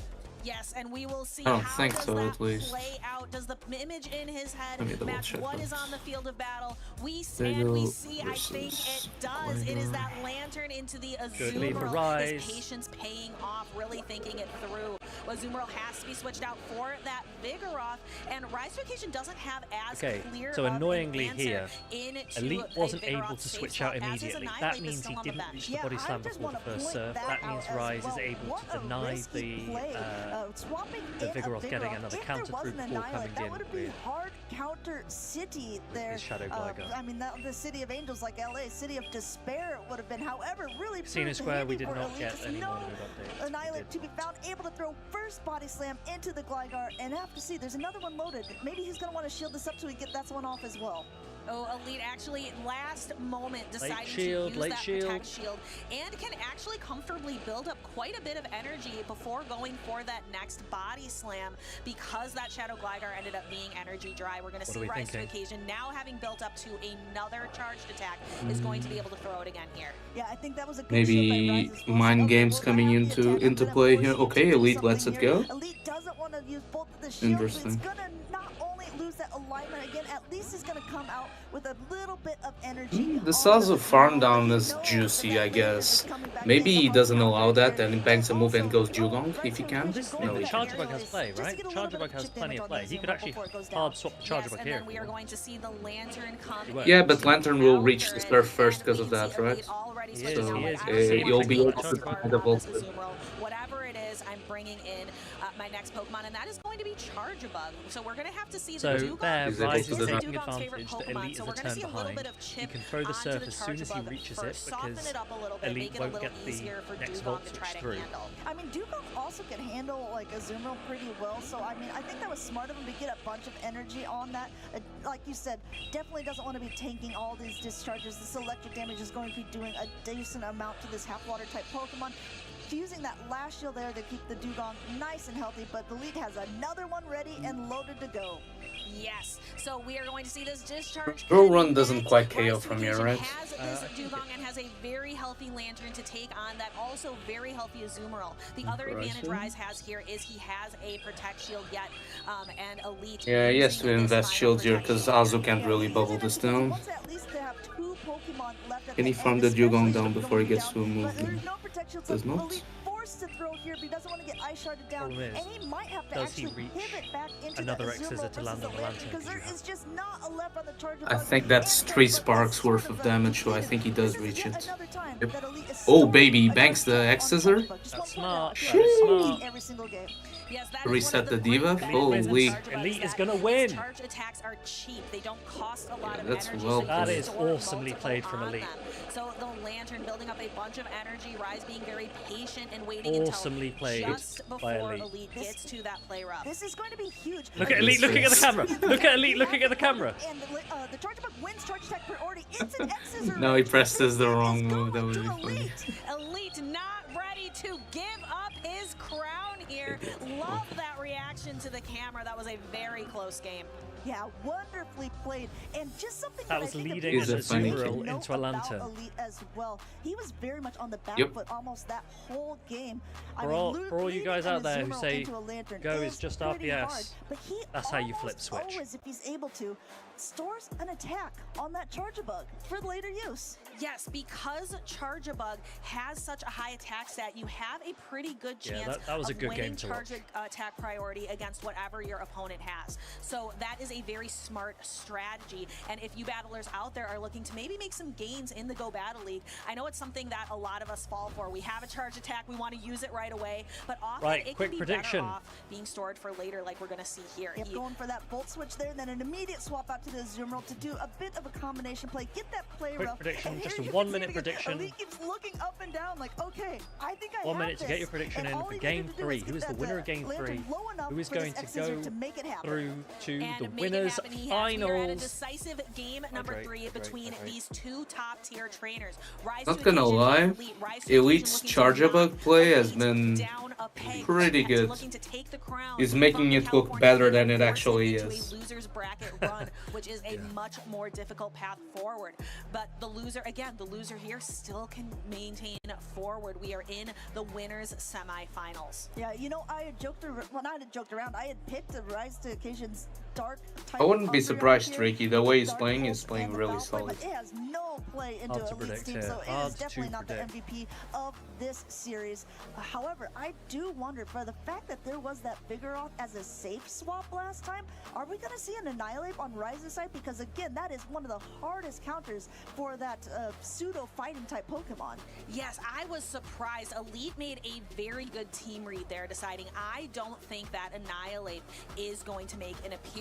Yes, and we will see I don't how think does so, that at least. play out. Does the image in his head Let me double match check what is this. on the field of battle? We Vigor see, I think it does. It is that lantern into the Good lead for Azumarill. Rise. His patience paying off, really thinking it through. Azumarill has to be switched out for that Vigoroth, and Rise to Occasion doesn't have as Okay, clear so of an annoyingly answer here, into Elite a wasn't Vigoroth able to safe switch swap, out as is immediately. Annihilate, That but means he still on the didn't bench. reach the body slam before the first serve. That means Rise is able to deny the Vigoroth getting another counter through before coming that in would be with hard counter city there. his Shadow Gligar. I mean, the city of angels like LA, city of despair it would have been. However, really Casino proved Square, we handy did for not Elite. get any No more good updates. Annihilate to be found, able to throw first body slam into the Gligar, and have to see there's another one loaded. Maybe he's gonna want to shield this up so he get that one off as well. Oh, Elite actually last moment deciding shield, to use late that shield. Protect Shield and can actually comfortably build up quite a bit of energy before going for that next body slam because that Shadow Gligar ended up being energy dry. We're going to see Rise to Occasion now having built up to another charged attack is going to be able to throw it again here. Yeah, I think that was a good Maybe mind games coming into play here. Okay, Elite lets it go. Elite doesn't want to use both of the shields. Interesting. It's gonna not only lose that alignment again, at least it's gonna come out with a little bit of energy. The Sazu farm down is juicy, I guess. Maybe he doesn't allow that and he banks a move and goes Dugong if he can. No, The he can't. Charger Bug has play, right? Charger Bug has plenty of play. He could actually hard swap the Charger Bug and here. then we are going to see the Lantern come. Yeah, but Lantern will reach the surf first because of that, right? So you'll be able to find the vault. Whatever it is, I'm bringing in my next Pokemon, and that is going to be Charjabug. So we're going to have to see the So Dugong. there, He's able Rise to is do that. taking advantage that Elite is so a we're going to turn see a little behind. bit of He chip can throw the onto surf as soon as he Charjabug reaches it first, soften because it up a little bit, Elite make it a won't little get the easier for next Dugong Volt to try switch to through. handle. I mean, Dugong also can handle like Azumarill pretty well, so I mean, I think that was smart of him to get a bunch of energy on that. Like you said, definitely doesn't want to be tanking all these discharges. This electric damage is going to be doing a decent amount to this half water type Pokemon. Using that last shield there to keep the Dugong nice and healthy, but the Elite has another one ready and loaded to go. Yes, so we are going to see this discharge. Drill Run doesn't quite KO from here, right? Has this Dugong and has a very healthy Lantern to take on that also very healthy Azumarill. The other advantage Rise has here is he has a Protect Shield yet, and Elite. Yeah, he has to invest shield here because Azu can't really bubble this down. At least they have two Pokemon left at Can he the farm end, the Dugong especially down if before he going gets down. to a move? But there's no Protect Shield, so Does not. Elite forced to throw here, but he doesn't want to get Ice Sharded down, Problem is, and he might have to does he actually reach pivot back into another the X-Scissor Azumarill to land versus on the the Lantern? because there is just not a left on the Charger I Bug, think that's and 3 that's sparks sort worth of the damage, so I defeated. think he does This is reach yet it. another time Yep. that Elite is Oh storing baby, a banks the touchdown on X-Scissor? Charger Bug. Just That's one point out, smart. he That is has smart. every single game. Yes, that is Reset one of the diva? great benefits of Holy. Charjabug Elite is that gonna his win. Charge attacks are cheap. They don't cost a lot of that's energy. well so you played. That can is store awesomely multiple played from on Elite. them. So the Lantern building up a bunch of energy, Rise being very patient and waiting Awesomely until played just by before Elite. Elite gets to that play rough. This is going to be huge. Look at Elite looking at the camera. Look at Elite looking at the camera. And the Charger Bug wins charge attack priority. It's an X-Scissor. No, he presses the wrong move. That would be funny. Elite not ready to give up his crown here. Love that reaction to the camera. That was a very close game. Yeah, wonderfully played, and just something That that was I think leading He's an a funny Azumarill kid. into a Lantern. about Elite as well. He was very much on the back Yep. foot almost that whole game. For all you guys out there who say Go is just pretty RPS, hard, but he that's how you flip almost switch. Always, if he's able to, stores an attack on that Charjabug for later use. Yes, because Charjabug has such a high attack stat, you have a pretty good Yeah, chance that was a of good winning game to charge watch. attack priority against whatever your opponent has. So that is a very smart strategy. And if you battlers out there are looking to maybe make some gains in the Go Battle League, I know it's something that a lot of us fall for. We have a charge attack, we want to use it right away, but often Right, it quick can be prediction. better off being stored for later, like we're going to see here. Yep, going for that Volt Switch there, and then an immediate swap out to the Azumarill to do a bit of a combination play, get that play Quick rough. prediction, And just here a you 1 can see minute it again. prediction. Elite keeps looking up and down like, okay, I think I 1 have minute to get your this. prediction And in all for you game need to do 3. is Who is get the that, winner of game Lantern 3? low enough Who is for going this to X-Scissor go to make it happen. through to And the make it winners happen. He has here at a finals? decisive game number Agreed, 3 agreed, between agreed. these two top-tier trainers. Rise Not to gonna Occasion lie, and Elite. Rise to Elite's Occasion looking to Charjabug knock play has Elite been down a peg, pretty good. looking to take the crown He's from making the it look California better League than it and actually forcing is. into a loser's bracket run, which is a much more difficult path forward. But the loser, again, the loser here still can maintain forward. We are in the winners semifinals. Yeah, you know, I had joked around, well, not had joked around, I had picked a Rise to Occasion's dark type I wouldn't be of surprised, here. Tricky. The way he's Dark playing Pulse is playing and the really Valkyrie, solid. but it has no play into Hard to Elite's predict team, here. so it Hard is to definitely not the predict. MVP of this series. However, I do wonder, for the fact that there was that Vigoroth as a safe swap last time, are we going to see an Annihilate on Rise's side? Because again, that is one of the hardest counters for that pseudo-fighting type Pokemon. Yes, I was surprised. Elite made a very good team read there, deciding I don't think that Annihilate is going to make an appearance.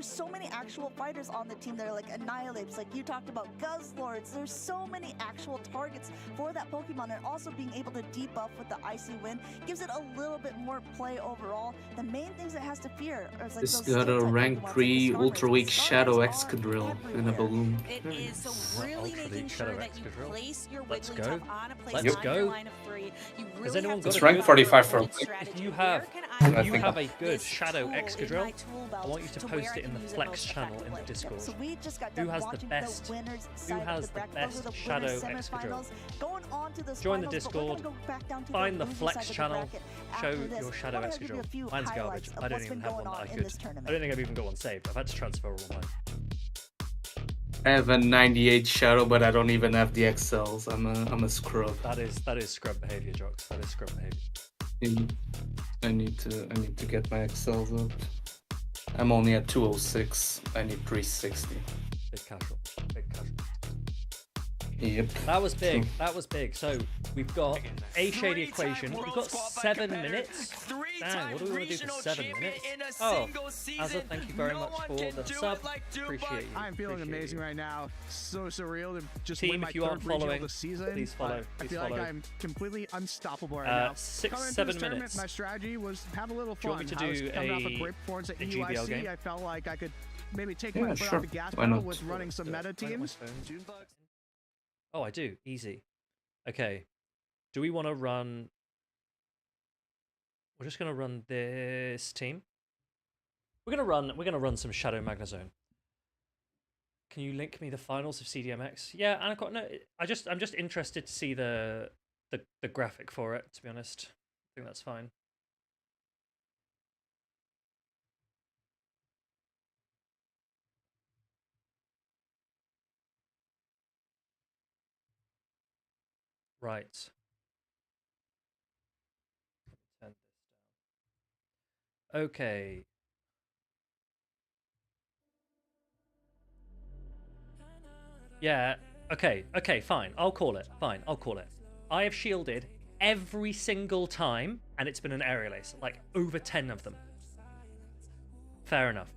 there's so many actual fighters on the team that are like Annihilates, like you talked about, Guzzlords. There's so many actual targets for that Pokemon, and also being able to debuff with the Icy Wind gives it a little bit more play overall. The main things it has to fear is like It's those got a steel-type rank Pokemon, like 3 the ultra Starmie. weak Starmies Shadow are Excadrill in a everywhere. balloon. It is, so really making sure that you place your Let's Wigglytuff go. on a place Let's on go. your line of 3. You really Has anyone have got to It's rank figure out 45 your for own strategy. You Where have can I you think have a good This Shadow tool is Excadrill, my tool I belt want you to to where post I it in can the use it Flex most channel in the effectively. Discord. So we just got Who done has the watching best? winners Who side has of the the bracket. best Those are the Shadow winners Excadrill? semifinals. Going on to the Join the finals, but we're Discord, gonna go back down to find the loser Flex side of the channel, bracket show after this. your Shadow I wanna give you a few Excadrill. Mine's highlights garbage. of I don't what's even been have one going that I on in could. this tournament. I don't think I've even got one saved. I've had to transfer all mine. I have a 98 Shadow, but I don't even have the XLs. I'm a scrub. That is scrub behavior, Jox. That is scrub behavior. I need to get my XLs up. I'm only at 206. I need 360. Big casual. Big casual. Yep. That was big. That was big. So we've got a shady equation. We've got 7 minutes. Dang, what do we want to do for 7 minutes? Oh, Azza, thank you very much for the sub. Appreciate you. I'm feeling Appreciate amazing you. right now. So surreal to just Team, win my if you third aren't regional following, of the season. please follow. I Please feel follow. like I'm completely unstoppable right now. 6, Coming into 7 this tournament, minutes. my strategy was have a little Do you fun. want me to I was do coming off a a great performance at GBL EUIC. game? I felt like I could maybe take Yeah, my foot sure. off the gas Why pedal not? with running some meta teams. Oh, I do. Easy. Okay. Do we want to run... We're just going to run this team. We're going to run some Shadow Magnezone. Can you link me the finals of CDMX? Yeah, and I've got no... I'm just interested to see the graphic for it, to be honest. I think that's fine. Right. Turn this down. Okay. Yeah, okay, fine. I'll call it. Fine, I'll call it. I have shielded every single time, and it's been an aerial ace. Like, over 10 of them. Fair enough.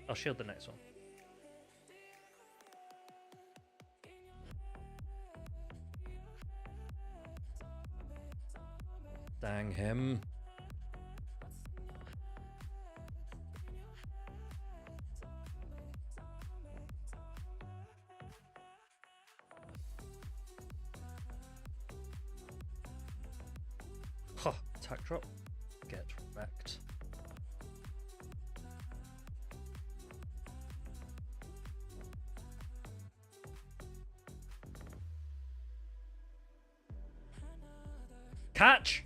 I'll shield the next one. Dang him. Huh, attack drop. Get wrecked. Catch!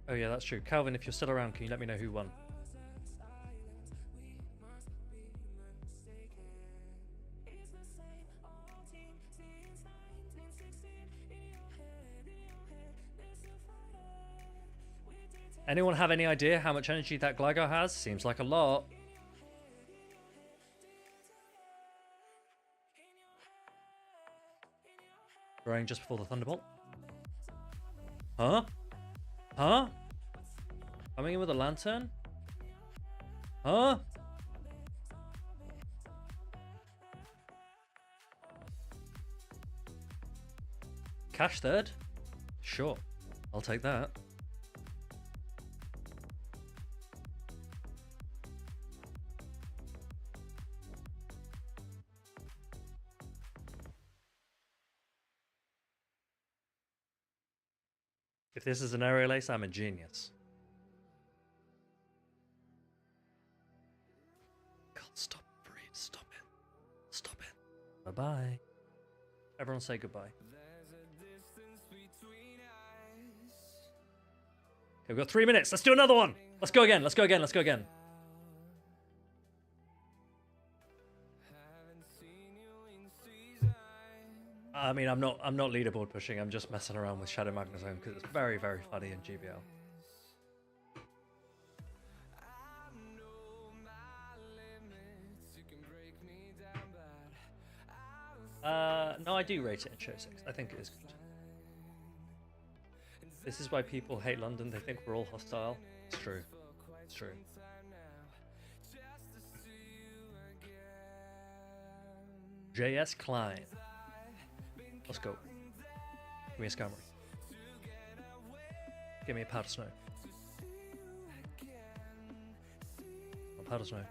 Oh yeah, that's true. Calvin, if you're still around, can you let me know who won? Anyone have any idea how much energy that Gligar has? Seems like a lot. Throwing just before the Thunderbolt. Huh? Huh? Coming in with a Lantern? Huh? Cash third? Sure. I'll take that. If this is an aerial ace, I'm a genius. God, stop, Breed. Stop it. Stop it. Bye-bye. Everyone say goodbye. Okay, we've got 3 minutes. Let's do another one. Let's go again. Let's go again. Let's go again. I mean, I'm not leaderboard pushing. I'm just messing around with Shadow Magnezone because it's very, very funny in GBL. No, I do rate it in Show 6. I think it is good. This is why people hate London. They think we're all hostile. It's true. It's true. JS Klein. Let's go. Give me a Skarmory. Give me a powder snow. Oh, powder snow.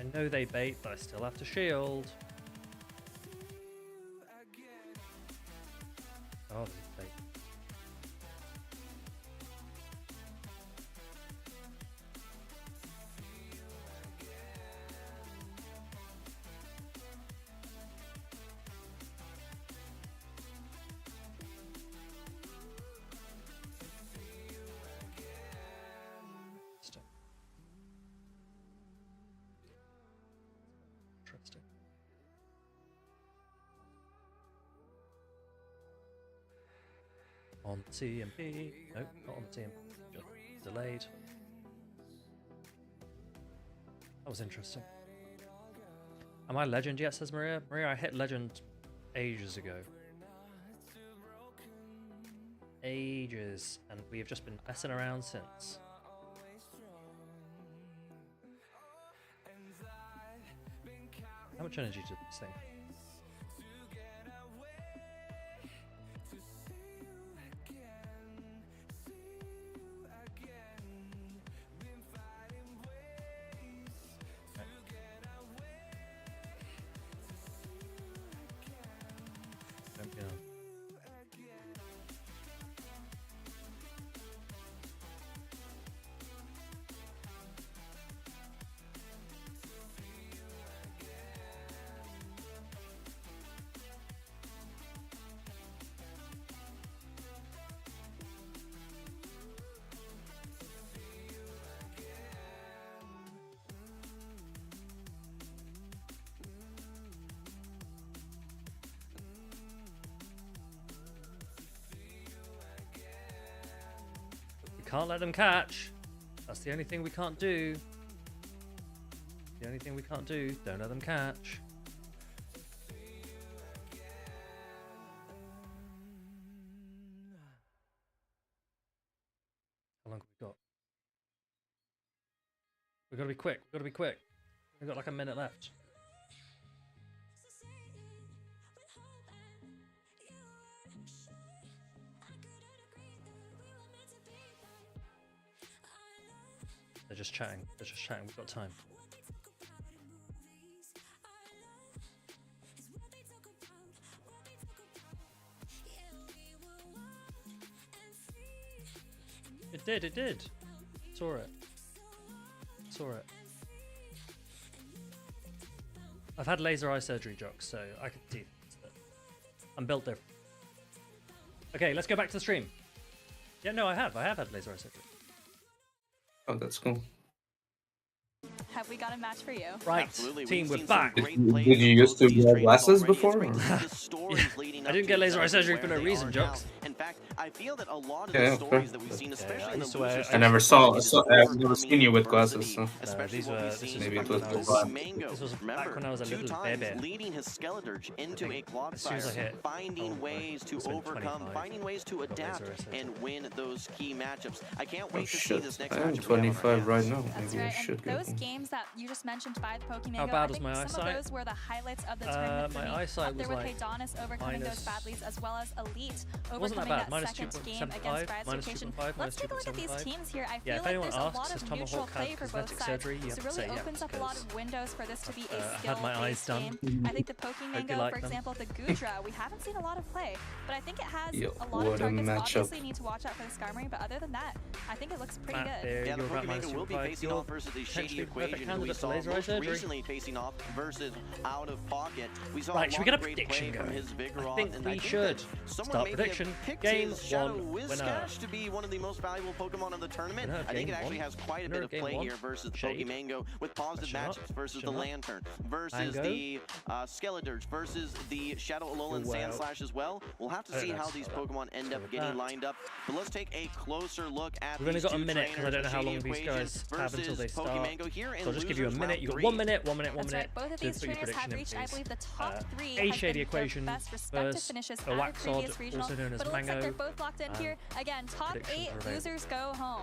I know they bait, but I still have to shield. Oh, this is bait. Interesting. On TMP. Nope, not on TMP. Just delayed. That was interesting. Am I legend yet, says Maria? Maria, I hit legend ages ago. Ages. And we have just been messing around since. How much energy did this thing? Can't let them catch. That's the only thing we can't do. The only thing we can't do. Don't let them catch. How long have we got? We've got to be quick. We've got to be quick. We've got like a minute left. They're just chatting. They're just chatting. We've got time. It did. It did. Saw it. Saw it. I've had laser eye surgery, Jocks, so I can see it. I'm built different. Okay, let's go back to the stream. Yeah, no, I have had laser eye surgery. Oh, that's cool. Have we got a match for you? Right, Absolutely. team, We've we're seen some back. great Did plays you used from to these wear trainers glasses already. before? It's Or? great to see the stories leading I up didn't to get laser eye exactly surgery for where no they reason, are Jocks. now. In fact, I feel that a lot of Yeah, the okay. stories that we've seen, especially I in used the to wear- losers I never saw. is I've never seen you with glasses. So. especially these what were- we've this seen was Maybe it from was back when I before. Mango. This was back Remember, when I was a 2 little times baby. leading his Skeledirge into a As soon as I Clodsire, hit, finding ways to it's been overcome, 25. finding ways to Got adapt laser eye surgery. and win those key matchups. I can't Oh wait to see shit! this next I am matchup. 25 right now. That's Maybe I right. should And get those one. games that you just mentioned by the Pokemon How Go, bad I was think my some eyesight? of those were the highlights of the tournament for my me. eyesight Up there was with like Adonis overcoming those minus- bad leads, as well as Elite It wasn't that overcoming bad. that Minus second game 2.75, against Rise minus Location. 2.5, Let's take a look at these 2.75. teams here. I Yeah, feel if like anyone there's a asks, lot has of Tomahawk neutral had play for both cosmetic sides. surgery? You This have to really say yes, opens up a lot of because, windows for this to be a had my eyes skill-based done. game. I think the Hope you Pokemango, like for them. example, the Gudra, we haven't seen a lot of play, but I think it has Yo, a lot what of a targets. matchup. Obviously, need to watch out for the Skarmory, but other than that, I think it looks pretty Matt, good. there, Yeah, the you're about minus Pokemon will be 2.5. facing You're off versus the potentially Shady the perfect Equation, who we candidate for saw laser eye most surgery. recently facing off versus Out of Pocket. We saw Right, a should we lot get a of great prediction play from going? his I Vigoroth, think and we that should. someone Start maybe prediction. have picked Game his Shadow 1 winner. Whiscash to be one of the most valuable Pokemon of the tournament. Winner of I think game it actually 1. has quite a Winner bit of of game play 1. here versus the Shade. Pokemango with positive Question mark? matchups versus the Question mark? Lantern versus Mango? the Skeledirge versus the Shadow Alolan Wow. Sandslash as well. We'll have to I see don't know how how these that- Pokemon end up with getting that. lined up. But let's take a closer look at We've only these got a two minute because I don't know trainers, how the long Shady these guys Equation have until they versus start. Pokemango here in So I'll just give you a losers minute. round You got 3. 1 minute, 1 minute, 1 That's minute right. Both of to these put your trainers have prediction in, reached, I please. believe, the top three. A has Shady been Equation their best respective versus finishes a at Waxod, the previous regional. also known as But it looks like Mango. they're both locked in here. Again, top Predictions 8 are available. losers go home.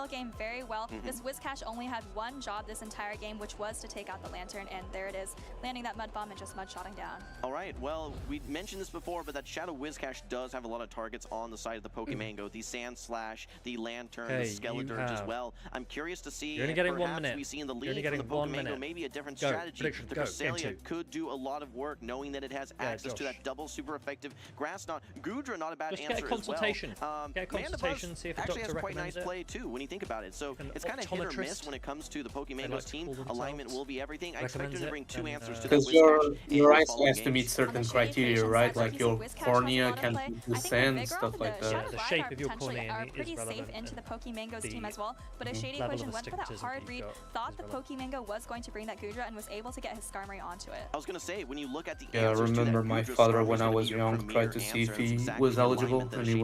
middle game very well. This Whiscash only had one job this entire game, which was to take out the Lantern, and there it is, landing that mud bomb and just mud-shotting down. All right, well, we mentioned this before, but that Shadow Whiscash does have a lot of targets on the side of the Pokemango. The Sand Slash, the Lantern, the Skeledirge as well. I'm curious to see You're only if getting 1 perhaps minute. we see in the You're only lead from getting the 1 Pokemango minute. maybe a different Go. strategy. Prediction, The go. Cresselia Game 2. could do a lot of work knowing that it has access to Josh. that double super effective Grass Knot. Goodra, not a bad Just get a answer consultation. as well. Get a consultation, see if a actually doctor has quite nice recommends it. play too when you think about it. So it's kind of hit or miss optometrist. when it comes to the They like Pokemango's to team. call themselves. Alignment will be everything. I expect him to bring 2 answers to the Because Whiscash in your the eyes following has to meet games. certain criteria, right? Like your cornea can keep the sand, stuff like that. The shape of your potentially cornea are is pretty safe relevant. into the Pokemango's the team as well, but a Shady level of Equation went for that astigmatism hard you've read, got thought is the relevant. Pokemango was going to bring that Goodra and was able to get his Skarmory onto it. I was going to say, when you look at the Yeah, I answers to that remember my Goodra father Skarmory when is I gonna was be your young premier tried to see answer, if and it's he exactly was the eligible alignment that and a he Shady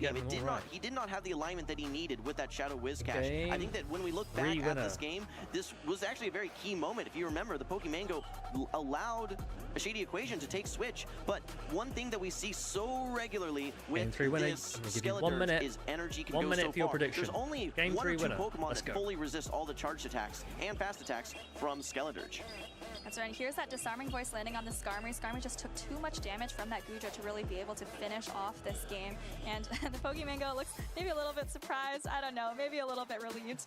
the game. getting It them did all not. right. He did not have the alignment that he needed with that Shadow Whiscash. I Game think that when we look back three at this winner. game, this was actually a very key moment. If you remember, the Pokemango allowed a Shady Equation to take Switch, but one thing that we see so regularly with Game 3 winner. this We'll give you 1 Skeledirge minute. is energy can 1 go minute so for your far. prediction. There's only Game 1 or 3 2 winner. Pokemon Let's that go. fully resist all the charged attacks and fast attacks from Skeledirge. That's right. And here's that Disarming Voice landing on the Skarmory. Skarmory just took too much damage from that Goodra to really be able to finish off this game. And the Pokemango looks maybe a little bit surprised. I don't know. Maybe a little bit relieved.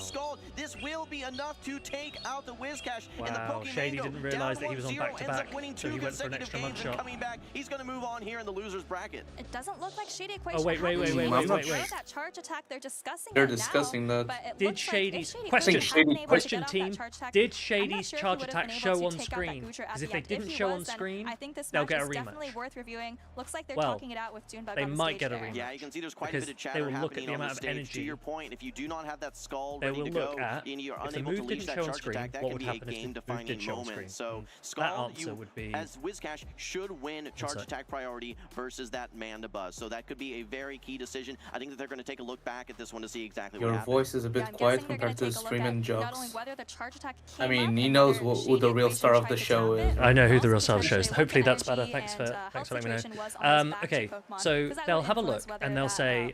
Scald. This will be enough to take out the Whiscash. And the Wow, Shady Pokemango didn't realise that he was on 1-0 back-to-back, ends up winning so 2 he went for an consecutive extra games mug and shot. coming back. He's going to move on here in the losers bracket. It doesn't look like Shady Equation. Oh, wait. That charge attack, they're discussing They're it discussing now, that. but it Did looks like if Shady's Shady question Equation hadn't been able to question get off team? that charge attack, Did I'm not Shady's sure if he charge would have attack been able show to on take out that screen? Gucci at Because if the they end. didn't he show was, on then screen, I think this they'll match get a is definitely rematch. worth reviewing. Looks like they're Well, talking it out with Junebug they on the might stage get a there. rematch. Yeah, you can see there's quite a Because bit of they chatter will look at happening the on the amount of stage. energy. To your point, if you do not have that Skull They ready will to look go at and you're if the unable move to leash didn't that show on charge screen, attack, that what can would be a happen if the move did game-defining show on screen? moment. So That Skull, answer you would be as Whiscash should win charge it? attack priority versus that Mandibuzz. So that could be a very key decision. I think that they're going to take a look back at this one to see exactly Your what happened. voice is a bit I'm quiet guessing they're compared to gonna the take a stream look and at not only jokes. whether the charge attack I came mean, he up, knows whether who the Shady real Equation star of tried the to show trap is. it. I know who the Also real star of the show is. potentially Hopefully look at that's better. energy Thanks for and, letting Health me know. Situation was on his back to Okay, Pokemon. so 'Cause that they'll really have a look influenced whether and they'll that, say,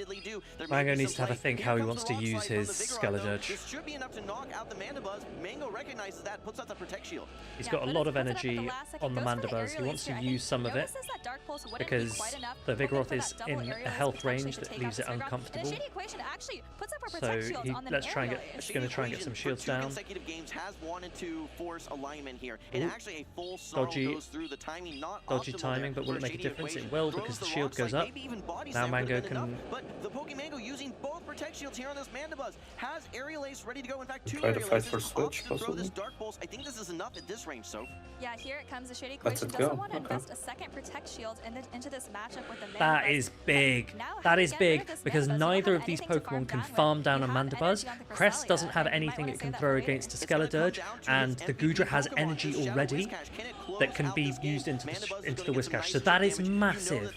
repeatedly do. There may Mango be needs to some have a play. think Here how he comes wants the to wrong use slide from his the Vigoroth, though. Skeledurge. This should be enough to knock out the Mandibuzz. Mango recognizes that, puts out the Protect Shield. He's got a lot of energy on the Mandibuzz. He wants to use some of it because the Vigoroth is in a health range that leaves it uncomfortable. actually puts up our So protect shields he, on the let's try and aerial. get, going to try and get some shields down. Consecutive games has wanted to force alignment here, and actually a full snarl Dodgy, goes through the timing, not dodgy optimal timing, there but will for it make a Shady difference? Equation. It will, Throws because the the shield rock goes slide, up. maybe even body Now slam would've Mango been enough, can but the Pokemango using both protect shields here on this Mandibuzz has Aerial Ace ready to go. In fact, two Try to Aerial fight Aces for switch, opts to throw this possibly. Dark Pulse. I think this is enough at this range, so. Yeah, here it comes. The Shady Let's Equation go. doesn't want to Okay. invest a second protect shield into this matchup with the That Mandibuzz. is big. Now, how That to is get rid big of this because Mandibuzz? You don't neither have of these anything to Pokemon can down with. farm down You a have Mandibuzz. energy on the Crest doesn't Cresselia, have and you might anything wanna it save can that throw for later. against a Skeledirge, and the Goodra has energy already that can be used into the Whiscash. So that is massive.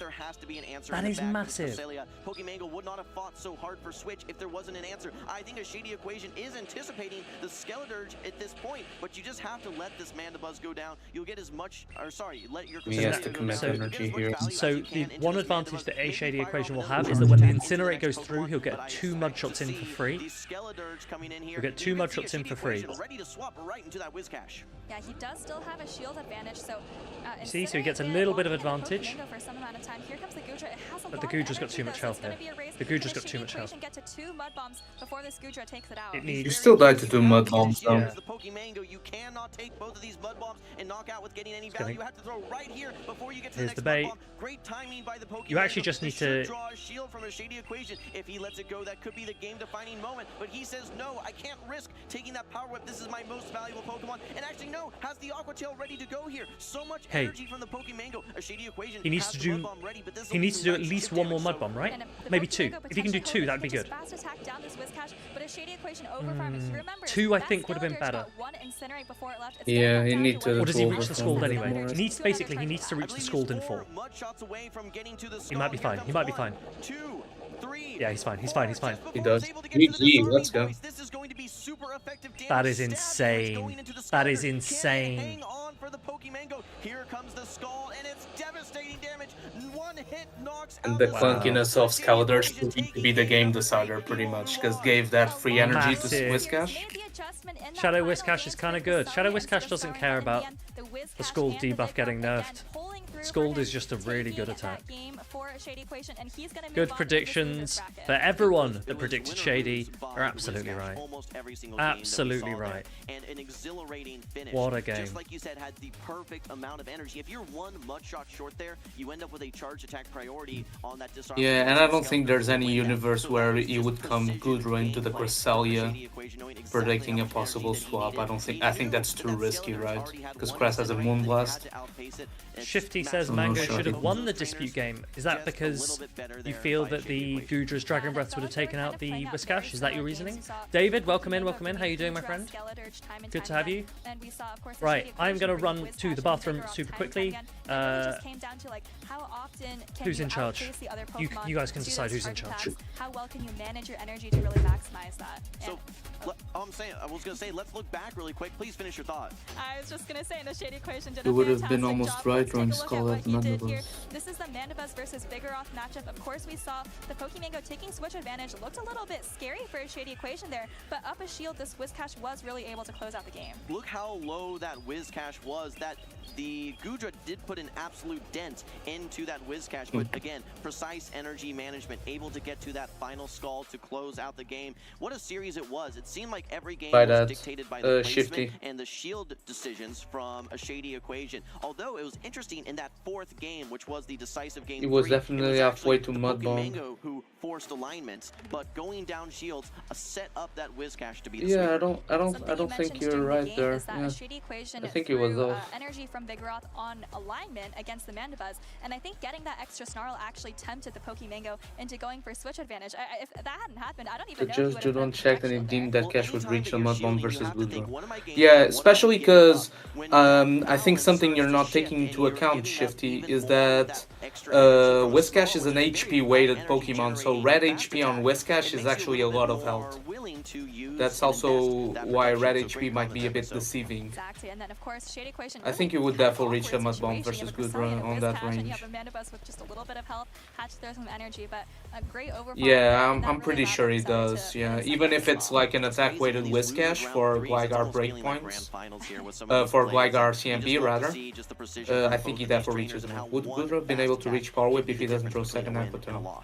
That is massive. Pokemango would not have fought so hard for Switch if there wasn't an answer. I think a Shady Equation is anticipating the Skeledirge at this point, but you just have to let this Mandibuzz go down. You'll get as much, or sorry, let your He has to commit energy here. So the one advantage that a Shady Equation will have is that when the Incinerate goes through, he'll get 2 Mud Shots in for free. He'll get 2 Mud Shots in for free. Ready to swap right into that Whiscash. Yeah, he does still have a shield advantage, so See, so he gets a little bit of advantage. For some amount of time. Here comes the Goodra. It has a But the lot of Goodra's got energy, too much though, so health it's gonna here. be a race. The Goodra's Can got too much health. Shady Equation get to 2 Mud Bombs before this Goodra takes it out. It needs. You still died to 2 Mud Bombs though. The Pokemango, you cannot take both of these Mud Bombs and knock out with getting any value. You have to throw right here before you get to the Here's next the bait. Mud Bomb. Great timing by the Pokemango. You actually just need This should to- draw a shield from a Shady Equation. If he lets it go, that could be the game-defining moment. But he says, no, I can't risk taking that Power Whip. This is my most valuable Pokemon. And actually, no, has the Aqua Tail ready to go here. So much Hey. energy from the Pokemango. A Shady Equation He needs has to the do. Mud Bomb ready, but this He needs to do at least one more Mud Bomb, right? Maybe 2. If he can do 2, that'd be good. Fast attack down this Whiscash, but a Shady Equation overfarm. If you remember, 2 I that think would have been Skeledirge better. got 1 Incinerate before it left. It's Yeah, gonna he come need down to. Or does he reach the overcome Scald it anyway? more. He needs basically he needs to reach the Scald in 4. Mud shots away from getting to the He might be fine. He might be fine. 2, 3. Yeah, he's fine. He's fine. He's fine. He does. GG, let's go. This is going to be super effective damage. That is Stab damage insane. going into the That is Skeledirge. Can it insane. hang on for the Pokemango? Here comes the Skull, and it's devastating damage. One hit knocks And out the the clunkiness of Skeledirge proved to be the game decider pretty much, because gave that free energy to Massive. Whiscash. Shadow Whiscash is kind of good. Shadow Whiscash doesn't care about the Scald debuff getting nerfed. Scald is just a really good attack. Good predictions for everyone that predicted Shady are absolutely right. Absolutely right. And an exhilarating finish. What a game. Just like you said, had the perfect amount of energy. If you're one Mud Shot short there, you end up with a charge attack priority on that disarm. Yeah, and I don't think there's any universe where you would come Goodra into the Cresselia predicting a possible swap. I think that's too risky, right? Because Cress has a Moonblast. Shifty says I'm not Mango sure. should have won the dispute game. Is that because you feel that the Goodra's Dragon Breaths would have taken out the Whiscash? Is that your reasoning? David, welcome in, welcome in. How you doing, my friend? Good to have you. Right, I'm going to run to the bathroom super quickly. Who's in charge? You guys can decide who's in charge. How well can you manage your energy to really maximize that? So, I was going to say, let's look back really quick. Please finish your thought. I was just gonna say, the Shady Equation did It a would have been fantastic almost job. right Let's take drawing a look at Skull what at he did here. Mandibuzz. This is the Mandibuzz versus Vigoroth matchup. Of course, we saw the Pokemango taking switch advantage. Looked a little bit scary for a Shady Equation there, but up a shield, this Whiscash was really able to close out the game. Look how low that Whiscash was. That the Goodra did put an absolute dent into that Whiscash, but again, precise energy management, able to get to that final Skull to close out the game. What a series it was. It seemed like every game By was that, dictated by the placement Shifty. and the shield decisions from a Shady Equation. Although it was interesting in that 4th game, which was the decisive game. It was 3, definitely it halfway actually to the Mud Bomb. Pokemango who forced alignments, but going down shields, set up that Whiscash to be the Yeah, sweeper. I don't think you're right there. Yeah. I think it was off. Energy from Vigoroth on alignment against the Mandibuzz, and I think getting that extra snarl actually tempted the Pokemango into going for switch advantage. If that hadn't happened, I don't even know. Just Judon checked and it deemed that Cash would reach the Mud Bomb versus Goodra. Yeah, especially because I think something you're not taking into account, Shifty, is that Whiscash is an HP weighted Pokemon, so red HP on Whiscash is actually a lot of health. That's also why red HP might be a bit deceiving. Exactly, and then of course Shady Equation. I think you would definitely reach the Mud Bomb versus Goodra on that And you range. have a Mandibuzz with just a little bit of health, had to throw some energy, but a great overpower. Yeah, and that I'm really pretty allowed sure he himself does. to Yeah, finish even that if it's like an attack weighted Whiscash for Gligar breakpoints, for Gligar CMB rather, I think he definitely reaches him. Would Goodra have been able to reach Power Whip if he doesn't throw second Aqua Tail?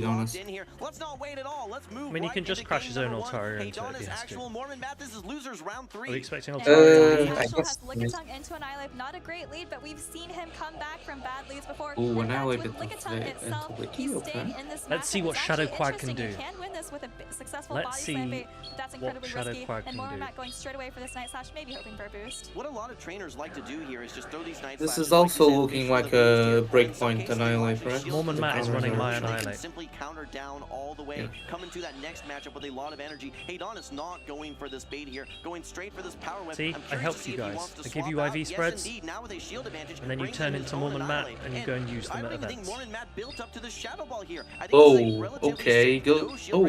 be honest. In here. Let's not wait at all. Let's move. I mean, he can just crash his own Altaria into it if he has to. Actual Mormon Matt, this is losers round 3. Are we expecting And Altaria? Ashel has Lickitung into Annihilate. Not a great lead, but we've seen him come back from bad leads before. Ooh, In fact, Annihilate with Lickitung itself, he's staying in this match. Let's see what It's Shadow actually Quag can interesting. do. He can win this with a successful Let's body see slam bait, but that's incredibly Shadow risky. Quag And can Mormon do. Matt going straight away for this Night Slash, maybe hoping for a boost. What a lot of trainers like to do here is just throw these Night This Slashes, is also like you said, looking make sure like the a breakpoint Annihilate, right? Mormon Matt is running my They can Annihilate. simply counter down all the way, come into that next matchup with a lot of energy. Haydonis not going for this bait here, going straight for this power whip. See, I'm I curious helped to see you if he guys. wants to I give swap you out. IV Yes, spreads, indeed. Now with a shield advantage, and then you brings turn in into his own Mormon Matt Annihilate. and you go and use I them don't at even think events. Mormon Matt built up to this Shadow Ball here. I think Oh, it's a relatively okay. Okay, go. Oh,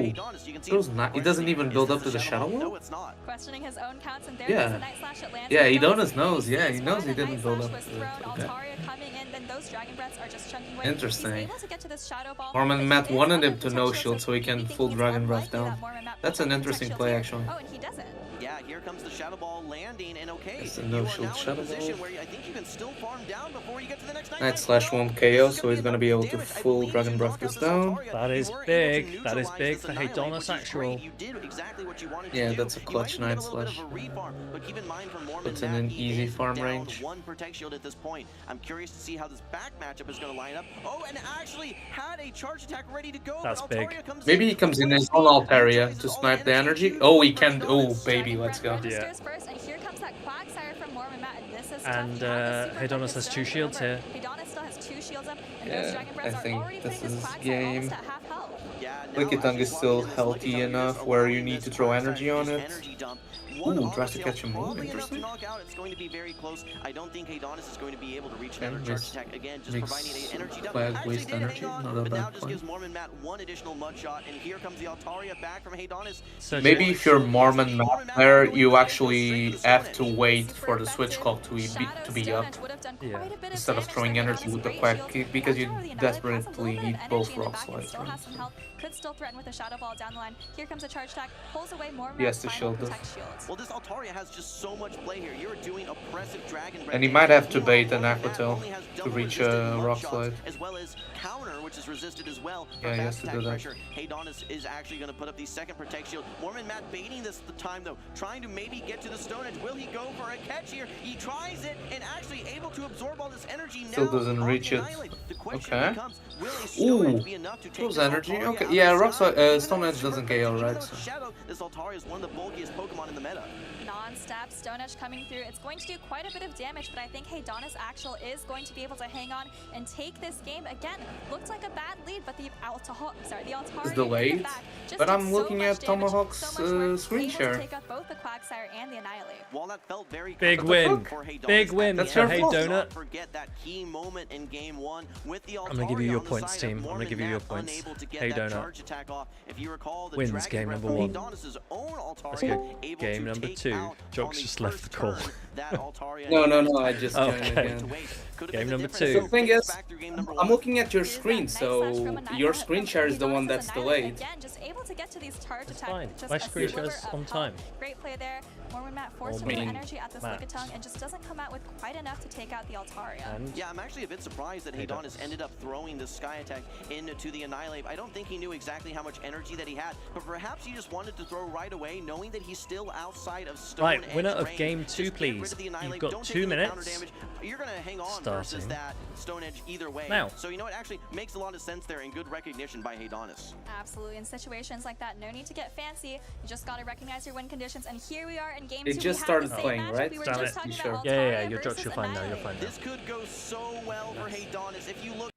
goes not. He doesn't even build up to the Shadow Wall. Questioning his own counts, and there Yeah. goes the Night Slash at Lance. Yeah, Adonis knows. Yeah, he knows he didn't build up. Was To thrown, okay. Altaria coming in, then those Dragon Breaths are just chunking away. Interesting. He's able to get to this Shadow Ball. Mormon Matt wanted him to no shield so he can full Dragon Breath down. That's an interesting play, actually. Oh, and he doesn't. Yeah, here comes the Shadow Ball landing, and okay, It's a you no are shield now in a Shadow position Ball. where I think you can still farm down before you get to the next Night Slash won't KO, so he's gonna be able to full Dragon Breath this down. That is big. That is big for Hedonis actual. Yeah, that's a clutch Night Slash. Puts in an easy farm range. One Protect Shield at this point. I'm curious to see how this back matchup is going to line up. Oh, and actually had a charge attack ready to go. That's big. Maybe he comes in his own Altaria to snipe the energy. Oh, he can. Oh, baby, let's go. Yeah. First, and here comes that Quagsire from Mormon Matt, and this is And Hedonis has 2 shields here. Hedonis still has 2 shields up, and those Yeah, Dragon I Breaths are think already this putting his is Quagsire game. almost at half health. Lickitung is still healthy enough where you need to throw energy on it. Ooh, tries to catch him more. Interesting. It's going to be very close. I don't think Adonis is going to be able to reach another And charge this attack again, just makes providing an energy dump. Flag Actually waste did energy, hang on, not a but now bad just point. gives Mormon Matt one additional mud shot, and here comes the Altaria back from Adonis. Maybe if you're Mormon Matt player, you actually have to wait for the switch call to be up. Yeah. Instead of throwing energy with the Quack, because you desperately need both Rock Slides, Still right? has some health, could still threaten with a Shadow Ball down the line. Here comes a charge attack, pulls away Mormon He has Matt's to final shield this. Protect Shields. Well, this Altaria has just so much play here. You're doing oppressive Dragon Breath. And he might have to bait an Aqua Tail to reach a Rock Slide. As well as counter, which is resisted as well. Yeah, he has fast to attack do that. pressure. Adonis is actually going to put up the second Protect Shield. Mormon Matt baiting this the time though, trying to maybe get to the Stone Edge. Will he go for a catch here? He tries it and actually able to absorb all this energy. Still now doesn't on reach the it. Island. The question Okay. becomes, will a Stone Ooh, Edge be enough to take throws this energy. Altaria Okay, out yeah, of Rock the side? Slide, Stone Edge doesn't KO, right? So. Shadow, this Altaria is one of the bulkiest Pokemon in the meta. Non-step Stone Edge coming through. It's going to do quite a bit of damage, but I think Hedonis Actual is going to be able to hang on and take this game. Again, looked like a bad lead, but the Altaria It's delayed, but I'm looking at Tomahawk's screen share. Take out both the Quagsire and the Annihilate. While that felt very Big win. Big win That's for your Hey fault. Donut. Forget that key moment in game 1 with the I'm gonna give you your Altaria on the points, side team. of I'm gonna give you Mormon your Matt points. unable to get Hey that Donut charge attack off. If you recall, the Wins Dragon game Breath number from 1. Adonis's own Altaria Let's go. able Game to number take 2. out Jokes on the just left the first call. turn that Altaria No, I just joined Okay. again. Game number So the 2. thing is, I'm looking at your screen, so your screen share is the one that's delayed. Again, just able to get to these charge attacks. Fine. Just My a screen sliver share's of on health. time. Great play there. Mormon Matt forced I a little mean, energy at this Matt. Lickitung and just doesn't come out with quite enough to take out the Altaria. And Yeah, I'm actually a bit surprised that Adonis ended up throwing the Sky Attack into the Annihilate. I don't think he knew exactly how much energy that he had, but perhaps he just wanted to throw right away, knowing that he's still outside of Stone Right, Edge winner of range. game Just 2, get rid please. of the You've Annihilate. got Don't 2 take any counter minutes. damage. You're going to hang on versus Starting. that Stone Edge either way. Now. So you know what, actually makes a lot of sense there and good recognition by Adonis. Absolutely. In situations like that, no need to get fancy. You just got to recognize your win conditions. And here we are in game 2. It just we started have the same playing, matchup right? We were Damn just it. talking You about sure? Yeah, Altaria you're versus fine now. You're Annihilate. fine now. This could go so well for Adonis. If you look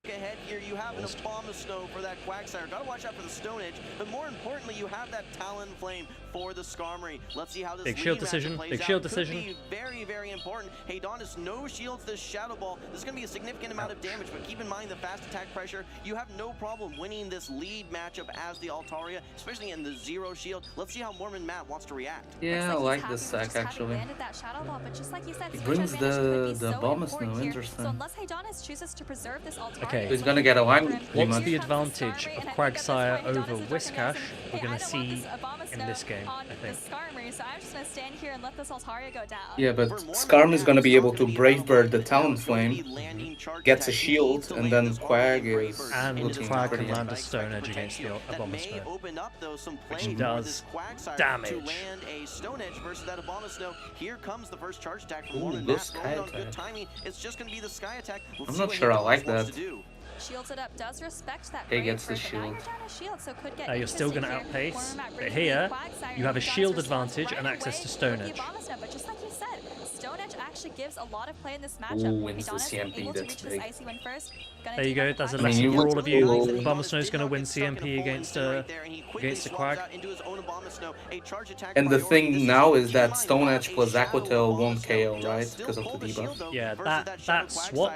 ahead here, you have an Abomasnow for that Quagsire. Gotta watch out for the Stone Edge, but more importantly, you have that Talonflame for the Skarmory. Let's see how this Big lead shield matchup decision. plays Big out. shield Could decision. be very, very important. Adonis no shields this Shadow Ball. This is gonna be a significant amount of damage, but keep in mind the fast attack pressure. You have no problem winning this lead matchup as the Altaria, especially in the 0 shield. Let's see how Mormon Matt wants to react. Yeah, I Looks like he's this happy with sack just having actually. landed that Shadow Ball, but just like you said, He switch brings advantage could be the so Abomasnow, important here. interesting. So unless Adonis chooses to preserve this Altaria, Okay. He's gonna get a line pretty What's much. the advantage of Quagsire over Whiscash? We're going to see in this game, I think. So I'm just going to stand here and let this Altaria go down. Yeah, but Skarm is gonna be able to Brave Bird the Talonflame, gets a shield, and then Quag is And looking Quag pretty can land a good. Stone Edge against the That may Abomasnow. open up though some Which play for does this Quagsire damage. to land a Stone Edge versus that Abomasnow. Here comes the first charge attack from Ooh, Mormon good Matt. Sky Throwing on good Attack. timing. It's just going to be the Sky Attack. Let's I'm see not what sure I Adonis like wants that. to do. Shields it up, does respect that. He Brave gets the Bird, but now shield. you're down a shield, so could get You're still going to interesting here. outpace, Mormon Matt but bringing here the Quagsire you have a and shield John's response advantage and right access to away Stone with Edge. the Abomasnow, but just like you said, Stone Edge actually gives a lot of play in this matchup. wins the Adonis CMP, able to that's reach this big. icy win first. Gonna There you take go. out the That's a Quagsire. lesson for all of you. Ooh. Abomasnow's going to win CMP against a Quag. And the thing now is that Stone Edge plus Aquatail won't KO, right? Because of the debuff. Yeah, that swap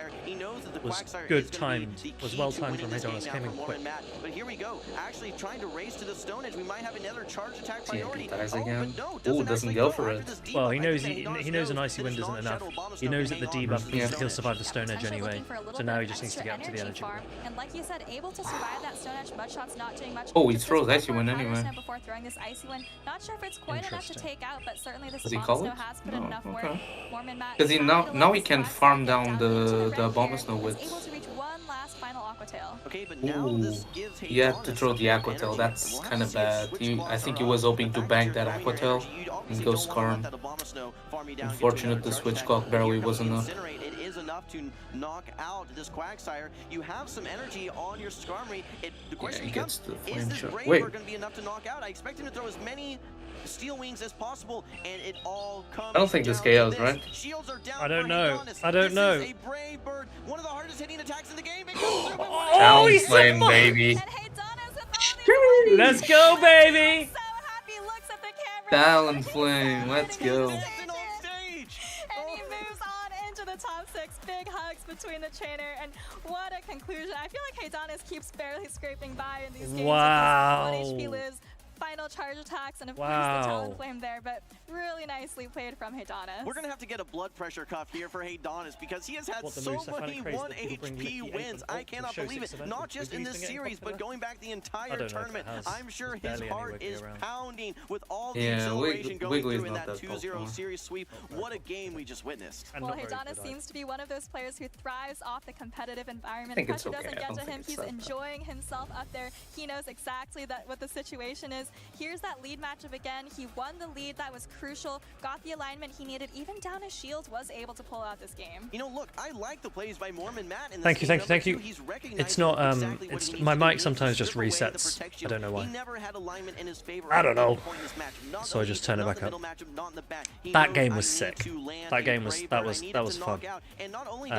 was good timed. Was well timed from Adonis. Came in quick. But here we go. Actually trying to race to the Stone Edge. We might have another charge attack CMP priority. dies Oh, again. but no, Ooh, doesn't go for it. Well, he knows he knows an icy wind isn't enough. He knows that the debuff means that he'll survive the Stone Edge Potentially anyway. looking for a little So now bit he just needs to extra get up to the energy. farm. And like you said, able to survive that Stone Edge. Mudshot's not doing much. Oh, he Just throws gets icy one wind more anyway. counter snap before throwing this icy wind. Not sure if it's quite enough to Interesting. take out, but certainly this Does he call Abomasnow it? has put No, enough work. okay. Mormon Matt Because is now happy to now let he this can Quagsire farm get down into the the red here Abomasnow and is with. able to reach one last final Aquatail. Okay, but now Ooh, this gives he had to Adonis throw the some Aquatail. energy. That's We'll have kind to of see if bad. switch I claws think are he up. was hoping The to fact bank you're that throwing your Aquatail energy, you'd and obviously go don't wanna Skarm. let that Abomasnow farm you down and get you Unfortunate another the charge switch attack. clock But barely here comes was enough. Incinerate. It is enough to knock out this Quagsire. You have some energy on your Skarmory. The question he becomes, gets the is flame this shot. Braver Wait. going to be enough to knock out? I expect him to throw as many Steel Wings as possible, and it all comes I don't think this down to KOs, this. right? Shields are down I don't for know. Adonis. I don't This know. is a Brave Bird, one of the hardest hitting attacks in the game. It goes through, but Oh, he Flame, said baby. And hey, Donis with all these Let's go, baby! so happy, looks at the camera. Talon Flame, let's go. And he moves on into the top 6. Big hugs between the trainer, and what a conclusion. I feel like Adonis keeps barely scraping by in these games. Wow. With his 1 HP lives, final charge attacks, and of course Wow. the Talon Flame there, but really nicely played from Adonis. We're going to have to get a blood pressure cuff here for Adonis because he has had What the so moves, I find it many crazy 1 that people bring HP Licky 8 wins. and I Alt to cannot show believe 6 it. event. Not just Would in you this think it series, but popular? going back the I entire don't know if it tournament. has. I'm sure There's his barely any heart Wiggly is around. pounding with all the Yeah, acceleration going Wiggly's through in not that that 2-0 popular. series sweep. What a game we just witnessed. And Well, not very Adonis good, seems to be one of those players who thrives off the competitive environment. think it's Pressure okay. doesn't I get don't to think him. it's He's that bad. enjoying himself up there. He knows exactly what the situation is. Here's that lead matchup again. He won the lead. That was crucial. Got the alignment he needed. Even down his shield, was able to pull out this game. You know, look, I like the plays by Mormon Matt in this Thank you, game. thank you, Number thank you. two, he's recognizing It's not exactly what it's he needs my to do. He mic needs sometimes to just strip away the resets. protect I shield. don't know why. He never had alignment in his favor I don't at any know. point in this match. Not So I only just turn it not back in the up. middle matchup, not in the back. He That knows game I was need sick. to land That a game was Brave that Bird. I was needed that to was knock fun. out. And not only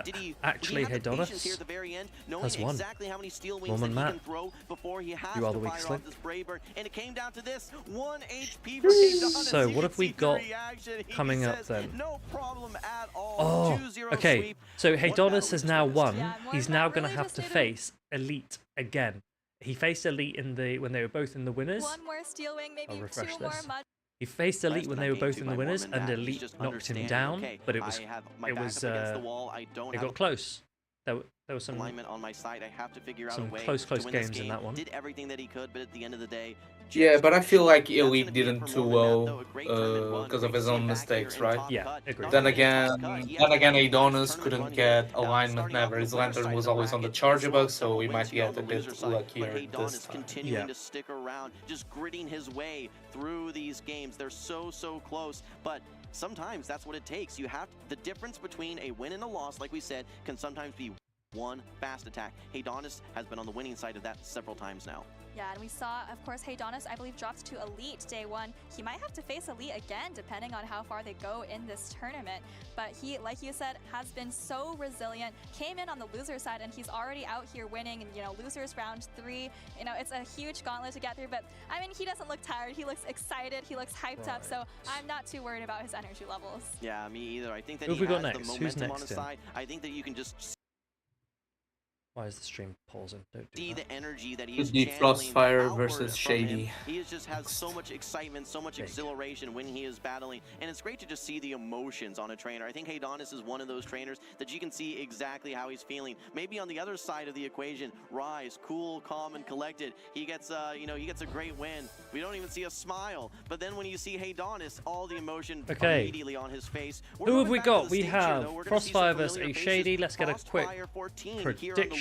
did he Actually, have the Adonis patience here at the very end, knowing has won. exactly how many Steel Wings Mormon that he Matt. can throw before he has You are to the weak fire link. off this Brave Bird. And it came down to this 1 HP for Adonis. So You what can have we see the got reaction. He coming up says, then? No problem at all. Oh, 2-0 okay. sweep. So What a Adonis battle has we now just won. witnessed. He's now going to have to face Elite again. He faced Elite when they were both in the winners. One more Steel Wing, maybe I'll refresh 2 more this. mud. He faced Elite Last when but they not were both game in two the by winners, Mormon and Matt. He's Elite just knocked him understanding, down. okay, But it was I have my it back was up against the wall. I don't it have got close. There was some alignment on my side. I have to figure out some a way close to win this games in game. that one. Did everything that he could, but at the end of the day, Yeah, but I feel like That's gonna Elite be it didn't for too Mormon Matt, well though. A great tournament run, because of great his to own see back mistakes, here in right? top Yeah, cut. agreed. Not Then only in top again, cut, he then had again, a nice Adonis tournament couldn't run get here. alignment Starting never. off His the winner's lantern side was of the always on the bracket, charger as well bug, as so several we wins might here on get the a bit loser side. luckier But this Adonis time. continuing Yeah. to stick around, just gritting his way through these games. They're so close, but sometimes that's what it takes. You have the difference between a win and a loss, like we said, can sometimes be one fast attack. Adonis has been on the winning side of that several times now. Yeah, and we saw, of course, Adonis, I believe, dropped to Elite day 1. He might have to face Elite again, depending on how far they go in this tournament. But he, like you said, has been so resilient. Came in on the loser side, and he's already out here winning. And, you know, losers round 3. You know, it's a huge gauntlet to get through. But, I mean, he doesn't look tired. He looks excited. He looks hyped up. So I'm not too worried about his energy levels. Yeah, me either. I think that Who he have we has got the next? Who's momentum on next his in? side. I think that you can just Why is the stream pausing? Don't do see that. the energy that he Could is be channeling Frostfire outward versus from him. Shady. He just has so much excitement, so much exhilaration when he is battling, and it's great to just see the emotions on a trainer. I think Adonis is one of those trainers that you can see exactly how he's feeling. Maybe on the other side of the equation, Rise, cool, calm, and collected. He gets, he gets a great win. We don't even see a smile, but then when you see Adonis, all the emotion Okay. immediately on his face. We're Who have moving we back to got? the We stage here, have though. We're gonna see some Frostfire versus familiar a Shady. faces. Let's get a quick Frostfire 14 here on the prediction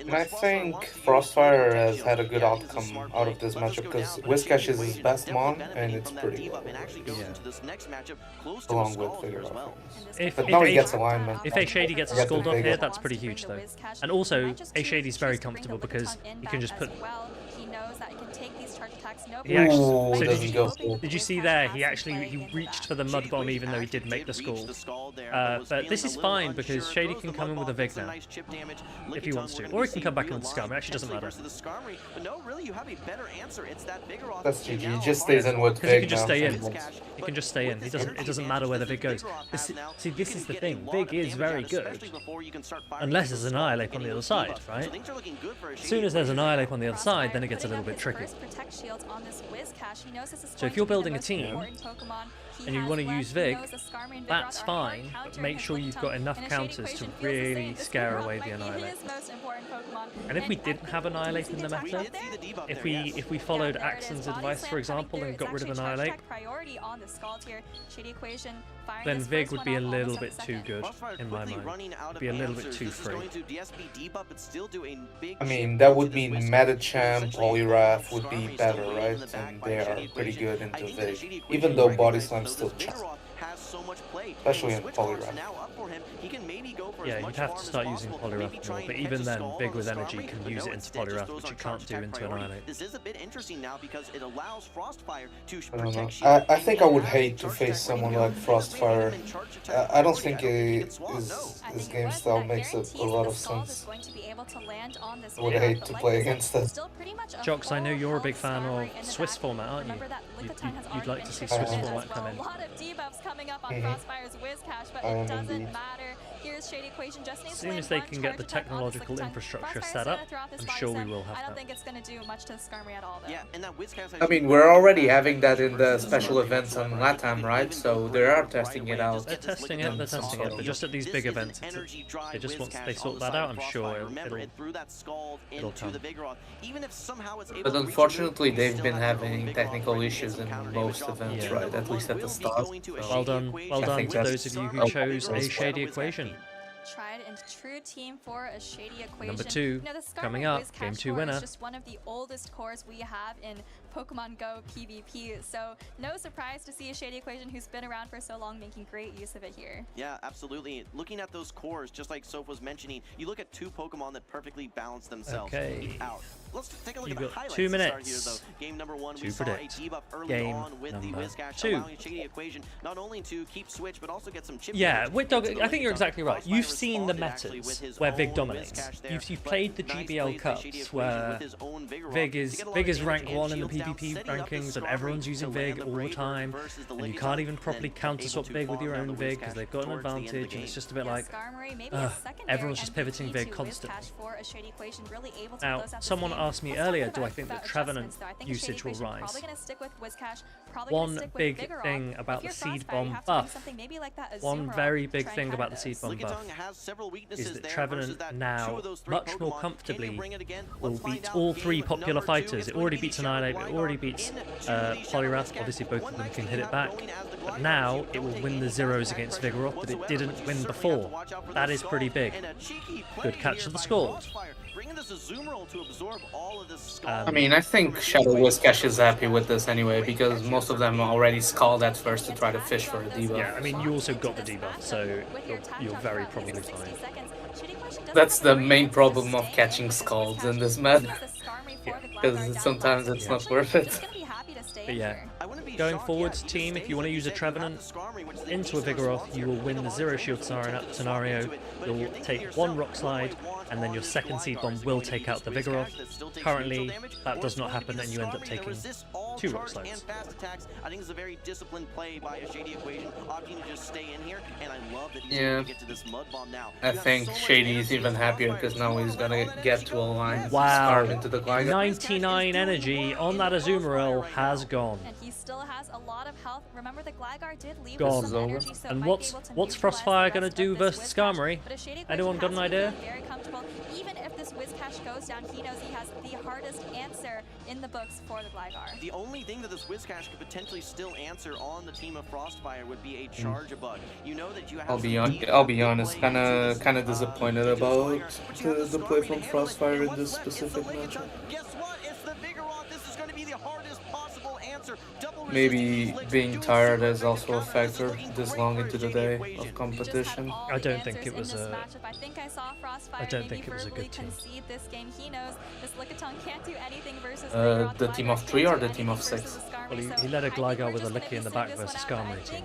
And I think Frostfire has had a good outcome out of this matchup because Whiscash is his best mon and it's pretty well. Along with Vigoroth. But now he gets alignment. If A Shady gets a Scald off here, that's pretty huge though. And also, A Shady's very comfortable because you can just put... He knows that he can take these charge attacks. No He actually, Ooh, so doesn't go full. did you see there? He reached for the mud bomb even though he did make the Scald. But this is fine because Shady can come in with a Vig now if he wants to, or he can come back in with the Scum. It actually doesn't matter. That's GG. He just stays in with Because he Vig can just now. stay in. He can just stay in. It doesn't matter where the Vig goes. See, this is the thing. Vig is very good, unless there's an Annihilate on the other side, right? As soon as there's an Annihilate on the other side, then it gets a little bit tricky. So if you're building a team, and you want to use Vig, that's fine, but make sure you've got enough counters to really scare away the Annihilate. And if we didn't have Annihilate in the meta, if we followed Axon's advice, for example, and got rid of Annihilate, then Vig would be a little bit too good in my mind. It'd be a little bit too free. I mean, that would mean Metachamp, Poliwrath would be better, right? And they are pretty good into Vig. Even though Body Slam's still challenging. Especially in Poliwrath. Yeah, you'd have to start using Poliwrath more, but even then, Vig with energy can use it into Poliwrath, which you can't do into Annihilate. This is a bit interesting now because it allows Frostfire to I don't know. protect I think I would hate to face someone like Frostfire. I don't think his game style makes a lot of sense. I would hate to play against that. Jox, I know you're a big fan of Swiss format, aren't you? You'd like to see Swiss format come in. A lot of debuffs coming up on Frostfire's Wizcash, but it doesn't matter. Here's Shady Equation just needs As soon as they can get the technological infrastructure set up, I'm sure we will have I don't that. think it's going to do much to the Skarmory at all, though. Yeah, and that Wizcast I mean, we're already having that in the special events on LATAM, right? So they are testing it out. They're testing it, but just at these big events, they sort that out, I'm sure it'll come. But unfortunately, they've been having technical issues in most events, right? At least at the start. Well done to those of you who chose a Shady Equation. Tried and true team for a Shady Equation. Number 2, coming up, Game 2 winner. Is just one of the oldest cores we have in Pokemon Go PvP, so no surprise to see a Shady Equation who's been around for so long making great use of it here. Yeah, absolutely. Looking at those cores, just like Soph was mentioning, you look at 2 Pokemon that perfectly balance themselves out. Let's take a look at the highlights 2 to start minutes here, though. Game number 1, we to saw a predict. debuff early Game on with the number Wizcash, 2. allowing Shady Equation not only to keep Switch, but also get some chip. Yeah, Witdog, I think you're exactly right. You've seen the metas where Vig dominates. You've played the GBL Cups where Vig is rank 1 in the PvP rankings and everyone's using Vig all the time, and you can't even properly counter swap Vig with your own Vig because they've got an advantage, and it's just a bit like everyone's just pivoting Vig constantly. Now, someone asked me earlier, do I think that Trevenant usage will rise? One big thing about the Seed Bomb buff, one very big thing about the Seed Bomb buff is that Trevenant now, much more comfortably, will beat all 3 popular fighters. It already beats Annihilate, it already beats Poliwrath, obviously both of them can hit it back, but now it will win the zeros against Vigoroth that it didn't win before. That is pretty big. Good catch of the Scald. I mean, I think Shadow Wizcash is happy with this anyway, because most of them already Scald at first to try to fish for a debuff. Yeah, I mean, you also got the debuff, so you're very probably fine. That's the main problem of catching Scalds in this meta, because sometimes it's not worth it. But yeah, going forwards, team, if you want to use a Trevenant into a Vigoroth, you will win the Zero Shield scenario. You'll take 1 Rock Slide, and then your second Seed Bomb will take out the Vigoroth. Currently, that does not happen, and you end up taking 2 Rock Slides. I think it's a very disciplined play by a Shady Equation, opting to just stay in here, and I love that he's able to get to this Mud Bomb now. I think Shady is even happier because now he's gonna get to a line. Wow, into the Gligar. 99 energy on that Azumarill has gone. And he still has a lot of health. Remember, the Gligar did leave Gone. with some energy, so And might be able to what's neutralize Frostfire the gonna rest do of this versus Wizcash. Skarmory? But a Shady Equation Anyone got an has to be idea? very comfortable. Even if this Wizcash goes down, he knows he has the hardest answer in the books for the Gligar. The only thing that this Wizcash could potentially still answer on the team of Frostfire would be a Charge Bug. You know that you have I'll be honest, kind of disappointed about the play from Frostfire in this specific matchup. Guess what? It's the Vigoroth. This is going to be the hardest possible answer. Maybe being tired is also a factor this long into the day of competition. I don't think it was a. I think I saw Frostfire I don't think it was a good team. concede this game. He knows this Lickitung can't do anything versus The team of 3 or the team of 6? Well, he led a Gligar with a Licky in the back versus Skarmory team.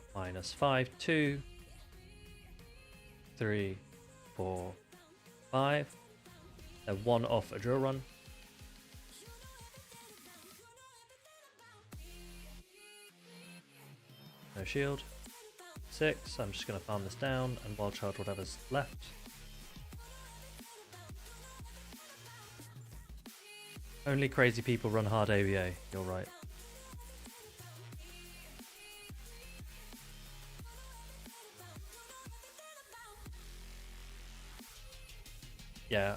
-5, 2, 3, 4, 5. They're 1 off a drill run. No shield. 6. I'm just going to farm this down and wild child whatever's left. Only crazy people run hard AVA. You're right. Yeah.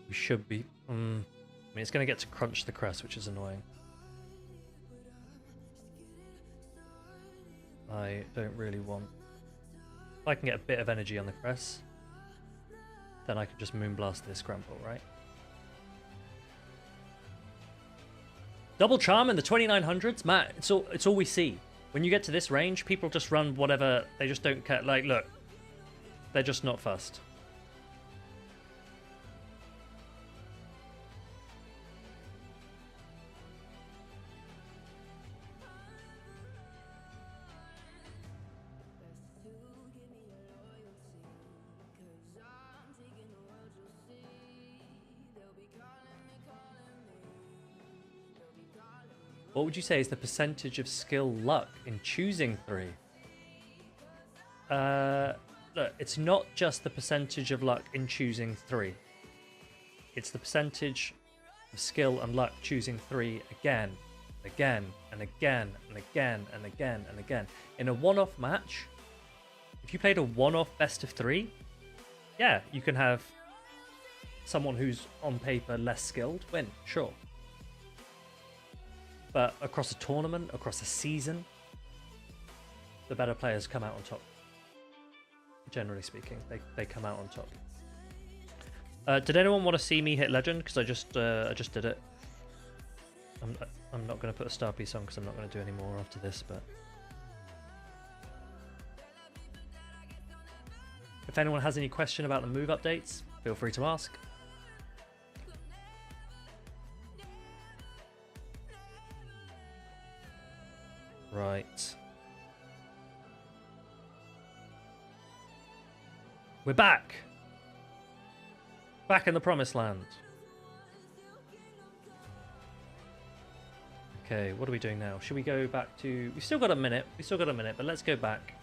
We should be. I mean, it's going to get to crunch the crest, which is annoying. I don't really want. If I can get a bit of energy on the crest, then I can just moonblast this Grandpa, right? Double charm in the 2900s, Matt. It's all we see. When you get to this range, people just run whatever. They just don't care. Like, look, they're just not fussed. What would you say is the percentage of skill luck in choosing 3? Look, it's not just the percentage of luck in choosing 3. It's the percentage of skill and luck choosing 3 again, again, and again, and again, and again, and again. In a one-off match, if you played a one-off best of 3, yeah, you can have someone who's on paper less skilled win, sure. But across a tournament, across a season, the better players come out on top. Generally speaking, they come out on top. Did anyone want to see me hit legend? Because I just did it. I'm not going to put a star piece on because I'm not going to do any more after this. But if anyone has any question about the move updates, feel free to ask. Right. We're back. Back in the promised land. Okay, what are we doing now? Should we go back to... We've still got a minute. But let's go back.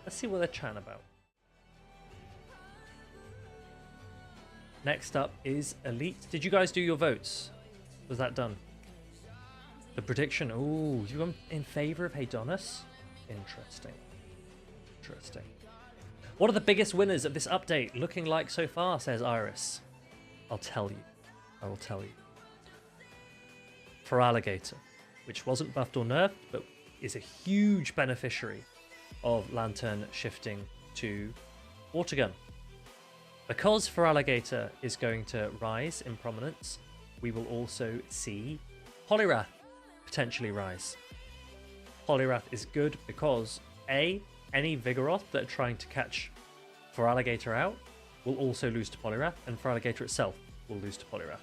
Let's see what they're chatting about. Next up is Elite. Did you guys do your votes? Was that done? The prediction. Ooh, you gone in favor of Hedonus? Interesting. Interesting. What are the biggest winners of this update looking like so far, says Iris. I'll tell you. I will tell you. Feraligatr, which wasn't buffed or nerfed, but is a huge beneficiary of Lantern shifting to Watergun. Because Feraligatr is going to rise in prominence, we will also see Poliwrath potentially rise. Poliwrath is good because A, any Vigoroth that are trying to catch Feraligatr out will also lose to Poliwrath, and Feraligatr itself will lose to Poliwrath.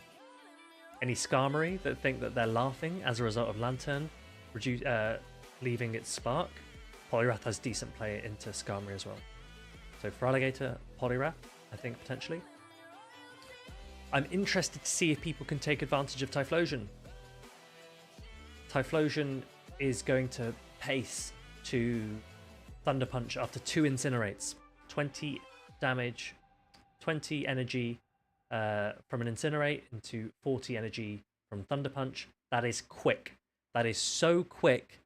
Any Skarmory that think that they're laughing as a result of Lantern leaving its spark, Poliwrath has decent play into Skarmory as well. So Feraligatr, Poliwrath, I think potentially. I'm interested to see if people can take advantage of Typhlosion. Typhlosion is going to pace to Thunder Punch after 2 Incinerates. 20 damage, 20 energy from an Incinerate into 40 energy from Thunder Punch. That is quick. That is so quick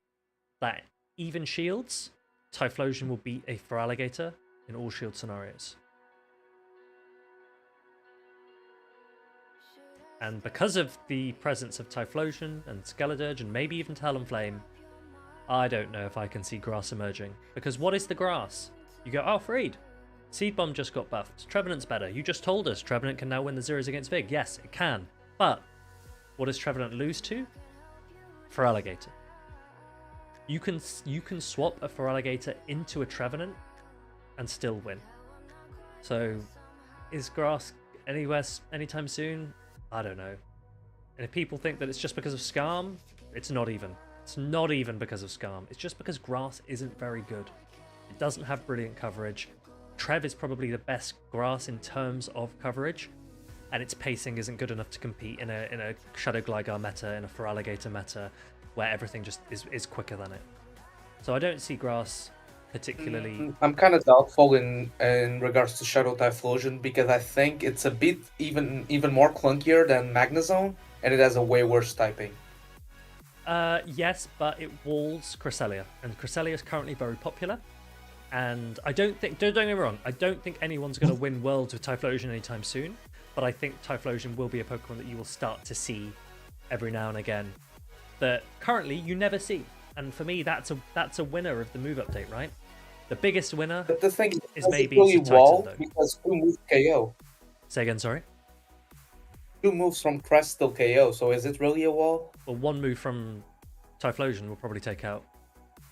that even shields, Typhlosion will beat a Feraligatr in all shield scenarios. And because of the presence of Typhlosion and Skeledirge and maybe even Talonflame, I don't know if I can see grass emerging. Because what is the grass? You go, oh, Freed. Seed Bomb just got buffed. Trevenant's better. You just told us Trevenant can now win the zeros against Vig. Yes, it can. But what does Trevenant lose to? Feraligatr. You can swap a Feraligatr into a Trevenant and still win. So, is grass anywhere anytime soon? I don't know. And if people think that it's just because of Skarm, it's not even. It's not even because of Skarm. It's just because grass isn't very good. It doesn't have brilliant coverage. Trev is probably the best grass in terms of coverage, and its pacing isn't good enough to compete in a Shadow Gligar meta, in a Feraligatr meta, where everything just is quicker than it. So I don't see grass particularly. I'm kind of doubtful in regards to Shadow Typhlosion because I think it's a bit even more clunkier than Magnezone, and it has a way worse typing. Yes, but it walls Cresselia, and Cresselia is currently very popular. And I don't get me wrong, I don't think anyone's going to win Worlds with Typhlosion anytime soon, but I think Typhlosion will be a Pokemon that you will start to see every now and again that currently you never see. And for me, that's a winner of the move update, right? The biggest winner But the thing is does maybe it really Titan, wall though. because 2 moves KO. Say again, sorry? 2 moves from Crest till KO, so is it really a wall? Well, 1 move from Typhlosion will probably take out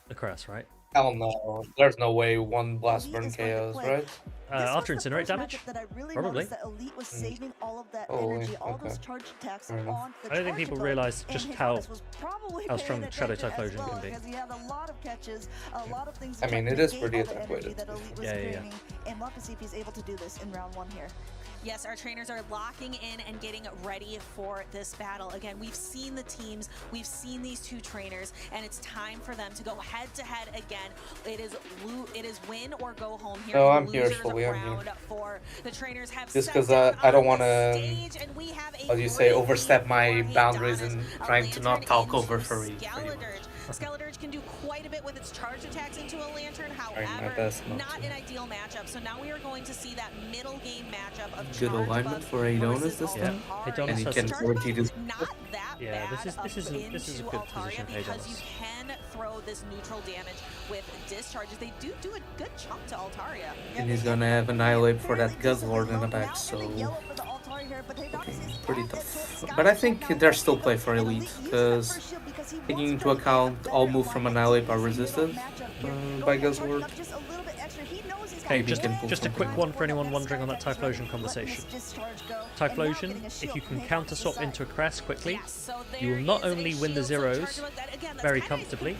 the Crest, right? Hell no. There's no way 1 Blast Burn KOs, right? After Incinerate damage? That I really Probably. noticed that Elite was saving all of that Holy, energy, all okay. those charge attacks Fair enough. on the I don't think charge people mode, realise and just Hadamas was probably how strong paying Shadow attention as Typhlosion well, can be. because he had a lot of catches, a lot of things I to mean, try it to is negate pretty all the attack energy weighted. that Elite was Yeah, yeah, yeah. creating, and we'll have to see if he's able to do this in round 1 here. Yes, our trainers are locking in and getting ready for this battle. Again, we've seen the teams, we've seen these 2 trainers, and it's time for them to go head-to-head again. It is win or go home here. No, in I'm the here, losers Fully, I'm round here. for the trainers have Just set because down I don't on want the to, stage, and we have a how do you say, great overstep lead my for boundaries Adonis. and A trying to not Lantern talk into over Furry. Skeledirge. Skeledirge can do quite a bit with its charge attacks into a Lantern, Trying my however, best not not to. an ideal matchup. So now we are going to see that middle game matchup of Good Charge alignment Bug for Adonis versus this time. Adonis And he has can some- guarantee this. not that Yeah, bad this is a good into position Altaria for because you Adonis. can throw this neutral damage with discharges. They do a good chunk to Altaria. And he's gonna have Annihilate for that Guzzlord in the back, so looking pretty tough. But I think there's still play for Elite, because taking into account all moves from Annihilate are resisted by Guzzlord. Hey, Maybe he can pull just a something quick out. one for anyone wondering on that Typhlosion conversation. Typhlosion, if you can counter swap into a Crest quickly, you will not only win the zeros very comfortably,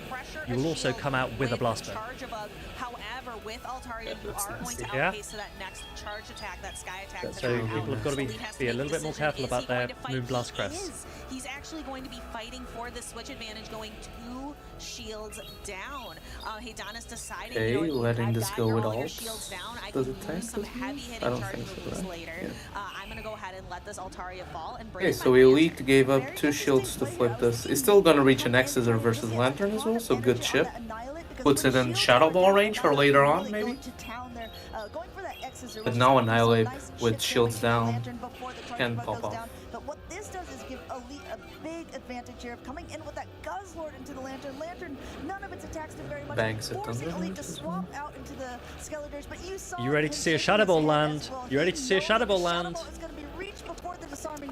you will also come out with a Blast Burn. However, with Altaria, you are going to Yeah. outpace to that next charge attack, that Sky attack. So people have got to be a little bit more careful about their Moonblast Crests. He's actually going to be fighting for the switch advantage, going 2 shields down. Adonis deciding, Okay, you know, letting I've this got go your with all your ults. shields down. I Does can it tank use some this heavy move? I hitting don't charge think so, moves right? later. Yeah. I'm going to go ahead and let this Altaria fall and bring Okay, my so Elite gave up 2 shields to flip this. It's still gonna reach an X-Scissor versus Lantern as well, so good chip. Puts it in Shadow Ball range for later on, maybe? But now Annihilate with shields down can pop off. But what this does is give Elite a big advantage here of coming in with that Guzzlord into the Lantern. Lantern, none of its attacks do very much. Bangs it forcing under Elite to swap out into the Skeletors, but you saw You ready to see a Shadow Ball land? You ready to see a Shadow Ball land?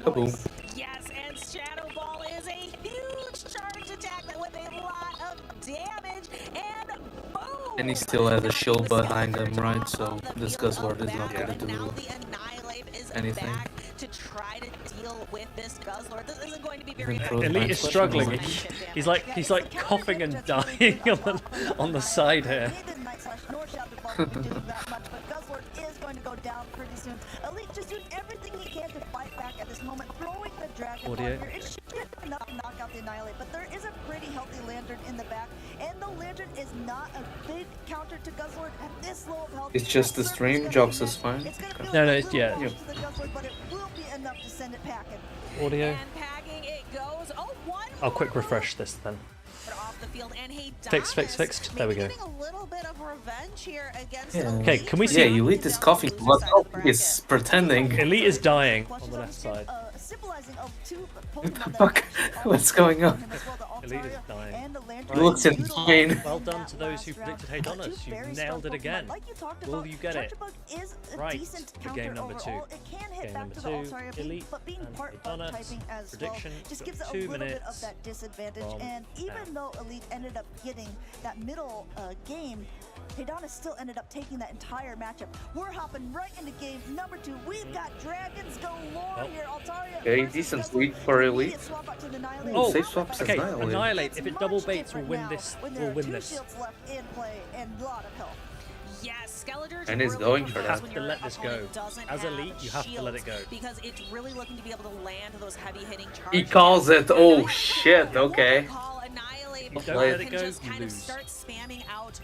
Kaboom. Yes, and Shadow Ball is a huge charge attack that with a lot of damage, and boom! And he still has a shield behind him, right? So this Guzzlord is not gonna do anything. To try to deal with this Guzzlord. This isn't going to be I very think Elite is struggling. He's like coughing and dying on the side here. Guzzlord is going to go down pretty soon. Elite just doing everything he can to fight back at this moment, throwing the Dragon Ball Audio. here. It should be enough to knock out the Annihilate, but there is a pretty healthy Lantern in the back, and the Lantern is not a big counter to Guzzlord at this low of health. It's just the stream, Jox is fine. No, it's, yeah. To the Guzzlord, but it will be enough to send it packing. Audio. And packing it goes. Oh, one I'll quick refresh this then. off the field, and Fixed. There we go. getting a little bit of revenge here against Yeah. Okay, can we see? Yeah, Elite is coughing. What is pretending? Elite is dying on the left side. Symbolizing of 2 What the fuck? What's going on? as well, the Elite is Altaria dying. and the Lantern. He looks insane. Well done to those who predicted Haydonis. You nailed it again. Like you talked Will about, you get it? Chargebug is a Right decent for counter game number overall. 2. It can hit Game back number to the 2, Altaria, Elite but being and part bug Haydonis. typing as Prediction, well just got gives it a 2 little bit minutes of that disadvantage. from And even now. though Elite ended up getting that middle game, Haydonis still ended up taking that entire matchup. We're hopping right into game number 2. We've got dragons galore here. Altaria. Okay, versus decent Guzzlord. lead for Elite. Immediate swap out to the Annihilate. Oh, safe swaps okay. Annihilate. Annihilate. If it double Much baits, we'll different win now this. when We'll there are win 2 this. shields left in play and a lot of health. Yes, Skeletor And he's going for You that. have to let this go. As Elite, you have to let it go. Because it's really looking to be able to land those heavy hitting charges. He calls it. Oh shit. Okay. Annihilate. If you don't Like- let it go, just you kind of lose. start spamming out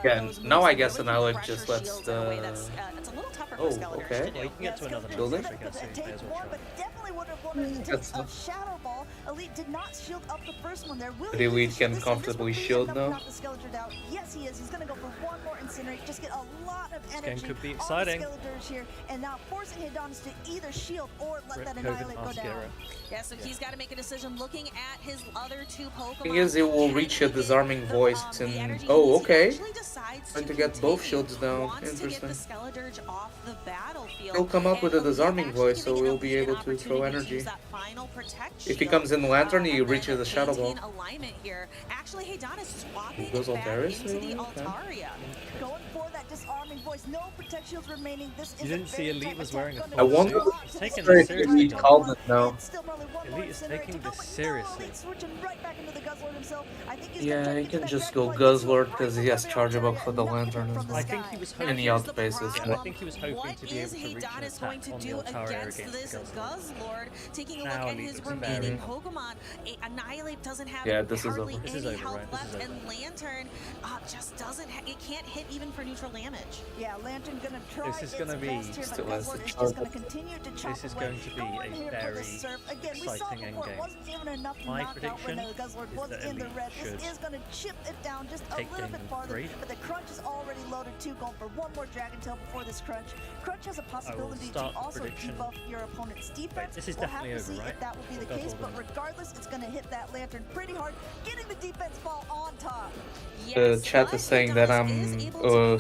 Yeah, those now moves I and guess really Annihilate pressure just lets shields in a way the- that's it's a little tougher Oh, for Skeletor okay. to do. Well, you can get to another Building. match, I guess, so you may Take as well one, try. but definitely would have wanted to take That's a not- Shadow Ball. Elite did not shield up the first one there. Will But he Elite use can this? Is this comfortably what shield enough to now. knock the Skeletor down? Yes, he is. He's going to go for one more Incinerate. Just get a lot of game energy could be on the exciting. Skeletors here. And now forcing Haydonis to either shield or let Rip that Kogan Annihilate go Mascara. down. Yeah, so he's got to make a decision looking at his other 2 Pokemon. Thing is, it will reach a disarming voice the and energy oh, needs. He okay. actually decides Trying to get both shields down. wants to get the Interesting. Skeledirge off the battlefield. He'll come up with a And disarming actually voice, so giving we'll Elite be an able to throw opportunity to energy. use that final protect If he shield, comes in Lantern, he and reaches then the Shadow Ball. maintain alignment here. Actually, Haydonis swapping Goes it back Altaris, into the okay. Altaria. Going for that disarming voice. No protect shields remaining. This You is didn't see Elite was wearing a I full wonder suit. He's taking if this seriously. Elite called it now. Elite is taking this seriously. Switching right back into the Guzzlord himself. I think he's Yeah, gonna he try to can get just that go Dragon Ball. Guzzlord because he has Chargeable for the Lantern as I well. think he was hoping. Any other bases. Yeah, I think he was hoping What to be able is to reach an Haydonis going attack to on the do Altaria against against this the Guzzlord. Guzzlord? Taking a look Now at Elite his looks remaining bad. Pokemon, Annihilate doesn't have Yeah, this is hardly over. This is any over, health right? This left, is and over. Lantern just doesn't. It can't hit even for neutral damage. Yeah, Lantern gonna try This is its gonna be- best here, but Still has Guzzlord the is just charge. gonna continue to chop This is away. going to be Going a here for the very surf. Again, we saw exciting before it endgame. wasn't even enough to My knock out when prediction the Guzzlord is was that in the Elite red. should This is gonna chip it down just a take little game bit number farther, 3. but the crunch is already loaded too, going for one more Dragon Tail before this crunch. Crunch has a possibility to start the also prediction. debuff your opponent's defense. this is We'll have definitely to see over, right? if that will be the Got case, all but of them. regardless, it's gonna hit that Lantern pretty hard, getting the defense ball on top. The chat is saying that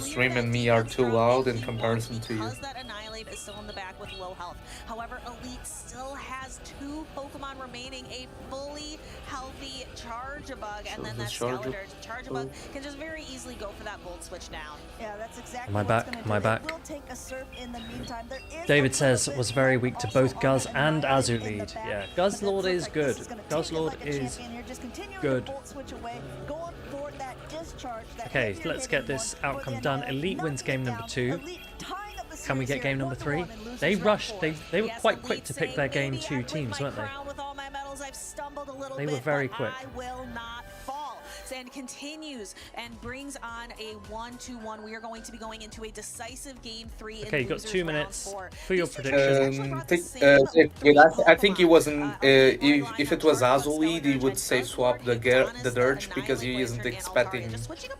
stream and me are too loud in comparison to you. Because that Annihilate is still in the back with low health. However, Elite still has 2 Pokemon remaining, a fully healthy Chargebug, and then the that Charge- Chargebug can just very easily go for that Volt Switch down. Yeah, that's exactly Am I what back? it's gonna Am I do. back? It will take a surf in the meantime. There is David a says little was bit very more weak to also both on Guz the and Annihilate Azu in the lead. back, Yeah, but it Guzzlord looks is like good. this is gonna take it Guzzlord like a is champion here, just continuing good. to Volt Switch away, going for that discharge, that Okay, heavier let's hitting get this one for outcome the done. Annihilate, Elite wins knocking game it number down. 2. Elite tying up the Can we series get here, game number 3? 1-1 and losers They round rushed. 4. They were Yes, quite Elite quick to pick saying, their game "Maybe 2 I win teams, my weren't they? crown with all my medals. I've stumbled a little They were bit, very but quick. I will not fall." And continues and brings on a 1-2-1. We are going to be going into a decisive game 3 in Okay, you got losers 2 round minutes 4. for your These two teams actually brought the same I think he wasn't. If it was Azuli, he would safe swap the Dirge because he isn't expecting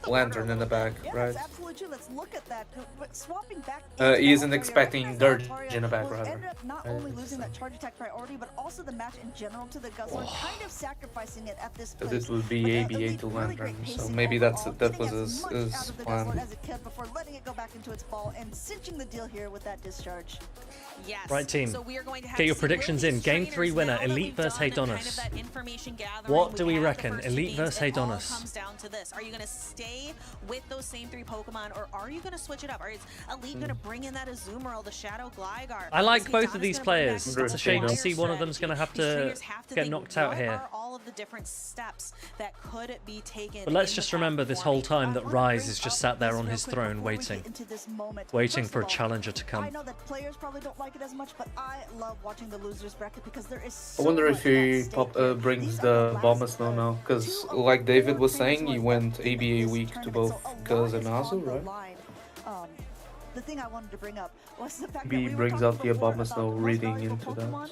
Lantern in the back, Yeah, right? that's absolutely true. Let's look at that. But swapping back He into isn't Altaria, expecting right Dirge now, in the back, Altaria rather. ended up not only losing that charge attack priority, but also the match in general to the Guzzlord, kind of sacrificing it at this Because place. it would be But ABA Elite to really Lantern, great so pacing maybe overall, that was getting as his much out of the Guzzlord plan. as it could before letting it go back into its ball and cinching the deal here with that discharge. Yes. Right, team. So we are going to have Get your to see, will predictions in. these Game trainers, 3 winner, now that Elite we've versus done kind Haydonis. of that information gathering, What do we have the reckon? first two Elite games, versus it all Haydonis. comes down to this. Are you going to stay with those same 3 Pokemon, or are you going to switch it up? Is Elite going to bring in that Azumarill, the Shadow Gligar? I like Is both Haydonis of these gonna bring back players. his It's a shame to fire see one of them's going to have strategy? These to trainers have to get think, knocked out what here. are all of the different steps that could be taken? But let's in just the remember this whole time that Rise is just sat there on his throne waiting. Waiting for a challenger to I come. know that players probably don't like it as much, but I love watching the losers bracket because there is I so wonder if much he at stake here. brings These the are Bombasnow now, because like David was saying, he went ABA week to both Guz and Azu, right? line. The thing I wanted to bring up was the fact Maybe that we he were brings talking out the before about Abomasnow the most reading valuable into that. Pokemon.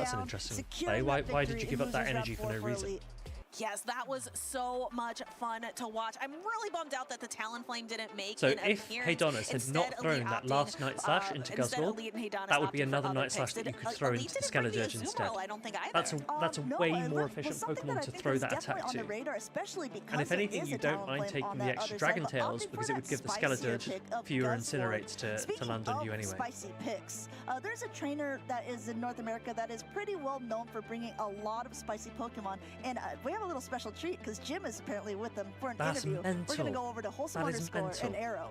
that's an interesting play. Why did you give up that energy for no reason? Yes, that was so much fun to watch. I'm really bummed out that the Talonflame didn't make So an if appearance. Haydonis had Instead, not thrown Elite that opted, last Night Slash into instead, Guzzlord, Elite and Haydonis that would be opted for another other Night Slash picks. that you could Elite throw didn't into bring the Skeledirge instead. Azumarill, I don't think either. That's a No, way it more was efficient something that Pokemon I to think throw was that definitely attack on the to. radar, especially because And if it anything, is you a don't mind Talonflame taking on the that extra other Dragon side, but Tails opting for because it would that give the spicier Skeledirge pick of fewer Guzzlord. Incinerates to Speaking land on you of anyway. Spicy picks. There's a trainer that is in North America that is pretty well known for bringing a lot of spicy Pokemon, and we have a little special treat because Jim is apparently with them for an That's interview. We're going to mental. go over to Wholesome That is _ mental. and Arrow.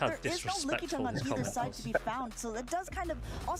but how there is no Lickitung disrespectful on his either comment side was. to be found. So that does kind of also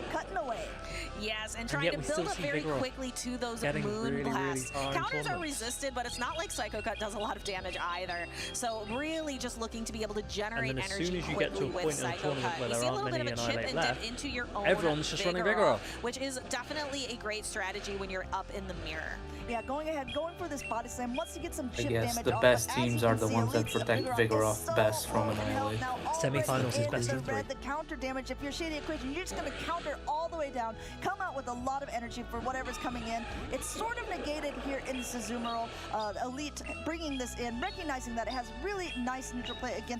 Shadow cutting away. Yes, and trying to build up very quickly to those moon blasts. Counters are resisted, but it's not like Psycho Cut does a lot of damage either. So really just looking to be able to generate energy quickly with Psycho Cut. You see a little bit of a chip and dip into your own Everyone's just running Vigoroth, which is definitely a great strategy when you're up in the mirror. Yeah, going for this body slam, wants to get some chip I guess damage the off, best but as teams you are can the see, ones that Elite's protect Vigoroth best from Annihilate. Semi-finals is best of 3. The counter damage, if you're Shady Equation, you're just going to counter all the way down, come out with a lot of energy for whatever's coming in. It's sort of negated here in Suzumeral. Elite bringing this in, recognizing that it has really nice neutral play against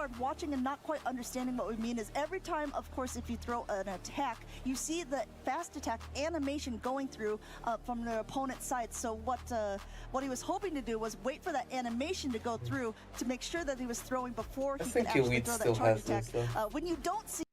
are watching and not quite understanding what we mean is every time, of course, if you throw an attack, you see the fast attack animation going through from the opponent's side. So what he was hoping to do was wait for that animation to go through to make sure that he was throwing before he could actually throw that charge attack. When you don't see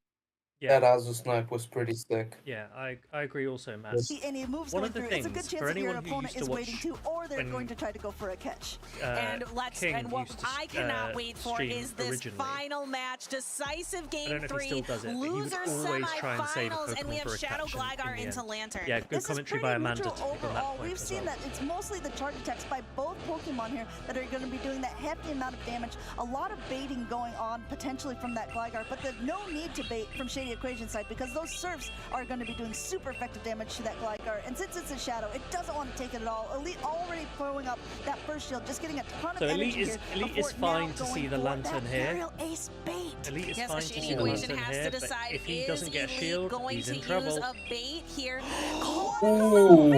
Yeah. That Azu snipe was pretty sick. Yeah, I agree also, Matt. And he moves One going of the through. It's a good things chance for that your anyone who opponent used to is watch waiting too, or they're when, going to try to go for a catch. And King what used to I cannot wait for stream is this originally. final match, decisive I game don't know if he 3, still does it, but he would loser always try and save a semifinals, and we Pokemon have for a Shadow catch in Gligar the into end. Lantern. Yeah, good This is commentary pretty by Amanda neutral on that overall. point We've as seen well. that it's mostly the charge attacks by both Pokemon here that are going to be doing that hefty amount of damage. A lot of baiting going on potentially from that Gligar, but there's no need to bait from Shady Equation side because those Surfs are going to be doing super effective damage to that Gligar. And since it's a Shadow, it doesn't want to take it at all. Elite already throwing up that first shield, just getting a ton of So energy Elite is fine to see the Lantern here. Aerial Ace bait. Elite is Yes, fine the to Shady see the Equation Lantern has here, to but decide, if he is doesn't get a Elite shield, going he's to in use trouble. a bait here? Ooh.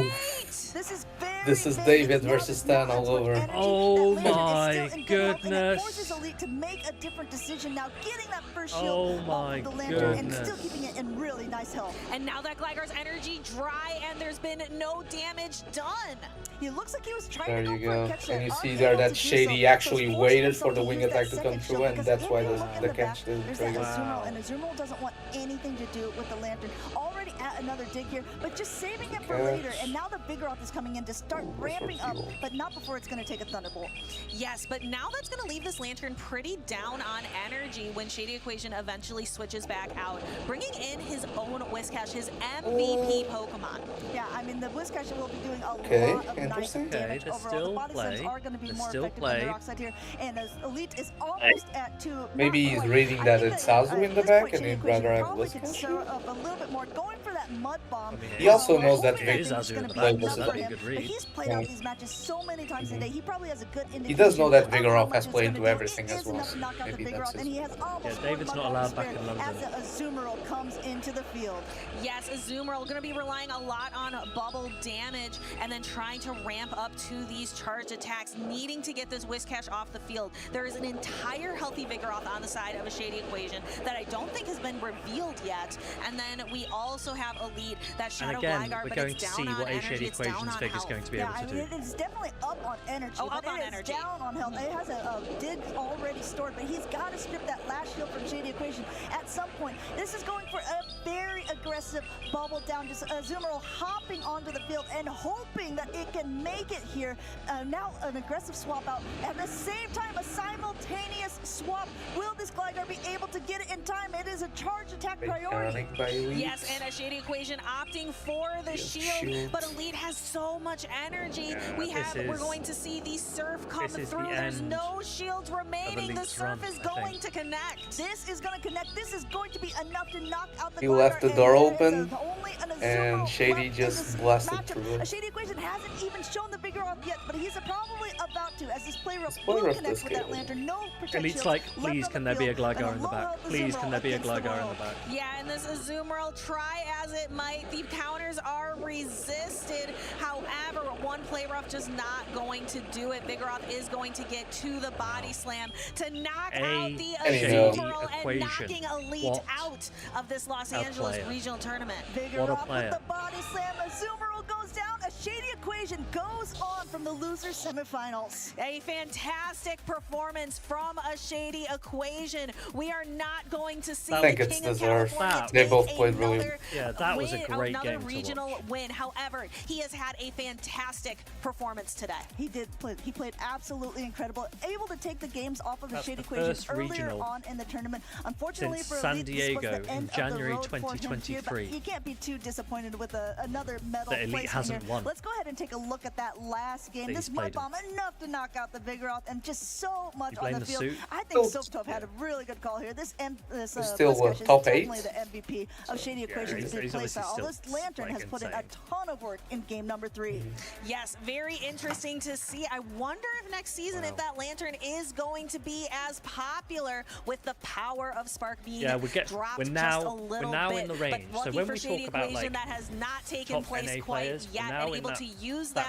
This is This is David versus Stan all over. Oh That Lantern is my still in good health, and it forces goodness. Elite to make a different decision now, getting that first shield Oh off my of the Lantern and goodness. still keeping it in really nice health. And now that Gligar's energy dry, and there's been no damage done. He looks like he was trying There to go you for go. a catch And there, you see unable there to that do so, Shady so actually forcing waited himself for the to wing use that attack to come second through, shield, and because that's if why you look in the the catch back, didn't there's trigger. that Azumarill, and Azumarill doesn't want anything to do with the Lantern. Already at another dig here, but just saving it for Catch. later. And now the Vigoroth is coming in to start ramping up, but not before it's going to take a Thunderbolt. Yes, but now that's going to leave this Lantern pretty down on energy when Shady Equation eventually switches back out, bringing in his own Whiscash, his MVP Pokemon. Yeah, I mean, the Whiscash will be doing a Okay, lot of nice interesting. damage there's overall. The still body slams play. are going to be There's more still effective than play. the Rock Slide here. And as Elite is almost at 2. Maybe not he's quite. reading I that think it's that, Azu in at the this back point, and Shady he'd Equation rather have probably could Whiscash. stir up a little bit more, going for that Mud Bomb. He also knows that hoping Vic- It is thing's Azu gonna in the be back, enough so for that'd be a him. good But read. he's played out these matches so many times a day. He probably has a good indication. He does know that of how Vigoroth much has it's played gonna to do. everything It as is well. enough to knock out the Maybe Vigoroth, that's and he has almost Yeah, one David's Mud not Bomb allowed back spared in London. as the Azumarill comes into the field. Yes, Azumarill going to be relying a lot on bubble damage and then trying to ramp up to these charge attacks, needing to get this Whiscash off the field. There is an entire healthy Vigoroth on the side of a Shady Equation that I don't think has been revealed yet. And then we also have Elite, that Shadow again, Gligar, we're but going it's to down see on what a energy, Shady it's down Equations on figure is health. going to be Yeah, able I to mean, do. it's definitely up on energy, Oh, but up on it is energy. down on health. It has a dig already stored, but he's got to strip that last shield from Shady Equation at some point. This is going for a very aggressive bubble down. Just Azumarill hopping onto the field and hoping that it can make it here. Now an aggressive swap out. At the same time, a simultaneous swap. Will this Gligar be able to get it in time? It is a charge attack priority. Mechanic by Elite. Yes, and a Shady Equation opting for the shield, but Elite has so much energy. Yeah, We're going to see the Surf come this is through. the There's end no shields remaining. The Elite's Surf run, is I going think. to connect. This is going to connect. This is going to be enough to knock out the He Gligar, left the and door there is open, only an Azumarill and Shady left in just this blasted matchup. through A it. Shady Equation hasn't even shown the Vigoroth yet, but he's probably about to, as this player This will player connect does with that get it. Lantern. No protection. Elite's like, please can there be a Gligar in the back? Please can there be a Gligar in the back? Yeah, and this Azumarill, try as it might, the counters are resisted. However, one play rough just not going to do it. Vigoroth is going to get to the body slam to knock out the Azumarill and Equation. knocking Elite What out of this Los a Angeles player. regional tournament. What a Vigoroth player. with the body slam. Azumarill goes down. A Shady Equation goes on from the loser semifinals. A fantastic performance from a Shady Equation. We are not going to see I think the it's King of deserved. California They take both played really. another Yeah, that was a win, great another game to regional watch. win. However, he has had a fantastic performance today. He did play. He played absolutely incredible. Able to take the games off of the That's Shady the Equation first earlier regional on in the tournament. Unfortunately since for San Elite, this was Diego the in end January of the road for him here, but 2023. you can't be too disappointed with another medal That Elite placement hasn't here. won. Let's go ahead and take a look at that last game. That This he's Mud played in. Bomb enough to knock out the Vigoroth, and just so much You on blame the the field. suit? I think Still- Soaptop had a really good call here. This Still, Whiscash is top eight? definitely the MVP of Shady Yeah, Equation's he's big play obviously style. still, This Lantern like, has put in a insane. ton of work in game number 3. Yes, very interesting to see. I wonder if next season, if that Lantern is going to be as popular with the power of Spark being Yeah, dropped we're just now a little in bit. the range. But So lucky when for we Shady talk about Equation, like that has not taken top place NA quite players, we're yet, now and in able that, to use that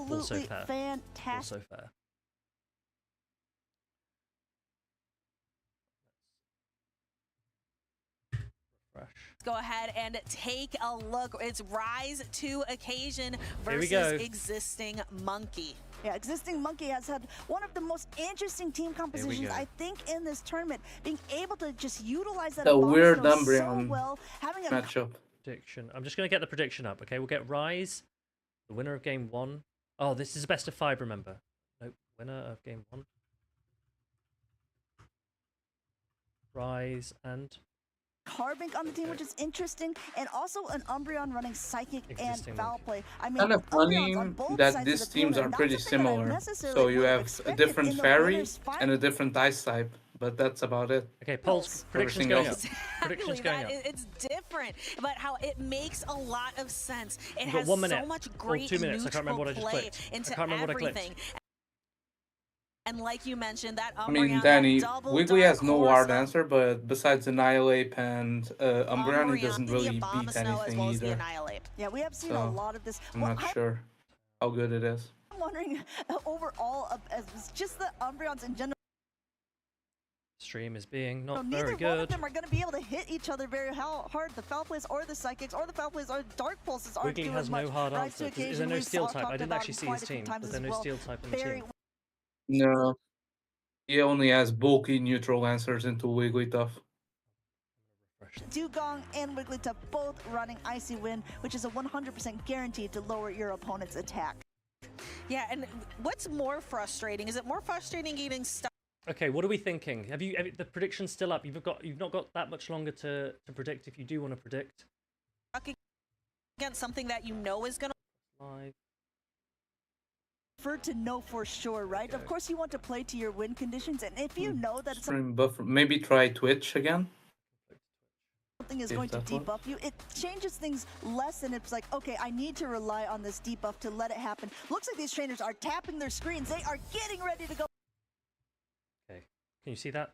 absolutely fair. fantastic. Also fair. Refresh. Let's go ahead and take a look. It's Rise to Occasion Here we versus go. Existing Monkey. Yeah, Existing Monkey has had one of the most interesting team compositions, go. I think, in this tournament. Being able to just utilize that A weird Abomasnow so Umbreon well, having a matchup. Prediction. I'm just going to get the prediction up, okay? We'll get Rise, the winner of game 1. Oh, this is a best of 5, remember. Nope, winner of game 1. Rise and Carbink on the team, which is interesting, and also an Umbreon running Psychic Existing and Foul Play. I mean, Kind of funny Umbreon's on both that sides these of the teams field, are and pretty that's something that I similar. necessarily So you wouldn't have a expected different in the fairy winners final. and a different ice type, but that's about it. Okay, Paul's predictions Everything going up. else- Predictions Exactly, going that up. it's different, but how it makes a lot of sense. It You've got has 1 minute so much or great 2 minutes. I can't remember what I neutral just play clicked. I into can't remember what I clicked. everything. And like you mentioned, that I mean, Umbreon, Danny, that double Wiggly dark has no horse hard of answer, but besides Annihilate and Umbreon, he doesn't the really beat Abomasnow as anything well as the either. Annihilate. Yeah, we have seen So, a lot of this. I'm Well, not sure how good it is. I'm wondering overall, as just the Umbreons in general. Stream is being not Neither very one of good. them are going to be able to hit each other very hard. The Foul Plays or the Psychics or the Foul Plays or Dark Pulses aren't Wiggly doing has much. no hard Rise to answer. Is there Occasion, no we've steel talked type? I didn't about actually him see quite his a few team. times Was there as no well. steel type in the Very team? No. He only has bulky neutral answers into Wigglytuff. Dugong and Wigglytuff both running Icy Wind, which is a 100% guarantee to lower your opponent's attack. Yeah, and what's more frustrating? Is it more frustrating getting stuck Okay, what are we thinking? Have the predictions still up? You've not got that much longer to predict if you do want to predict. against something that you know is going to... Live. Prefer to know for sure, right? Of course, you want to play to your win conditions, and if you know that Stream buffer. Maybe try Twitch again. something is If going to that works. debuff you, it changes things less, and it's like, okay, I need to rely on this debuff to let it happen. Looks like these trainers are tapping their screens. They are getting ready to go. Okay, can you see that?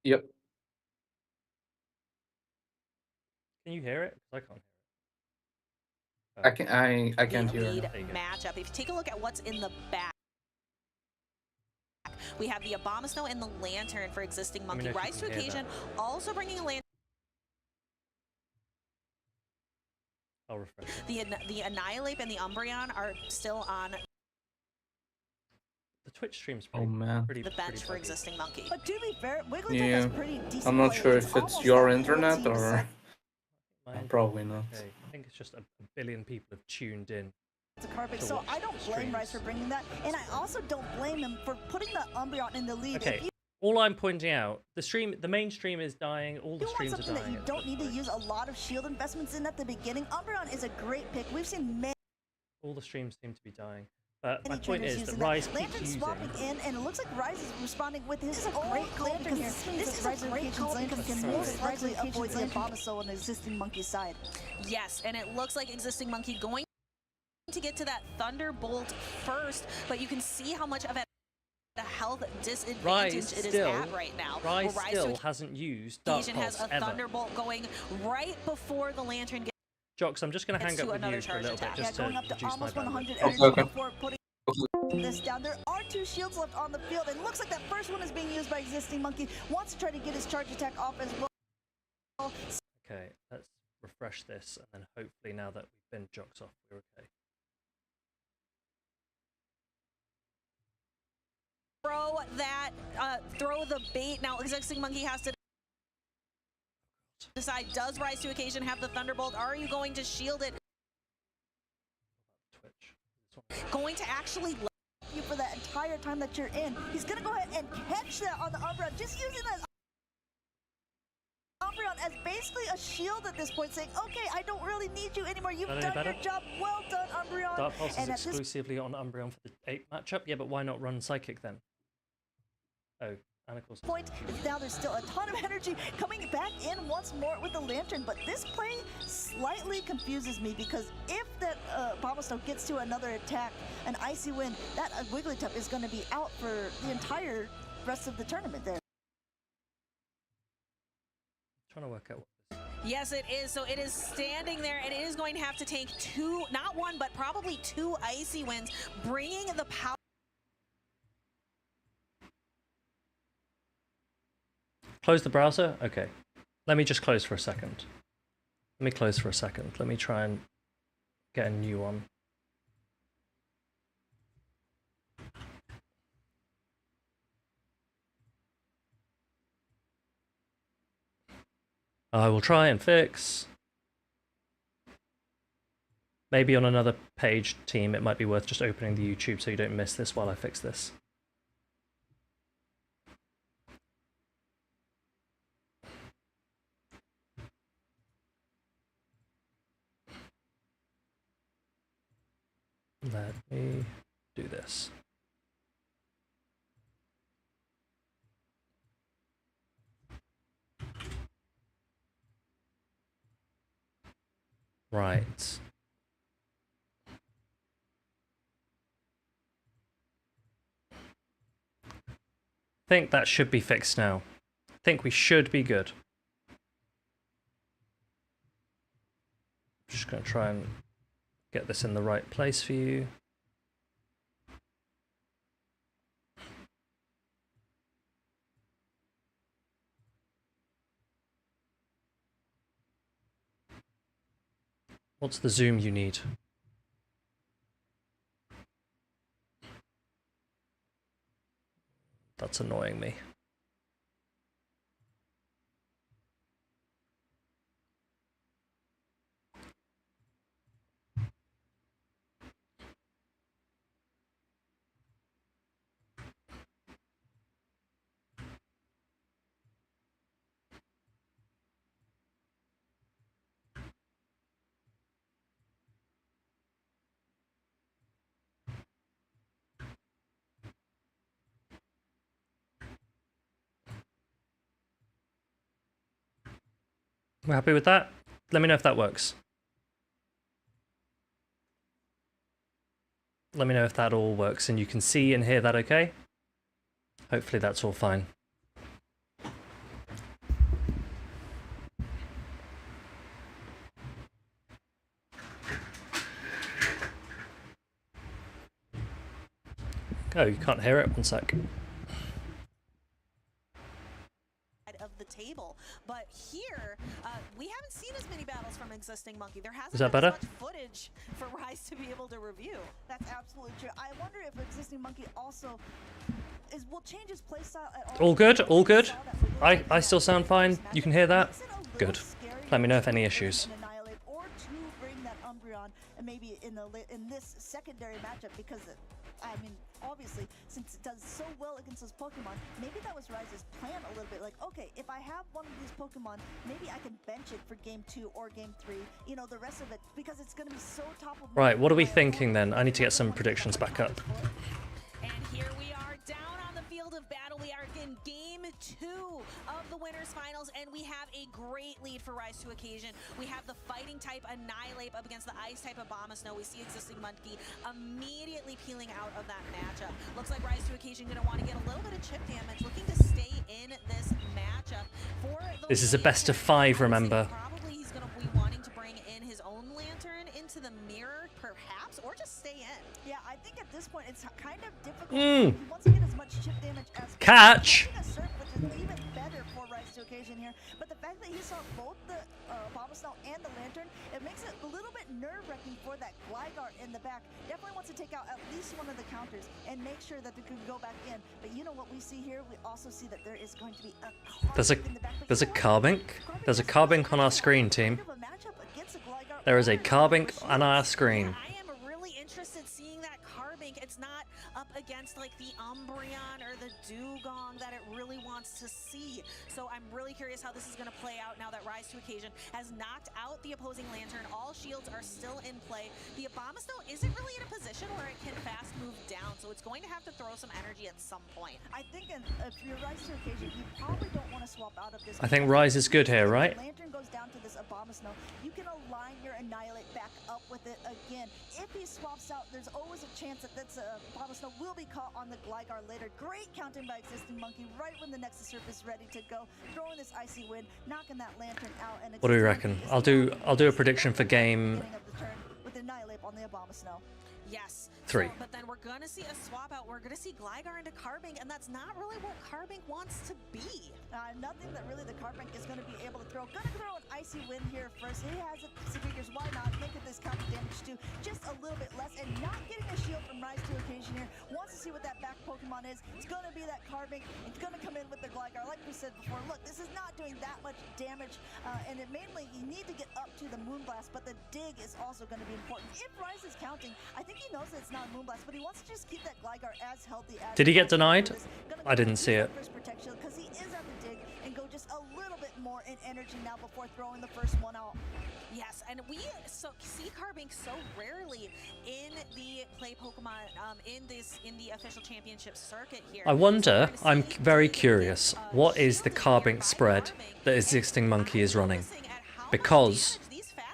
Yep. Can you hear it? 'Cause I can't hear it. I can't hear lead it. matchup. If you take a look at what's in the back, we have the Abomasnow and the Lantern for existing Let me Monkey. know if you Rise to can hear Occasion, also bringing a Lantern. I'll refresh it. The Annihilate and the Umbreon are still on The Twitch stream's Oh pretty, man. pretty the bench pretty for buggy. existing Monkey. But to be fair, Wigglytuff Yeah. has pretty decent I'm not play, sure which is if it's almost your that whole internet team or set. Mine- probably not. Okay, I think it's just a billion people have tuned in. To Carbink, to so watch I don't blame streams. Rice for bringing that, and I also don't blame him for putting the Umbreon in the lead. Okay, If you all I'm pointing out, the main stream is dying. All the want streams are something that dying. you it don't looks need to like. use a lot of shield investments in at the beginning, Umbreon is a great pick. We've seen many All the streams seem to be dying. But my point trainers is that using Rise that. keeps Lantern using. swapping in, and it looks like Rise is responding with his own great call Lantern here. because This is a great call because can Sorry. most likely avoid the Abomasnow on the existing Monkey side. Yes, and it looks like existing Monkey going to get to that Thunderbolt first, but you can see how much of a health disadvantage Rise it is still, at right now. Rise Where still hasn't used Dark Occasion has Pulse a ever. Thunderbolt going right before the Lantern gets Jocks, I'm just going to Gets hang up to with another you for a charge little bit attack. just Going to up to reduce my almost bandwidth. 100 Okay, energy okay. before putting this down. There are 2 shields left on the field, and it looks like that first one is being used by existing Monkey. Wants to try to get his charge attack off as well. Okay, let's refresh this, and then hopefully now that we've been Jocks off, we're okay. throw the bait. Now existing Monkey has to decide, does Rise to Occasion have the Thunderbolt? Are you going to shield it? Going to actually you for that entire time that you're in. He's gonna go ahead and catch that on the Umbreon, just using that Umbreon as basically a shield at this point, saying, okay, I don't really need you anymore. You've That any done better? your job. Well done, Umbreon. Dark Pulse is And at this exclusively on Umbreon for the 8 matchup. Yeah, but why not run Psychic then? Oh, and of course. point, now there's still a ton of energy coming back in once more with the Lantern, but this play slightly confuses me because if that Abomasnow gets to another attack, an Icy Wind, that Wigglytuff is going to be out for the entire rest of the tournament there. Trying to work out what this Yes, it is. So it is standing there, and it is going to have to take 2, not 1, but probably 2 Icy Winds, bringing the power. Close the browser? Okay. Let me just close for a second. Let me close for a second. Let me try and get a new one. I will try and fix. Maybe on another page, team, it might be worth just opening the YouTube so you don't miss this while I fix this. Let me do this. Right. I think that should be fixed now. I think we should be good. Just going to try and get this in the right place for you. What's the zoom you need? That's annoying me. We're happy with that? Let me know if that works. Let me know if that all works and you can see and hear that okay? Hopefully that's all fine. Oh, you can't hear it? One sec. Of the table, but here we haven't seen as many battles from Existing Monkey. There hasn't Is that been better? as much footage for Rise to be able to review. That's absolutely true. I wonder if Existing Monkey also will change his playstyle at all. All good? All good? I still sound fine? You can hear that? Good. Let me know if any issues. Or to bring that Umbreon and maybe in this secondary matchup, because I mean, obviously, since it does so well against those Pokemon, maybe that was Rise's plan a little bit. Like, okay, if I have one of these Pokemon, maybe I can bench it for Game 2 or Game 3. You know, the rest of it, because it's going to be so top of mind. Right, what are we thinking then? I need to get some predictions back up. And here we are down on the field of battle. We are in Game 2 of the Winners Finals, and we have a great lead for Rise to Occasion. We have the fighting type Annihilate up against the ice type Abomasnow. We see Existing Monkey immediately peeling out of that matchup. Looks like Rise to Occasion going to want to get a little bit of chip damage, looking to stay in this matchup. This is a best of 5, remember. Probably he's going to be wanting to bring in his own lantern into the mirror, perhaps, or just stay in. Yeah, I think at this point it's kind of difficult. He wants to get as much chip damage as Catch! possible. Which is even better for Rise to Occasion here. But the fact that he saw both the Abomasnow and the Lantern, it makes it a little bit nerve-wracking for that Gligar in the back. Definitely wants to take out at least one of the counters and make sure that they can go back in. But you know what we see here? We also see that there is going to be a There's a Carbink. There's a Carbink on our screen, team. There is a Carbink on our screen. I am really interested seeing that Carbink. It's not up against like the Umbreon or the Dugong that it really wants to see. So I'm really curious how this is going to play out now that Rise to Occasion has knocked out the opposing Lantern. All shields are still in play. The Abomasnow isn't really in a position where it can fast move down, so it's going to have to throw some energy at some point. I think if you're Rise to Occasion, you probably don't want to swap out of this. I think Rise is good here, right? Lantern goes down to this Abomasnow. You can align your Annihilate back up with it again. If he swaps out, there's always a chance that that's Abomasnow will be caught on the Gligar later. Great counting by Existing Monkey right when the Nexus Surf is ready to go. Throwing this Icy Wind, knocking that Lantern out. And What do we reckon? I'll do a prediction for game with Annihilate on the Abomasnow. Yes. 3. So, but then we're going to see a swap out. We're going to see Gligar into Carbink, and that's not really what Carbink wants to be. Nothing that really the Carbink is going to be able to throw. Going to throw an Icy Wind here first. He has it, so figures why not make it this counter damage too. Just a little bit less, and not getting a shield from Rise to Occasion here. Wants to see what that back Pokemon is. It's going to be that Carbink. It's going to come in with the Gligar. Like we said before, look, this is not doing that much damage, and it mainly, you need to get up to the Moonblast, but the dig is also going to be important. If Rise is counting, I think he knows that it's not a Moonblast, but he wants to just keep that Gligar as healthy as Did he get denied? I didn't see it. Because he is at the dig and go just a little bit more in energy now before throwing the first one out. Yes, and we see Carbink so rarely in the play Pokemon in the official championship circuit here. I wonder, I'm very curious, what is the Carbink spread that Existing Monkey is running? Because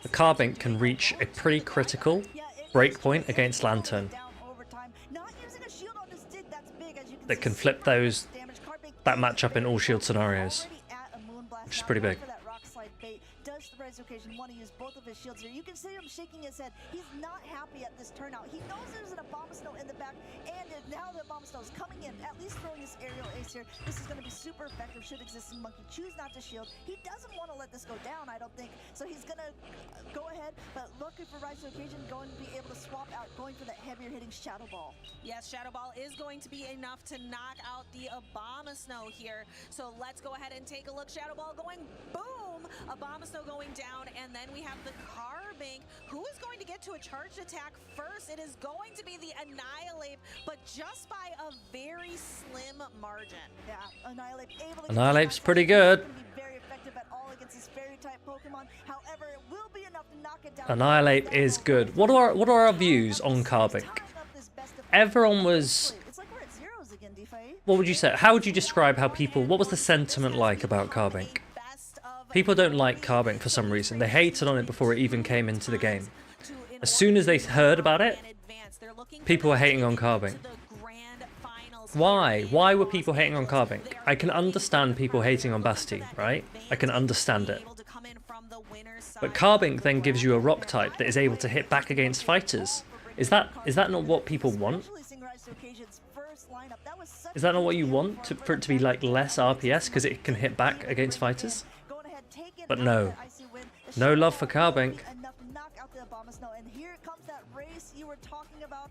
the Carbink can reach a pretty critical breakpoint against Lantern that can flip that matchup in all shield scenarios, which is pretty big. Does the Rise occasion want to use both of his shields here? You can see him shaking his head. He's not happy at this turnout. He knows there's an Abomasnow in the back, and now the Abomasnow is coming in, at least throwing this aerial ace here. This is going to be super effective should Existing Monkey choose not to shield. He doesn't want to let this go down, I don't think, so he's going to go ahead, but lucky for Rise occasion, going to be able to swap out, going for that heavier hitting Shadow Ball. Yes, Shadow Ball is going to be enough to knock out the Abomasnow here, so let's go ahead and take a look. Shadow Ball going boom, Abomasnow going down, and then we have the Carbink. Who is going to get to a charged attack first? It is going to be the Annihilate, but just by a very slim margin. Yeah, Annihilate able to Annihilate's pretty good. very effective at all against this fairy type Pokemon. However, it will be enough to knock it down. Annihilate is good. What are our views on Carbink? Everyone was... What would you say? How would you describe how people... What was the sentiment like about Carbink? People don't like Carbink for some reason. They hated on it before it even came into the game. As soon as they heard about it, people were hating on Carbink. Why? Why were people hating on Carbink? I can understand people hating on Basti, right? I can understand it. But Carbink then gives you a rock type that is able to hit back against fighters. Is that not what people want? Is that not what you want? For it to be like less RPS because it can hit back against fighters? But no. No love for Carbink. And here comes that race you were talking about,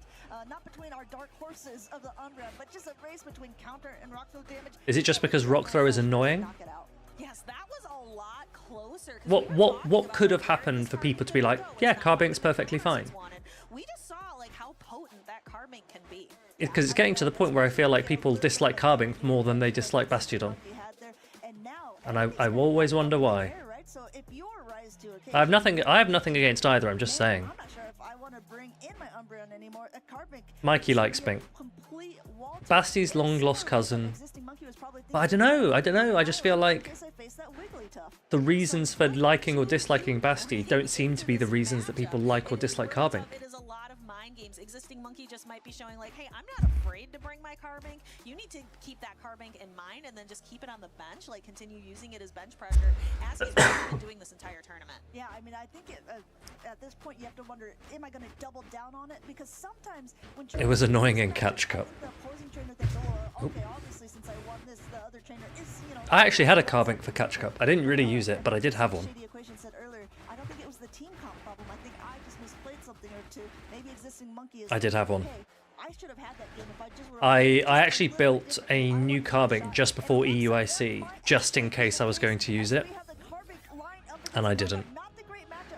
not between our dark horses of the Umbreon, but just a race between counter and rock throw damage. Is it just because rock throw is annoying? Yes, that was a lot closer. What could have happened for people to be like, yeah, Carbink's perfectly fine? We just saw like how potent that Carbink can be. Because it's getting to the point where I feel like people dislike Carbink more than they dislike Bastiodon. And I always wonder why. I have nothing against either, I'm just saying. Mikey likes Bink. Basti's long lost cousin. But I don't know, I just feel like the reasons for liking or disliking Basti don't seem to be the reasons that people like or dislike Carbink. It is a lot of mind games. Existing Monkey just might be showing like, hey, I'm not afraid to bring my Carbink. You need to keep that Carbink in mind and then just keep it on the bench, like continue using it as bench pressure as he's been doing this entire tournament. Yeah, I mean, I think at this point you have to wonder, am I going to double down on it? Because sometimes when it was annoying in Catch Cup. Okay, obviously since I won this, the other trainer is, you know, I actually had a Carbink for Catch Cup. I didn't really use it, but I did have one. Said earlier, I don't think it was the team comp problem. I think I just misplayed something or two. Maybe Existing Monkey is. I did have one. Okay, I should have had that game if I just were. I actually built a new Carbink just before EUIC, just in case I was going to use it, and I didn't.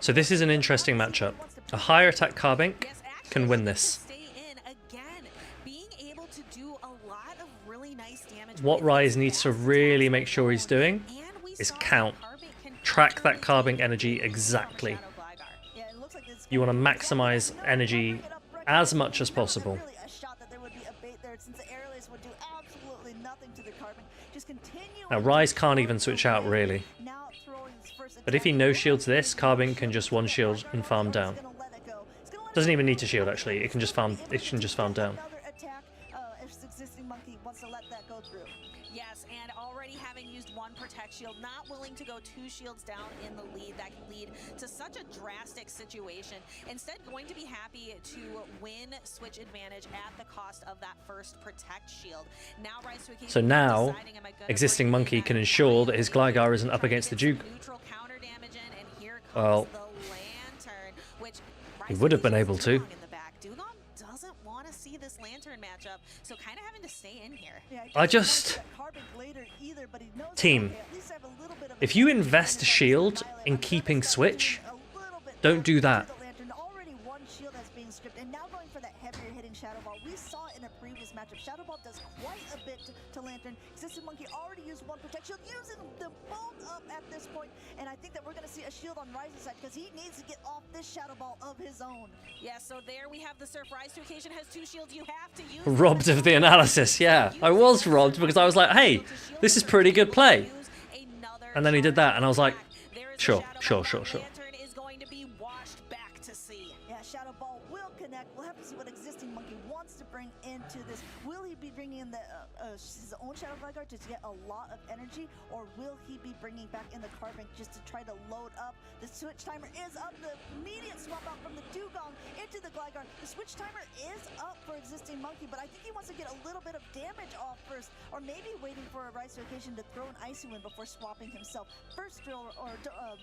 So this is an interesting matchup. A higher attack Carbink can win this. What Rise needs to really make sure he's doing is count. Track that Carbink energy exactly. You want to maximize energy as much as possible. Now Rise can't even switch out really. But if he no shields this, Carbink can just one shield and farm down. Doesn't even need to shield actually, it can just farm down. Yes, and already having used one Protect Shield, not willing to go 2 shields down in the lead, that can lead to such a drastic situation. Instead, going to be happy to win switch advantage at the cost of that first Protect Shield. Now Rise to so now, Existing Monkey can ensure that his Gligar isn't up against the Duke. Well, he would have been able to. doesn't want to see this Lantern matchup, so kind of having to stay in here. I just... Team, if you invest shield in keeping Switch, don't do that. Already one shield that's being stripped, and now going for that heavier hitting Shadow Ball. We saw it in a previous matchup. Shadow Ball does quite a bit to Lantern. Existing Monkey already used one Protect Shield, using them both up at this point, and I think that we're going to see a shield on Rise's side because he needs to get off this Shadow Ball of his own. Yeah, so there we have the Surf. Rise to Occasion has 2 shields. You have to use Robbed of the analysis, yeah. I was robbed because I was like, hey, this is pretty good play. And then he did that, and I was like, sure. Lantern is going to be washed back to sea. Yeah, Shadow Ball will connect. We'll have to see what Existing Monkey wants to bring into this. Will he be bringing in his own Shadow Gligar to get a lot of energy, or will he be bringing back in the Carbink just to try to load up? The switch timer is up. The immediate swap out from the Dugong into the Gligar. The switch timer is up for Existing Monkey, but I think he wants to get a little bit of damage off first, or maybe waiting for a Rise to Occasion to throw an Icy Wind before swapping himself. First drill or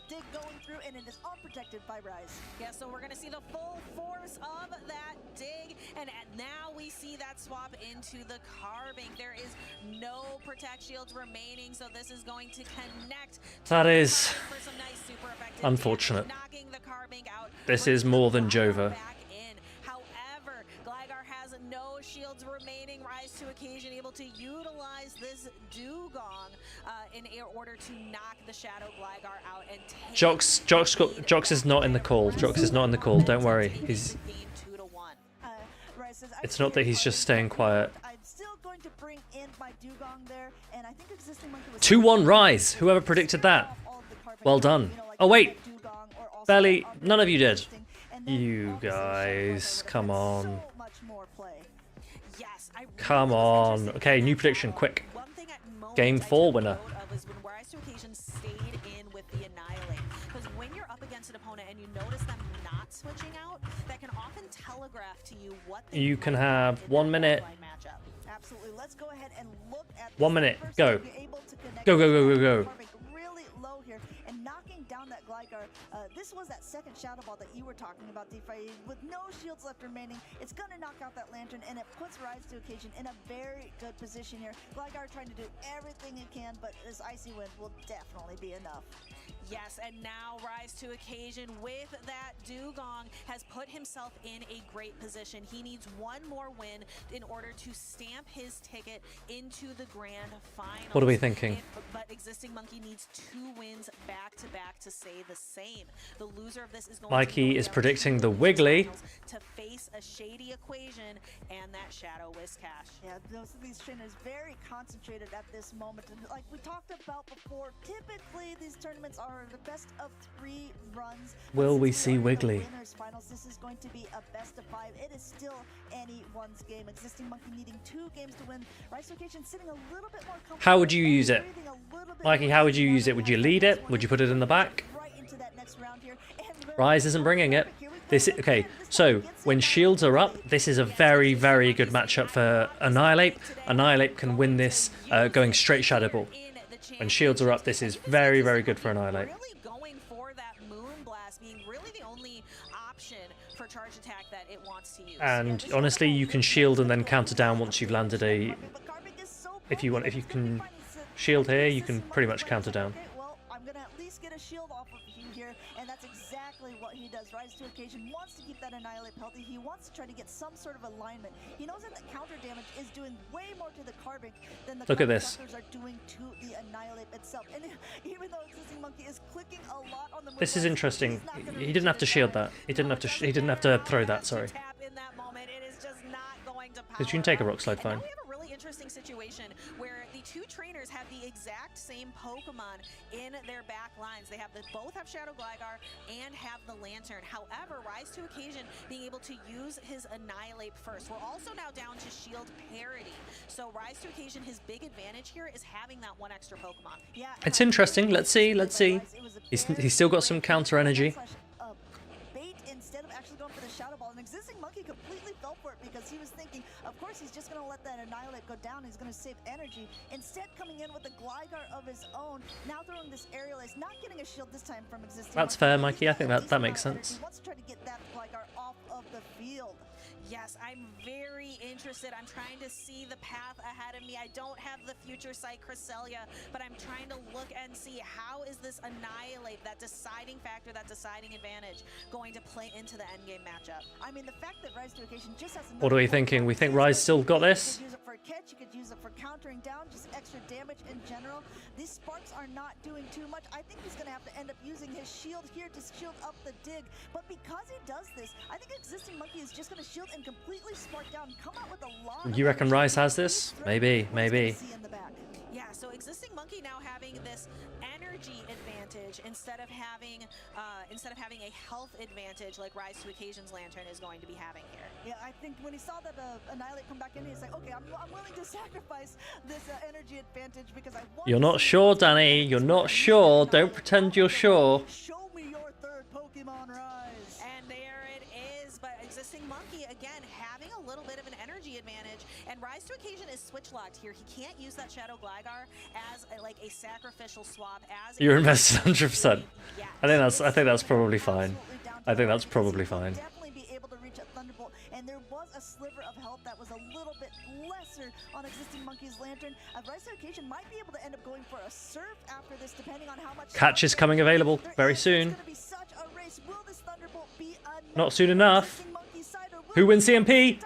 dig going through, and it is unprotected by Rise. Yeah, so we're going to see the full force of that dig, and now we see that swap into the Carbink. There is no Protect Shields remaining, so this is going to connect. That is for some nice super effective unfortunate. damage, knocking the Carbink out. This is more than Jova. However, Gligar has no shields remaining. Rise to Occasion able to utilize this Dugong in order to knock the Shadow Gligar out and take Jox is not in the call. Jox is not in the call. Don't worry. It's not that he's just staying quiet. I'm still going to bring in my Dugong there, and I think Existing Monkey was 2-1 Rise. Whoever predicted that. Well done. Oh wait, Belly. None of you did. You guys, come on. Come on. Okay, new prediction, quick. Game 4 winner. Rise to Occasion stayed in with the Annihilate, because when you're up against an opponent and you notice them not switching out, that can often telegraph to you what You can have 1 minute. Absolutely. Let's go ahead and look at 1 minute. Go. Go. Really low here and knocking down that Gligar. This was that second Shadow Ball that you were talking about, DeFi. With no shields left remaining, it's going to knock out that Lantern, and it puts Rise to Occasion in a very good position here. Gligar trying to do everything it can, but this Icy Wind will definitely be enough. Yes, and now Rise to Occasion with that Dugong has put himself in a great position. He needs one more win in order to stamp his ticket into the grand final. What are we thinking? But Existing Monkey needs 2 wins back-to-back to say the same. The loser of this is going Mikey to is predicting the Wiggly. to face a Shady Equation and that Shadow Whiscash. Yeah, these trainers very concentrated at this moment. And like we talked about before, typically these tournaments are the best of 3 runs. Will we see Wiggly? Winners finals. This is going to be a best of 5. It is still anyone's game. Existing Monkey needing 2 games to win. Rise to Occasion sitting a little bit more comfortable. How would you use it? Mikey, how would you use it? Would you lead it? Would you put it in the back? Rise isn't bringing it. Okay, so when shields are up, this is a very, very good matchup for Annihilate. Annihilate can win this going straight Shadow Ball. When shields are up, this is very, very good for Annihilate. Going for that Moonblast being really the only option for charge attack that it wants to use. And honestly, you can shield and then counter down once you've landed a... If you can shield here, you can pretty much counter down. Well, I'm going to at least get a shield off of you here, and that's exactly what he does. Rise to Occasion wants to keep that Annihilate healthy. He wants to try to get some sort of alignment. He knows that the counter damage is doing way more to the Carbink than the Look at this. are doing to the Annihilate itself. And even though Existing Monkey is clicking a lot on the This is interesting. He didn't have to shield that. He didn't have to throw that, sorry. Because you can take a Rock Slide fine. Interesting situation where the 2 trainers have the exact same Pokemon in their back lines. They have both have Shadow Gligar and have the Lantern. However, Rise to Occasion being able to use his Annihilate first. We're also now down to shield parity. So Rise to Occasion, his big advantage here is having that 1 extra Pokemon. Yeah, It's interesting. Let's see. He's still got some counter energy. Bait in instead of actually going for the Shadow Ball. An existing Monkey completely fell for it because he was thinking, of course, he's just going to let that Annihilate go down. He's going to save energy. Instead, coming in with a Gligar of his own, now throwing this Aerial Ace, not getting a shield this time from existing That's fair, Mikey. I think that makes sense. He wants to try to get that Gligar off of the field. Yes, I'm very interested. I'm trying to see the path ahead of me. I don't have the Future Sight Cresselia, but I'm trying to look and see how is this Annihilate, that deciding factor, that deciding advantage, going to play into the endgame matchup. I mean, the fact that Rise to Occasion just has What are we thinking? We think Rise still got this? You could use it for a catch, you could use it for countering down, just extra damage in general. These Sparks are not doing too much. I think he's going to have to end up using his shield here to shield up the dig. But because he does this, I think existing Monkey is just going to shield and completely spark down, come out with a lot. You reckon Rise has this? Maybe, maybe. Yeah, so existing Monkey now having this energy advantage instead of having a health advantage like Rise to Occasion's Lantern is going to be having here. Yeah, I think when he saw that Annihilate come back in, he's like, okay, I'm willing to sacrifice this energy advantage because I want. You're not sure, Danny. You're not sure. Don't pretend you're sure. Show me your third Pokemon, Rise. And there it is, but existing Monkey again having a little bit of an energy advantage, and Rise to Occasion is switch locked here. He can't use that Shadow Gligar as a sacrificial swap. As You're invested 100%. I think that's probably fine. I think that's probably fine. Definitely be able to reach a Thunderbolt, and there was a sliver of health that was a little bit lesser on existing Monkey's Lantern. Rise to Occasion might be able to end up going for a Surf after this, depending on how much. Catch is coming available very soon. Not soon enough. Who wins CMP?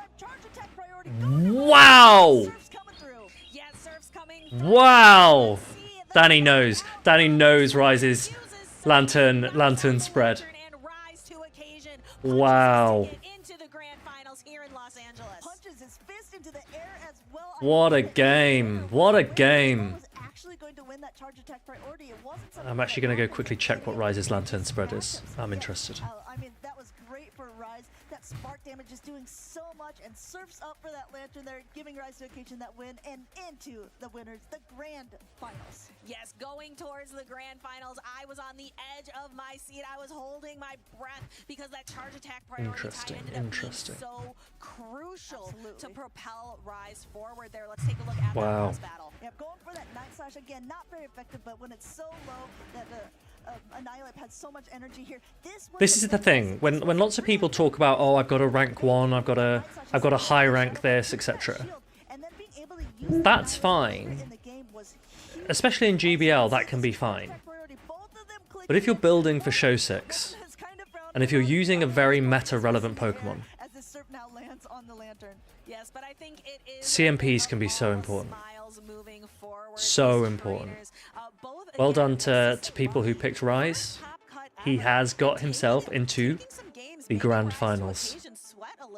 Wow! Wow! Danny knows. Danny knows Rise's lantern spread. Wow. What a game. What a game. I'm actually going to go quickly check what Rise's lantern spread is. I'm interested. I mean, that was great for Rise. That spark damage is doing so much, and Surf's up for that Lantern there, giving Rise to Occasion that win, and into the winners, the Grand Finals. Yes, going towards the Grand Finals. I was on the edge of my seat. I was holding my breath because that charge attack priority tie ended up being so crucial to propel Rise forward there. Let's take a look at that last battle. Yeah, going for that Night Slash again, not very effective, but when it's so low that the Annihilate had so much energy here. This is the thing. When lots of people talk about, oh, I've got a rank 1, I've got a high rank this, etc. That's fine. Especially in GBL, that can be fine. But if you're building for Show 6, and if you're using a very meta-relevant Pokemon, CMPs can be so important. So important. Well done to people who picked Rise. He has got himself into the Grand Finals.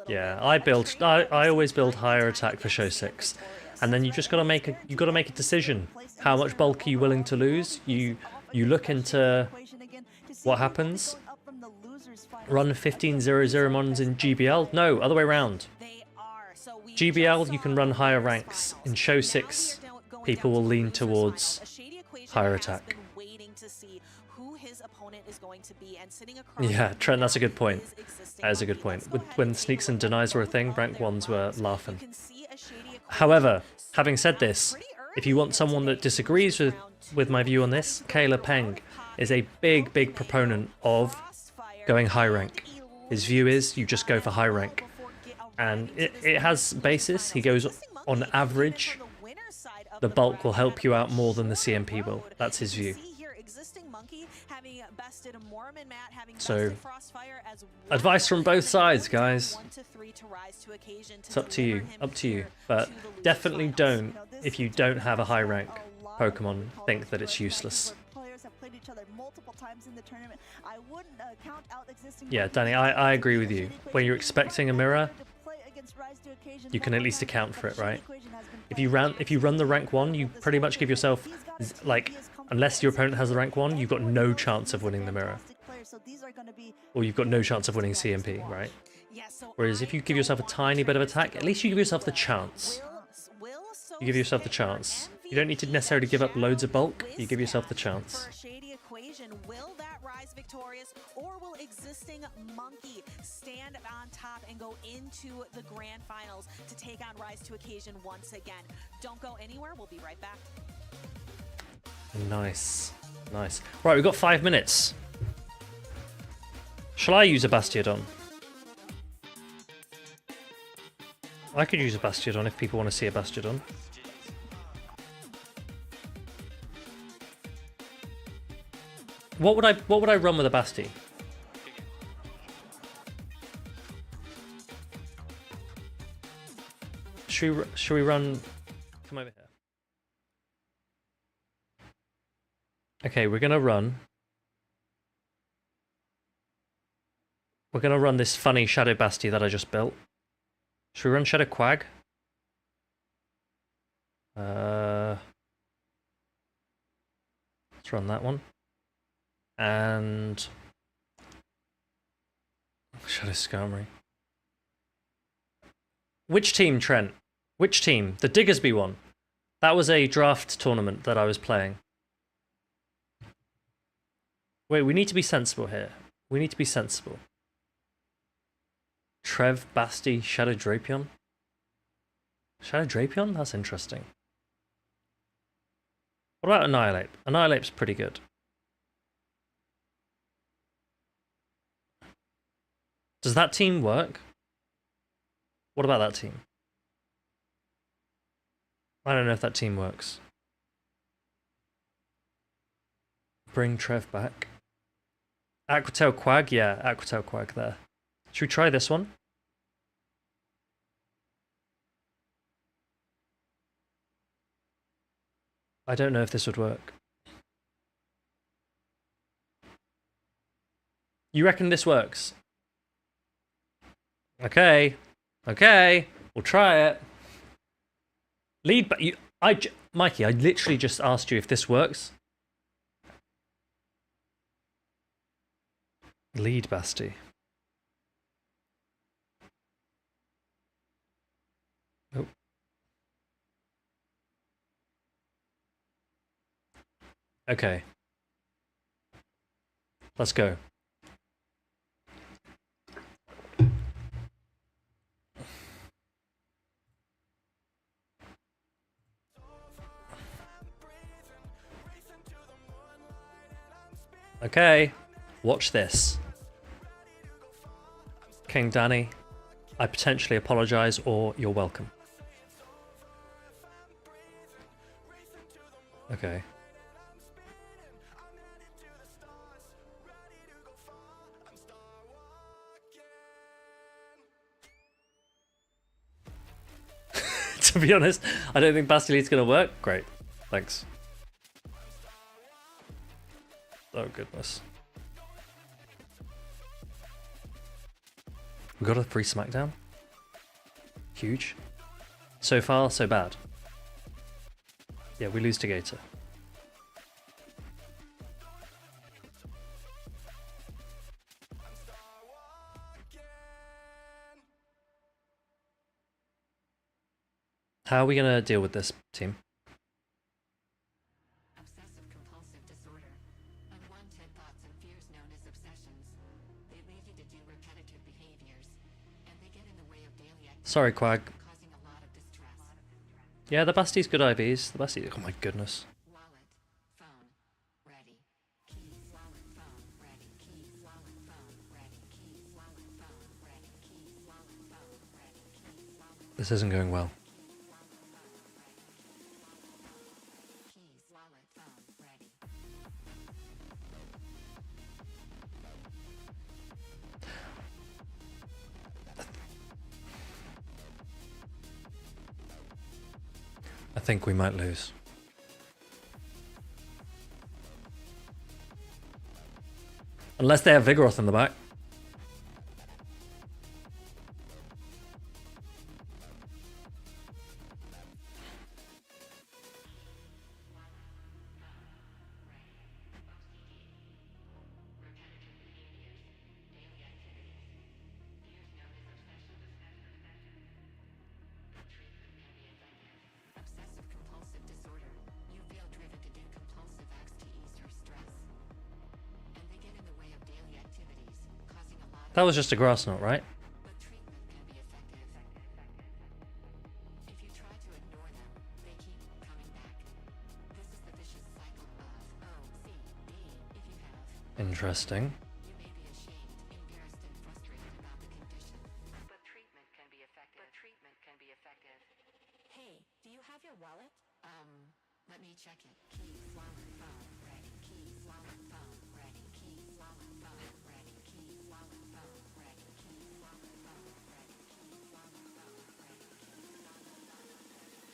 Yeah, I always build higher attack for Show 6. And then you just gotta make a decision. How much bulk are you willing to lose? You look into what happens. Run 15-0-0 mons in GBL? No, other way around. GBL, you can run higher ranks. In Show 6, people will lean towards higher attack. Yeah, Trent, that's a good point. That is a good point. When Sneaks and Denies were a thing, rank 1s were laughing. However, having said this, if you want someone that disagrees with my view on this, Kayla Peng is a big proponent of going high rank. His view is you just go for high rank. And it has basis. He goes on average, the bulk will help you out more than the CMP will. That's his view. So, advice from both sides, guys. It's up to you. Up to you. But definitely don't, if you don't have a high rank Pokemon, think that it's useless. Yeah, Danny, I agree with you. When you're expecting a mirror, you can at least account for it, right? If you run the rank 1, you pretty much give yourself, like, unless your opponent has the rank 1, you've got no chance of winning the mirror. Or you've got no chance of winning CMP, right? Whereas if you give yourself a tiny bit of attack, at least you give yourself the chance. You give yourself the chance. You don't need to necessarily give up loads of bulk, you give yourself the chance. occasion. Will that Rise victorious, or will existing Monkey stand on top and go into the grand finals to take on Rise to Occasion once again? Don't go anywhere. We'll be right back. Nice. Nice. Right, we've got 5 minutes. Shall I use a Bastiodon? I could use a Bastiodon if people want to see a Bastiodon. What would I run with a Basti? Should we run? Come over here. Okay, we're gonna run. We're gonna run this funny Shadow Basti that I just built. Should we run Shadow Quag? Let's run that one. And Shadow Skarmory. Which team, Trent? Which team? The Diggersby one. That was a draft tournament that I was playing. Wait, we need to be sensible here. We need to be sensible. Trev, Basti, Shadow Drapion. Shadow Drapion? That's interesting. What about Annihilate? Annihilate's pretty good. Does that team work? What about that team? I don't know if that team works. Bring Trev back. Aquatail Quag? Yeah, Aquatail Quag there. Should we try this one? I don't know if this would work. You reckon this works? Okay. Okay. We'll try it. Lead, but Mikey, I literally just asked you if this works. Lead Basti. Oh. Okay. Let's go. Okay, watch this. King Danny, I potentially apologize, or you're welcome. Okay. To be honest, I don't think Basti Lead's gonna work. Great, thanks. Oh goodness. We got a free SmackDown. Huge. So far, so bad. Yeah, we lose to Gator. How are we gonna deal with this team? Sorry, Quag. Yeah, the Basti's good IVs. The Basti. Oh my goodness. This isn't going well. I think we might lose. Unless they have Vigoroth in the back. That was just a grass knot, right? Interesting. Hey, do you have your wallet? Let me check it. Keys, wallet, phone, ready. Keys, wallet, phone, ready. Keys, wallet, phone, ready. Keys, wallet, phone, ready. Keys, wallet, phone, ready. Keys, wallet, phone, ready.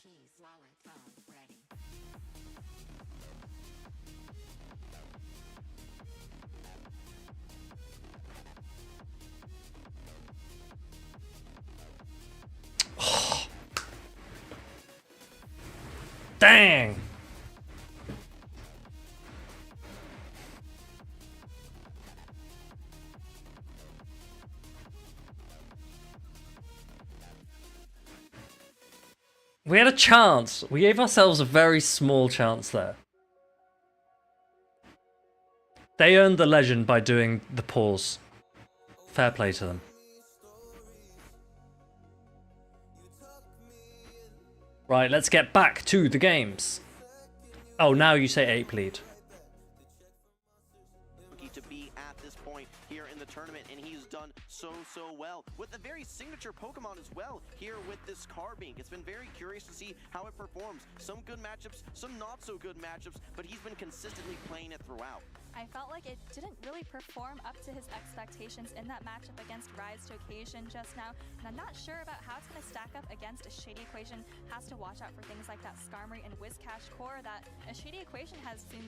Keys, wallet, phone, ready. Dang! We had a chance. We gave ourselves a very small chance there. They earned the legend by doing the pause. Fair play to them. Right, let's get back to the games. Oh, now you say ape lead. To be at this point here in the tournament, and he's done so well with a very signature Pokemon as well here with this Carbink. It's been very curious to see how it performs. Some good matchups, some not so good matchups, but he's been consistently playing it throughout. I felt like it didn't really perform up to his expectations in that matchup against Rise to Occasion just now, and I'm not sure about how it's going to stack up against a Shady Equation. Has to watch out for things like that Skarmory and Whiscash core that a Shady Equation has been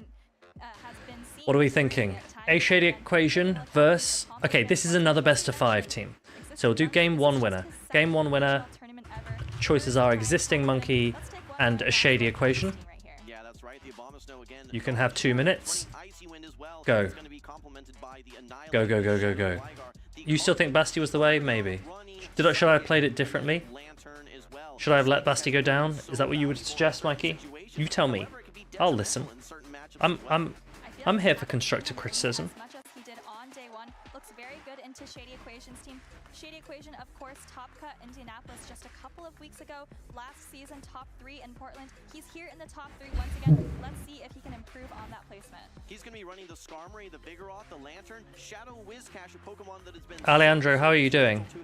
seen. What are we thinking? A Shady Equation versus... Okay, this is another best of 5 team. So we'll do game 1 winner. Game 1 winner. Choices are Existing Monkey and a Shady Equation. You can have 2 minutes. Go. Go, go, go, go, go. You still think Basti was the way? Maybe. Should I have played it differently? Should I have let Basti go down? Is that what you would suggest, Mikey? You tell me. I'll listen. I'm here for constructive criticism. Much as he did on day 1, looks very good into Shady Equation's team. Shady Equation, of course, top cut Indianapolis just a couple of weeks ago. Last season, top 3 in Portland. He's here in the top 3 once again. Let's see if he can improve on that placement. He's going to be running the Skarmory, the Vigoroth, the Lantern, Shadow Whiscash, a Pokemon that has been... Alejandro, how are you doing? ...to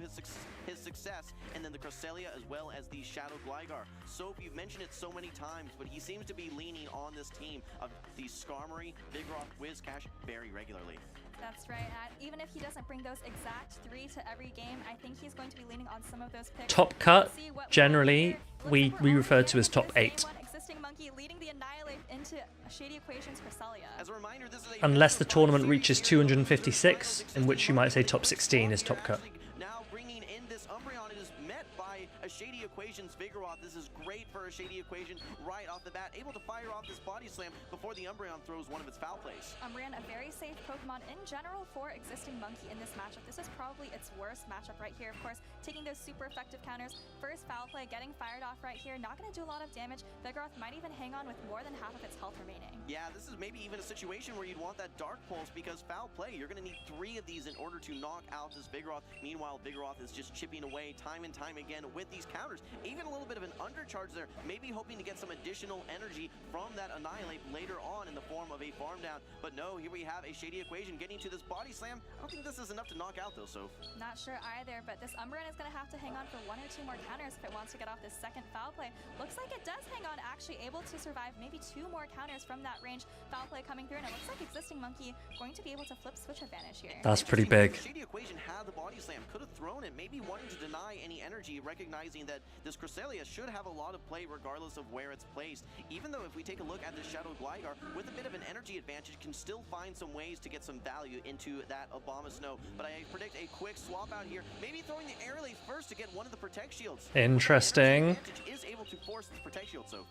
his success, and then the Cresselia as well as the Shadow Gligar. Soap, you've mentioned it so many times, but he seems to be leaning on this team of the Skarmory, Vigoroth, Whiscash very regularly. That's right. Even if he doesn't bring those exact 3 to every game, I think he's going to be leaning on some of those picks. Top cut, generally, we refer to as top 8. Existing Monkey leading the Annihilate into Shady Equation's Cresselia. As a reminder, this is Unless the tournament reaches 256, in which you might say top 16 is top cut. Now bringing in this Umbreon, it is met by a Shady Equation's Vigoroth. This is great for a Shady Equation right off the bat, able to fire off this Body Slam before the Umbreon throws one of its foul plays. Umbreon, a very safe Pokemon in general for Existing Monkey in this matchup. This is probably its worst matchup right here, of course, taking those super effective counters. First foul play, getting fired off right here, not going to do a lot of damage. Vigoroth might even hang on with more than half of its health remaining. Yeah, this is maybe even a situation where you'd want that Dark Pulse, because foul play, you're going to need 3 of these in order to knock out this Vigoroth. Meanwhile, Vigoroth is just chipping away time and time again with these counters. Even a little bit of an undercharge there, maybe hoping to get some additional energy from that Annihilate later on in the form of a farm down. But no, here we have a Shady Equation getting to this Body Slam. I don't think this is enough to knock out though, so. Not sure either, but this Umbreon is going to have to hang on for 1 or 2 more counters if it wants to get off this second foul play. Looks like it does hang on, actually able to survive maybe 2 more counters from that range. Foul play coming through, and it looks like Existing Monkey going to be able to flip switch advantage here. That's pretty big. Shady Equation had the Body Slam, could have thrown it, maybe wanting to deny any energy, recognizing that this Cresselia should have a lot of play regardless of where it's placed. Even though if we take a look at the Shadow Gligar, with a bit of an energy advantage, can still find some ways to get some value into that Abomasnow. But I predict a quick swap out here, maybe throwing the Air Relay first to get one of the Protect Shields. Interesting. Is able to force the Protect Shield, so.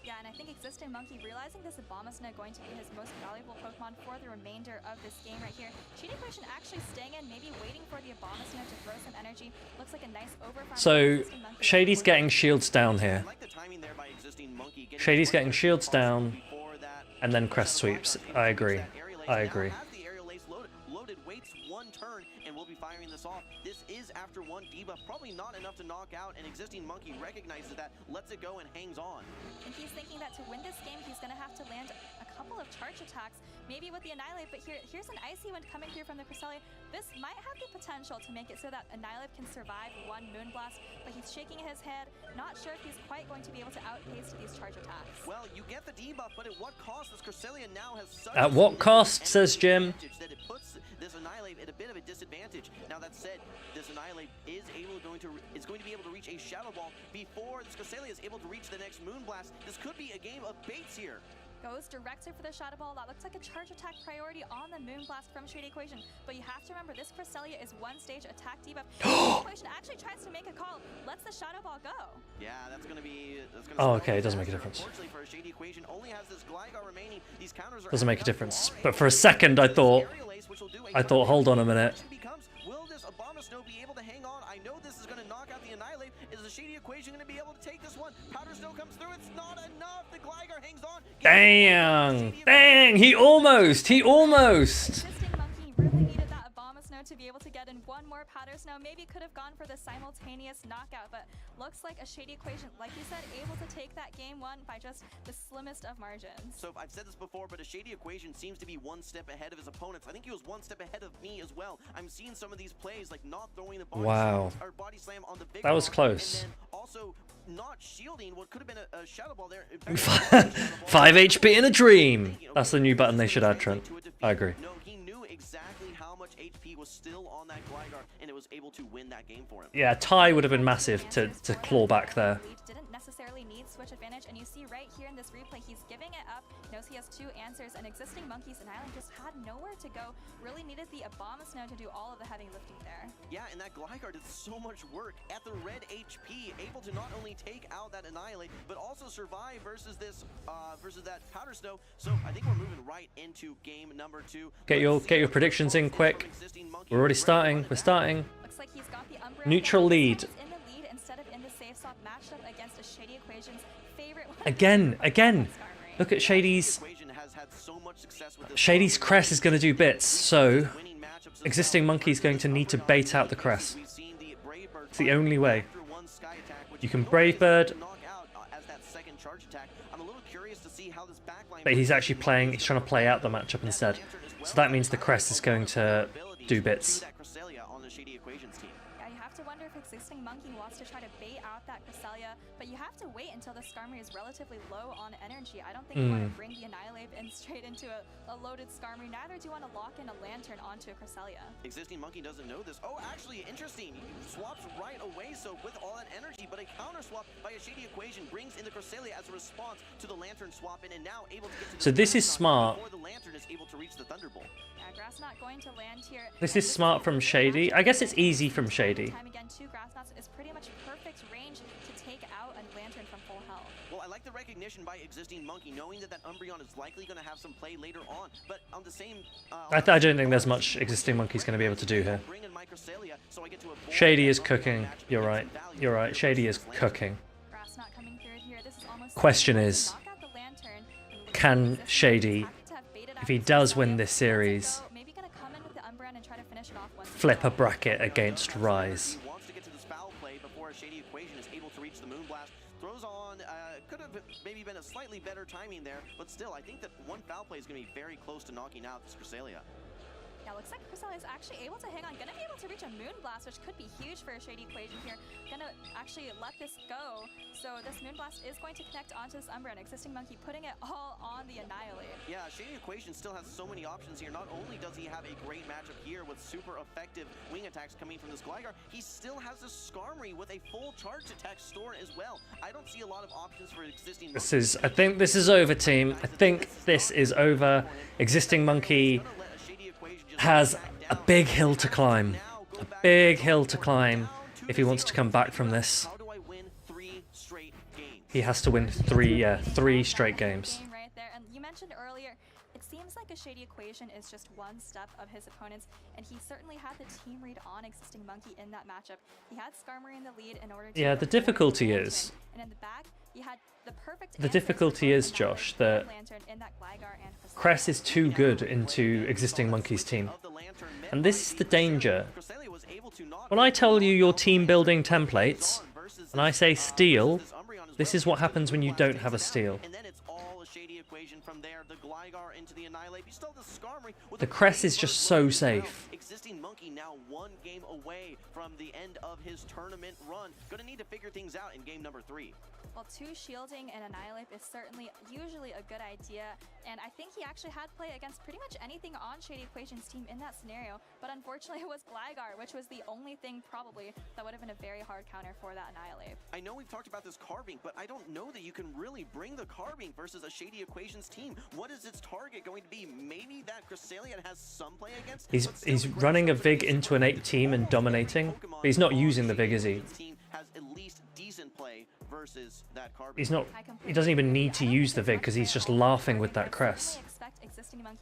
Yeah, and I think Existing Monkey, realizing this Abomasnow going to be his most valuable Pokemon for the remainder of this game right here. Shady Equation actually staying in, maybe waiting for the Abomasnow to throw some energy. Looks like a nice overfarm. So, Shady's getting shields down here. Shady's getting shields down, and then Crest sweeps. I agree. I agree. this off. This is after one debuff, probably not enough to knock out, and Existing Monkey recognizes that, lets it go, and hangs on. And he's thinking that to win this game, he's going to have to land a couple of charge attacks, maybe with the Annihilate, but here's an Icy Wind coming through from the Cresselia. This might have the potential to make it so that Annihilate can survive one Moonblast, but he's shaking his head, not sure if he's quite going to be able to outpace these charge attacks. Well, you get the debuff, but at what cost? This Cresselia now has such At what cost, says Jim? that it puts this Annihilate at a bit of a disadvantage. Now that said, this Annihilate is going to be able to reach a Shadow Ball before this Cresselia is able to reach the next Moonblast. This could be a game of baits here. Goes directed for the Shadow Ball. That looks like a charge attack priority on the Moonblast from Shady Equation. But you have to remember, this Cresselia is one stage attack debuff. Shady Equation actually tries to make a call. Lets the Shadow Ball go. Yeah, that's going to be... Oh, okay, it doesn't make a difference. Unfortunately for Shady Equation, only has this Gligar remaining. These counters are Doesn't make a difference. But for a second, I thought, hold on a minute. Will this Abomasnow be able to hang on? I know this is going to knock out the Annihilate. Is the Shady Equation going to be able to take this one? Powder Snow comes through. It's not enough. The Gligar hangs on. Dang, he almost. Existing Monkey really needed that Abomasnow to be able to get in one more Powder Snow. Maybe could have gone for the simultaneous knockout, but looks like a Shady Equation, like you said, able to take that game one by just the slimmest of margins. So I've said this before, but a Shady Equation seems to be one step ahead of his opponents. I think he was one step ahead of me as well. I'm seeing some of these plays, like not throwing the body slam on the big That was ball, close. and then also not shielding what could have been a Shadow Ball there. 5 HP in a dream. That's the new button they should add, Trent. I agree. No, he knew exactly how much HP was still on that Gligar, and it was able to win that game for him. Yeah, tie would have been massive to claw back there. Didn't necessarily need switch advantage, and you see right here in this replay, he's giving it up, knows he has two answers, and Existing Monkeys and Island just had nowhere to go, really needed the Abomasnow to do all of the heavy lifting there. Yeah, and that Gligar did so much work at the red HP, able to not only take out that Annihilate, but also survive versus this, versus that Powder Snow. So I think we're moving right into game number 2. Get your predictions in quick. We're already starting. We're starting. Looks like he's got the Umbra Neutral lead. in the lead instead of in the safe swap, matched up against a Shady Equation's favorite one. Again. Look at Shady's crest is going to do bits, so Existing Monkey's going to need to bait out the crest. It's the only way. You can Brave Bird, but he's actually playing, he's trying to play out the matchup instead. So that means the crest is going to do bits. Yeah, you have to wonder if Existing Monkey wants to try to bait out that Cresselia, but you have to wait until the Skarmory is relatively low on energy. I don't think you want to bring the Annihilate in straight into a loaded Skarmory. Neither do you want to lock in a Lantern onto a Cresselia. Existing Monkey doesn't know this. Oh, actually, interesting. He swaps right away, so with all that energy, but a counter swap by a Shady Equation brings in the Cresselia as a response to the Lantern swap in, and now able to get to So this is smart. before the Lantern is able to reach the Thunderbolt. Yeah, Grass not going to land here. This is smart from Shady. I guess it's easy from Shady. Time again, 2 Grass Knots is pretty much perfect range to take out a Lantern from full health. Well, I like the recognition by Existing Monkey, knowing that Umbreon is likely going to have some play later on, but on the same... I don't think there's much Existing Monkey's going to be able to do here. Shady is cooking. You're right. You're right. Shady is cooking. Grass not coming through here. This is almost Question is, can Shady, if he does win this series, maybe gonna come in with the Umbreon and try to finish it off once flip a bracket against Rise? He wants to get to this foul play before a Shady Equation is able to reach the Moonblast. Throws on, could have maybe been a slightly better timing there, but still, I think that one foul play is going to be very close to knocking out this Cresselia. Yeah, looks like Cresselia is actually able to hang on. Gonna be able to reach a Moonblast, which could be huge for a Shady Equation here. Gonna actually let this go. So this Moonblast is going to connect onto this Umbreon. Existing Monkey putting it all on the Annihilate. Yeah, Shady Equation still has so many options here. Not only does he have a great matchup here with super effective wing attacks coming from this Gligar, he still has this Skarmory with a full charge attack stored as well. I don't see a lot of options for Existing Monkey. I think this is over, team. I think this is over. Existing Monkey has a big hill to climb. A big hill to climb if he wants to come back from this. He has to win three straight games. Right there. And you mentioned earlier, it seems like a Shady Equation is just one step of his opponents, and he certainly had the team read on Existing Monkey in that matchup. He had Skarmory in the lead in order to... Yeah, the difficulty is... And in the back, you had the perfect... The difficulty is, Josh, that Cress is too good into Existing Monkey's team. And this is the danger was able to not When I tell you your team building templates, and I say steal, this is what happens when you don't have a steal. and then it's all a shady equation from there. The Gligar into the Annihilate. You still have the Skarmory with The Cress is just so safe. Existing Monkey now one game away from the end of his tournament run. Gonna need to figure things out in game number 3. Well, 2 shielding and Annihilate is certainly usually a good idea, and I think he actually had play against pretty much anything on Shady Equation's team in that scenario, but unfortunately it was Gligar, which was the only thing probably that would have been a very hard counter for that Annihilate. I know we've talked about this carving, but I don't know that you can really bring the carving versus a Shady Equations team. What is its target going to be? Maybe that Cresselia has some play against? He's running a Vig into an 8 team and dominating, but he's not using the Vig, is he? Team has at least decent play versus that carving. He's not. He doesn't even need to use the Vig because he's just laughing with that Cress.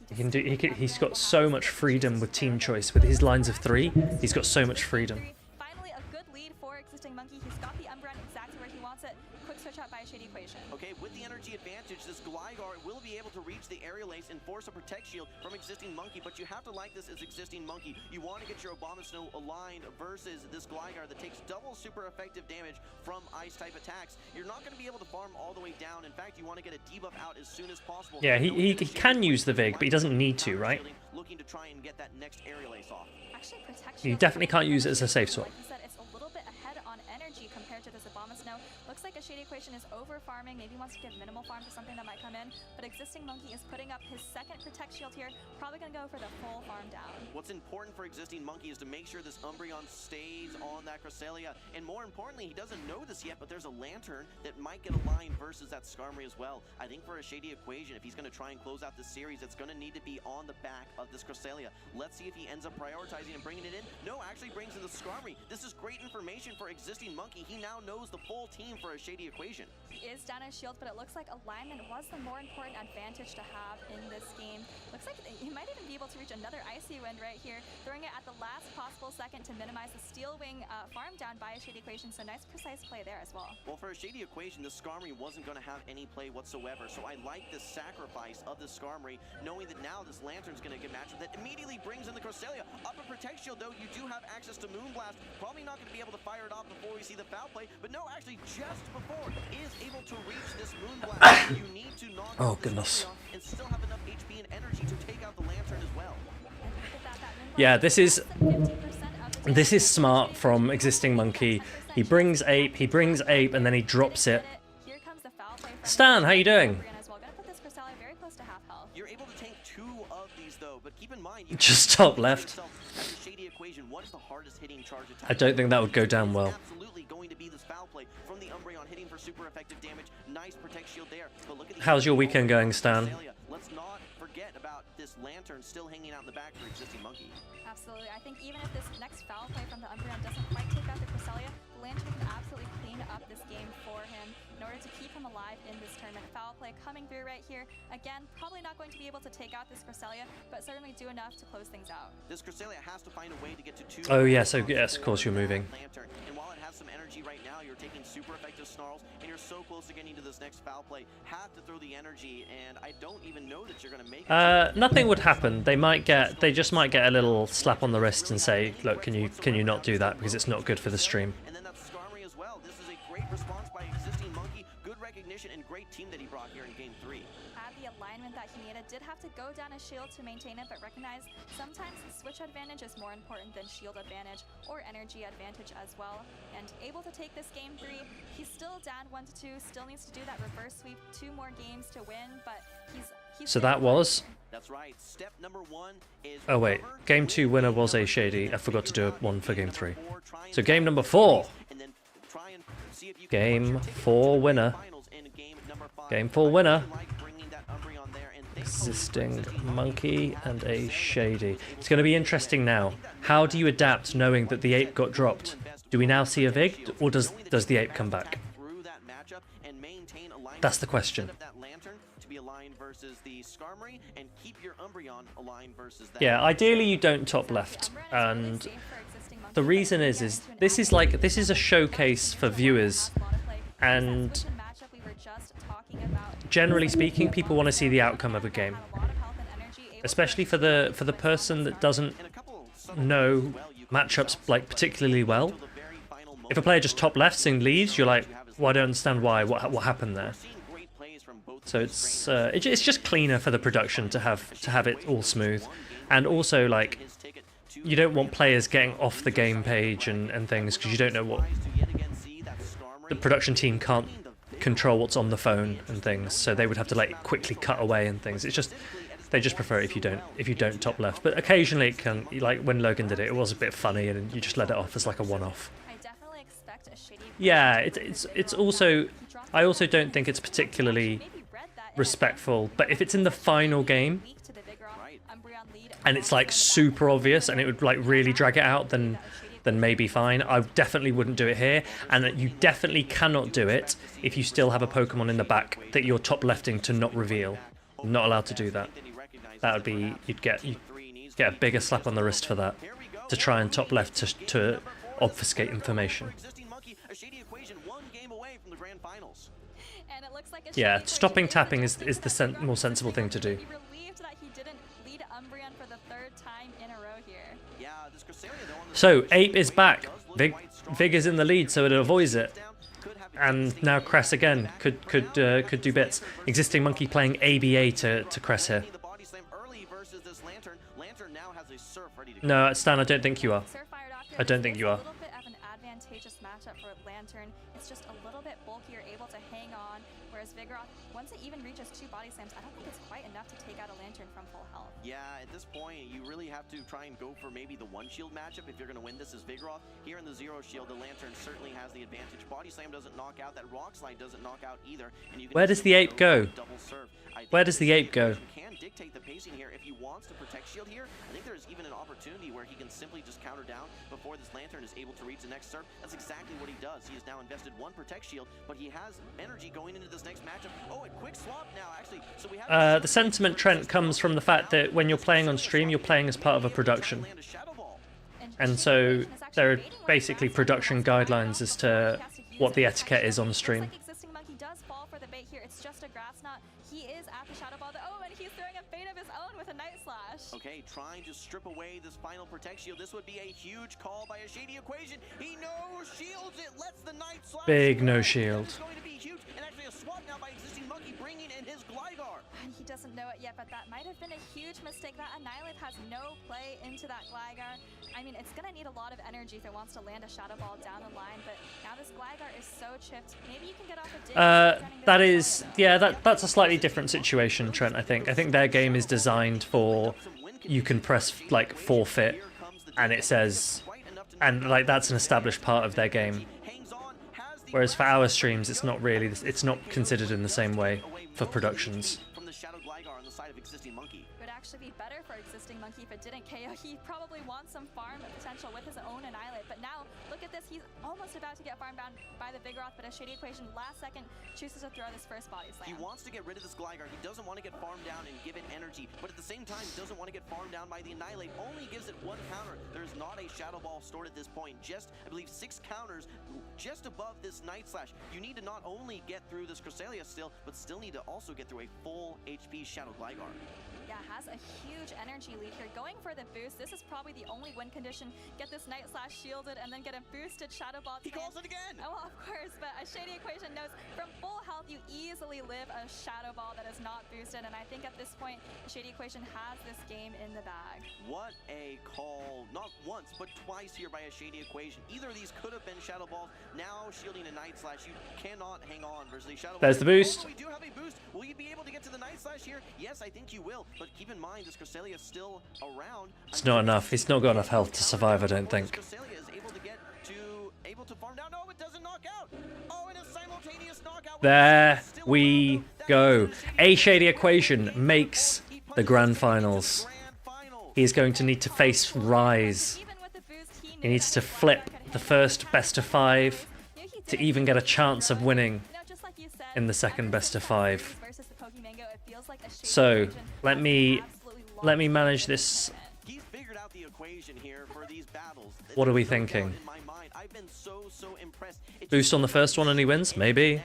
He can do. He's got so much freedom with team choice. With his lines of 3, he's got so much freedom. Finally, a good lead for Existing Monkey. He's got the Umbreon exactly where he wants it. Quick switch out by Shady Equation. Okay, with the energy advantage, this Gligar will be able to reach the Aerial Ace and force a Protect Shield from Existing Monkey, but you have to like this as Existing Monkey. You want to get your Abomasnow aligned versus this Gligar that takes double super effective damage from Ice-type attacks. You're not going to be able to farm all the way down. In fact, you want to get a debuff out as soon as possible. Yeah, he can use the Vig, but he doesn't need to, right? Looking to try and get that next Aerial Ace off. Actually, Protect You Shield, definitely can't use it as a safe swap. like you said, it's a little bit ahead on energy compared to this Abomasnow. Looks like a Shady Equation is over farming, maybe wants to give minimal farm to something that might come in, but Existing Monkey is putting up his second Protect Shield here, probably going to go for the full farm down. What's important for Existing Monkey is to make sure this Umbreon stays on that Cresselia, and more importantly, he doesn't know this yet, but there's a Lantern that might get a line versus that Skarmory as well. I think for a Shady Equation, if he's going to try and close out this series, it's going to need to be on the back of this Cresselia. Let's see if he ends up prioritizing and bringing it in. No, actually brings in the Skarmory. This is great information for Existing Monkey. He now knows the full team for a Shady Equation. He is down his shield, but it looks like alignment was the more important advantage to have in this game. Looks like he might even be able to reach another Icy Wind right here, throwing it at the last possible second to minimize the Steel Wing farm down by a Shady Equation, so nice precise play there as well. Well, for a Shady Equation, the Skarmory wasn't going to have any play whatsoever, so I like the sacrifice of the Skarmory, knowing that now this Lantern's going to get matched with it. Immediately brings in the Cresselia. Up a Protect Shield, though, you do have access to Moonblast. Probably not going to be able to fire it off before we see the foul play, but no, actually just before is able to reach this Moonblast. You need to knock out this Umbreon and still have enough HP and energy to take out the Lantern as well. Yeah, this is smart from Existing Monkey. He brings Ape, and then he drops it. Stan, how you doing? You're able to tank 2 of these though, but keep in mind you Just top left. as a Shady Equation, what is the hardest hitting charge attack? I don't think that would go down well. Absolutely going to be this foul play from the Umbreon, hitting for super effective damage. Nice Protect Shield there. But look at the How's your weekend going, Stan? Let's not forget about this Lantern still hanging out in the back for Existing Monkey. Absolutely. I think even if this next foul play from the Umbreon doesn't quite take out the Cresselia, the Lantern can absolutely clean up this game for him in order to keep him alive in this tournament. Foul play coming through right here. Again, probably not going to be able to take out this Cresselia, but certainly do enough to close things out. This Cresselia has to find a way to get to 2. Oh yeah, so yes, of course you're moving. Lantern. And while it has some energy right now, you're taking super effective snarls, and you're so close to getting to this next foul play. Have to throw the energy, and I don't even know that you're going to make it. Nothing would happen. They just might get a little slap on the wrist and say, look, can you not do that because it's not good for the stream. And then that's Skarmory as well. This is a great response by Existing Monkey. Good recognition and great team that he brought here in game 3. Had the alignment that he needed, did have to go down a shield to maintain it, but recognize sometimes the switch advantage is more important than shield advantage or energy advantage as well. And able to take this game 3, he's still down 1-2, still needs to do that reverse sweep, 2 more games to win, but he's So that was... That's right. Step number 1 is... Oh wait, game 2 winner was a Shady. I forgot to do one for game 3. So game number 4. Game 4 winner. Game 4 winner. Existing Monkey and a Shady. It's going to be interesting now. How do you adapt knowing that the Ape got dropped? Do we now see a Vig, or does the Ape come back? That's the question. Yeah, ideally you don't top left, and the reason is this is a showcase for viewers, and generally speaking, people want to see the outcome of a game, especially for the person that doesn't know matchups like particularly well. If a player just top lefts and leaves, you're like, well, I don't understand why. What happened there? So it's just cleaner for the production to have it all smooth, and also like you don't want players getting off the game page and things because you don't know what the production team can't control what's on the phone and things, so they would have to like quickly cut away and things. It's just they just prefer it if you don't top left, but occasionally it can, like when Logan did it, it was a bit funny and you just let it off as like a one-off. Yeah, it's also, I also don't think it's particularly respectful, but if it's in the final game and it's like super obvious and it would like really drag it out, then maybe fine. I definitely wouldn't do it here, and you definitely cannot do it if you still have a Pokemon in the back that you're top lefting to not reveal. Not allowed to do that. That would be, you'd get a bigger slap on the wrist for that, to try and top left to obfuscate information. Yeah, stopping tapping is the more sensible thing to do. So Ape is back. Vig is in the lead, so it avoids it. And now Cress again could do bits. Existing Monkey playing ABA to Cress here. No, Stan, I don't think you are. I don't think you are. It's just a little bit bulkier, able to hang on, whereas Vigoroth, once it even reaches 2 body slams, I don't think it's quite enough to take out a Lantern from full health. Yeah, at this point, you really have to try and go for maybe the 1-shield matchup if you're going to win this as Vigoroth. Here in the 0-shield, the Lantern certainly has the advantage. Body slam doesn't knock out, that Rock Slide doesn't knock out either. And you can where does the Ape go? Where does the Ape go? Can dictate the pacing here if he wants to protect shield here. I think there's even an opportunity where he can simply just counter down before this Lantern is able to reach the next surf. That's exactly what he does. He has now invested 1 protect shield, but he has energy going into this next matchup. Oh, a quick swap now, actually. So we have the sentiment, Trent, comes from the fact that when you're playing on stream, you're playing as part of a production. And so there are basically production guidelines as to what the etiquette is on stream. Existing Monkey does fall for the bait here. It's just a Grass Knot. He is at the Shadow Ball. Oh, and he's throwing a fate of his own with a Night Slash. Okay, trying to strip away this final protect shield. This would be a huge call by a Shady Equation. He no shields it, lets the Night Slash. Big no shield. It's going to be huge, and actually a swap now by Existing Monkey, bringing in his Gligar. And he doesn't know it yet, but that might have been a huge mistake. That Annihilate has no play into that Gligar. I mean, it's gonna need a lot of energy if it wants to land a Shadow Ball down the line, but now this Gligar is so chipped. Maybe you can get off a dig. That is, yeah, that's a slightly different situation, Trent, I think. I think their game is designed for, you can press, like, forfeit, and it says, and, like, that's an established part of their game. Whereas for our streams, it's not really, it's not considered in the same way for productions. From the Shadow Gligar on the side of Existing Monkey. It would actually be better for Existing Monkey if it didn't KO. He probably wants some farm potential with his own Annihilate, but now, look at this, he's almost about to get farm bound by the Vigoroth, but a Shady Equation last second chooses to throw this first body slam. He wants to get rid of this Gligar. He doesn't want to get farmed down and give it energy, but at the same time, doesn't want to get farmed down by the Annihilate. Only gives it 1 counter. There's not a Shadow Ball stored at this point. Just, I believe, 6 counters just above this Night Slash. You need to not only get through this Cresselia still, but still need to also get through a full HP Shadow Gligar. Yeah, has a huge energy lead here. Going for the boost, this is probably the only win condition. Get this Night Slash shielded and then get a boosted Shadow Ball. He calls it again! Oh, well, of course, but a Shady Equation knows from full health, you easily live a Shadow Ball that is not boosted, and I think at this point, Shady Equation has this game in the bag. What a call, not once, but twice here by a Shady Equation. Either of these could have been Shadow Balls. Now shielding a Night Slash, you cannot hang on versus the Shadow Ball. There's the boost. Oh, we do have a boost. Will you be able to get to the Night Slash here? Yes, I think you will, but keep in mind, this Cresselia is still around. It's not enough. He's not got enough health to survive, I don't think. Cresselia is able to farm down. No, it doesn't knock out. Oh, and a simultaneous knockout. There we go. A Shady Equation makes the grand finals. He's going to need to face Rise. He needs to flip the first best of 5 to even get a chance of winning in the second best of 5. So let me manage this. He's figured out the equation here for these battles. What are we thinking? In my mind, I've been so impressed. Boost on the first one and he wins? Maybe.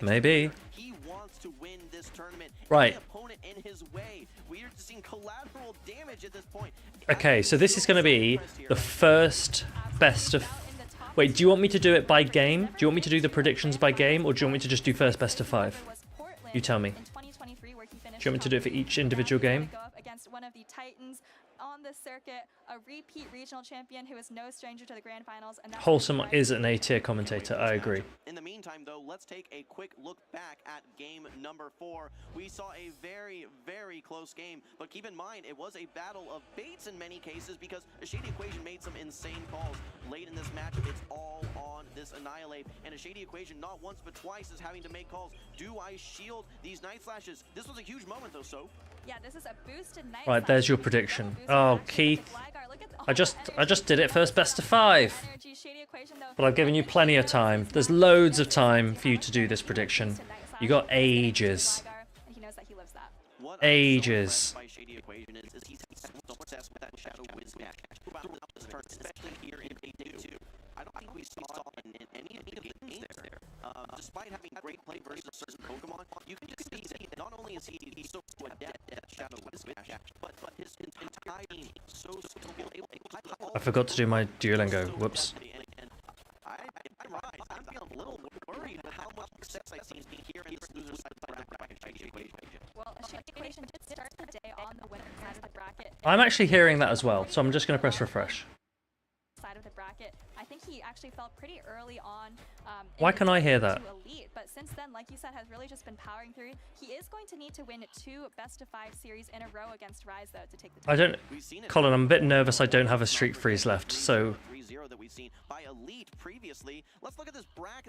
He wants to win this tournament. Right. The opponent in his way. Weird to see facing collateral damage at this point. Okay, so this is going to be the first best of... Wait, do you want me to do it by game? Do you want me to do the predictions by game, or do you want me to just do first best of 5? You tell me. Do you want me to do it for each individual game? Go up against one of the Titans on the circuit, a repeat regional champion who is no stranger to the grand finals. And that's Wholesome is an A-tier commentator, I agree. In the meantime, though, let's take a quick look back at game number 4. We saw a very, very close game, but keep in mind, it was a battle of baits in many cases because a Shady Equation made some insane calls. Late in this match, it's all on this Annihilate, and a Shady Equation not once but twice is having to make calls. Do I shield these Night Slashes? This was a huge moment, though, so. Yeah, this is a boosted Night Right, there's your prediction. Oh, Keith. I just did it first best of 5. But I've given you plenty of time. There's loads of time for you to do this prediction. You got ages. Ages. I don't think we saw in any of the games there. Despite having great play versus certain Pokemon, you can just see that not only is he so adept at Shadow Smash, but his entire team so skillful. I forgot to do my Duolingo. Whoops. I'm feeling a little worried about how much success I've seen here in this loser side of the bracket. Well, Shady Equation did start the day on the winner side of the bracket. I'm actually hearing that as well, so I'm just going to press refresh. Side of the bracket. I think he actually felt pretty early on. Why can I hear that? Elite, but since then, like you said, has really just been powering through. He is going to need to win 2 best of 5 series in a row against Rise, though, to take the. I don't, Colin. I'm a bit nervous. I don't have a streak freeze left, so.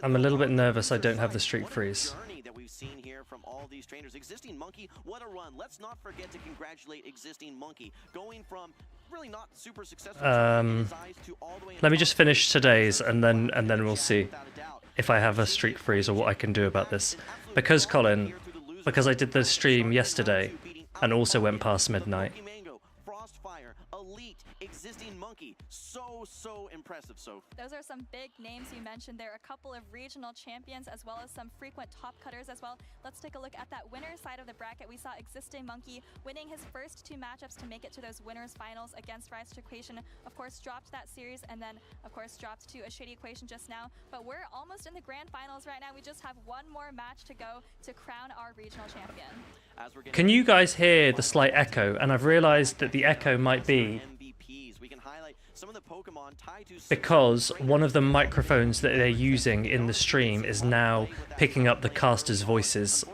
I'm a little bit nervous. I don't have the streak freeze. That we've seen here from all these trainers. Existing Monkey, what a run! Let's not forget to congratulate Existing Monkey, going from really not super successful. Let me just finish today's, and then we'll see if I have a streak freeze or what I can do about this. Because Colin, because I did the stream yesterday, and also went past midnight. Frostfire, Elite, Existing Monkey, so impressive. So those are some big names you mentioned there. A couple of regional champions as well as some frequent top cutters as well. Let's take a look at that winner side of the bracket. We saw Existing Monkey winning his first 2 matchups to make it to those winners finals against Rise to Equation. Of course, dropped that series and then of course dropped to a Shady Equation just now. But we're almost in the grand finals right now. We just have one more match to go to crown our regional champion. Can you guys hear the slight echo? And I've realized that the echo might be because one of the microphones that they're using in the stream is now picking up the casters' voices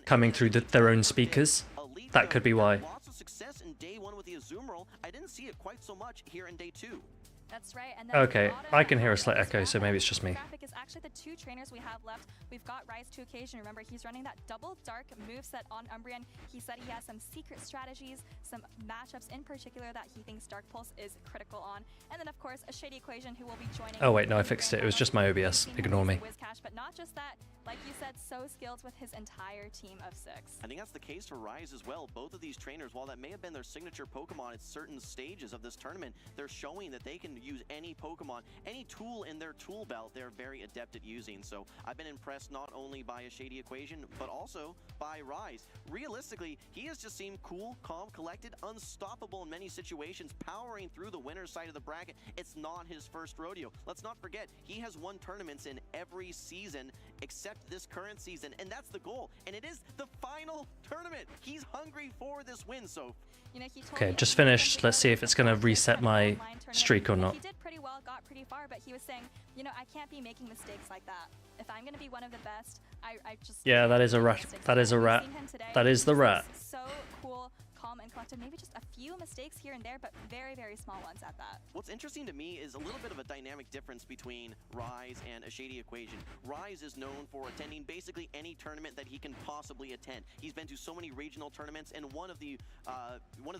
coming through their own speakers. That could be why. Lots of success in day 1 with the Azumarill. I didn't see it quite so much here in day 2. That's right. And then Okay, I can hear a slight echo, so maybe it's just me. Graphic is actually the 2 trainers we have left. We've got Rise to Occasion. Remember, he's running that double dark moveset on Umbreon. He said he has some secret strategies, some matchups in particular that he thinks Dark Pulse is critical on. And then, of course, a Shady Equation who will be joining. Oh wait, no, I fixed it. It was just my OBS. Ignore me. Wizcash, but not just that. Like you said, so skilled with his entire team of 6. I think that's the case for Rise as well. Both of these trainers, while that may have been their signature Pokemon at certain stages of this tournament, they're showing that they can use any Pokemon, any tool in their tool belt, they're very adept at using. So I've been impressed not only by a Shady Equation, but also by Rise. Realistically, he has just seemed cool, calm, collected, unstoppable in many situations, powering through the winner's side of the bracket. It's not his first rodeo. Let's not forget, he has won tournaments in every season except this current season, and that's the goal. And it is the final tournament. He's hungry for this win, so. You know, he told Okay, me just finished. Let's see if it's going to reset my streak or not. He did pretty well, got pretty far, but he was saying, you know, I can't be making mistakes like that. If I'm going to be one of the best, I just. Yeah, that is a rat. That is a rat. That is the rat. So cool, calm and collected. Maybe just a few mistakes here and there, but very, very small ones at that. What's interesting to me is a little bit of a dynamic difference between Rise and a Shady Equation. Rise is known for attending basically any tournament that he can possibly attend. He's been to so many regional tournaments, and one of the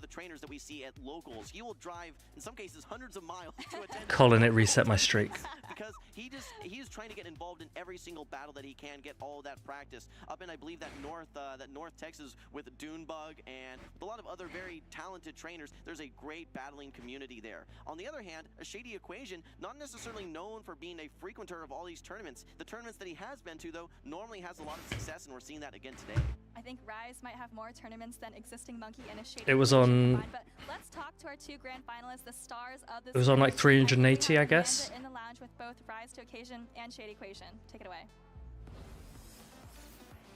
trainers that we see at locals, he will drive in some cases hundreds of miles to attend. Colin, it reset my streak. Because he is trying to get involved in every single battle that he can, get all of that practice. Up in, I believe, that North Texas with Dunebug, and the lot of other very talented trainers, there's a great battling community there. On the other hand, a Shady Equation, not necessarily known for being a frequenter of all these tournaments. The tournaments that he has been to, though, normally has a lot of success, and we're seeing that again today. I think Rise might have more tournaments than Existing Monkey and a Shady It was Equation on- combined, but let's talk to our two grand finalists, the stars of this It was on like series. 380, I guess. Amanda in the lounge with both Rise to Occasion and Shady Equation. Take it away.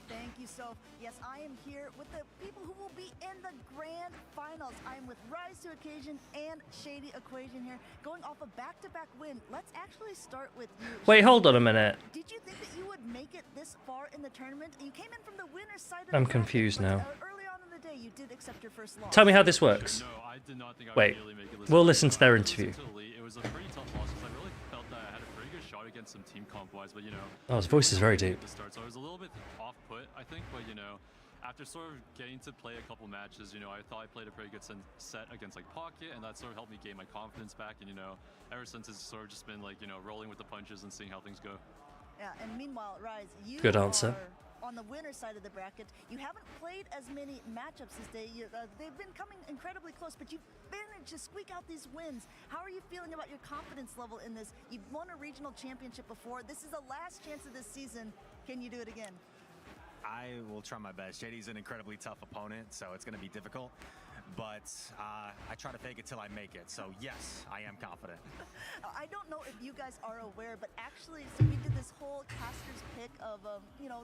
Thank you, Soph. Yes, I am here with the people who will be in the grand finals. I'm with Rise to Occasion and Shady Equation here, going off a back-to-back win. Let's actually start with you. Wait, hold on a minute. Did you think that you would make it this far in the tournament? You came in from the winner's side of I'm the bracket, confused but, now. early on in the day, you did accept your first loss. Tell me how this works. No, I did not think I Wait, would really make it this we'll far. listen to their I listened interview. to Elite. It was a pretty tough loss because I really felt that I had a pretty good shot against some team comp-wise, but you know. Oh, his voice is very deep. At the start, so I was a little bit off-put, I think, but you know, after sort of getting to play a couple matches, you know, I thought I played a pretty good set against like Pocket, and that sort of helped me gain my confidence back. And you know, ever since it's sort of just been like, you know, rolling with the punches and seeing how things go. Yeah, and meanwhile, Rise, you Good answer. are on the winner's side of the bracket. You haven't played as many matchups this day. They've been coming incredibly close, but you've managed to squeak out these wins. How are you feeling about your confidence level in this? You've won a regional championship before. This is the last chance of this season. Can you do it again? I will try my best. Shady's an incredibly tough opponent, so it's going to be difficult. But I try to fake it till I make it. So yes, I am confident. I don't know if you guys are aware, but actually, so we did this whole caster's pick of, you know,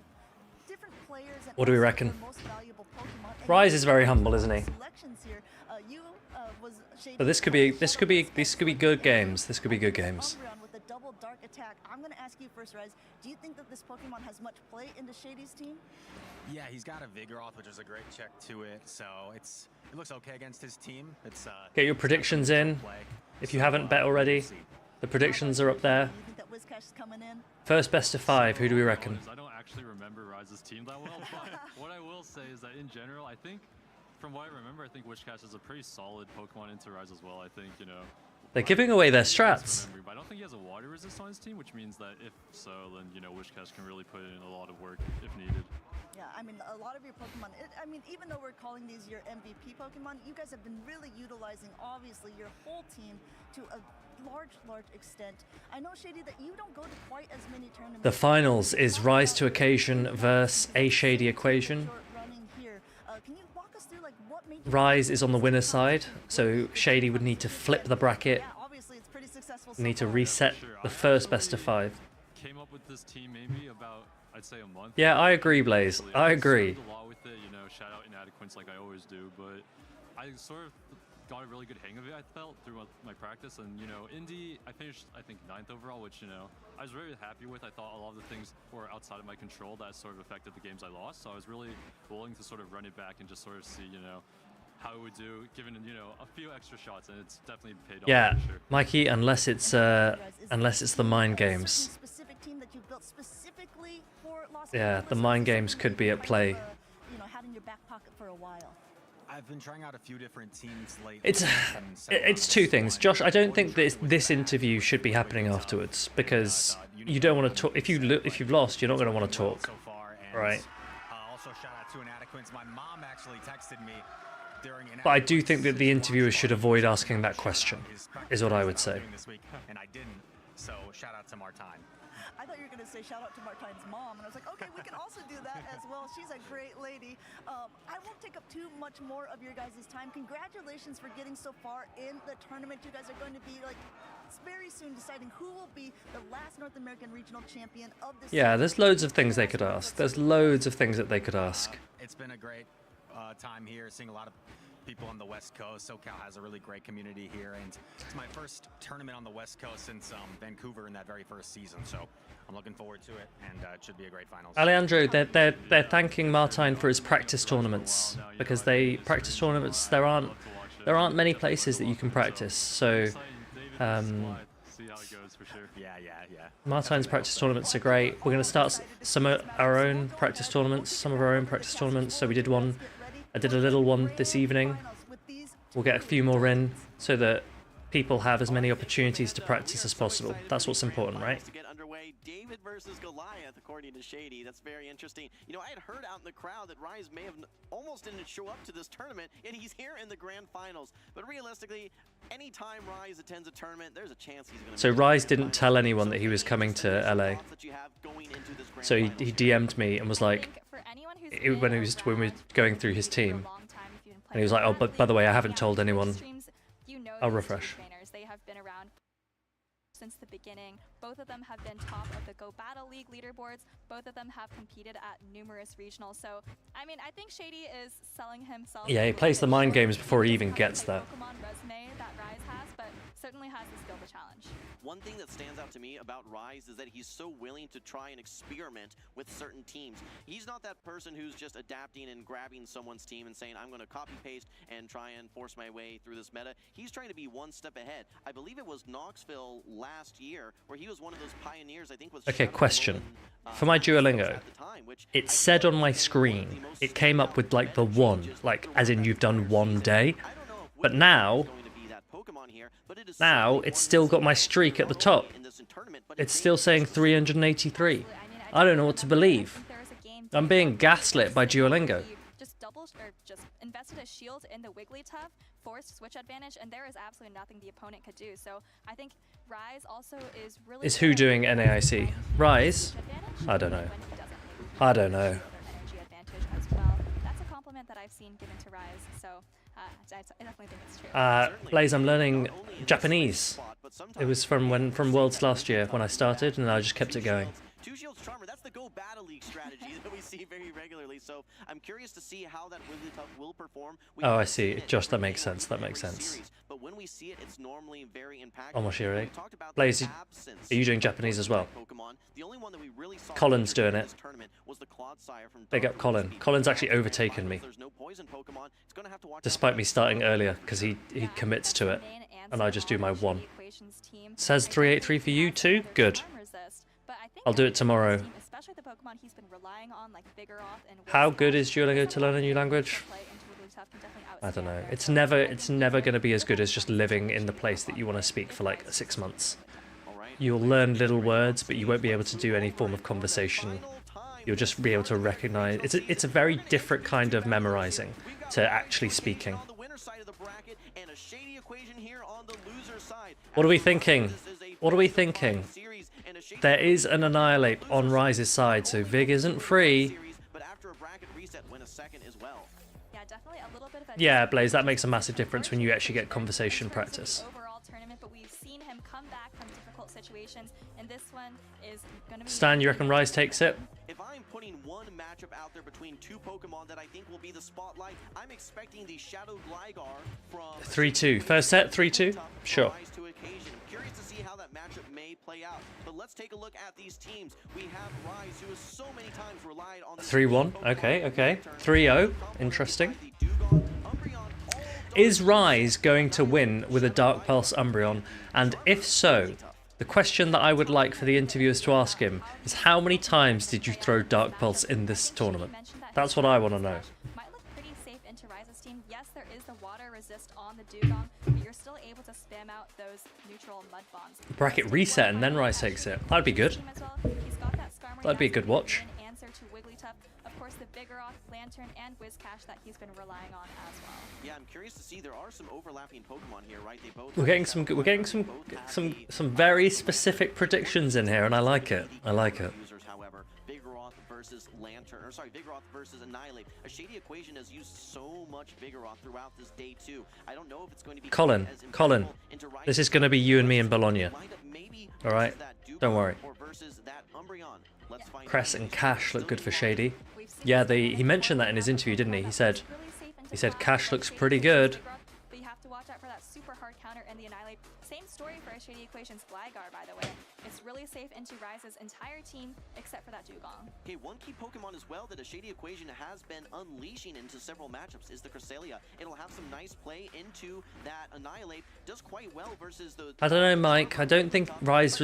different players. And What do we also reckon? their most valuable Pokemon. And Rise you is very humble, isn't he? selections here. Was Shady But this could be good games. This could be good games. Umbreon with a double dark attack. I'm going to ask you first, Rise. Do you think that this Pokemon has much play into Shady's team? Yeah, he's got a Vigoroth, which is a great check to it. So it looks okay against his team. It's Get your predictions in. If you haven't bet already, the predictions are up there. You think that Whiscash is coming in? First best of 5. Who do we reckon? I don't actually remember Rise's team that well, but what I will say is that in general, I think, from what I remember, I think Wishcash is a pretty solid Pokemon into Rise as well. I think, you know. They're giving away their strats. But I don't think he has a water resist on his team, which means that if so, then, you know, Wishcash can really put in a lot of work if needed. Yeah, I mean, a lot of your Pokemon, I mean, even though we're calling these your MVP Pokemon, you guys have been really utilizing, obviously, your whole team to a large extent. I know, Shady, that you don't go to quite as many tournaments. The finals is Rise to Occasion versus a Shady Equation. Running here. Can you walk us through, like, what made you Rise is on the winner's side, so Shady would need to flip the bracket. obviously it's pretty successful. Need to reset the first best of 5. Came up with this team maybe about, I'd say, a month. Yeah, I agree, Blaze. I agree. Struggled a lot with it, you know, shout out Inadequates like I always do, but I sort of got a really good hang of it, I felt, through my practice. And, you know, Indy, I finished, I think, 9th overall, which, you know, I was very happy with. I thought a lot of the things were outside of my control that sort of affected the games I lost. So I was really willing to sort of run it back and just sort of see, you know, how it would do, given, you know, a few extra shots, and it's definitely paid off. Yeah, for sure. Mikey, unless it's the mind games. specific team that you built specifically for Los Yeah, Angeles? the mind games could be at play. You know, had in your back pocket for a while. I've been trying out a few different teams lately. It's two things, Josh. I don't think this interview should be happening afterwards because you don't want to talk. If you've lost, you're not going to want to talk, right? Also, shout out to Inadequates. My mom actually texted me during But I do think that the interviewers should avoid asking that question, is what I would say. this week, and I didn't. So shout out to Martine. I thought you were going to say shout out to Martine's mom, and I was like, okay, we can also do that as well. She's a great lady. I won't take up too much more of your guys' time. Congratulations for getting so far in the tournament. You guys are going to be, like, very soon deciding who will be the last North American regional champion of this. Yeah, there's loads of things they could ask. There's loads of things that they could ask. It's been a great time here, seeing a lot of people on the West Coast. SoCal has a really great community here, and it's my first tournament on the West Coast since Vancouver in that very first season. So I'm looking forward to it, and it should be a great finals. Alejandro, they're thanking Martine for his practice tournaments because practice tournaments. There aren't many places that you can practice. So, Martine's practice tournaments are great. We're going to start some of our own practice tournaments. So we did one. I did a little one this evening. We'll get a few more in so that people have as many opportunities to practice as possible. That's what's important, right? To get underway David versus Goliath, according to Shady. That's very interesting. You know, I had heard out in the crowd that Rise may have almost didn't show up to this tournament, and he's here in the grand finals. But realistically, anytime Rise attends a tournament, there's a chance he's going to. So Rise didn't tell anyone that he was coming to LA. So he DM'd me and was like, when we were going through his team, and he was like, "Oh, but by the way, I haven't told anyone." I'll refresh. They have been around since the beginning. Both of them have been top of the Go Battle League leaderboards. Both of them have competed at numerous regionals. So, I mean, I think Shady is selling himself. Yeah, he plays the mind games before he even gets there. Pokemon resume that Rise has, but certainly has the skill to challenge. One thing that stands out to me about Rise is that he's so willing to try and experiment with certain teams. He's not that person who's just adapting and grabbing someone's team and saying, I'm going to copy paste and try and force my way through this meta. He's trying to be one step ahead. I believe it was Knoxville last year where he was one of those pioneers, I think was Okay, question. For my Duolingo, it said on my screen, it came up with like the 1, like as in you've done 1 day. But now it's still got my streak at the top. It's still saying 383. I don't know what to believe. I'm being gaslit by Duolingo. Just invested a shield in the Wigglytuff, forced switch advantage, and there is absolutely nothing the opponent could do. So I think Rise also is really. Is who doing NAIC? Rise? I don't know. I don't know. That's a compliment that I've seen given to Rise. So I definitely think it's true. Blaze, I'm learning Japanese. It was from Worlds last year when I started, and I just kept it going. Two Shields Charmer, that's the Go Battle League strategy that we see very regularly. So I'm curious to see how that Wigglytuff will perform. Oh, I see. Josh, that makes sense. That makes sense. But when we see it, it's normally very impactful. Omoshiri. Blaze, are you doing Japanese as well? The only one that we really saw Colin's doing it. was the Clodsire from Big up Colin. Colin's actually overtaken me. Despite me starting earlier, because he commits to it. And I just do my 1. Says 383 for you too? Good. I'll do it tomorrow. How good is Duolingo to learn a new language? I don't know. It's never going to be as good as just living in the place that you want to speak for like 6 months. You'll learn little words, but you won't be able to do any form of conversation. You'll just be able to recognize. It's a very different kind of memorizing to actually speaking. What are we thinking? What are we thinking? There is an Annihilate on Rise's side, so Vig isn't free. Yeah, Blaze, that makes a massive difference when you actually get conversation practice. Stan, you reckon Rise takes it? If I'm putting one matchup out there between 2 Pokemon that I think will be the spotlight, I'm expecting the Shadow Gligar from 3-2. First set, 3-2? Sure. Curious to see how that matchup may play out. But let's take a look at these teams. We have Rise, who has so many times relied on 3-1. Okay. 3-0. Interesting. Is Rise going to win with a Dark Pulse Umbreon? And if so, the question that I would like for the interviewers to ask him is how many times did you throw Dark Pulse in this tournament? That's what I want to know. Might look pretty safe into Rise's team. Yes, there is the water resist on the Dugong, but you're still able to spam out those neutral mud bombs. Bracket reset and then Rise takes it. That'd be good. That'd be a good watch. Answer to Wigglytuff, of course, the Vigoroth, Lantern, and Whiscash that he's been relying on as well. Yeah, I'm curious to see. There are some overlapping Pokemon here, right? They both. We're getting some very specific predictions in here, and I like it. I like it. However, Vigoroth versus Lantern, or sorry, Vigoroth versus Annihilate. A Shady Equation has used so much Vigoroth throughout this day too. I don't know if it's going to be Colin, this is going to be you and me in Bologna. All right, don't worry. Cress and Cash look good for Shady. Yeah, he mentioned that in his interview, didn't he? He said Cash looks pretty good. But you have to watch out for that super hard counter and the Annihilate. Same story for Shady Equation's Gligar, by the way. It's really safe into Rise's entire team, except for that Dugong. Okay, one key Pokemon as well that a Shady Equation has been unleashing into several matchups is the Cresselia. It'll have some nice play into that Annihilate. Does quite well versus the... I don't know, Mike. I don't think Rise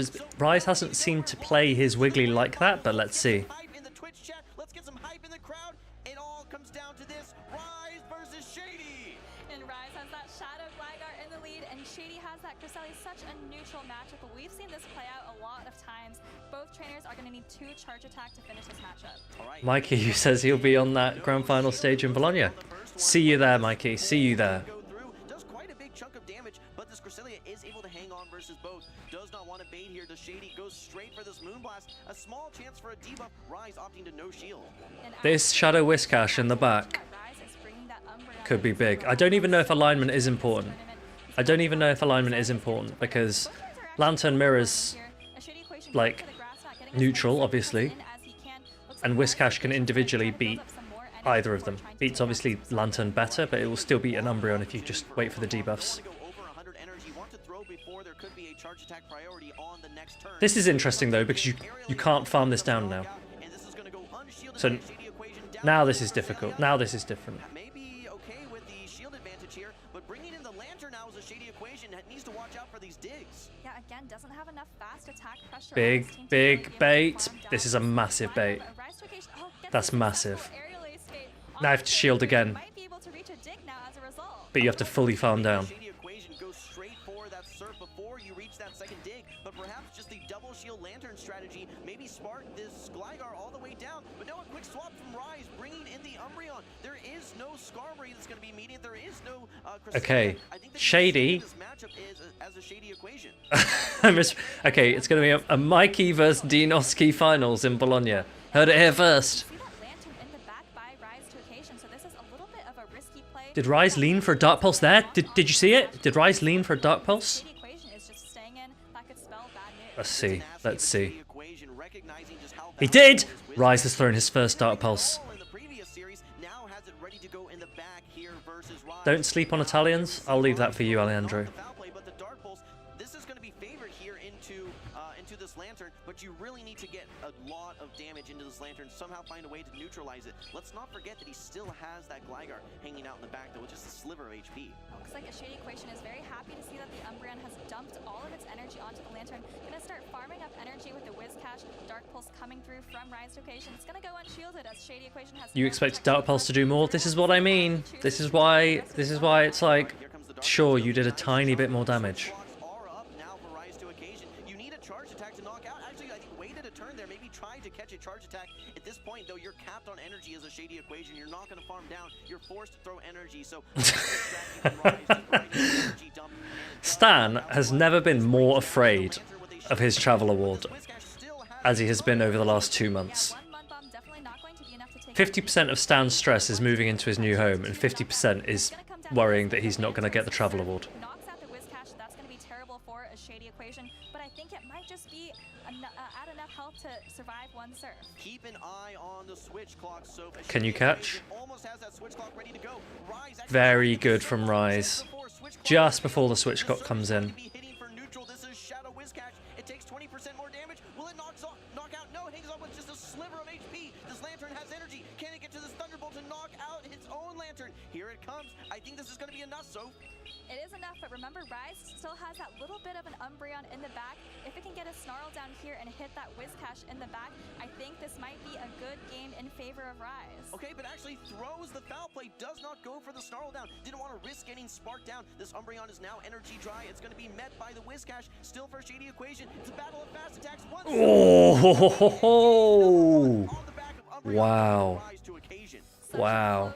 hasn't seemed to play his Wiggly like that, but let's see. In the Twitch chat, let's get some hype in the crowd. It all comes down to this: Rise versus Shady. And Rise has that Shadow Gligar in the lead, and Shady has that. Cresselia is such a neutral matchup, but we've seen this play out a lot of times. Both trainers are going to need 2 charge attack to finish this matchup. Mikey, who says he'll be on that grand final stage in Bologna. See you there, Mikey. See you there. Does quite a big chunk of damage, but this Cresselia is able to hang on versus both. Does not want to bait here. Does Shady goes straight for this Moonblast. A small chance for a debuff. Rise opting to no shield. This Shadow Whiscash in the back could be big. I don't even know if alignment is important. I don't even know if alignment is important because Lantern mirrors like neutral, obviously, and Whiscash can individually beat either of them. Beats obviously Lantern better, but it will still beat an Umbreon if you just wait for the debuffs. This is interesting though because you can't farm this down now. So now this is difficult. Now this is different. Maybe okay with the shield advantage here, but bringing in the Lantern now is a Shady equation that needs to watch out for these digs. Yeah, again, doesn't have enough fast attack pressure. Big bait. This is a massive bait. That's massive. Now I have to shield again. But you have to fully farm down. Shady equation goes straight for that surf before you reach that second dig, but perhaps just the double shield Lantern strategy maybe spark this Gligar all the way down. But no, a quick swap from Rise, bringing in the Umbreon. There is no Skarmory that's going to be immediate. There is no Okay, Shady. this matchup is as a Shady equation. Okay, it's going to be a Mikey versus Dinoski finals in Bologna. Heard it here first. Did Rise lean for a Dark Pulse there? Did you see it? Did Rise lean for a Dark Pulse? Let's see. Let's see. He did! Rise has thrown his first Dark Pulse. Don't sleep on Italians. I'll leave that for you, Alejandro. Lantern, but you really need to get a lot of damage into this Lantern, somehow find a way to neutralize it. Let's not forget that he still has that Gligar hanging out in the back though, with just a sliver of HP. Looks like a Shady equation is very happy to see that the Umbreon has dumped all of its energy onto the Lantern. Gonna start farming up energy with the Whiscash. Dark Pulse coming through from Rise to Occasion. It's gonna go unshielded as Shady equation has. You expect Dark Pulse to do more? This is what I mean. This is why it's like, sure, you did a tiny bit more damage. Charge attack. At this point, though, you're capped on energy as a Shady equation. You're not going to farm down. You're forced to throw energy. So Stan has never been more afraid of his travel award as he has been over the last 2 months. 50% of Stan's stress is moving into his new home, and 50% is worrying that he's not going to get the travel award. Knocks out the Whiscash. That's going to be terrible for a Shady equation, but I think it might just be add enough health to survive one surf. Keep an eye on the switch clock. So Can you catch? Almost has that switch clock ready to go. Rise Very good from Rise. Just before the switch clock comes in. This is Shadow Whiscash. It takes 20% more damage. Will it knock out? No, hangs on with just a sliver of HP. This Lantern has energy. Can it get to this Thunderbolt to knock out its own Lantern? Here it comes. I think this is going to be enough, so. It is enough, but remember, Rise still has that little bit of an Umbreon in the back. If it can get a Snarl down here and hit that Whiscash in the back, I think this might be a good game in favor of Rise. Okay, but actually throws the foul play, does not go for the Snarl down. Didn't want to risk getting sparked down. This Umbreon is now energy dry. It's going to be met by the Whiscash. Still for Shady equation. It's a battle of fast attacks. Oh! Wow. Wow.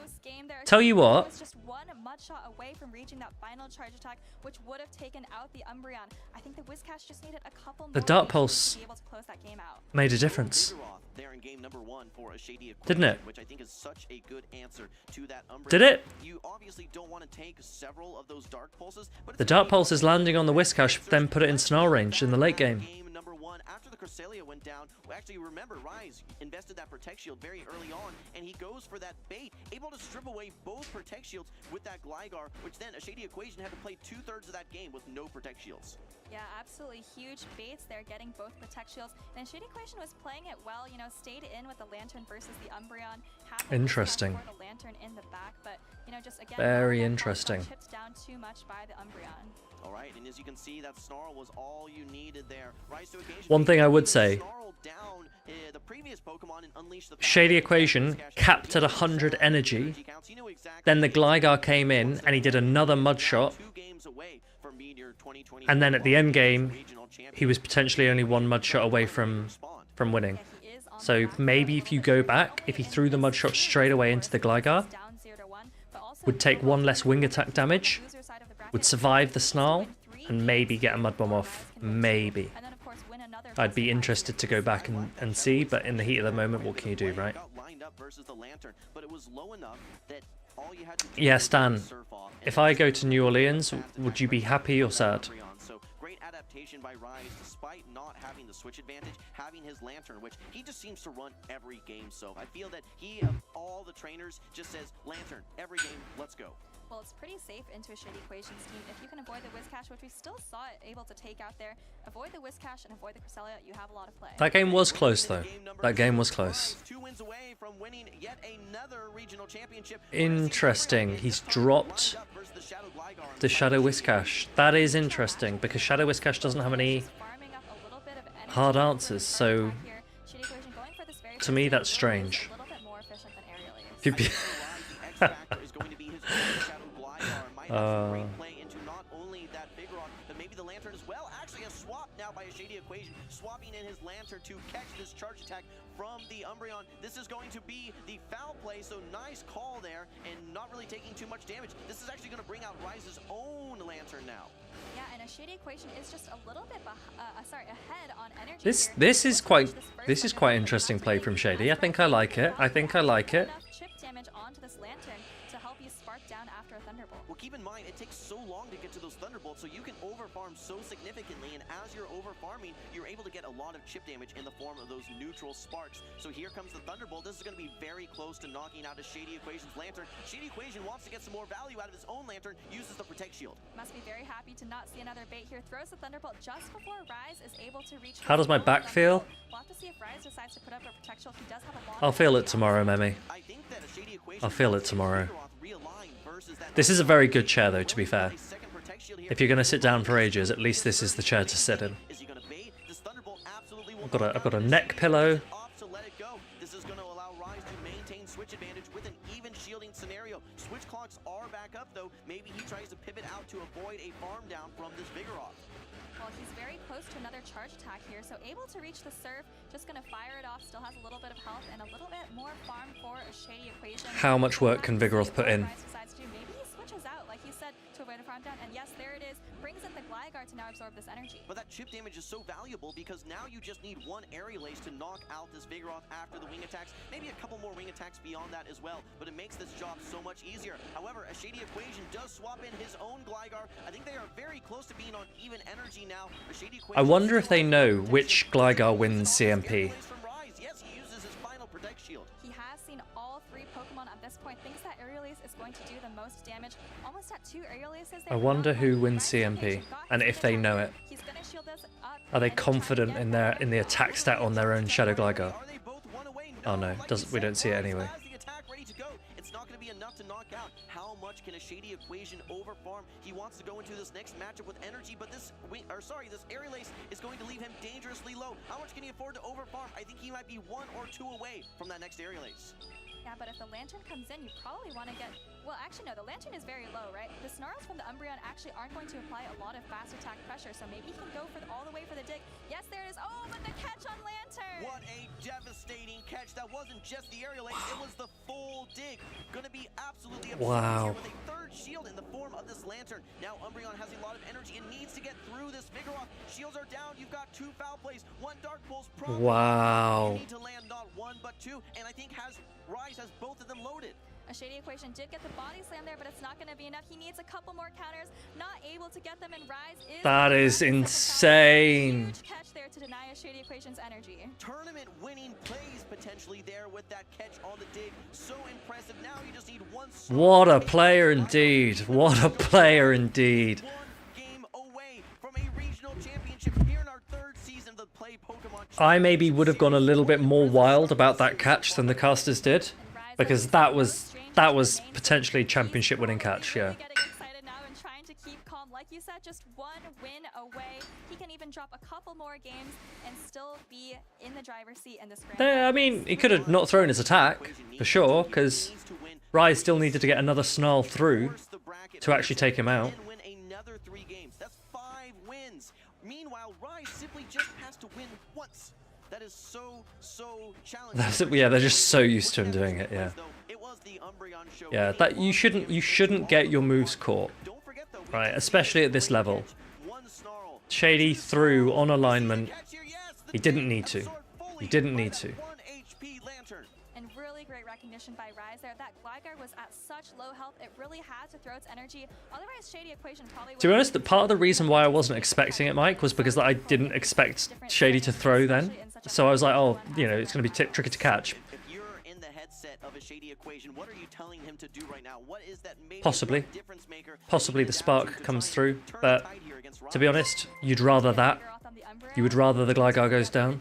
Tell you what. Just one mud shot away from reaching that final charge attack, which would have taken out the Umbreon. I think the Whiscash just needed a couple more The Dark to Pulse be able to close that game out. made a difference. There in game number 1 for a Shady equation, Didn't it? Which I think is such a good answer to that Umbreon. Did it? You obviously don't want to take several of those Dark Pulses, but The Dark Pulse is landing on the Whiscash, then put it in Snarl range in the late game. Game number 1 after the Cresselia went down. Well, actually, remember, Rise invested that Protect Shield very early on, and he goes for that bait, able to strip away both Protect Shields with that Gligar, which then a Shady equation had to play 2/3 of that game with no Protect Shields. Yeah, absolutely huge baits there, getting both Protect Shields. And Shady equation was playing it well, you know, stayed in with the Lantern versus the Umbreon. Interesting. For the Lantern in the back, but you know, just again, Very interesting. Chipped down too much by the Umbreon. All right, and as you can see, that Snarl was all you needed there. Rise to occasion. One thing I would say, Snarl down the previous Pokemon and unleashed the Shady Equation capped at 100 energy, then the Gligar came in and he did another mud shot, and then at the end game, he was potentially only one mud shot away from winning. So maybe if you go back, if he threw the mud shot straight away into the Gligar, would take one less wing attack damage, would survive the Snarl, and maybe get a Mud Bomb off. Maybe. I'd be interested to go back and see, but in the heat of the moment, what can you do, right? Yeah, Stan, if I go to New Orleans, would you be happy or sad? So great adaptation by Rise, despite not having the switch advantage, having his Lantern, which he just seems to run every game. So I feel that he, of all the trainers, just says, Lantern, every game, let's go. Well, it's pretty safe into a Shady Equations team. If you can avoid the Whiscash, which we still saw it able to take out there, avoid the Whiscash and avoid the Cresselia, you have a lot of play. That game was close, though. That game was close. 2 wins away from winning yet another regional championship. Interesting. He's dropped the Shadow Whiscash. That is interesting, because Shadow Whiscash doesn't have any hard answers, so to me that's strange. Play into not only that Vigoroth, but maybe the Lantern as well. Actually, a swap now by a Shady Equation, swapping in his Lantern to catch this charge attack from the Umbreon. This is going to be the foul play, so nice call there, and not really taking too much damage. This is actually going to bring out Rise's own Lantern now. Yeah, and a Shady Equation is just a little bit ahead on energy. This is quite interesting play from Shady. I think I like it. I think I like it. Chip damage onto this Lantern to help you spark down after a Thunderbolt. Well, keep in mind, it takes so long to get to those Thunderbolts, so you can overfarm so significantly, and as you're overfarming, you're able to get a lot of chip damage in the form of those neutral sparks. So here comes the Thunderbolt. This is going to be very close to knocking out a Shady Equation's Lantern. Shady Equation wants to get some more value out of his own Lantern, uses the Protect Shield. Must be very happy to not see another bait here. Throws the Thunderbolt just before Rise is able to reach. How does my back feel? We'll have to see if Rise decides to put up a Protect Shield. He does have a lot. I'll feel it tomorrow, Memi. I'll feel it tomorrow. This is a very good chair, though, to be fair. If you're going to sit down for ages, at least this is the chair to sit in. I've got a neck pillow. This is going to allow Rise to maintain switch advantage with an even shielding scenario. Switch clocks are back up, though. Maybe he tries to pivot out to avoid a farm down from this Vigoroth. Well, he's very close to another charge attack here, so able to reach the surf, just going to fire it off, still has a little bit of health and a little bit more farm for a Shady Equation. How much work can Vigoroth put in? Maybe he switches out, like you said, to avoid a farm down, and yes, there it is, brings in the Gligar to now absorb this energy. But that chip damage is so valuable because now you just need one Aerial Ace to knock out this Vigoroth after the wing attacks, maybe a couple more wing attacks beyond that as well, but it makes this job so much easier. However, a Shady Equation does swap in his own Gligar. I think they are very close to being on even energy now. I wonder if they know which Gligar wins CMP. Yes, he uses his final Protect Shield. He has seen all 3 Pokemon at this point, thinks that Aerial Ace is going to do the most damage. Almost at 2 Aerial Aces. I wonder who wins CMP, and if they know it. Are they confident in the attack stat on their own Shadow Gligar? Oh no, we don't see it anyway. It's not going to be enough to knock out. How much can a Shady Equation overfarm? He wants to go into this next matchup with energy, but this Aerial Ace is going to leave him dangerously low. How much can he afford to overfarm? I think he might be 1 or 2 away from that next Aerial Ace. Yeah, but if the Lantern comes in, you probably want to get... Well, actually, no, the Lantern is very low, right? The Snarls from the Umbreon actually aren't going to apply a lot of fast attack pressure, so maybe he can go all the way for the dig. Yes, there it is. Oh, but the catch on Lantern! What a devastating catch. That wasn't just the Aerial Ace, it was the full dig. Gonna be absolutely wow. With a third shield in the form of this Lantern. Now Umbreon has a lot of energy and needs to get through this Vigoroth. Shields are down. You've got 2 foul plays, 1 Dark Pulse. Wow. You need to land not 1 but 2, and I think Rise has both of them loaded. A Shady Equation did get the body slam there, but it's not going to be enough. He needs a couple more counters. Not able to get them, and Rise is... That is insane. Huge catch there to deny a Shady Equation's energy. Tournament winning plays potentially there with that catch on the dig. So impressive. Now you just need 1... What a player indeed. What a player indeed. 1 game away from a regional championship here in our 3rd season of the Play Pokemon I maybe would have gone a little bit more wild about that catch than the casters did, because that was potentially championship winning catch. Yeah. Like you said, just one win away. He can even drop a couple more games and still be in the driver's seat in this grand. Yeah, I mean, he could have not thrown his attack for sure, because Rise still needed to get another snarl through to actually take him out. Another 3 games. That's 5 wins. Meanwhile, Rise simply just has to win once. That is so challenging. Yeah, they're just so used to him doing it. Yeah. Yeah, that you shouldn't get your moves caught. Right, especially at this level. Shady threw on alignment. He didn't need to. He didn't need to. And really great recognition by Rise there. That Gligar was at such low health, it really had to throw its energy. Otherwise, Shady Equation probably. To be honest, part of the reason why I wasn't expecting it, Mike, was because I didn't expect Shady to throw then. So I was like, oh, you know, it's going to be tricky to catch. Of a Shady Equation, what are you telling him to do right now? What is that major difference maker? Possibly the spark comes through, but to be honest, you'd rather that. You would rather the Gligar goes down,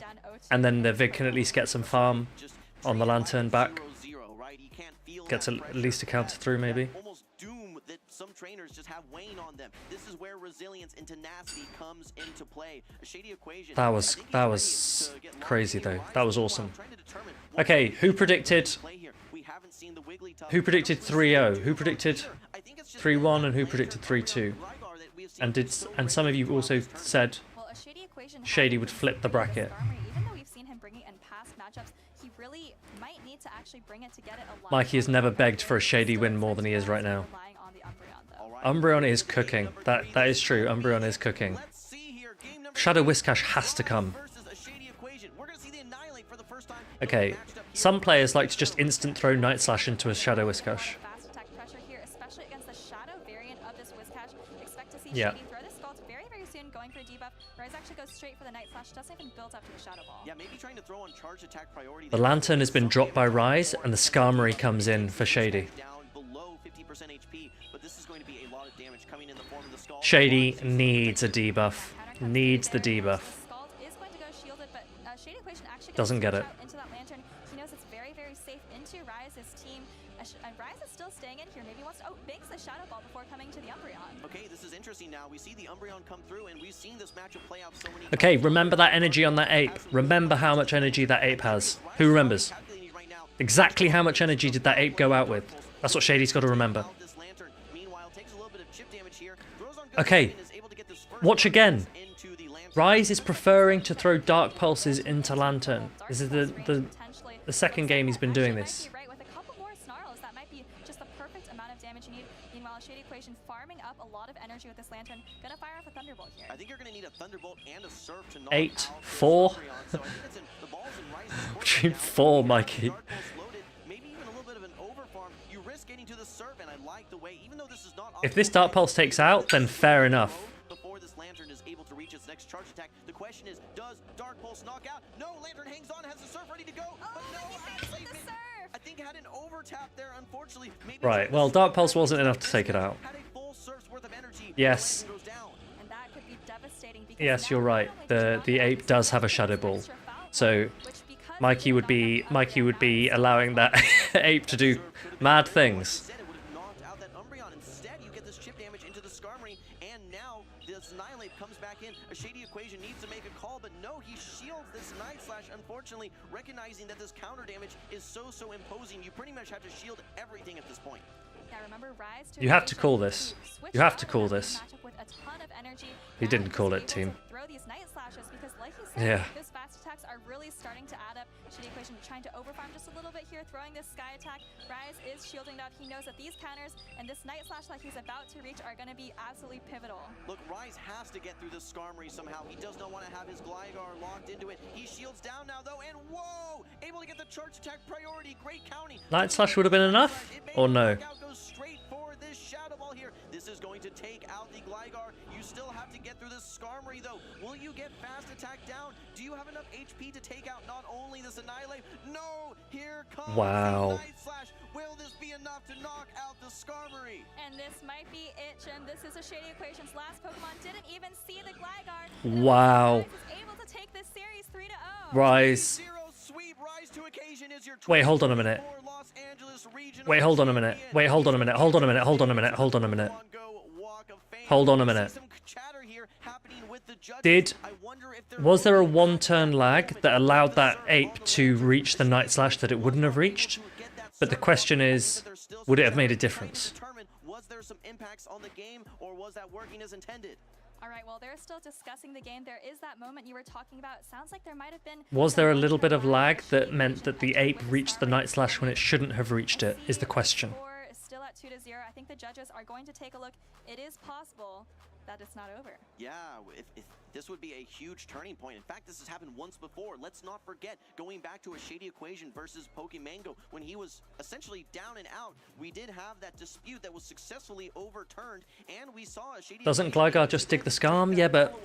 and then the Vig can at least get some farm on the Lantern back. Gets at least a counter through, maybe. That some trainers just have weighing on them. This is where resilience and tenacity comes into play. A Shady Equation. That was crazy though. That was awesome. Okay, who predicted 3-0? Who predicted 3-1 and who predicted 3-2? And some of you also said Shady would flip the bracket. Even though we've seen him bring it in past matchups, he really might need to actually bring it to get it alive. Mikey has never begged for a Shady win more than he is right now. Umbreon is cooking. That is true. Umbreon is cooking. Shadow Whiscash has to come. Okay, some players like to just instant throw Night Slash into a Shadow Whiscash. Fast attack pressure here, especially against the Shadow variant of this Whiscash. Expect to see Yeah. Shady throw the Scald very, very soon, going for a debuff. Rise actually goes straight for the Night Slash, doesn't even build up to the Shadow Ball. Yeah, maybe trying to throw on charge attack priority. The Lantern has been dropped by Rise, and the Skarmory comes in for Shady. Below 50% HP, but this is going to be a lot of damage coming in the form of the Scald. Shady needs a debuff. Needs the debuff. Scald is going to go shielded, but Shady Equation actually Doesn't get it. into that Lantern. He knows it's very, very safe into Rise's team. Rise is still staying in here. Maybe he wants to makes the Shadow Ball before coming to the Umbreon. Okay, this is interesting now. We see the Umbreon come through, and we've seen this matchup play out so many times. Okay, remember that energy on that ape. Remember how much energy that ape has. Who remembers? Exactly how much energy did that ape go out with? That's what Shady's got to remember. Okay, watch again. Rise is preferring to throw Dark Pulses into Lantern. This is the second game he's been doing this. Right, with a couple more snarls, that might be just the perfect amount of damage you need. Meanwhile, Shady Equation farming up a lot of energy with this Lantern. Gonna fire off a Thunderbolt here. I think you're gonna need a Thunderbolt and a Surf to knock 8, out 4. the Umbreon. So I think it's the ball's in Rise's court Between right now. 4, Mikey. Dark Pulse loaded, maybe even a little bit of an overfarm. You risk getting to the Surf, and I like the way, even though this is not If this Dark Pulse takes out, then fair enough. before this Lantern is able to reach its next charge attack, the question is, does Dark Pulse knock out? No, Lantern hangs on, has the Surf ready to go, but no, actually, I think had an over tap there, unfortunately. Maybe Right, well, Dark Pulse wasn't enough to take it out. had a full Surf's worth of energy. Yes. Goes down. And that could be devastating because Yes, you're right. The ape does have a Shadow Ball. So Mikey would be allowing that ape to do mad things. Instead, it would have knocked out that Umbreon. Instead, you get this chip damage into the Skarmory, and now this Annihilate comes back in. A Shady Equation needs to make a call, but no, he shields this Night Slash, unfortunately, recognizing that this counter damage is so imposing. You pretty much have to shield everything at this point. Yeah, remember Rise You have to call this. You have to call this. with a ton of energy. He didn't call it, team. Throw these Night Slashes because, like he said, Yeah. those fast attacks are really starting to add up. Shady Equation trying to overfarm just a little bit here, throwing this Sky Attack. Rise is shielding up. He knows that these counters and this Night Slash that he's about to reach are going to be absolutely pivotal. Look, Rise has to get through this Skarmory somehow. He does not want to have his Gligar locked into it. He shields down now, though, and whoa! Able to get the charge attack priority. Great counting. Night Slash would have been enough? Or no? Goes straight for this Shadow Ball here. This is going to take out the Gligar. You still have to get through this Skarmory, though. Will you get fast attack down? Do you have enough HP to take out not only this Annihilate? No! Here comes Wow. the Night Slash. Will this be be enough to knock out the Skarmory. And this might be it, Jim. This is a Shady Equations last Pokemon. Didn't even see the Gligar. Wow. Rise is able to take this series 3-0. Rise. Wait, hold on a minute. Wait, hold on a minute. Wait, hold on a minute. Hold on a minute. Hold on a minute. Hold on a minute. Hold on a minute. Was there a one-turn lag that allowed that ape to reach the Night Slash that it wouldn't have reached? But the question is, would it have made a difference? Was there some impacts on the game, or was that working as intended? All right, well, they're still discussing the game. There is that moment you were talking about. It sounds like there might have been... Was there a little bit of lag that meant that the ape reached the Night Slash when it shouldn't have reached it, is the question. Score is still at 2-0. I think the judges are going to take a look. It is possible that it's not over. Yeah, if this would be a huge turning point. In fact, this has happened once before. Let's not forget, going back to a Shady Equation versus Pokemango, when he was essentially down and out, we did have that dispute that was successfully overturned, and we saw a Shady Doesn't Gligar just dig the Skarm? Yeah, but...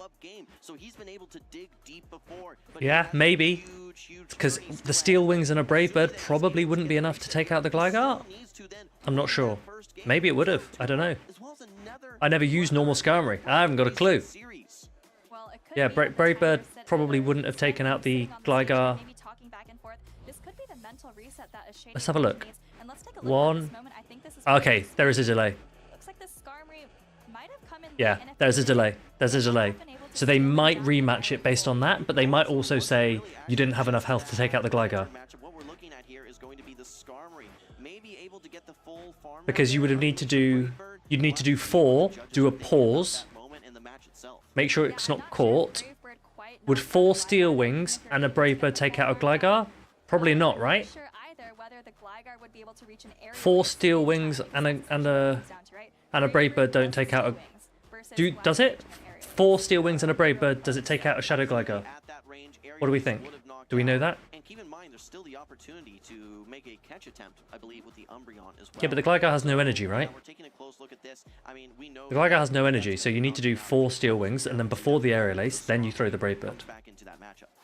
So he's been able to dig deep before. Yeah, maybe. Because the Steel Wings and a Brave Bird probably wouldn't be enough to take out the Gligar. I'm not sure. Maybe it would have. I don't know. I never used normal Skarmory. I haven't got a clue. Yeah, Brave Bird probably wouldn't have taken out the Gligar. Let's have a look. One. Okay, there is a delay. Yeah, there's a delay. There's a delay. So they might rematch it based on that, but they might also say you didn't have enough health to take out the Gligar. Because you would have need to do, you'd need to do 4, do a pause, make sure it's not caught. Would 4 Steel Wings and a Brave Bird take out a Gligar? Probably not, right? 4 Steel Wings and a Brave Bird don't take out a... Does it? 4 Steel Wings and a Brave Bird, does it take out a Shadow Gligar? What do we think? Do we know that? And keep in mind, there's still the opportunity to make a catch attempt, I believe, with the Umbreon as well. Yeah, but the Gligar has no energy, right? We're taking a close look at this. I mean, we know The Gligar has no energy, so you need to do 4 Steel Wings, and then before the Aerial Ace, then you throw the Brave Bird.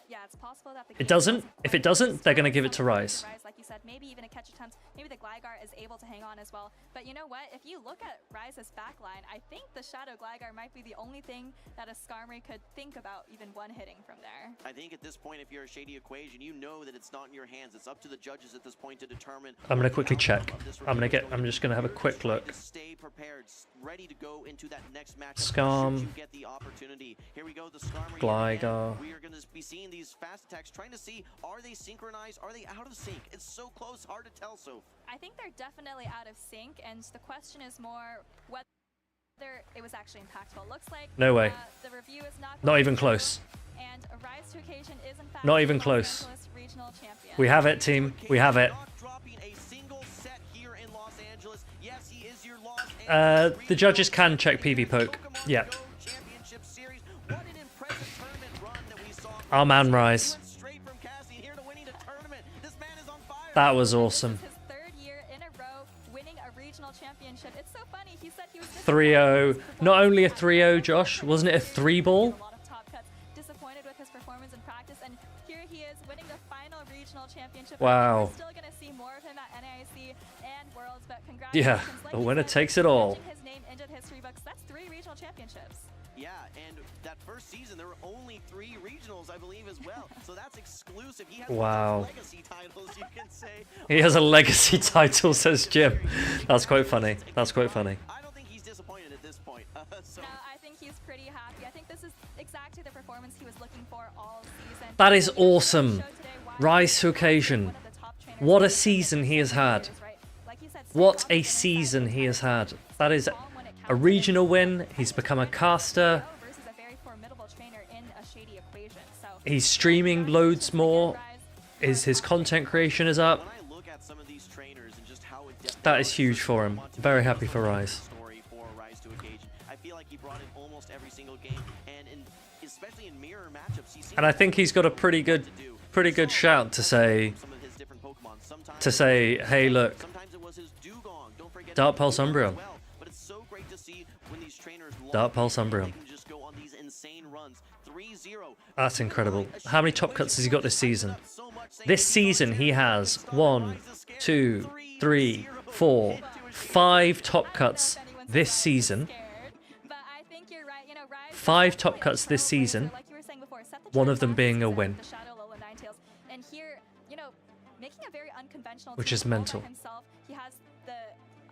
Yeah, it's possible that It doesn't. If it doesn't, they're going to give it to Rise. Like you said, maybe even a catch attempt. Maybe the Gligar is able to hang on as well. But you know what? If you look at Rise's backline, I think the Shadow Gligar might be the only thing that a Skarmory could think about even one-hitting from there. I think at this point, if you're a Shady Equation, you know that it's not in your hands. It's up to the judges at this point to determine. I'm going to quickly check. I'm just going to have a quick look. Stay prepared, ready to go into that next match. Skarm. Get the opportunity. Here we go, the Skarmory. Gligar. We are going to be seeing these fast attacks, trying to see, are they synchronized? Are they out of sync? It's so close, hard to tell. So I think they're definitely out of sync, and the question is more whether it was actually impactful. Looks like no way. The review is not even close. And a Rise to Occasion is in fact not even close. We have it, team. We have it. The judges can check PV Poke. Yeah. Our man Rise. That was awesome. 3-0. Not only a 3-0, Josh. Wasn't it a 3-ball? Disappointed with his performance in practice, and here he is winning the final regional championship. Wow. We're still going to see more of him at NAIC and Worlds, but congratulations. Yeah, the winner takes it all. His name into the history books. That's 3 regional championships. Yeah, and that first season there were only 3 regionals, I believe, as well. So that's exclusive. He has legacy titles, you can say. He has a legacy title, says Jim. That's quite funny. That's quite funny. I don't think he's disappointed at this point. No, I think he's pretty happy. I think this is exactly the performance he was looking for all season. That is awesome. Rise to Occasion. What a season he has had. What a season he has had. That is a regional win. He's become a caster. He's streaming loads more. His content creation is up. That is huge for him. Very happy for Rise. I feel like he brought in almost every single game, and especially in mirror matchups, and I think he's got a pretty good shout to say, hey, look, Dark Pulse Umbreon. Dark Pulse Umbreon. That's incredible. How many top cuts has he got this season? This season he has 1, 2, 3, for 5 top cuts this season. 5 top cuts this season. One of them being a win. And here, you know, making a very unconventional Which is mental. Himself. He has the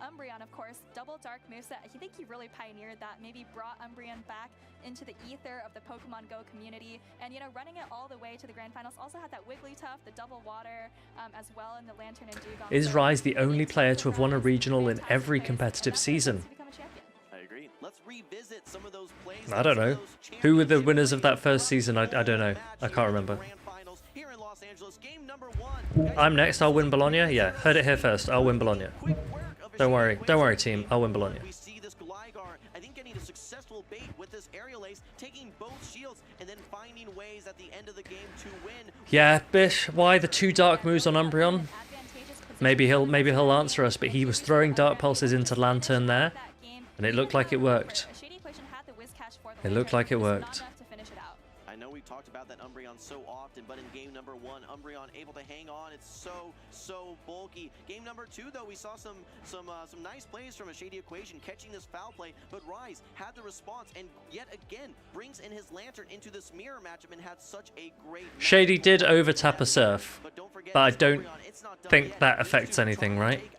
Umbreon, of course, double dark moveset. I think he really pioneered that, maybe brought Umbreon back into the ether of the Pokemon Go community, and, you know, running it all the way to the grand finals. Also had that Wigglytuff, the double water, as well in the Lantern and Dugong. Is Rise the only player to have won a regional in every competitive season? I agree. Let's revisit some of those plays. I don't know. Who were the winners of that first season? I don't know. I can't remember. I'm next. I'll win Bologna. Yeah, heard it here first. I'll win Bologna. Don't worry. Don't worry, team. I'll win Bologna. We see this Gligar, I think, getting a successful bait with this aerial ace, taking both shields and then finding ways at the end of the game to win. Yeah, Bish. Why the 2 dark moves on Umbreon? Maybe he'll answer us. But he was throwing dark pulses into Lantern there, and it looked like it worked. It looked like it worked. I know we've talked about that Umbreon so often, but in game number 1, Umbreon able to hang on. It's so bulky. Game number 2, though, we saw some nice plays from a Shady Equation catching this foul play, but Rise had the response and yet again brings in his Lantern into this mirror matchup and had such a great match. Shady did overtap a Surf, but I don't think that affects anything, right?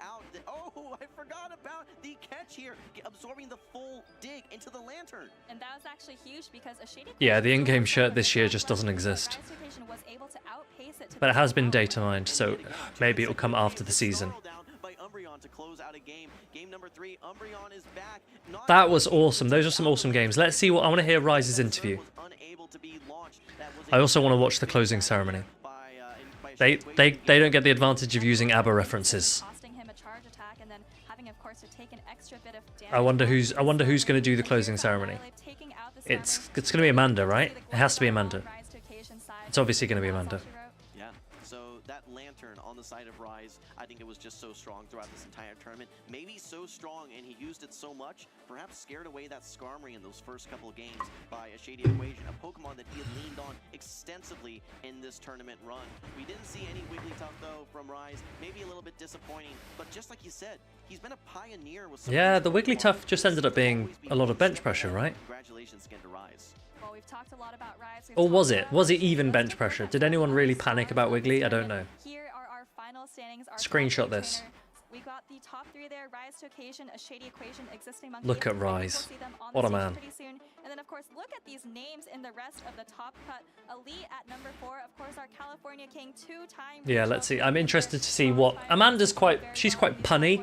Oh, I forgot about the catch here, absorbing the full dig into the Lantern. And that was actually huge because a Shady Yeah, the in-game shirt this year just doesn't exist. was able to outpace it to But it has been data mined, so maybe it'll come after the season. By Umbreon to close out a game. Game number 3, Umbreon is back. That was awesome. Those are some awesome games. Let's see what I want to hear Rise's interview. I also want to watch the closing ceremony. They don't get the advantage of using ABBA references. costing him a charge attack and then having, of course, to take an extra bit of damage. I wonder who's going to do the closing ceremony. It's going to be Amanda, right? It has to be Amanda. It's obviously going to be Amanda. Yeah, so that Lantern on the side of Rise, I think it was just so strong throughout this entire tournament. Maybe so strong, and he used it so much, perhaps scared away that Skarmory in those first couple of games by a Shady Equation, a Pokemon that he had leaned on extensively in this tournament run. We didn't see any Wigglytuff, though, from Rise. Maybe a little bit disappointing, but just like you said, he's been a pioneer with some Yeah, the Wigglytuff just ended up being a lot of bench pressure, right? Congratulations again to Rise. Well, we've talked a lot about Rise. Or was it? Was it even bench pressure? Did anyone really panic about Wiggly? I don't know. Here are our final standings. Our Screenshot this. We got the top 3 there. Rise to Occasion, a Shady Equation, Existing Monkey. Look at We'll Rise. see them on What the a stage man. pretty soon. And then, of course, look at these names in the rest of the top cut. Elite at number 4. Of course, our California King, 2-time. Yeah, let's see. I'm interested to see what Amanda's she's quite punny.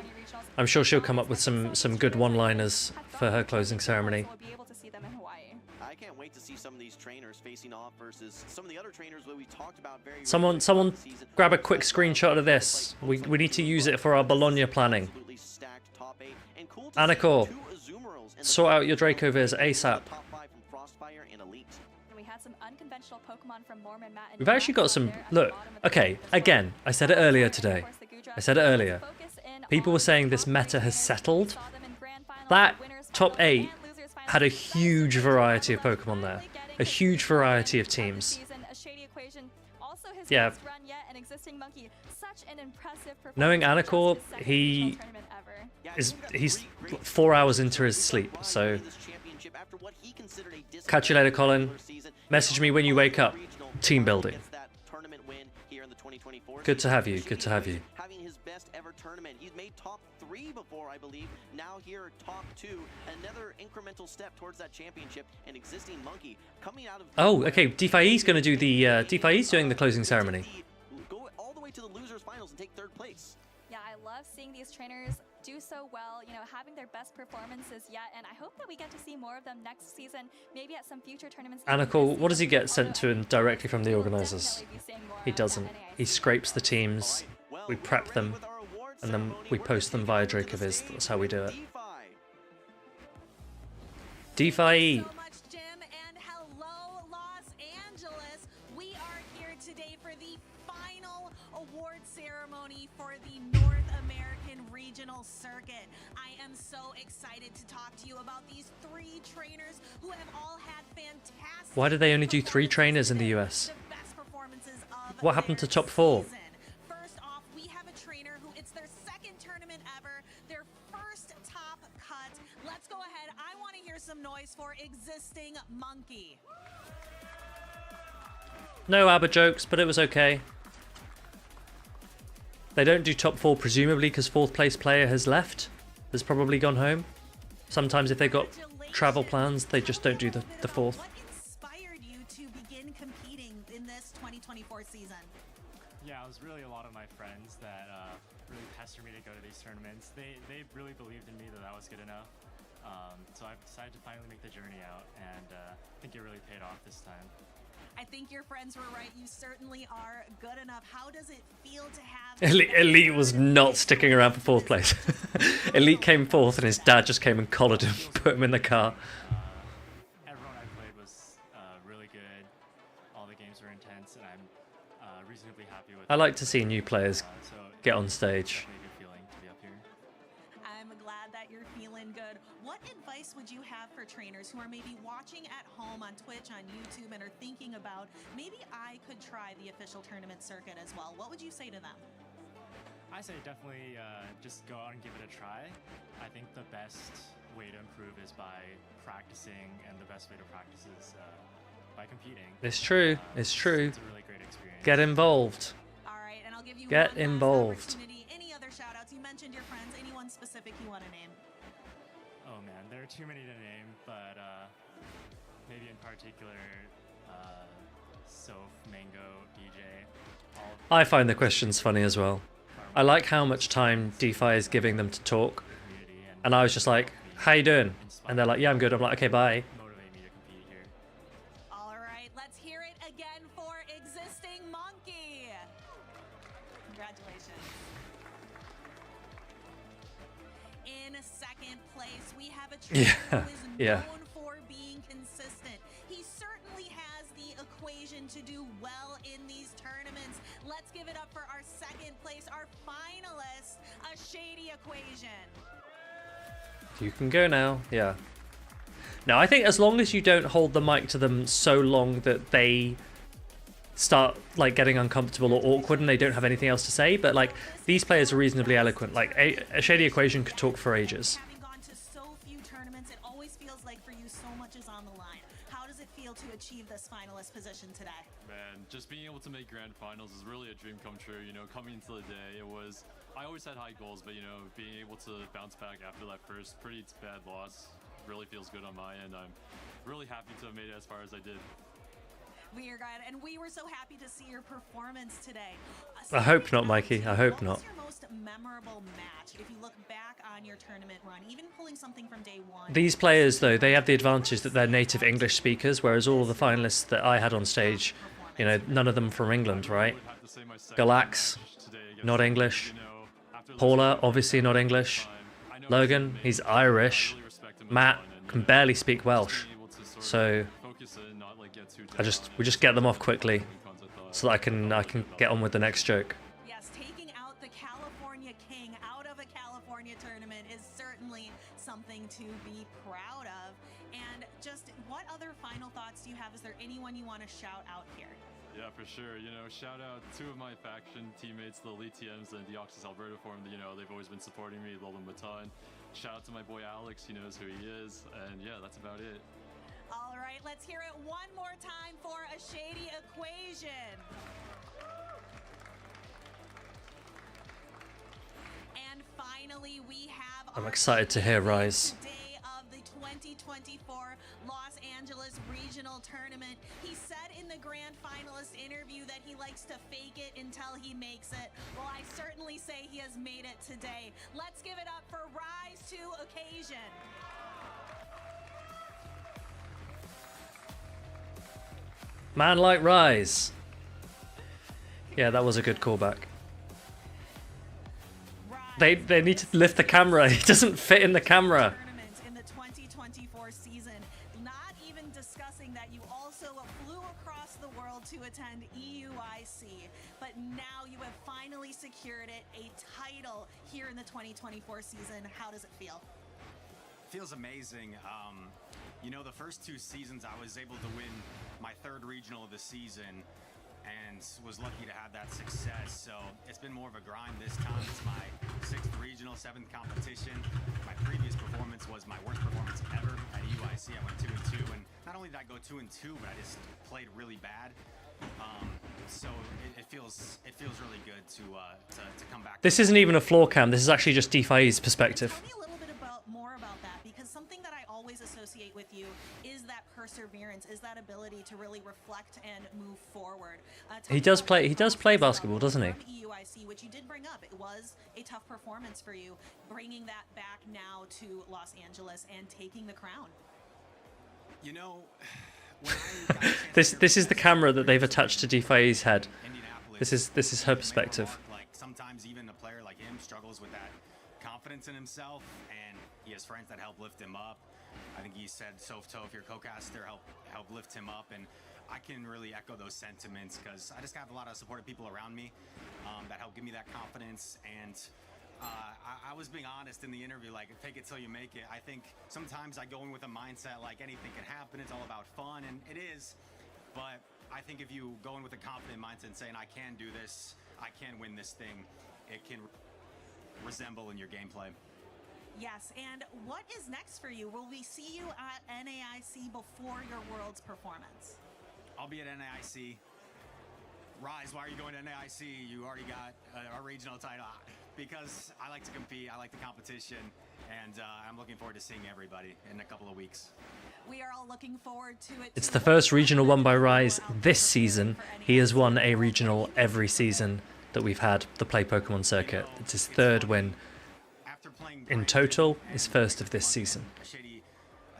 I'm sure she'll come up with some good one-liners for her closing ceremony. We'll be able to see them in Hawaii. I can't wait to see some of these trainers facing off versus some of the other trainers that we talked about very Someone grab a quick screenshot of this. We need to use it for our Bologna planning. absolutely stacked top 8. And cool to Anakor, see 2 Azumarill in the sort out your Draco Viz ASAP. top 5 from Frostfire and Elite. And we had some unconventional Pokemon from Mormon Matt. We've actually got some... Look, okay, again, I said it earlier today. I said it earlier. People were saying this meta has settled. That top 8 had a huge variety of Pokemon there. A huge variety of teams. Yeah. Knowing Anakor, he's 4 hours into his sleep, so... Catch you later, Colin. Message me when you wake up. Team building. Good to have you, good to have you. Having his best ever tournament. He's made top 3 before, I believe. Now here, top 2. Another incremental step towards that championship. An Existing Monkey coming out of... Oh, okay, Defai's going to do the... Defai's doing the closing ceremony. Go all the way to the losers finals and take 3rd place. Yeah, I love seeing these trainers do so well, you know, having their best performances yet, and I hope that we get to see more of them next season, maybe at some future tournaments. Anakor, what does he get sent to him directly from the organizers? He doesn't. He scrapes the teams, we prep them, and then we post them via Dracoviz. That's how we do it. DeFi. We are here today for the final award ceremony for the North American Regional Circuit. I am so excited to talk to you about these 3 trainers who have all had fantastic... Why do they only do 3 trainers in the US? What happened to top 4? First off, we have a trainer who it's their second tournament ever, their first top cut. Let's go ahead. I want to hear some noise for Existing Monkey. No ABBA jokes, but it was okay. They don't do top 4 presumably because 4th place player has left, has probably gone home. Sometimes if they've got travel plans, they just don't do the 4th. What inspired you to begin competing in this 2024 season? Yeah, it was really a lot of my friends that really pestered me to go to these tournaments. They really believed in me that I was good enough. So I've decided to finally make the journey out, and I think it really paid off this time. I think your friends were right. You certainly are good enough. How does it feel to have... Elite was not sticking around for 4th place. Elite came 4th and his dad just came and collared him, put him in the car. Everyone I played was really good. All the games were intense, and I'm reasonably happy with I like to see new players get on stage. Definitely a good feeling to be up here. I'm glad that you're feeling good. What advice would you have for trainers who are maybe watching at home on Twitch, on YouTube, and are thinking about, maybe I could try the official tournament circuit as well? What would you say to them? I say definitely just go out and give it a try. I think the best way to improve is by practicing, and the best way to practice is by competing. It's true. It's true. It's a really great experience. Get involved. All right, and I'll give you Get one last involved. opportunity. Any other shout-outs? You mentioned your friends. Anyone specific you want to name? Oh man, there are too many to name, but maybe in particular, Soph, Mango, DJ. I find the questions funny as well. I like how much time DeFi is giving them to talk. And I was just like, how you doing? And they're like, yeah, I'm good. I'm like, okay, bye. Motivate me to compete here. All right, let's hear it again for Existing Monkey. Congratulations. In second place, we have a trainer who is known for being consistent. He certainly has the equation to do well in these tournaments. Let's give it up for our second place, our finalist, a Shady Equation. You can go now. Yeah. No, I think as long as you don't hold the mic to them so long that they start like getting uncomfortable or awkward and they don't have anything else to say, but like these players are reasonably eloquent. Like a Shady Equation could talk for ages. Having gone to so few tournaments, it always feels like for you so much is on the line. How does it feel to achieve this finalist position today? Man, just being able to make grand finals is really a dream come true. You know, coming into the day, I always had high goals, but you know, being able to bounce back after that first pretty bad loss really feels good on my end. I'm really happy to have made it as far as I did. We are glad, and we were so happy to see your performance today. I hope not, Mikey. I hope not. What was your most memorable match? If you look back on your tournament run, even pulling something from day one. These players, though, they have the advantage that they're native English speakers, whereas all of the finalists that I had on stage, you know, none of them from England, right? Galax, not English. Paula, obviously not English. Logan, he's Irish. Matt can barely speak Welsh. So we just get them off quickly so that I can get on with the next joke. Yes, taking out the California King out of a California tournament is certainly something to be proud of. And just what other final thoughts do you have? Is there anyone you want to shout out here? Yeah, for sure. You know, shout out two of my faction teammates, the Elite TMs and Deoxys Alberta Forum. You know, they've always been supporting me, love them a ton. Shout out to my boy Alex, he knows who he is. And yeah, that's about it. All right, let's hear it one more time for a Shady Equation. And finally, we have I'm excited to hear Rise. day of the 2024 Los Angeles Regional Tournament. He said in the grand finalist interview that he likes to fake it until he makes it. Well, I certainly say he has made it today. Let's give it up for Rise to Occasion. Man like Rise. Yeah, that was a good callback. They need to lift the camera. He doesn't fit in the camera. In the 2024 season, not even discussing that you also flew across the world to attend EUIC, but now you have finally secured it, a title here in the 2024 season. How does it feel? Feels amazing. You know, the first two seasons I was able to win my third regional of the season, and was lucky to have that success. So it's been more of a grind this time. It's my 6th regional, 7th competition. My previous performance was my worst performance ever at UIC. I went 2-2, and not only did I go 2-2, but I just played really bad. So it feels really good to come back. This isn't even a floor cam. This is actually just DeFi's perspective. Tell me a little bit more about that, because something that I always associate with you is that perseverance, is that ability to really reflect and move forward. He does play basketball, doesn't he? From EUIC, which you did bring up, it was a tough performance for you, bringing that back now to Los Angeles and taking the crown. You know, This is the camera that they've attached to DeFi's head. This is her perspective. Like sometimes even a player like him struggles with that confidence in himself, and he has friends that help lift him up. I think he said Softo, your co-caster, help lift him up, and I can really echo those sentiments because I just have a lot of supportive people around me that help give me that confidence. And I was being honest in the interview, like, fake it till you make it. I think sometimes I go in with a mindset like anything can happen, it's all about fun, and it is. But I think if you go in with a confident mindset and saying, I can do this, I can win this thing, it can resemble in your gameplay. Yes, and what is next for you? Will we see you at NAIC before your Worlds performance? I'll be at NAIC. Rise, why are you going to NAIC? You already got a regional title. Because I like to compete, I like the competition, and I'm looking forward to seeing everybody in a couple of weeks. We are all looking forward to it. It's the first regional won by Rise this season. He has won a regional every season that we've had the Play Pokemon circuit. It's his 3rd win in total, his 1st of this season. A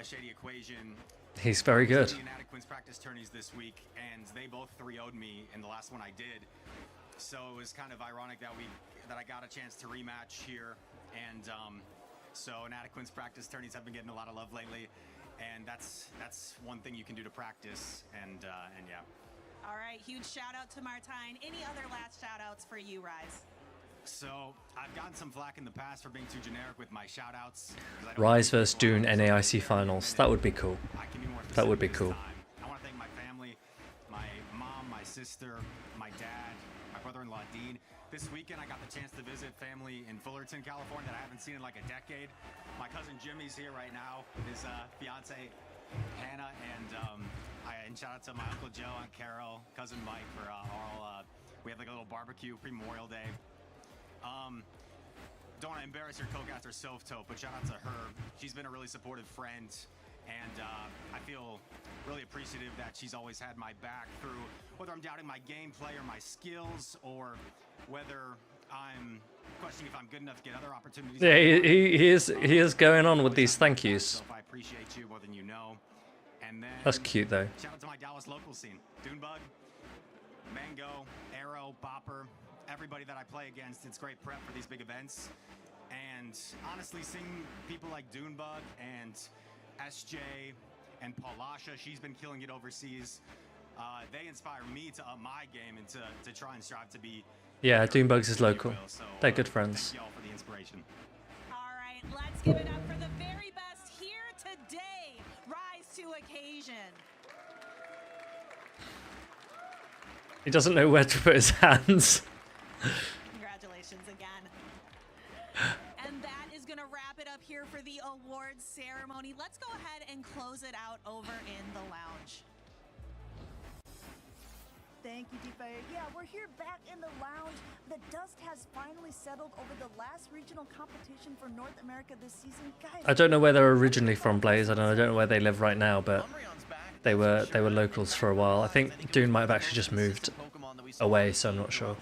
shady equation. He's very good. Inadequate practice tourneys this week, and they both 3-0'd me in the last one I did. So it was kind of ironic that I got a chance to rematch here, and so inadequate practice tourneys have been getting a lot of love lately, and that's one thing you can do to practice, and yeah. All right, huge shout out to Martine. Any other last shout outs for you, Rise? So I've gotten some flack in the past for being too generic with my shout outs. Rise vs Dune NAIC finals. That would be cool. That would be cool. I want to thank my family, my mom, my sister, my dad, my brother-in-law Dean. This weekend I got the chance to visit family in Fullerton, California that I haven't seen in like a decade. My cousin Jimmy's here right now with his fiance Hannah, and shout out to my Uncle Joe, Aunt Carol, cousin Mike for all. We had like a little barbecue pre-Memorial Day. Don't want to embarrass your co-caster Softo, but shout out to her. She's been a really supportive friend, and I feel really appreciative that she's always had my back through whether I'm doubting my gameplay or my skills, or whether I'm questioning if I'm good enough to get other opportunities. Yeah, he is going on with these thank yous. So I appreciate you more than you know. And then That's cute though. shout out to my Dallas local scene. Dunebug, Mango, Arrow, Bopper, everybody that I play against. It's great prep for these big events. And honestly, seeing people like Dunebug and SJ and Paulasha, she's been killing it overseas. They inspire me to up my game and to try and strive to be. Yeah, Doombugs is local. They're good friends. Thank y'all for the inspiration. All right, let's give it up for the very best here today. Rise to occasion. He doesn't know where to put his hands. Congratulations again. And that is going to wrap it up here for the awards ceremony. Let's go ahead and close it out over in the lounge. Thank you, DeFi. Yeah, we're here back in the lounge. The dust has finally settled over the last regional competition for North America this season. Guys, I don't know where they're originally from, Blaze. I don't know where they live right now, but they were locals for a while. I think Dune might have actually just moved away, so I'm not sure.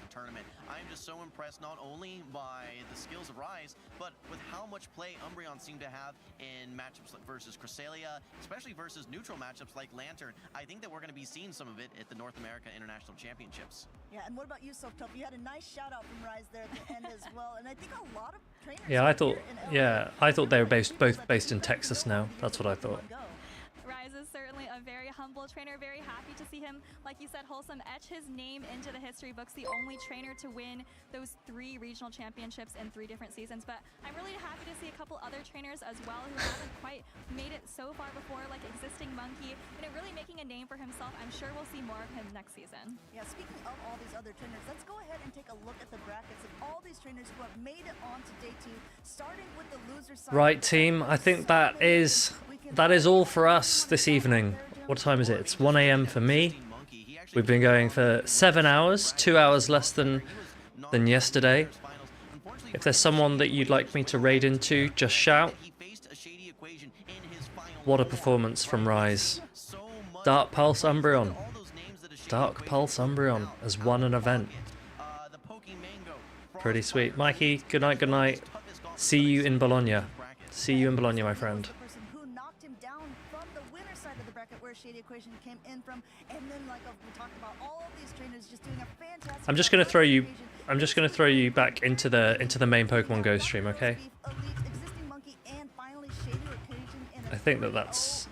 I'm just so impressed not only by the skills of Rise, but with how much play Umbreon seemed to have in matchups like versus Cresselia, especially versus neutral matchups like Lantern. I think that we're going to be seeing some of it at the North America International Championships. Yeah, and what about you, Softup? You had a nice shout out from Rise there at the end as well, and I think a lot of trainers. Yeah, I thought they were both based in Texas now. That's what I thought. Rise is certainly a very humble trainer. Very happy to see him, like you said, Wholesome, etch his name into the history books. The only trainer to win those 3 regional championships in 3 different seasons. But I'm really happy to see a couple other trainers as well who haven't quite made it so far before, like Existing Monkey, really making a name for himself. I'm sure we'll see more of him next season. Yeah, speaking of all these other trainers, let's go ahead and take a look at the brackets of all these trainers who have made it on to day 2, starting with the loser side. Right, team. I think that is all for us this evening. What time is it? It's 1 AM for me. We've been going for 7 hours, 2 hours less than yesterday. If there's someone that you'd like me to raid into, just shout. What a performance from Rise. Dark Pulse Umbreon. Dark Pulse Umbreon has won an event. Pretty sweet. Mikey, good night, good night. See you in Bologna. See you in Bologna, my friend. Who knocked him down from the winner side of the bracket where Shady Equation came in from, and then like we talked about, all of these trainers just doing a fantastic. I'm just gonna throw you back into the main Pokemon Go stream, okay? I think that's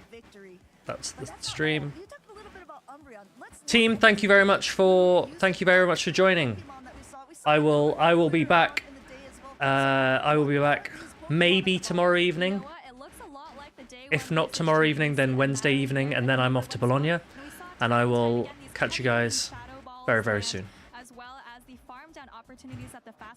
the stream. Team, thank you very much for joining. I will be back. I will be back maybe tomorrow evening. If not tomorrow evening, then Wednesday evening, and then I'm off to Bologna, and I will catch you guys very, very soon. As well as the farm down opportunities that the fast